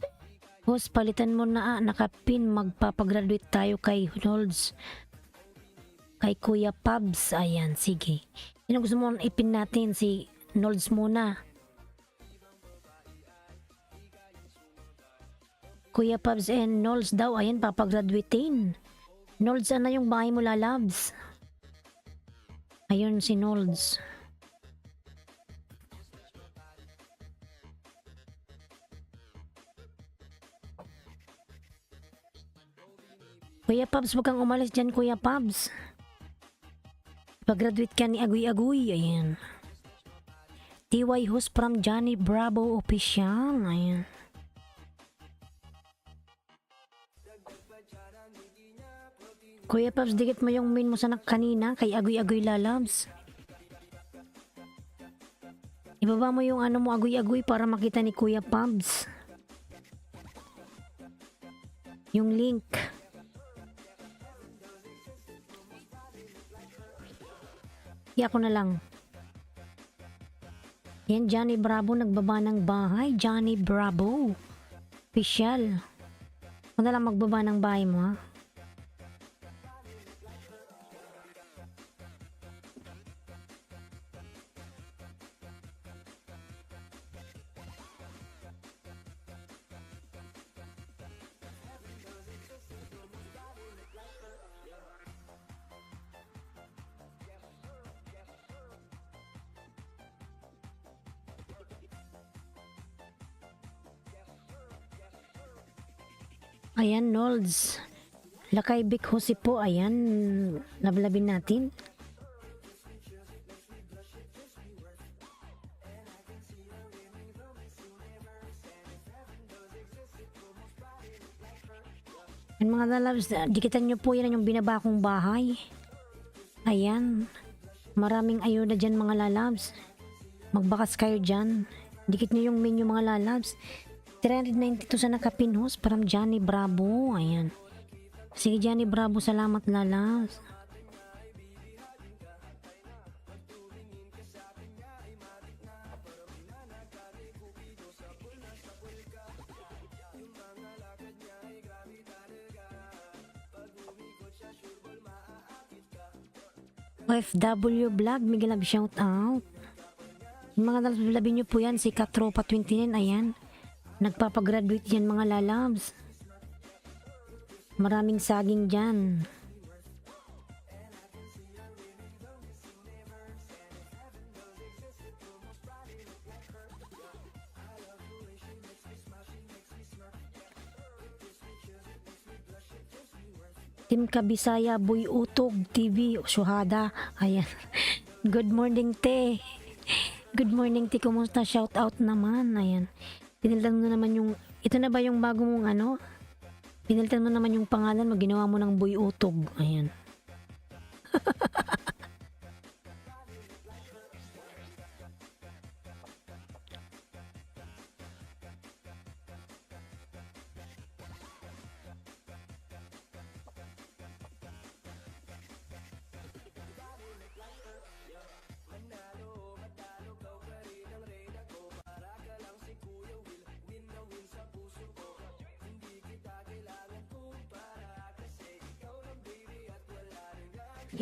Host, palitan mo na nakapin, magpapagraduate tayo kay Nolds. Kay Kuya Pabs, ayan, sige. Sino gusto mo ipin natin? Si Nolds muna. Kuya Pabs and Nolds daw, ayan, papagraduatein. Nolds, ano yung bahay mo, lalabs? Ayun si Nolds. Kuya Pabs, wag kang umalis dyan, Kuya Pabs. Pag-graduate ka ni Agoy-Agoy, ayan. TY host from Johnny Bravo Official, ayan. Kuya Pabs, dikit mo yung main mo sa kanina kay Agoy-Agoy, lalabs. Ibaba mo yung ano mo, Agoy-Agoy, para makita ni Kuya Pabs yung link. Ako na lang. Yan, Johnny Bravo nagbaba ng bahay. Johnny Bravo Official. Ako na lang magbaba ng bahay mo, ha? Ayan, Nolds. Lakay Vic Jose po, ayan. Lablabin natin. Ayan, mga lalabs, dikitan nyo po, yan yung binaba kong bahay. Ayan. Maraming ayuda dyan, mga lalabs. Magbakas kayo dyan. Dikit nyo yung menu, mga lalabs. 392 sa nakapinhos from Johnny Bravo. Ayan. Sige, Johnny Bravo, salamat, lalas. OFW Vlog, Miguel Lab, shout out. Yung mga labi nyo po yan, si Katropa 29, ayan. Nagpapagraduate yan, mga lalabs. Maraming saging dyan. Team Kabisaya, Boy Utog TV, Suhada. Ayan. Good morning, te. Good morning, te. Kumusta? Shout out naman. Ayan. Pinilitan mo naman yung, ito na ba yung bago mong ano? Pinilitan mo naman yung pangalan mo, ginawa mo ng Boy Utog. Ayan.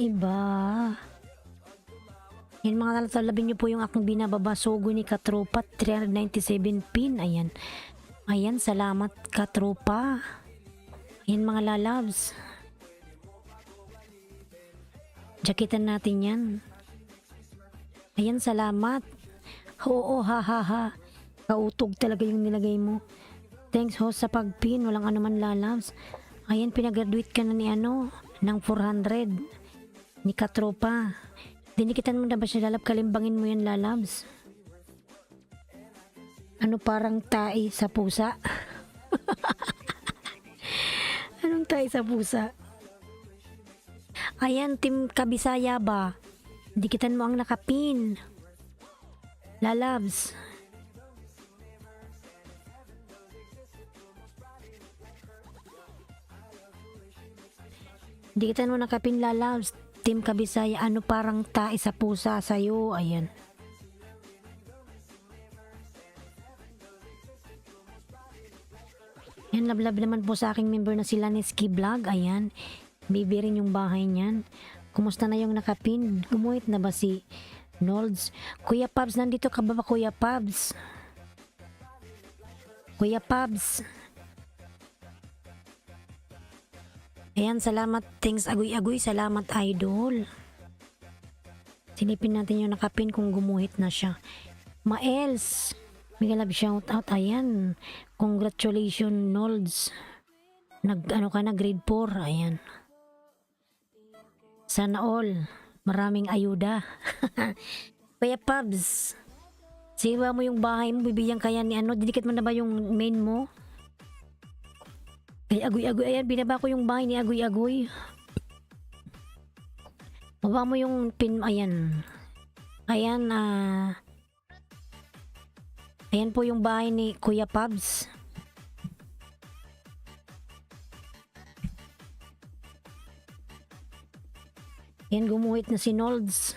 Iba. Yan, mga talalabin nyo po yung aking binababa sogo ni Katropa 397 pin. Ayan. Ayan, salamat Katropa. Ayan, mga lalabs. Jakitan natin yan. Ayan, salamat. Oo, ha ha ha. Kautog talaga yung nilagay mo. Thanks host sa pagpin. Walang anuman, lalabs. Ayan, pinagraduate ka na ni ano, ng 400. Ni Katropa. Dinikitan mo na ba siya, lalab? Kalimbangin mo yan, lalabs. Ano, parang tae sa pusa? Anong tayo sa pusa? Ayan, Team Kabisaya ba? Dikitan mo ang nakapin. Lalabs. Dikitan mo nakapin, Lalabs. Team Kabisaya, ano parang tae sa pusa sa'yo? Ayan. Yan, lablab naman po sa aking member na sila ni Ski Vlog. Ayan. Bibi rin yung bahay niyan. Kumusta na yung nakapin? Gumuhit na ba si Nolds? Kuya Pabs, nandito ka ba Kuya Pabs? Kuya Pabs. Ayan, salamat. Thanks, agoy-agoy. Salamat, idol. Silipin natin yung nakapin kung gumuhit na siya. Maels. Mega love shout out. Ayan. Congratulations, Nolds. Ano ka na, grade 4. Ayan. Sana all. Maraming ayuda. Kuya Pabs. Siwa mo yung bahay mo. Bibigyan kaya ni ano. Didikit mo na ba yung main mo? Ay, agoy-agoy. Ayan, binaba ko yung bahay ni agoy-agoy. Baba mo yung pin. Ayan. Ayan, ayan po yung bahay ni Kuya Pabs. Ayan, gumuhit na si Nolds.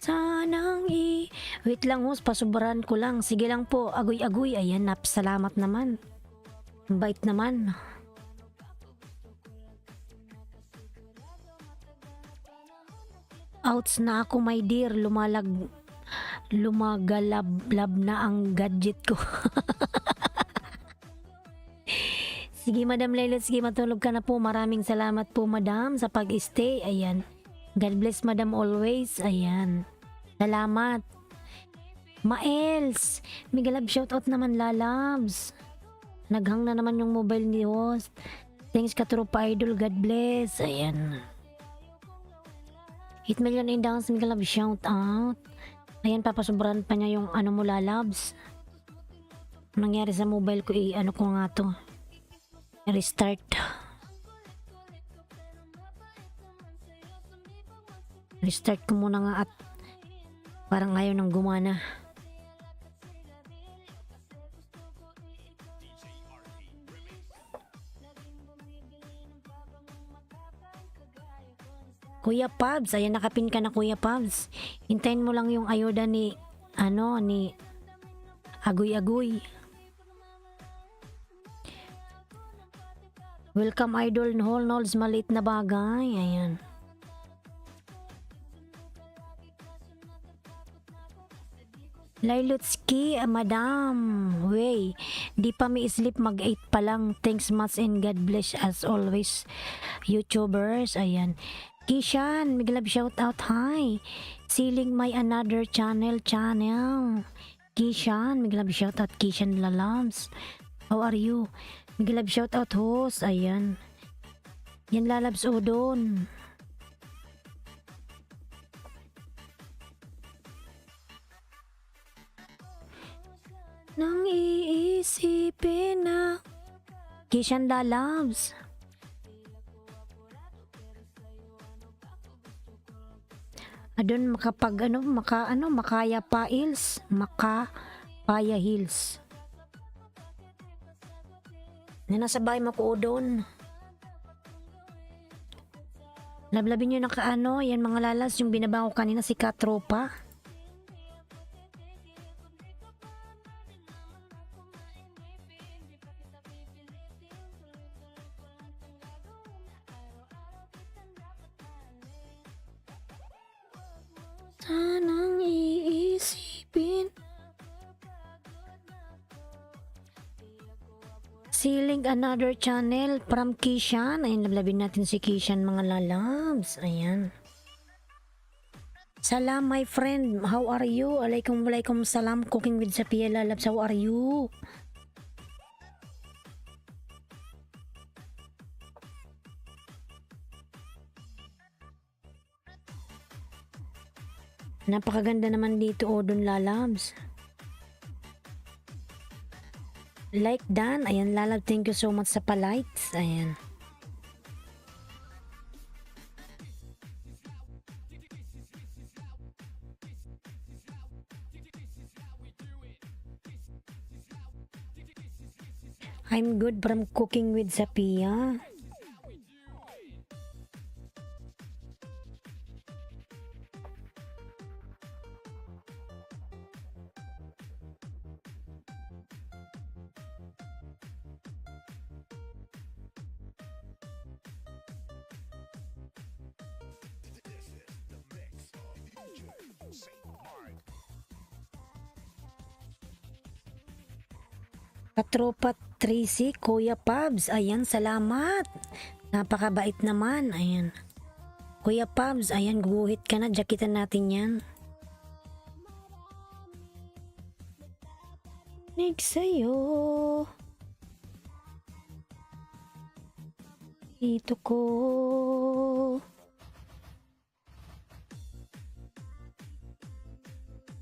Sanang wait lang hos, pasubaran ko lang. Sige lang po, agoy-agoy. Ayan, salamat naman. Ang bait naman. Outs na ako, my dear. Lumagalab-lab na ang gadget ko. Sige, Madam Leila, sige, matulog ka na po. Maraming salamat po, Madam, sa pag-stay. Ayan. God bless, Madam, always. Ayan. Salamat. Maels. Mega love shoutout naman, Lalabs. Naghang na naman yung mobile ni host. Thanks, Katropa Idol. God bless. Ayan. 8 million in downs. Mega love shoutout. Ayan, papasubran pa niya yung ano mo, Lalabs. Anong nangyari sa mobile ko? Ano ko nga to? Restart. Restart ko muna nga at parang ayaw nang gumana. Kuya Pabs, ayan, nakapin ka na, Kuya Pabs. Hintayin mo lang yung ayuda ni Agoy-agoy. Welcome, Idol Nolds, maliit na bagay. Ayan. Lailutski, Madam. Wey, di pa mi sleep, mag-8 pa lang. Thanks much and God bless as always, YouTubers. Ayan. Kishan, miglab shout out. Hi. Sealing my another channel. Kishan, miglab shout out. Kishan Lalabs. How are you? Miglab shout out, host. Ayan. Yan, Lalabs Odon. Nang iisipin na Kishan Lalabs. Adon makapag Makaya pa Hills, Makapaya Hills. Nasa bahay mo ko doon. Lablabin nyo yan mga lalas, yung binaba ko kanina si Katropa. Sanang iisipin. Sealing another channel from Kishan. Ayan, lablabin natin si Kishan, mga lalabs. Ayan. Salam, my friend. How are you? Alaikum salam. Cooking with Safia Lalabs. How are you? Napakaganda naman dito, Odon Lalabs. Like done. Ayan, Lalab, thank you so much sa palights. Ayan. I'm good from cooking with Sapia. Katropa Tracy, Kuya Pabs, ayan, salamat. Napakabait naman, ayan. Kuya Pabs, ayan, guhit ka na, jakitan natin yan. Next sa'yo. Dito ko.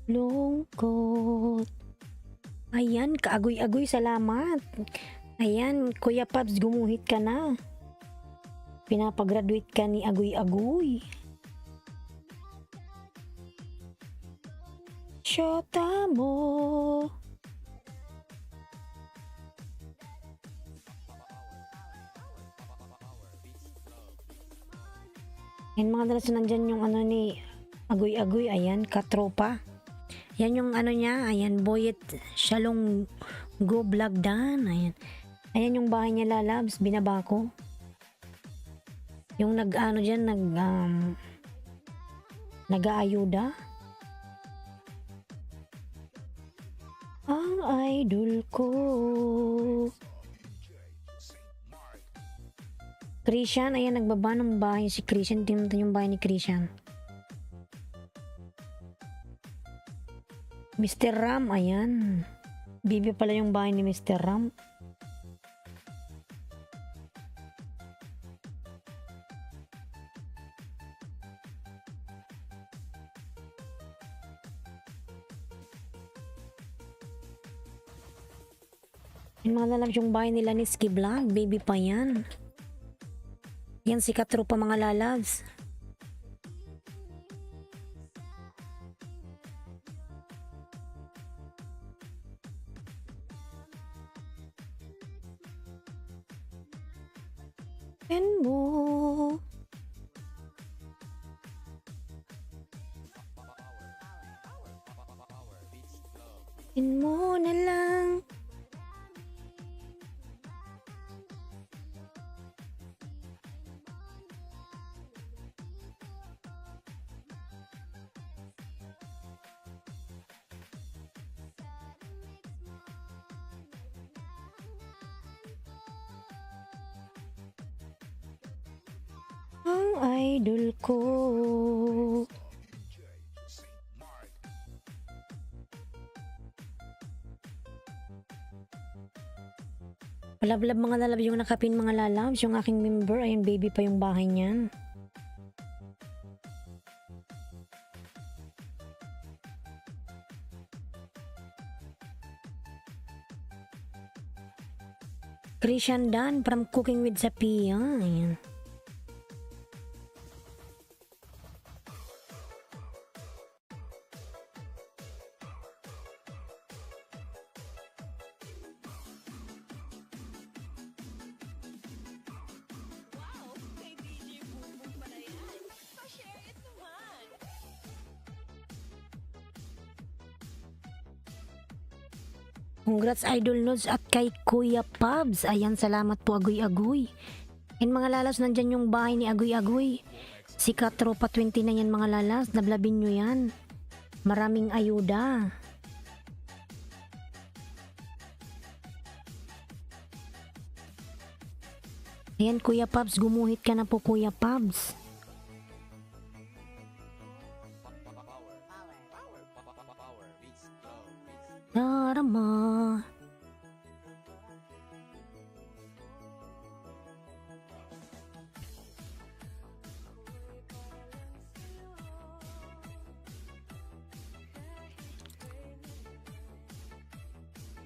Lungkot. Ayan, kaagoy-agoy, salamat. Ayan, Kuya Pabs, gumuhit ka na. Pinapagraduate ka ni Agoy-agoy. Shota mo. Yan mga dalas nandyan yung ano ni Agoy-agoy, ayan, katropa. Yan yung ano niya, ayan, Boyet Shalong Go Vlog Dan, ayan. Ayan yung bahay niya, Lalabs, binaba ko. Yung nag-ano dyan, nag-aayuda. Ang idol ko. Christian, ayan, nagbaba ng bahay si Christian. Tingnan natin yung bahay ni Christian. Mr. Ram, ayan. Bibi pala yung bahay ni Mr. Ram. Yung mga lalabs yung bahay nila ni Ski Vlog, baby pa yan. Yan si katropa mga lalabs. And mo. In mo na lang. Ang idol ko. Palablab mga lalab yung nakapin mga lalabs. Yung aking member, ayun baby pa yung bahay niyan. Christian Dan from Cooking with Sapia. Ayan. Wow, kay DJ Bumbong pala yan. Pa-share it naman. Congrats Idol Nods at kay Kuya Pabs. Ayan, salamat po Agoy-agoy. Yan mga lalas, nandyan yung bahay ni Agoy-agoy. Si Katropa 20 na yan mga lalas. Nablabin nyo yan. Maraming ayuda. Ayan Kuya Pabs, gumuhit ka na po Kuya Pabs. Darama.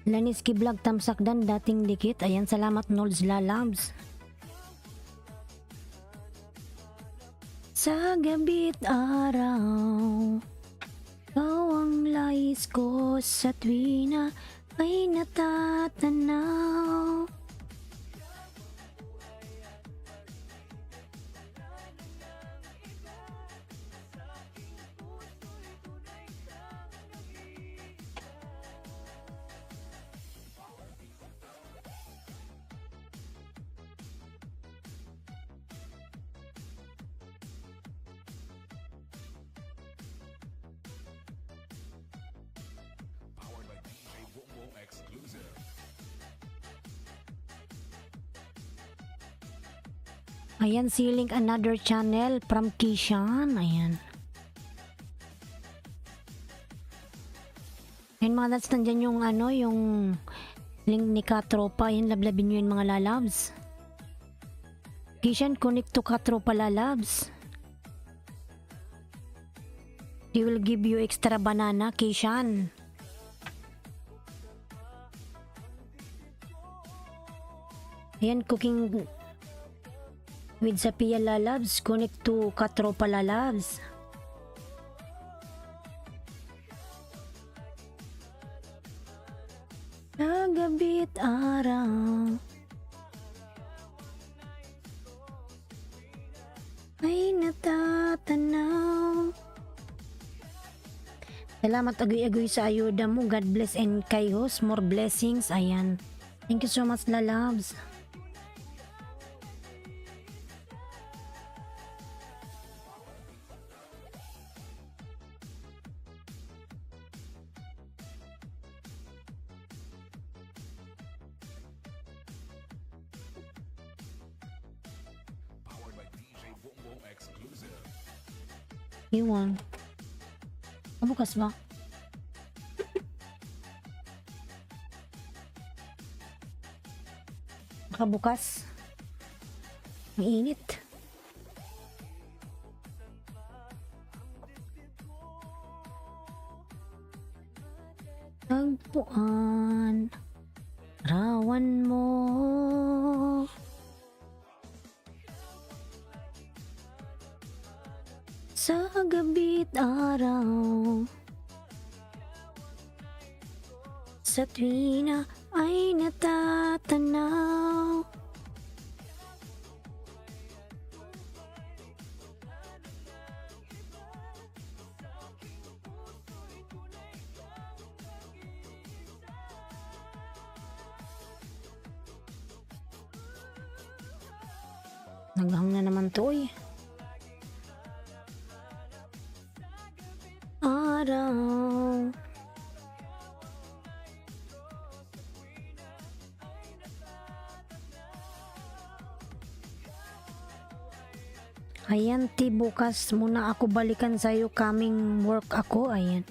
Laniski Vlog Tamsakdan dating dikit. Ayan, salamat Nolds Lalabs. Sa gabi't araw, ikaw ang lais ko sa tuwina ay natatanaw. Powered by DJ Wongo exclusive. Ayan, Link another channel from Kishan. Ayan. Ayan mga lods, nandyan yung ano, yung link ni Katropa. Ayan, lablabin nyo yun mga lalabs. Kishan, connect to Katropa lalabs. They will give you extra banana, Kishan. Ayan, cooking with Sapia lalabs. Connect to Katropa lalabs. Sa gabi't araw ay natatanaw. Salamat agoy-agoy sa ayuda mo. God bless and kay host. More blessings. Ayan. Thank you so much, lalabs. Powered by DJ Wongo exclusive. Iwan. Bukas ba? Baka bukas. Mainit. Tagpuan. Rawan mo. Sa gabi't araw, sa tuwina ay natatanaw. Naghang na naman to eh. Araw. Ayan, ti, bukas muna ako balikan sa'yo. Coming work ako. Ayan.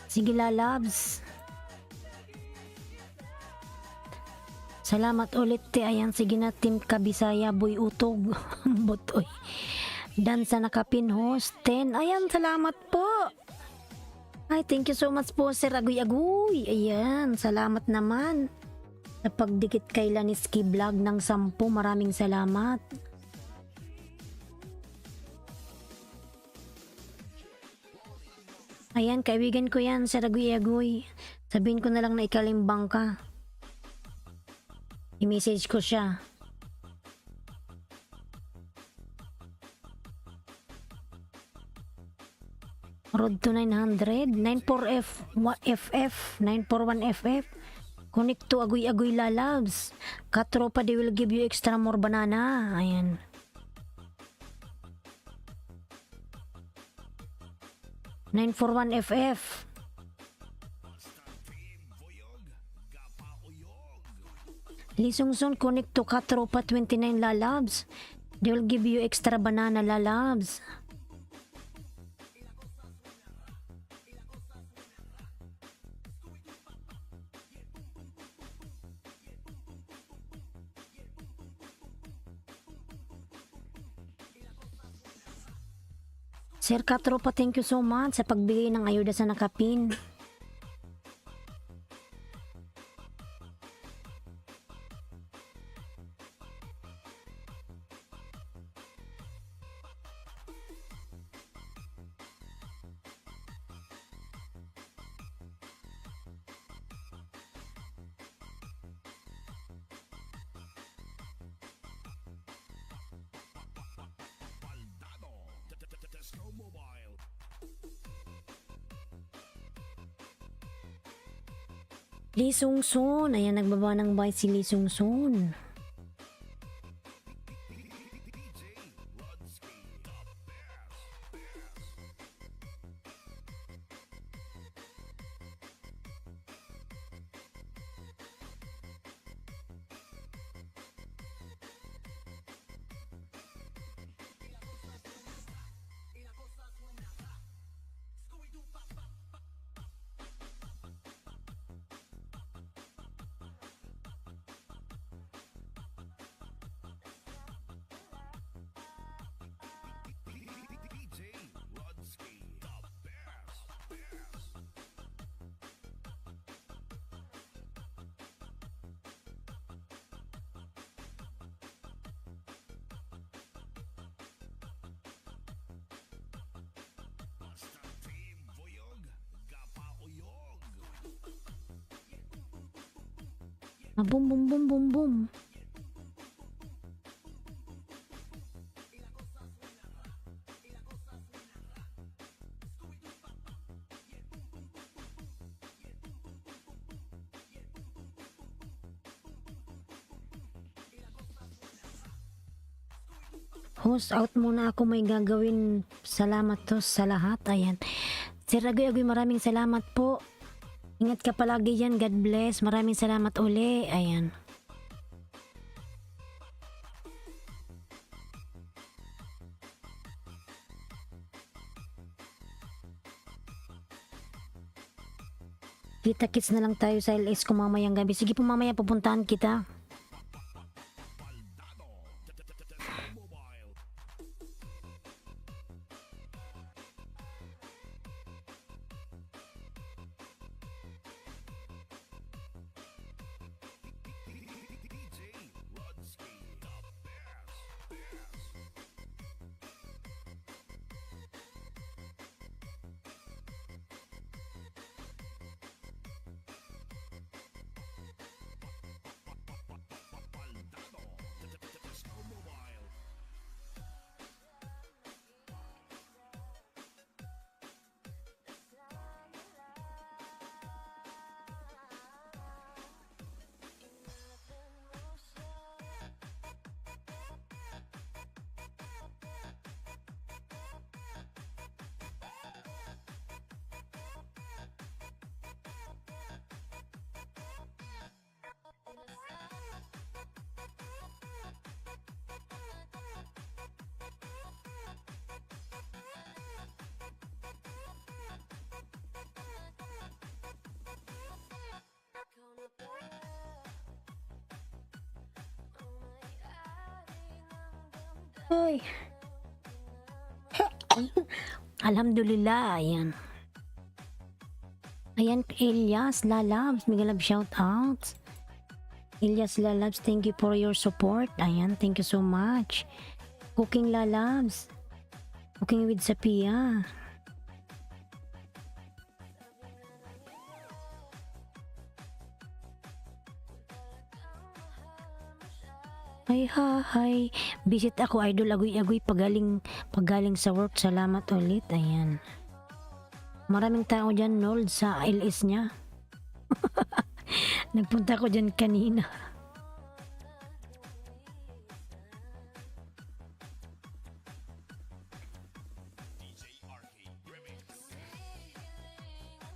Sige, lalabs. Salamat ulit, ti. Ayan, sige na, Team Kabisaya, Boy Utog. Butoy. Dan sa nakapin host 10. Ayan, salamat po. Ay, thank you so much po, Sir Agoy-Agoy. Ayan, salamat naman. Sa pagdikit kay Laniski Vlog ng 10. Maraming salamat. Ayan, kaibigan ko yan, Sir Agoy-Agoy. Sabihin ko na lang na ikalimbang ka. I-message ko siya. Road to 900, 94FF, 941FF. Connect to Agoy-Agoy lalabs. Katropa, they will give you extra more banana. Ayan. (941FF). Lisongson, connect to Katropa 29 lalabs. They will give you extra banana lalabs. Sir Katropa, thank you so much sa pagbigay ng ayuda sa nakapin. Lee Sung Soon. Ayan, nagbaba ng bite si Lee Sung Soon. Ah, boom, boom, boom, boom, boom. Host out muna ako, may gagawin. Salamat to sa lahat. Ayan. Sir Agoy Agoy, maraming salamat po. Ingat ka palagi yan. God bless. Maraming salamat uli. Ayan. Kita-kits na lang tayo sa LS ko mamayang gabi. Sige po, mamaya pupuntahan kita. Hoy. Alhamdulillah, ayan. Ayan, Elias Lalabs, mega love shout out. Elias Lalabs, thank you for your support. Ayan, thank you so much. Cooking Lalabs, cooking with Sapia. Ay, hi. Visit ako, idol agoy-agoy pagaling sa work. Salamat ulit. Ayan. Maraming tao dyan, Nold, sa LS niya. Nagpunta ko dyan kanina.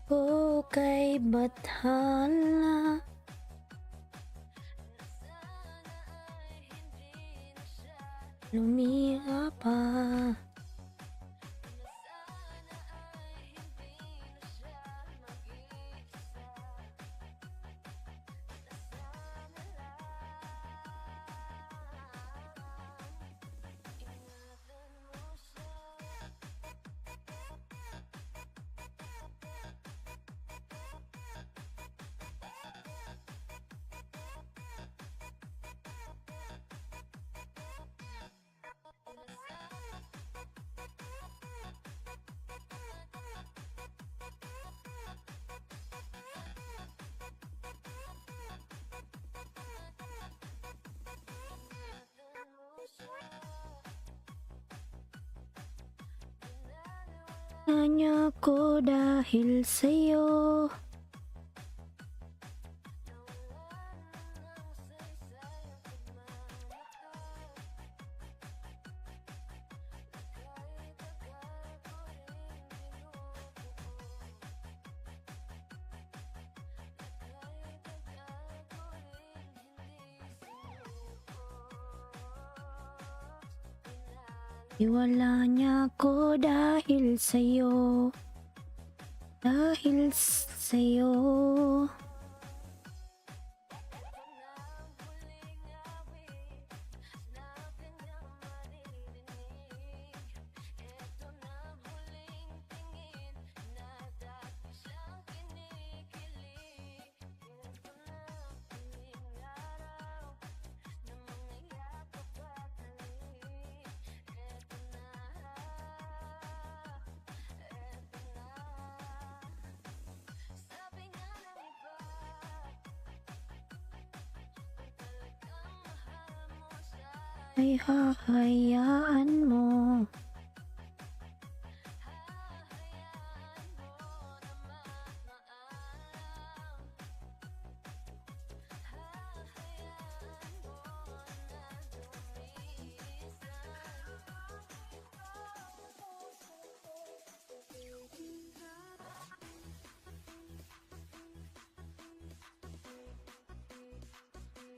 Okay, bathala. Lumiha pa. Hanya ko dahil sa'yo. Iwala niya ako dahil sa'yo. Dahil sa'yo. Ay hahayaan mo.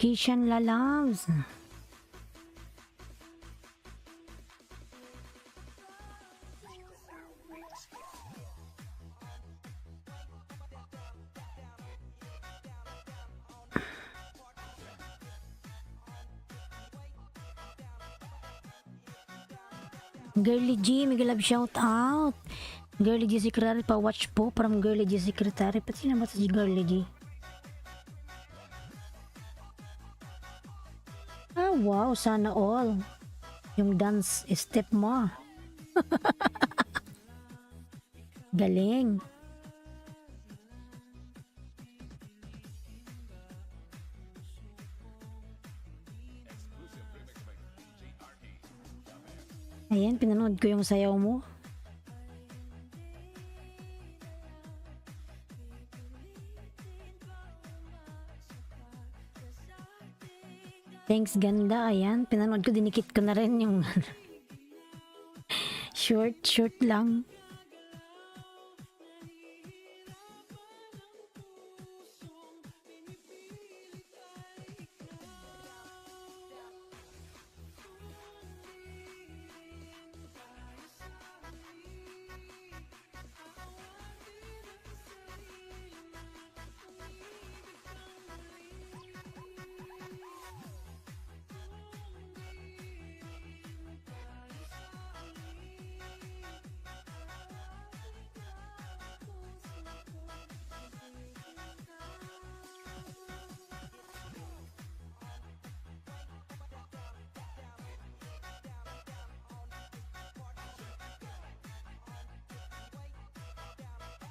Kishan Lalams. Girly G, mega love shout out. Girly G Secretary, pa-watch po from Girly G Secretary. Pati na ba si Girly G? Ah, wow, sana all. Yung dance step mo. Galing. Ayan, pinanood ko yung sayaw mo. Thanks, ganda. Ayan, pinanood ko, dinikit ko na rin yung short lang.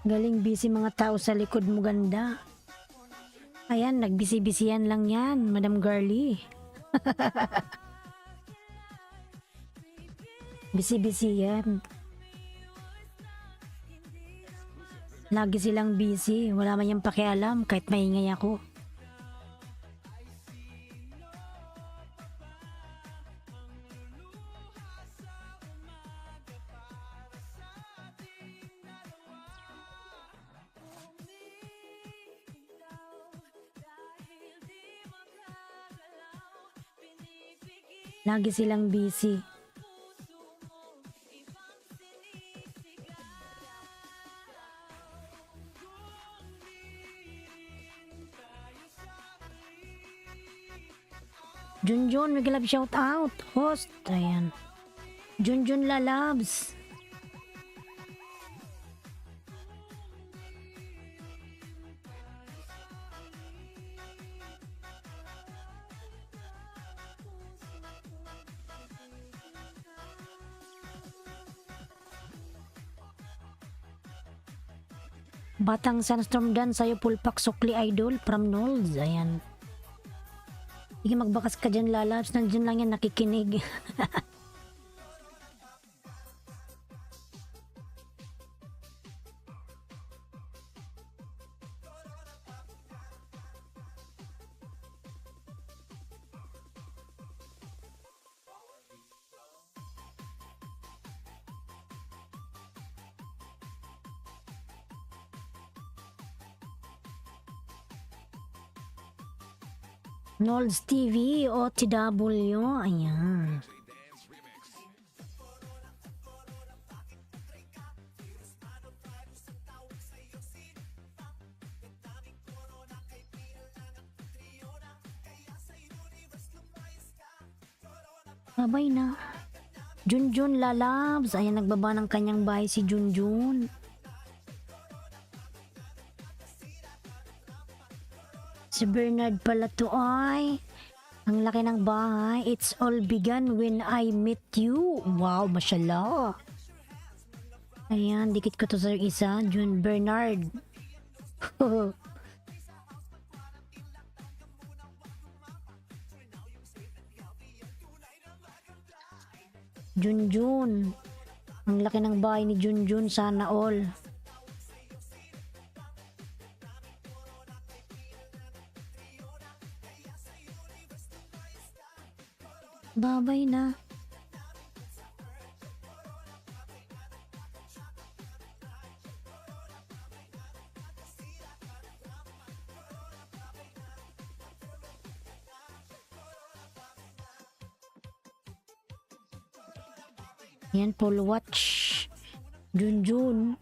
Galing busy mga tao sa likod mo, ganda. Ayan, nagbisi-bisiyan lang yan, Madam Girly. Busy-busy yan. Lagi silang busy, wala man yung pakialam kahit maingay ako. Lagi silang busy. Junjun, may galab shout out. Host, ayan. Junjun Lalabs. Batang Sunstorm Dan sa'yo pulpak sukli idol from Nolds. Ayan. Sige, magbakas ka dyan, Lalabs. Nandiyan lang yan nakikinig. Nolds TV, OTW. Ayan. Dance Remix. Babay na. Junjun lalabs. Ayan, nagbaba ng kanyang bahay si Junjun. Si Bernard pala to ay. Ang laki ng bahay. It's all began when I met you. Wow, mashallah. Ayan, dikit ko to sa isa. Jun Bernard. Junjun. Ang laki ng bahay ni Junjun. Sana all. Babay na. Yan, Paul Watch. Junjun.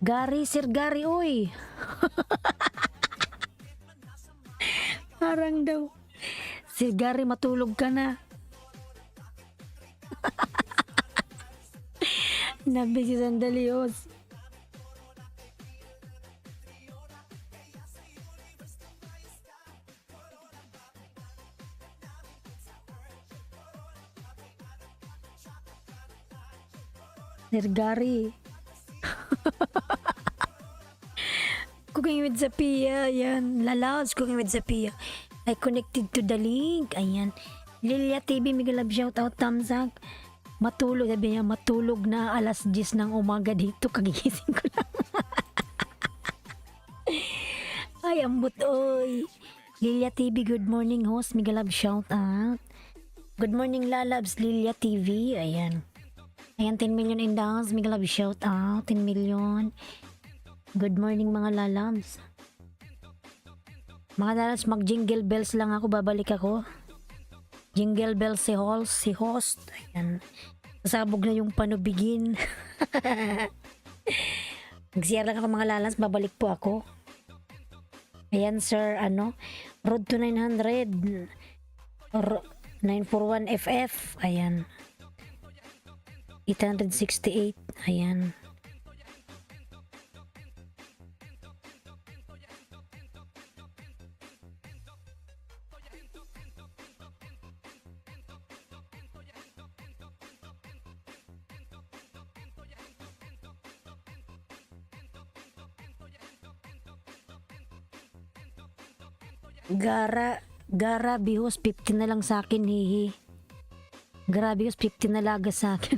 Gary, Sir Gary, oy. Parang daw. Sir Gary, matulog ka na. Nabi si Sandalios. Sir Gary. Cooking with Zapia. Ayan. Lalaos Cooking with Zapia. I connected to the link. Ayan. Lilia TV, Miguel Love, shout out, thumbs up. Matulog. Sabi niya, matulog na alas 10 ng umaga dito. Kagigising ko lang. Ay, ambot, oy. Lilia TV, good morning, host. Miguel Love, shout out. Good morning, Lalabs. Lilia TV. Ayan. Ayan, 10 million in the house. Miguel Love, shout out. 10 million. Good morning, mga lalabs. Mga lalabs, mag-jingle bells lang ako. Babalik ako. Jingle bells si host. Ayan. Kasabog na yung panubigin. Mag-share lang ako, mga lalabs. Babalik po ako. Ayan, sir. Road to 900. Or 941 FF. Ayan. 868. Ayan. Gara bihos 50 na lang sa akin, hihi. Grabe, 50 na laga sa akin.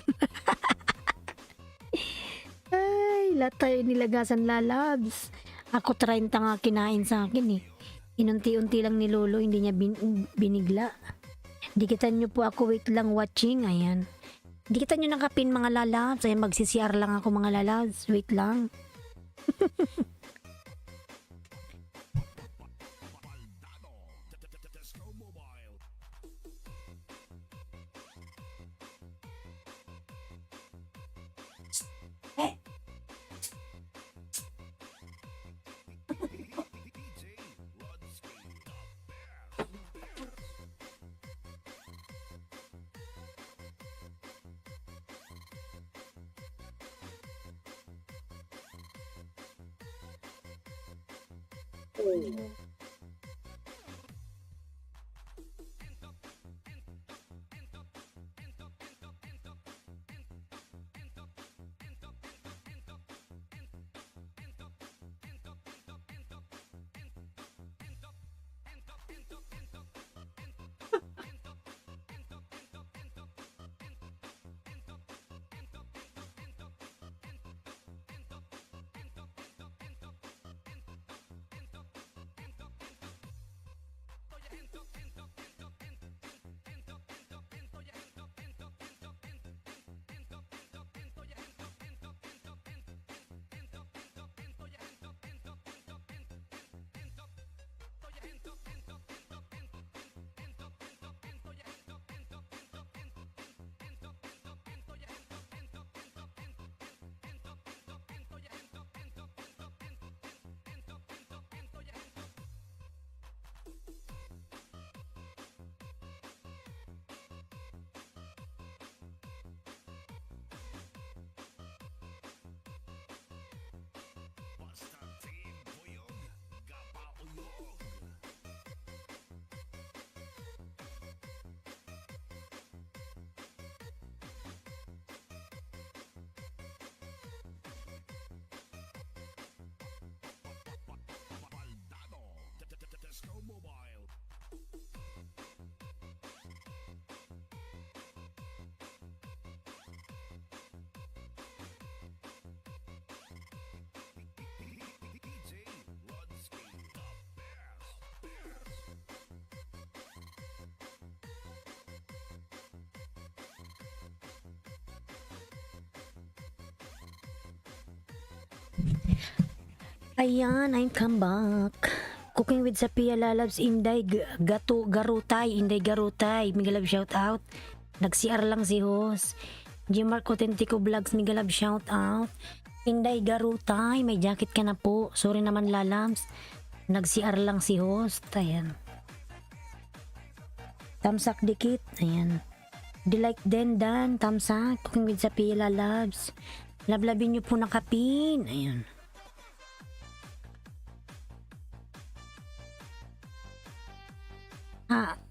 Ay, lahat tayo nilagasan, lalabs. Ako 30 nga kinain sa akin eh. Inunti-unti lang ni Lolo, hindi niya binigla. Dikitan nyo po ako, wait lang watching. Ayan. Dikitan nyo ng kapin, mga lalabs. Ayan, magsi-CR lang ako, mga lalabs. Wait lang. Ayan, I'm come back. Cooking with Sapia Lalabs, Inday Garutay, Inday Garutay. Migalab shout out. Nag-CR lang si host. Gmark Autentico Vlogs, Migalab shout out. Inday Garutay, may jacket ka na po. Sorry naman Lalabs. Nag-CR lang si host. Ayan. Tamsak dikit. Ayan. Dilike den dan. Tamsak. Cooking with Sapia Lalabs. Lablabin nyo po ng kapin. Ayan.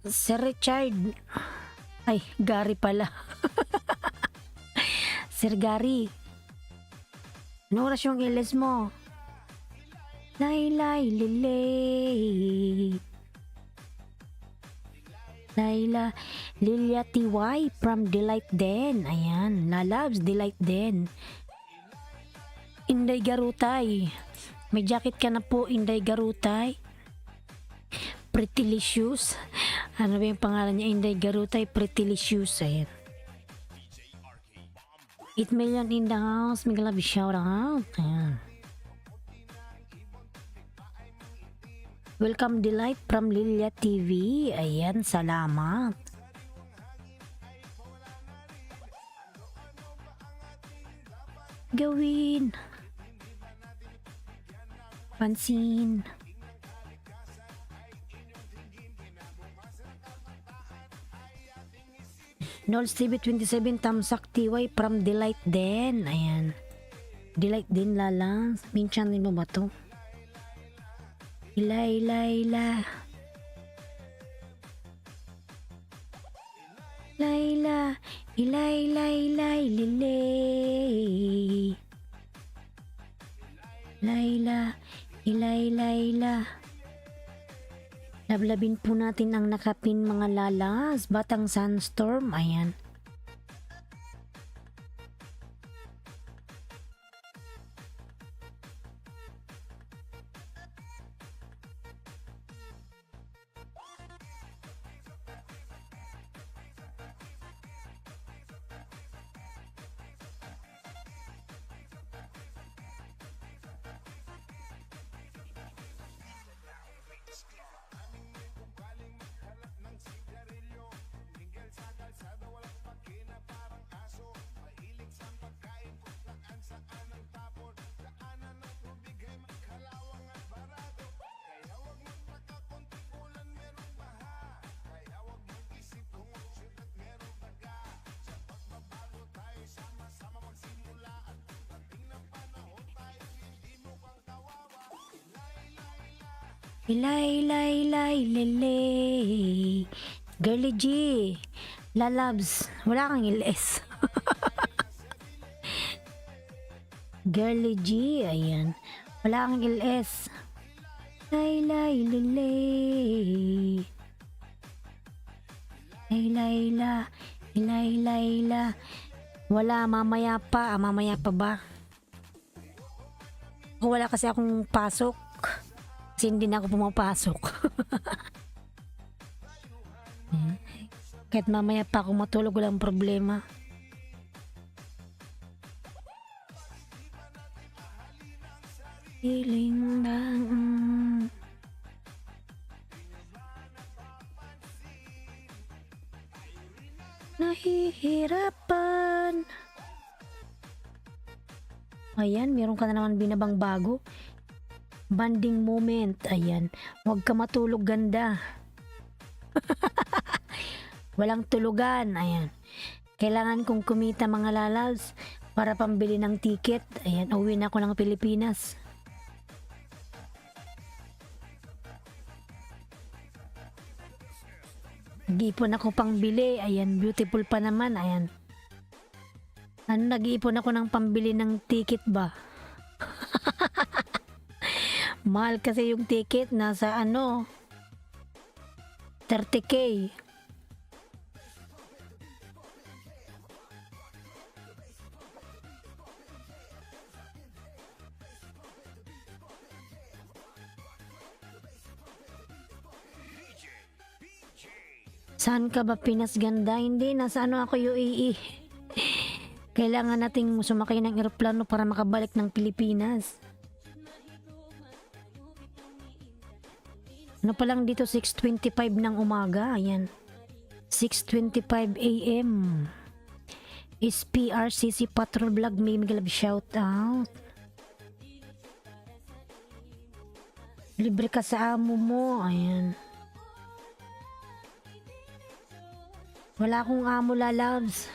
Sir Richard. Ay, Gary pala. Sir Gary. Ano oras yung ilis mo? Laylay, lilay. Layla, Lilia TY from Delight Den. Ayan, Lalabs, Delight Den. Inday Garutay. May jacket ka na po, Inday Garutay. Prettylicious. Ano ba yung pangalan niya? Inday Garutay, Prettylicious. Ayan. 8 million in the house. May love shout out. Ayan. Welcome Delight from Lilia TV. Ayan, salamat. Gawin. Pansin. Nols TV 27 Tamsak TY from Delight Den. Ayan. Delight Den Lalang. Minsan din mo ba to? Ila. Layla. Lilay. Layla. Lablabin po natin ang nakapin mga lalas. Batang Sunstorm. Ayan. Lele. Girly G. Lalabs. Wala kang ilis. Girly G. Ayan. Wala kang ilis. Lele. Layla. Wala, mamaya pa. Mamaya pa ba? Wala kasi akong pasok. Kasi hindi na ako pumapasok. Kahit mamaya pa ako matulog, walang problema. Feeling lang. Nahihirapan. Ayan, meron ka na naman binabang bago. Banding moment. Ayan. Huwag ka matulog, ganda. Walang tulugan. Ayan. Kailangan kong kumita mga lalabs para pambili ng ticket. Ayan. Uwi na ako ng Pilipinas. Nag-iipon ako pang bili. Ayan. Beautiful pa naman. Ayan. Ano, nag-iipon ako ng pambili ng ticket ba? Mahal kasi yung ticket, nasa 30K. Saan ka ba, Pinas ganda? Hindi, nasa ako UAE. Kailangan nating sumakay ng eroplano para makabalik ng Pilipinas. Ano pa lang dito, 6:25 ng umaga. Ayan. 6:25 AM. Is PRCC Patrol Vlog. May Miguel shout out. Libre ka sa amo mo. Ayan. Wala akong amo, lalabs.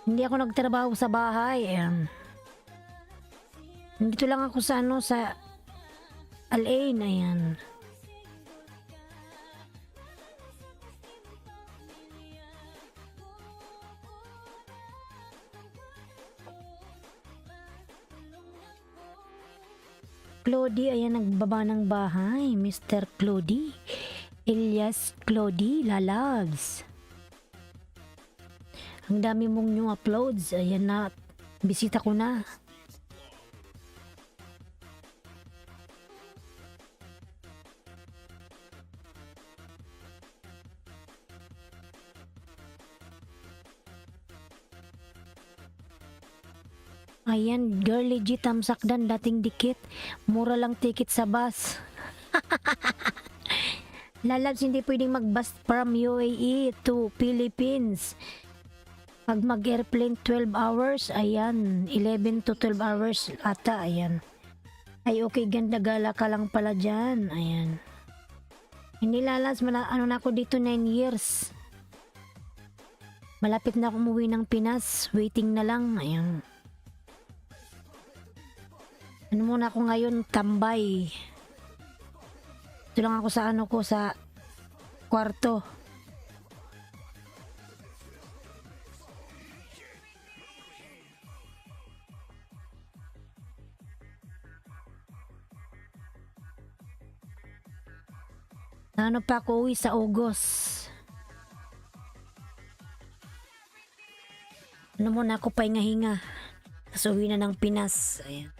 Hindi ako nagtrabaho sa bahay. Ayan. Nandito lang ako sa sa Al-Ain. Ayan. Clody, ayan, nagbaba ng bahay. Mr. Clody. Elias Clody, lalabs. Ang dami mong new uploads. Ayan na, bisita ko na. Ayan, girly G Tamsakdan, dating dikit. Mura lang ticket sa bus. Lalabs, hindi pwedeng mag-bus from UAE to Philippines. Pag mag-airplane 12 hours, ayan, 11 to 12 hours ata, ayan. Ay okay, ganda, gala ka lang pala dyan, ayan. Hindi, lalabs, ano na ako dito, 9 years. Malapit na ako umuwi ng Pinas, waiting na lang, ayan. Ano muna ako ngayon, tambay. Ito lang ako sa sa kwarto. Ano pa ako uwi sa August. Ano muna ako pahinga-hinga. Tapos uwi na ng Pinas. Ayan.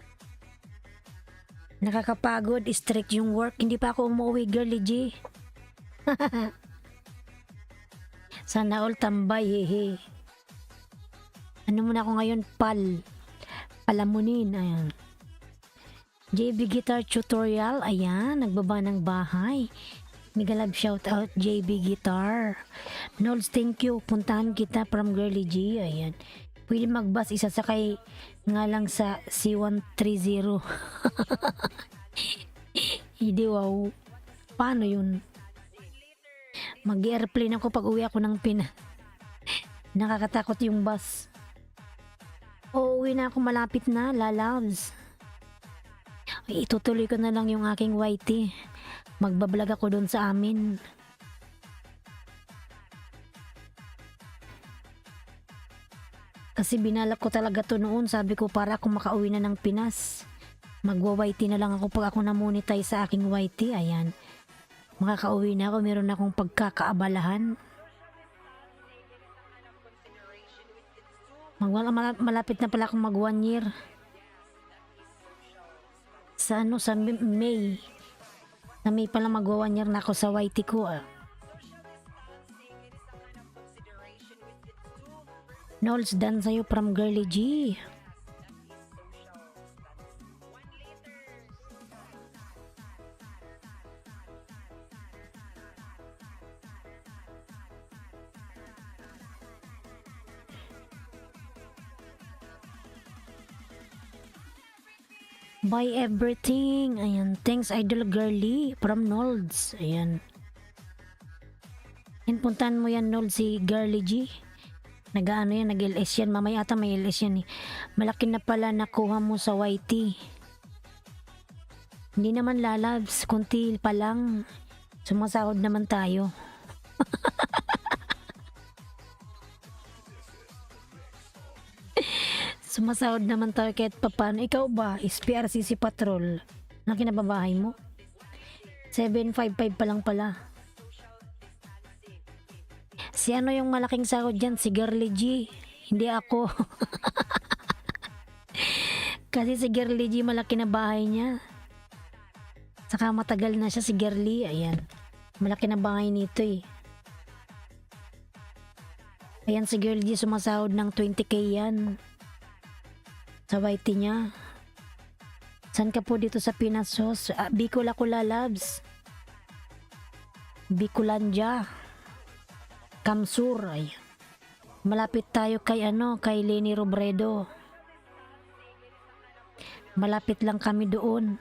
Nakakapagod, strict yung work. Hindi pa ako umuwi, girly G. Sana all tambay, hehe. Ano muna ako ngayon, palamunin, ayan. JB Guitar Tutorial, ayan, nagbaba ng bahay. Mega love shout out, JB Guitar. Nolds, thank you. Puntahan kita from girly G, ayan. Pwede mag-bus, isasakay nga lang sa C130. Hindi, wow. Paano yun? Mag-airplane ako pag uwi ako ng Pinas. Nakakatakot yung bus. Uuwi na ako, malapit na, lalabs. Ay, itutuloy ko na lang yung aking YT. Magbablog ako doon sa amin. Kasi binalak ko talaga to noon. Sabi ko para ako makauwi na ng Pinas. Magwa-YT na lang ako pag ako na-monetize sa aking YT. Ayan. Makakauwi na ako. Meron akong pagkakaabalahan. Malapit na pala akong mag 1 year. Sa sa May. Sa May pala magwa 1 year na ako sa YT ko. Nolds, done sa'yo from girly G. Buy everything. Ayan. Thanks, idol girly from Nolds. Ayan. Yan, puntahan mo yan, Nolds, si girly G. Nag-ano yan, nag-LS yan. Mamaya ata may LS yan eh. Malaki na pala nakuha mo sa YT. Hindi naman, lalabs. Kunti pa lang. Sumasahod naman tayo. Sumasahod naman tayo kahit papano. Ikaw ba? Is PRCC Patrol. Na kinababahay mo? 755 pa lang pala. Si ano yung malaking sahod dyan? Si girly G. Hindi ako. Kasi si girly G malaki na bahay niya. Saka matagal na siya si girly. Ayan. Malaki na bahay nito eh. Ayan si Girl G sumasahod ng 20k yan. Sa YT niya. San ka po dito sa Pinasos? Bicol ako lalabs. Bicolandia. Kamsur. Ay. Malapit tayo kay kay Lenny Robredo. Malapit lang kami doon.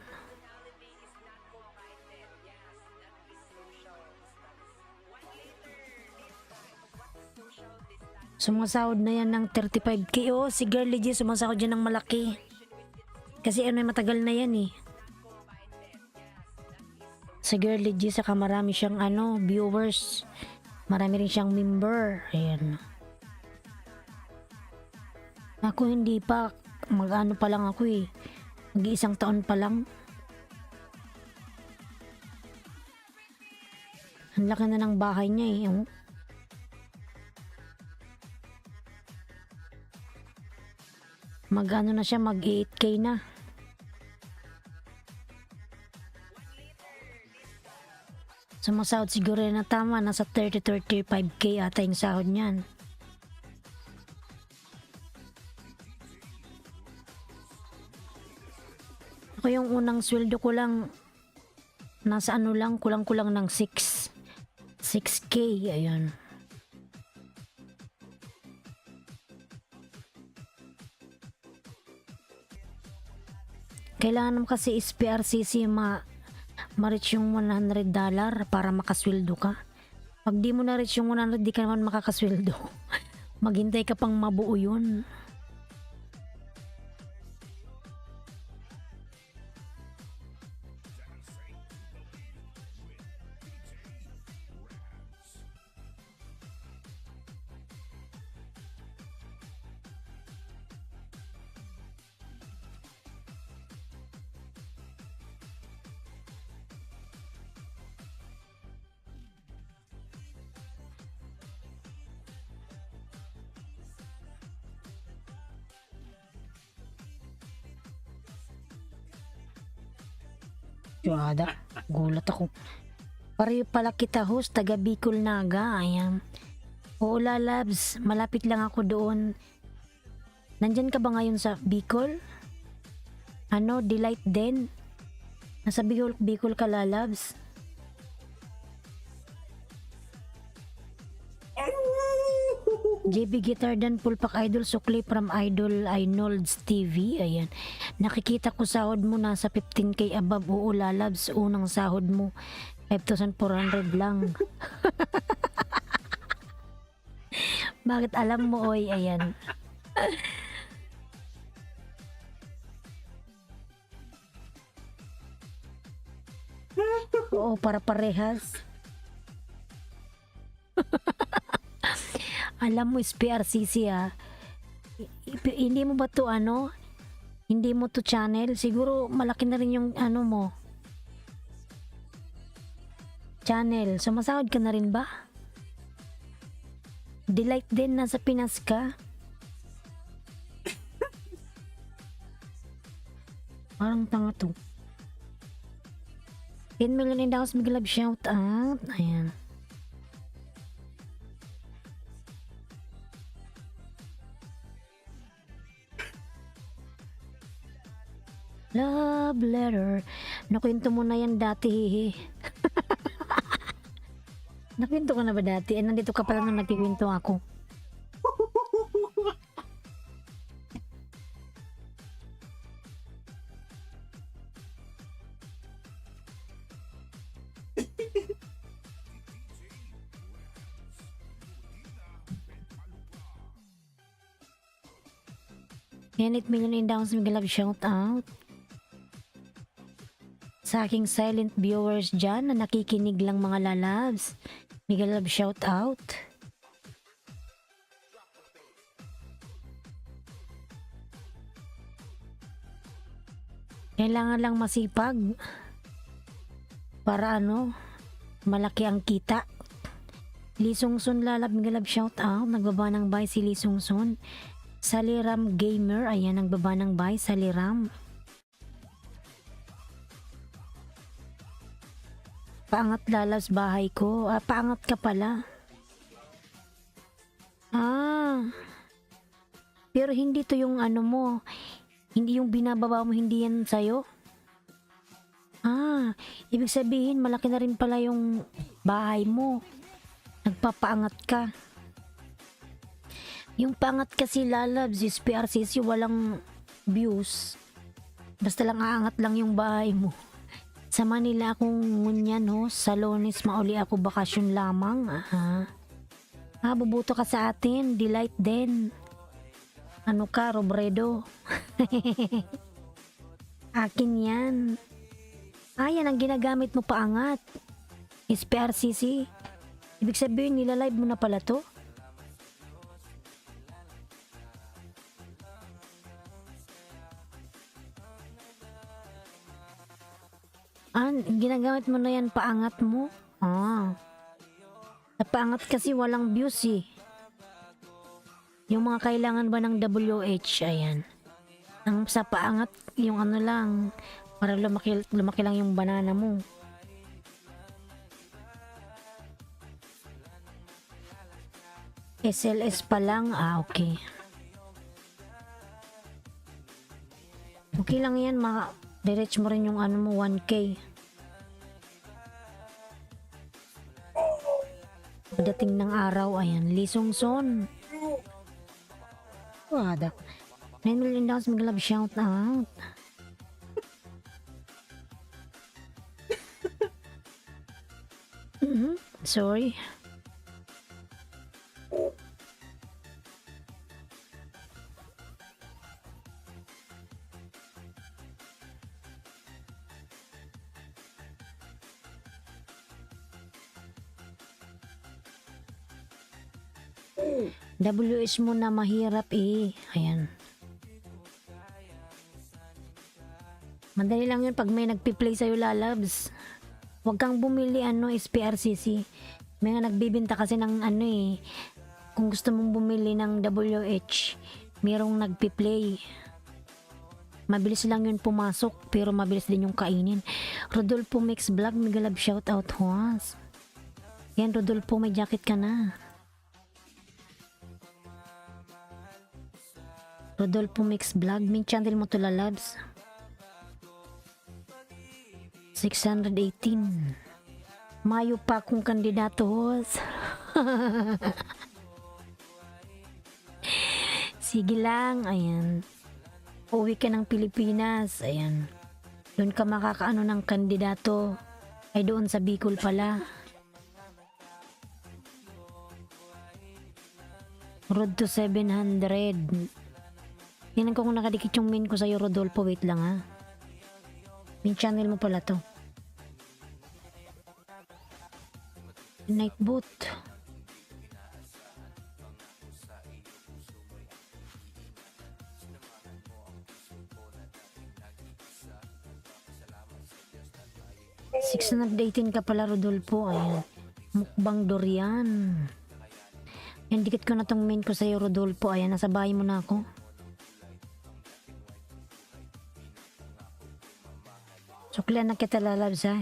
Sumasahod na yan ng 35k. Oh, si Girlie G sumasahod yan ng malaki. Kasi matagal na yan eh. Si Girlie G saka marami siyang viewers. Marami rin siyang member. Ayan. Ako hindi pa. Mag-ano pa lang ako eh. Mag-iisang taon pa lang. Ang laki na ng bahay niya eh. Oh. Mag-ano na siya, mag 8k na. Sumasahod siguro na tama, nasa 30-35k ata yung sahod niyan. Ako yung unang sweldo ko lang, nasa lang, kulang-kulang ng 6k, ayun. Kailangan naman kasi is PRCC ma-reach yung $100 para makasweldo ka. Pag di mo na-reach yung 100, di ka naman makakasweldo. Maghintay ka pang mabuo yun. Yada, gulat ako. Pareho pala kita host, taga Bicol Naga. Ayan. Oo lalabs, malapit lang ako doon. Nandyan ka ba ngayon sa Bicol? Delight din? Nasa Bicol ka lalabs? JB Guitar dan Pulpak Idol Sukli from Idol Inolds TV. Ayan. Nakikita ko sahod mo nasa 15k above. Oo lalabs, unang sahod mo 5,400 lang. Bakit alam mo oy? Ayan. Oo, para parehas. Alam mo is PRCC hindi mo ba to hindi mo to channel? Siguro malaki na rin yung mo channel. Sumasahod ka na rin ba? Delight din, nasa Pinas ka? Parang tanga to. 10 million in the house, big love shout out. Ayan. Love letter. Nakwento mo na yan dati. Nakwento ka na ba dati? Nandito ka pala nung nagkikwento ako. Yan, 8 million in downs, mga love shout out. Sa aking silent viewers dyan na nakikinig lang mga lalabs, mga love shout out. Kailangan lang masipag para malaki ang kita. Lisungson lalab, mga love shout out. Nagbaba ng buy si Lisungson. Saliram Gamer, ayan, nagbaba ng buy, Saliram. Paangat lalabs bahay ko. Paangat ka pala. Pero hindi to yung ano mo, hindi yung binababa mo, hindi yan sa'yo. Ibig sabihin malaki na rin pala yung bahay mo. Nagpapaangat ka. Yung paangat kasi lalabs is PRCC, walang views. Basta lang aangat lang yung bahay mo. Sa Manila akong ngunyan ho, Salones mauli ako bakasyon lamang. Bubuto ka sa atin, delight din. Ano ka, Robredo? Akin yan. Yan ang ginagamit mo paangat. Is PRCC. Ibig sabihin, nilalive mo na pala to? Ginagamit mo na yan paangat mo? Sa paangat kasi walang views eh. Yung mga kailangan ba ng WH, ayan. Ang sa paangat, yung ano lang, para lumaki lang yung banana mo. SLS pa lang, okay. Okay lang yan, direct mo rin yung ano mo, 1K. Pagdating ng araw, ayan, Lisong Son. Wada. 9 million dollars, mag-love shout out. Sorry. WS mo na mahirap eh. Ayan. Madali lang yun pag may nagpi-play sa'yo lalabs. Huwag kang bumili is PRCC. May nga nagbibinta kasi ng ano eh. Kung gusto mong bumili ng WH, mayroong nagpi-play. Mabilis lang yun pumasok, pero mabilis din yung kainin. Rodolfo Mix Vlog, Migalab shoutout Juas. Yan Rodolfo, may jacket ka na. Rodolfo Mix Vlog, may channel mo to lalabs. 618. Mayo pa akong kandidato host. Sige lang, ayan. Uwi ka ng Pilipinas, ayan. Doon ka makakaano ng kandidato. Ay doon sa Bicol pala. Road to 700. Tingnan ko kung nakadikit yung min ko sa'yo, Rodolfo. Wait lang ha. Min channel mo pala to. Night boot. $618 ka pala, Rodolfo. Ayan. Mukbang durian. Yan, dikit ko na tong main ko sa'yo, Rodolfo. Ayan, nasa bahay mo na ako. Suklian na kita lalabs ha.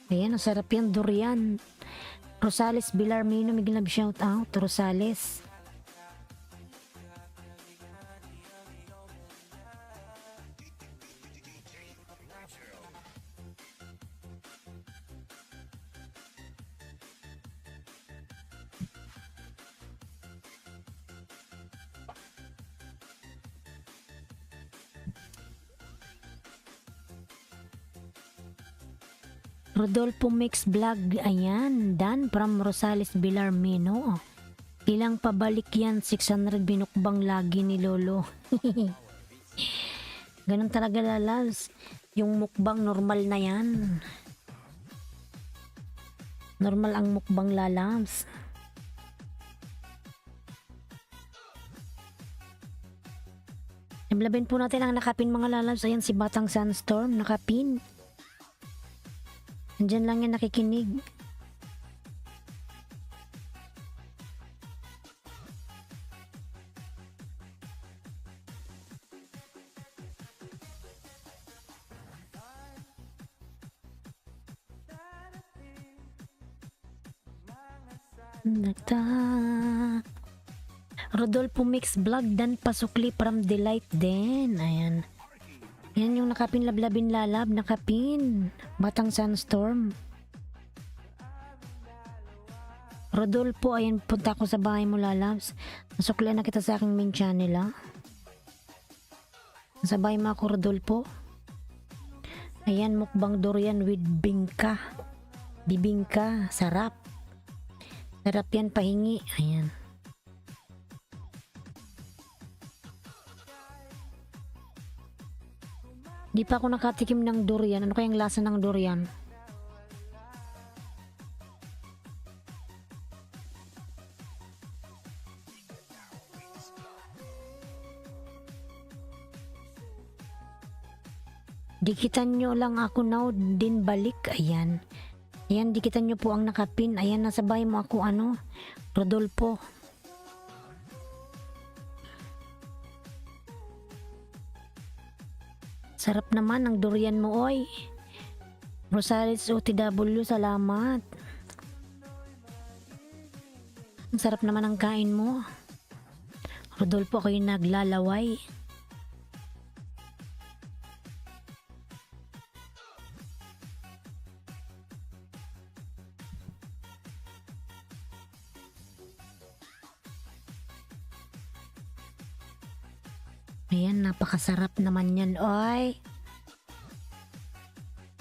Ayan, ang sarap yan, durian. Rosales Bilarmino, may ginab shout out, Rosales. Rodolfo Mix Vlog, ayan, Dan from Rosales Bilarmino. Ilang pabalik yan, 600 binukbang lagi ni Lolo. Ganun talaga lalabs. Yung mukbang normal na yan. Normal ang mukbang lalabs. Nablabin po natin ang nakapin mga lalabs. Ayan si Batang Sandstorm, nakapin. Andyan lang yan nakikinig. Nagta Rodolfo Mix Vlog dan Pasukli from Delight din. Ayan. Yan yung nakapin lablabin lalab. Nakapin. Batang Sunstorm. Rodolfo, ayan, punta ko sa bahay mo lalabs. Nasukli na kita sa aking main channel ha. Sa bahay mo ako Rodolfo. Ayan, mukbang durian with bingka. Bibingka. Sarap. Sarap yan, pahingi. Ayan. Di pa ako nakatikim ng durian. Ano kayang lasa ng durian? Dikitan nyo lang ako now din balik. Ayan. Ayan, dikitan nyo po ang nakapin. Ayan, nasa bahay mo ako ano, Rodolfo. Sarap naman ang durian mo, oy. Rosales OTW, salamat. Ang sarap naman ang kain mo. Rodolfo, kayo naglalaway. Ayan, napakasarap naman yan, oy.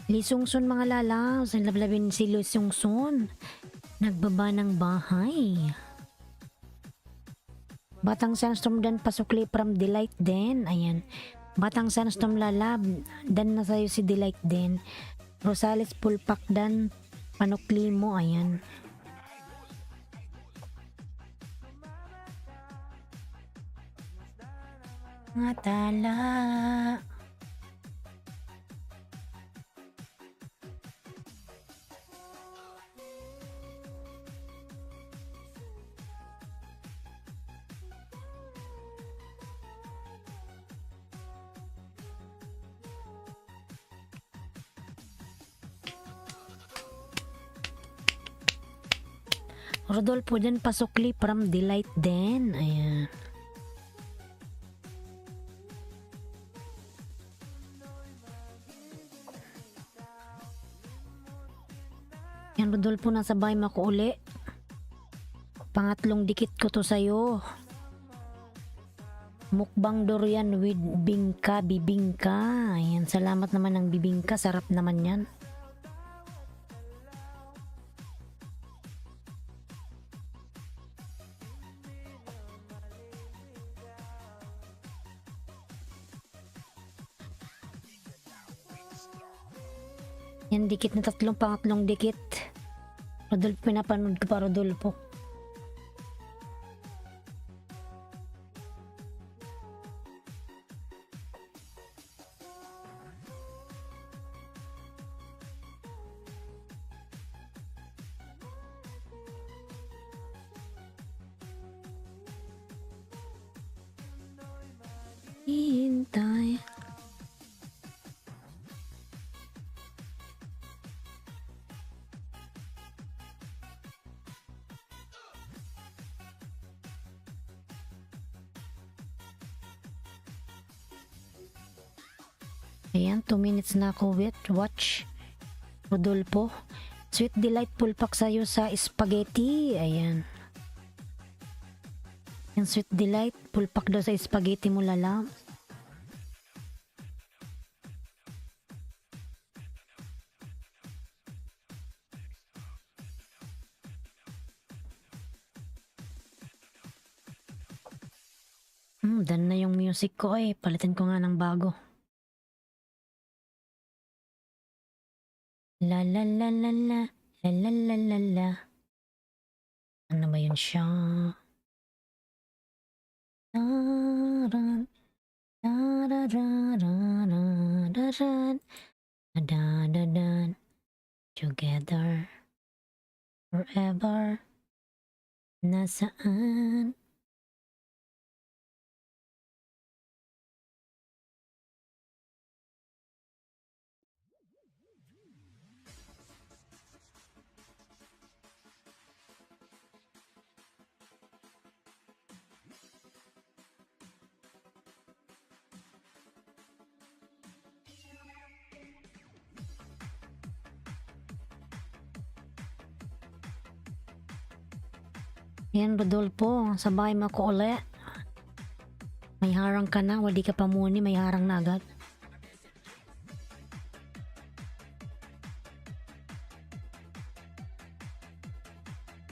Lisungson mga lalaw, sa lablabin si Lisungson. Nagbaba ng bahay. Batang Sunstorm dan Pasukli from Delight din. Ayan. Batang Sunstorm lalab, dan na sa'yo si Delight din. Rosales Pulpak dan Panukli mo, ayan. Nga tala. Rodolfo din Pasukli from Delight din. Ayan. Yan, Rodolfo, nasa bahay mo ako uli. Pangatlong dikit ko to sa'yo. Mukbang durian with bingka, bibingka. Ayan, salamat naman ng bibingka. Sarap naman yan. Yan, dikit na pangatlong dikit. Rodolfo, pinapanood ko pa, Rodolfo. Hintay. Ayan, 2 minutes na ako watch. Rodolfo. Sweet Delight Pulpak sa'yo sa spaghetti. Ayan. Yung Sweet Delight Pulpak daw sa spaghetti mo lalam. Dan na yung music ko eh. Palitan ko nga ng bago. La la la la la la la la la la. Ano ba yun siya? Taran, tararararararan, dadadadan, together, forever, nasaan? Yan, Rodolfo, sabay mo ako uli. May harang ka na, wadi ka pa muni, may harang na agad.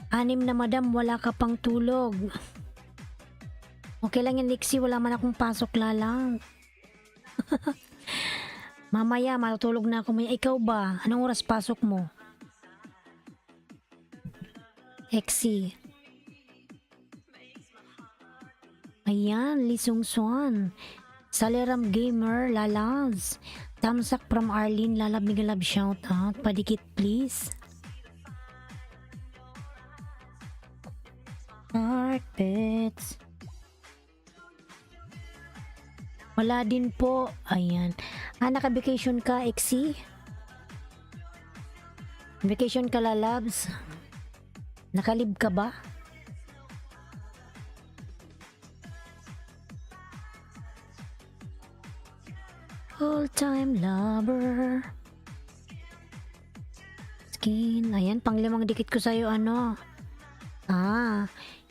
Anim na madam, wala ka pang tulog. Okay lang yan, Lixie, wala man akong pasok lalang. Mamaya, matutulog na ako. May ikaw ba? Anong oras pasok mo? Exi. Ayan, Lee Sung Swan. Saleram Gamer, Lalaz. Tamsak from Arlene, Lalab Migalab shout out. Padikit please. Heartbeats. Wala din po. Ayan. Naka-vacation ka, Exi? Vacation ka, Lalabs? Nakalib ka ba? All-time lover. Skin. Ayan, panglimang dikit ko sa'yo, ano?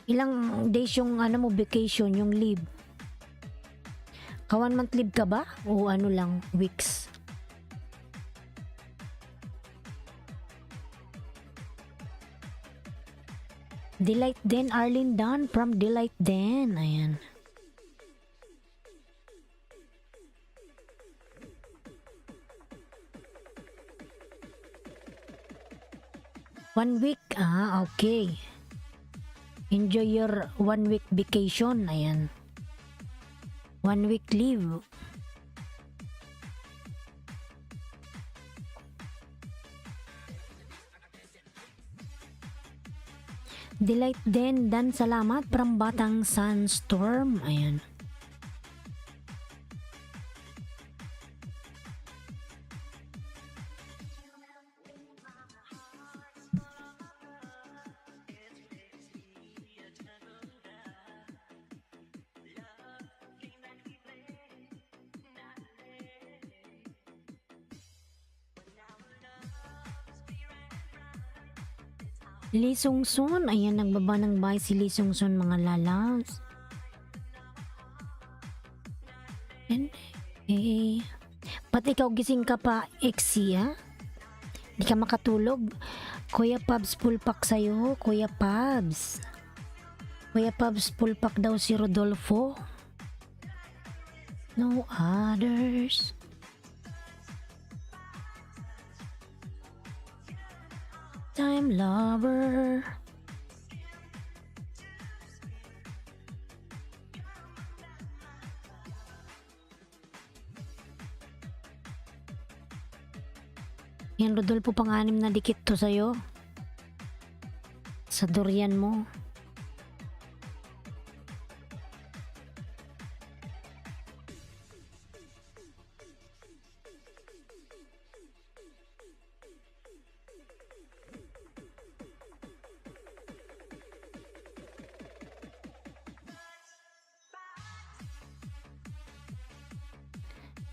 Ilang days yung ano mo, vacation, yung leave? Ka 1 month leave ka ba? O ano lang, weeks? Delight Den, Arlene Dan from Delight Den. Ayan. One week? Okay. Enjoy your 1 week vacation. Ayan. 1 week leave. Delight din dan salamat from Batang Sunstorm. Ayan. Lee Sung Sun, ayan, nagbaba ng bahay si Lee Sung Sun, mga lalas. And, ba't ikaw gising ka pa, Exi, ha? Di ka makatulog? Kuya Pabs, pulpak sa'yo, Kuya Pabs. Kuya Pabs, pulpak daw si Rodolfo. No others. Time lover. Yan, Rodolfo, pang-anim na dikit to sa'yo. Sa durian mo.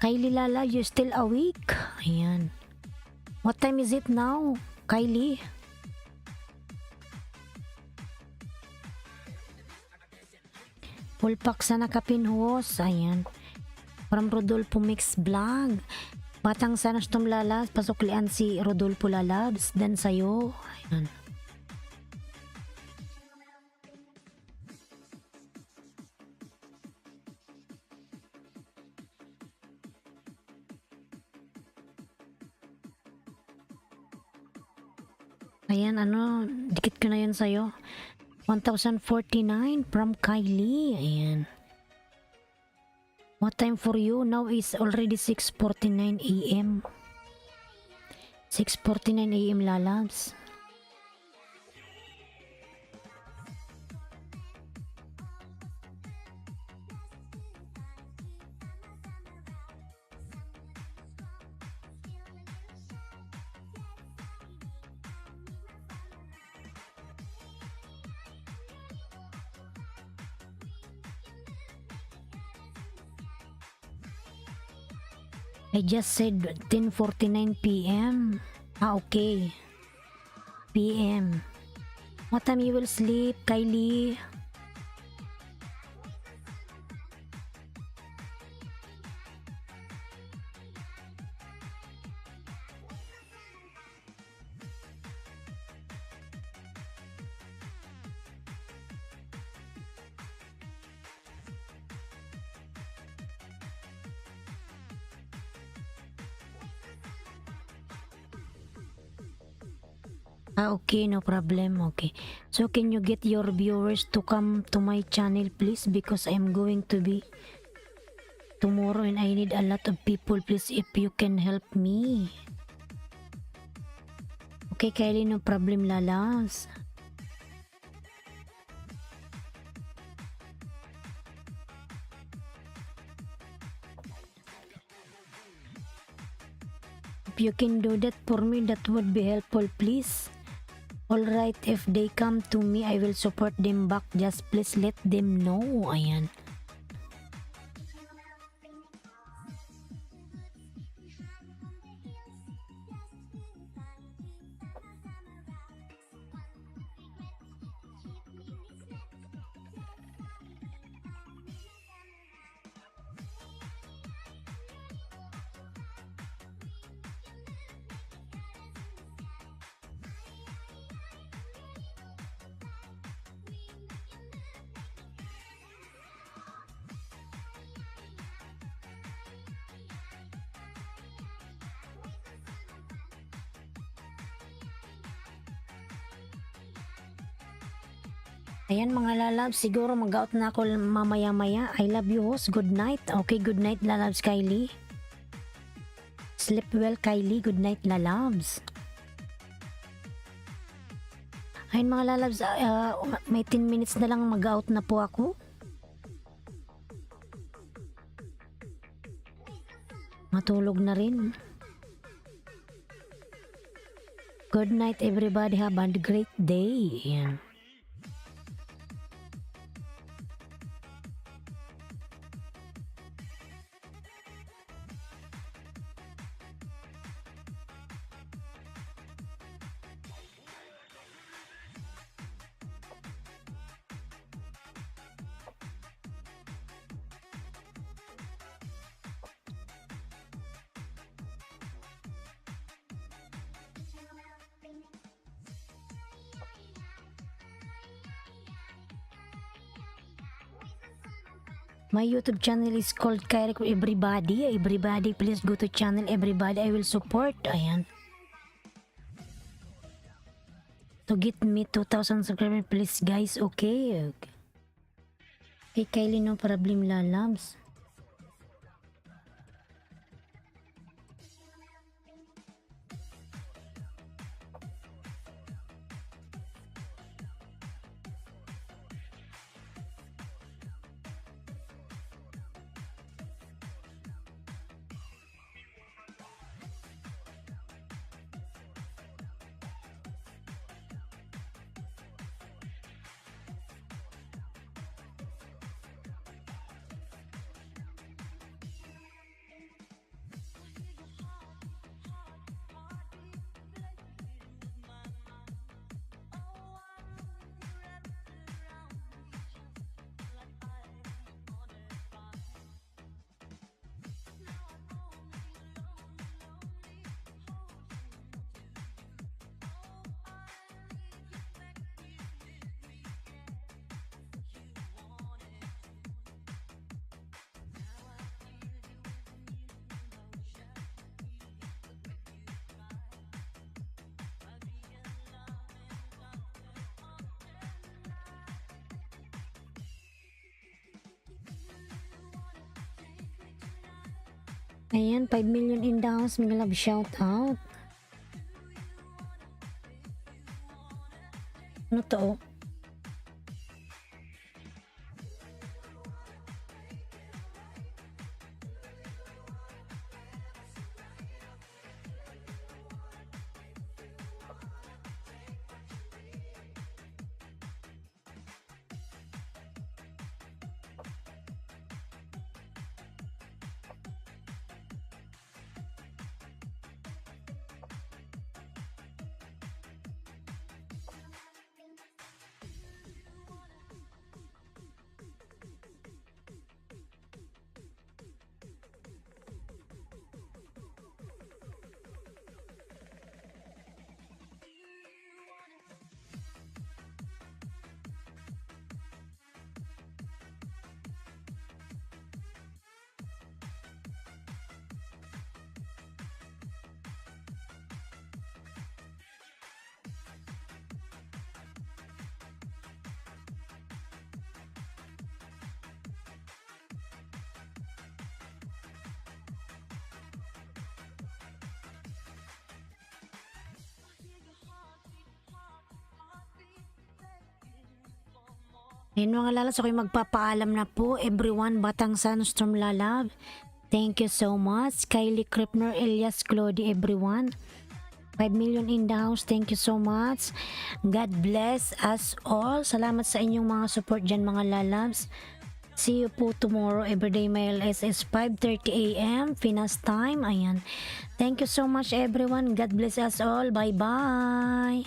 Kylie Lala, you still awake? Ayan. What time is it now, Kylie? Pulpak sa nakapinhos. Ayan. From Rodolfo Mix Vlog. Batang sanas tum lalas. Pasuklian si Rodolfo Lalabs. Dan sayo. Ayan. Ayan, ano, dikit ko na yun sa'yo. 1049 from Kylie. Ayan. What time for you? Now is already 6:49 AM. 6:49 AM, Lalabs. I just said 10:49 PM. Okay. PM. What time you will sleep, Kylie? Okay, no problem. Okay. So can you get your viewers to come to my channel please, because I'm going to be tomorrow and I need a lot of people, please, if you can help me. Okay, Kylie, no problem, lalas. If you can do that for me, that would be helpful, please. Alright, if they come to me, I will support them back. Just please let them know. Ayan. Ayan mga lalabs, siguro mag-out na ako mamaya-maya. I love you host, good night. Okay, good night lalabs, Kylie. Sleep well, Kylie, good night lalabs. Ayun mga lalabs, may 10 minutes na lang mag-out na po ako. Matulog na rin. Good night everybody, have a great day. Ayan. My YouTube channel is called Kyrie Everybody. Everybody, please go to channel Everybody. I will support. Ayan. To get me 2,000 subscribers, please guys. Okay. Okay, Kylie, no problem, lalabs. Ayan, 5 million in the house. Mga love, shout out. Ano to? Ayun mga lalabs, ako'y magpapaalam na po. Everyone, Batang Sunstorm Lalab. Thank you so much. Kylie Kripner, Elias Clody, everyone. 5 million in the house. Thank you so much. God bless us all. Salamat sa inyong mga support dyan mga lalabs. See you po tomorrow. Everyday Mail SS 5:30 AM. Finas time. Ayan. Thank you so much everyone. God bless us all. Bye-bye.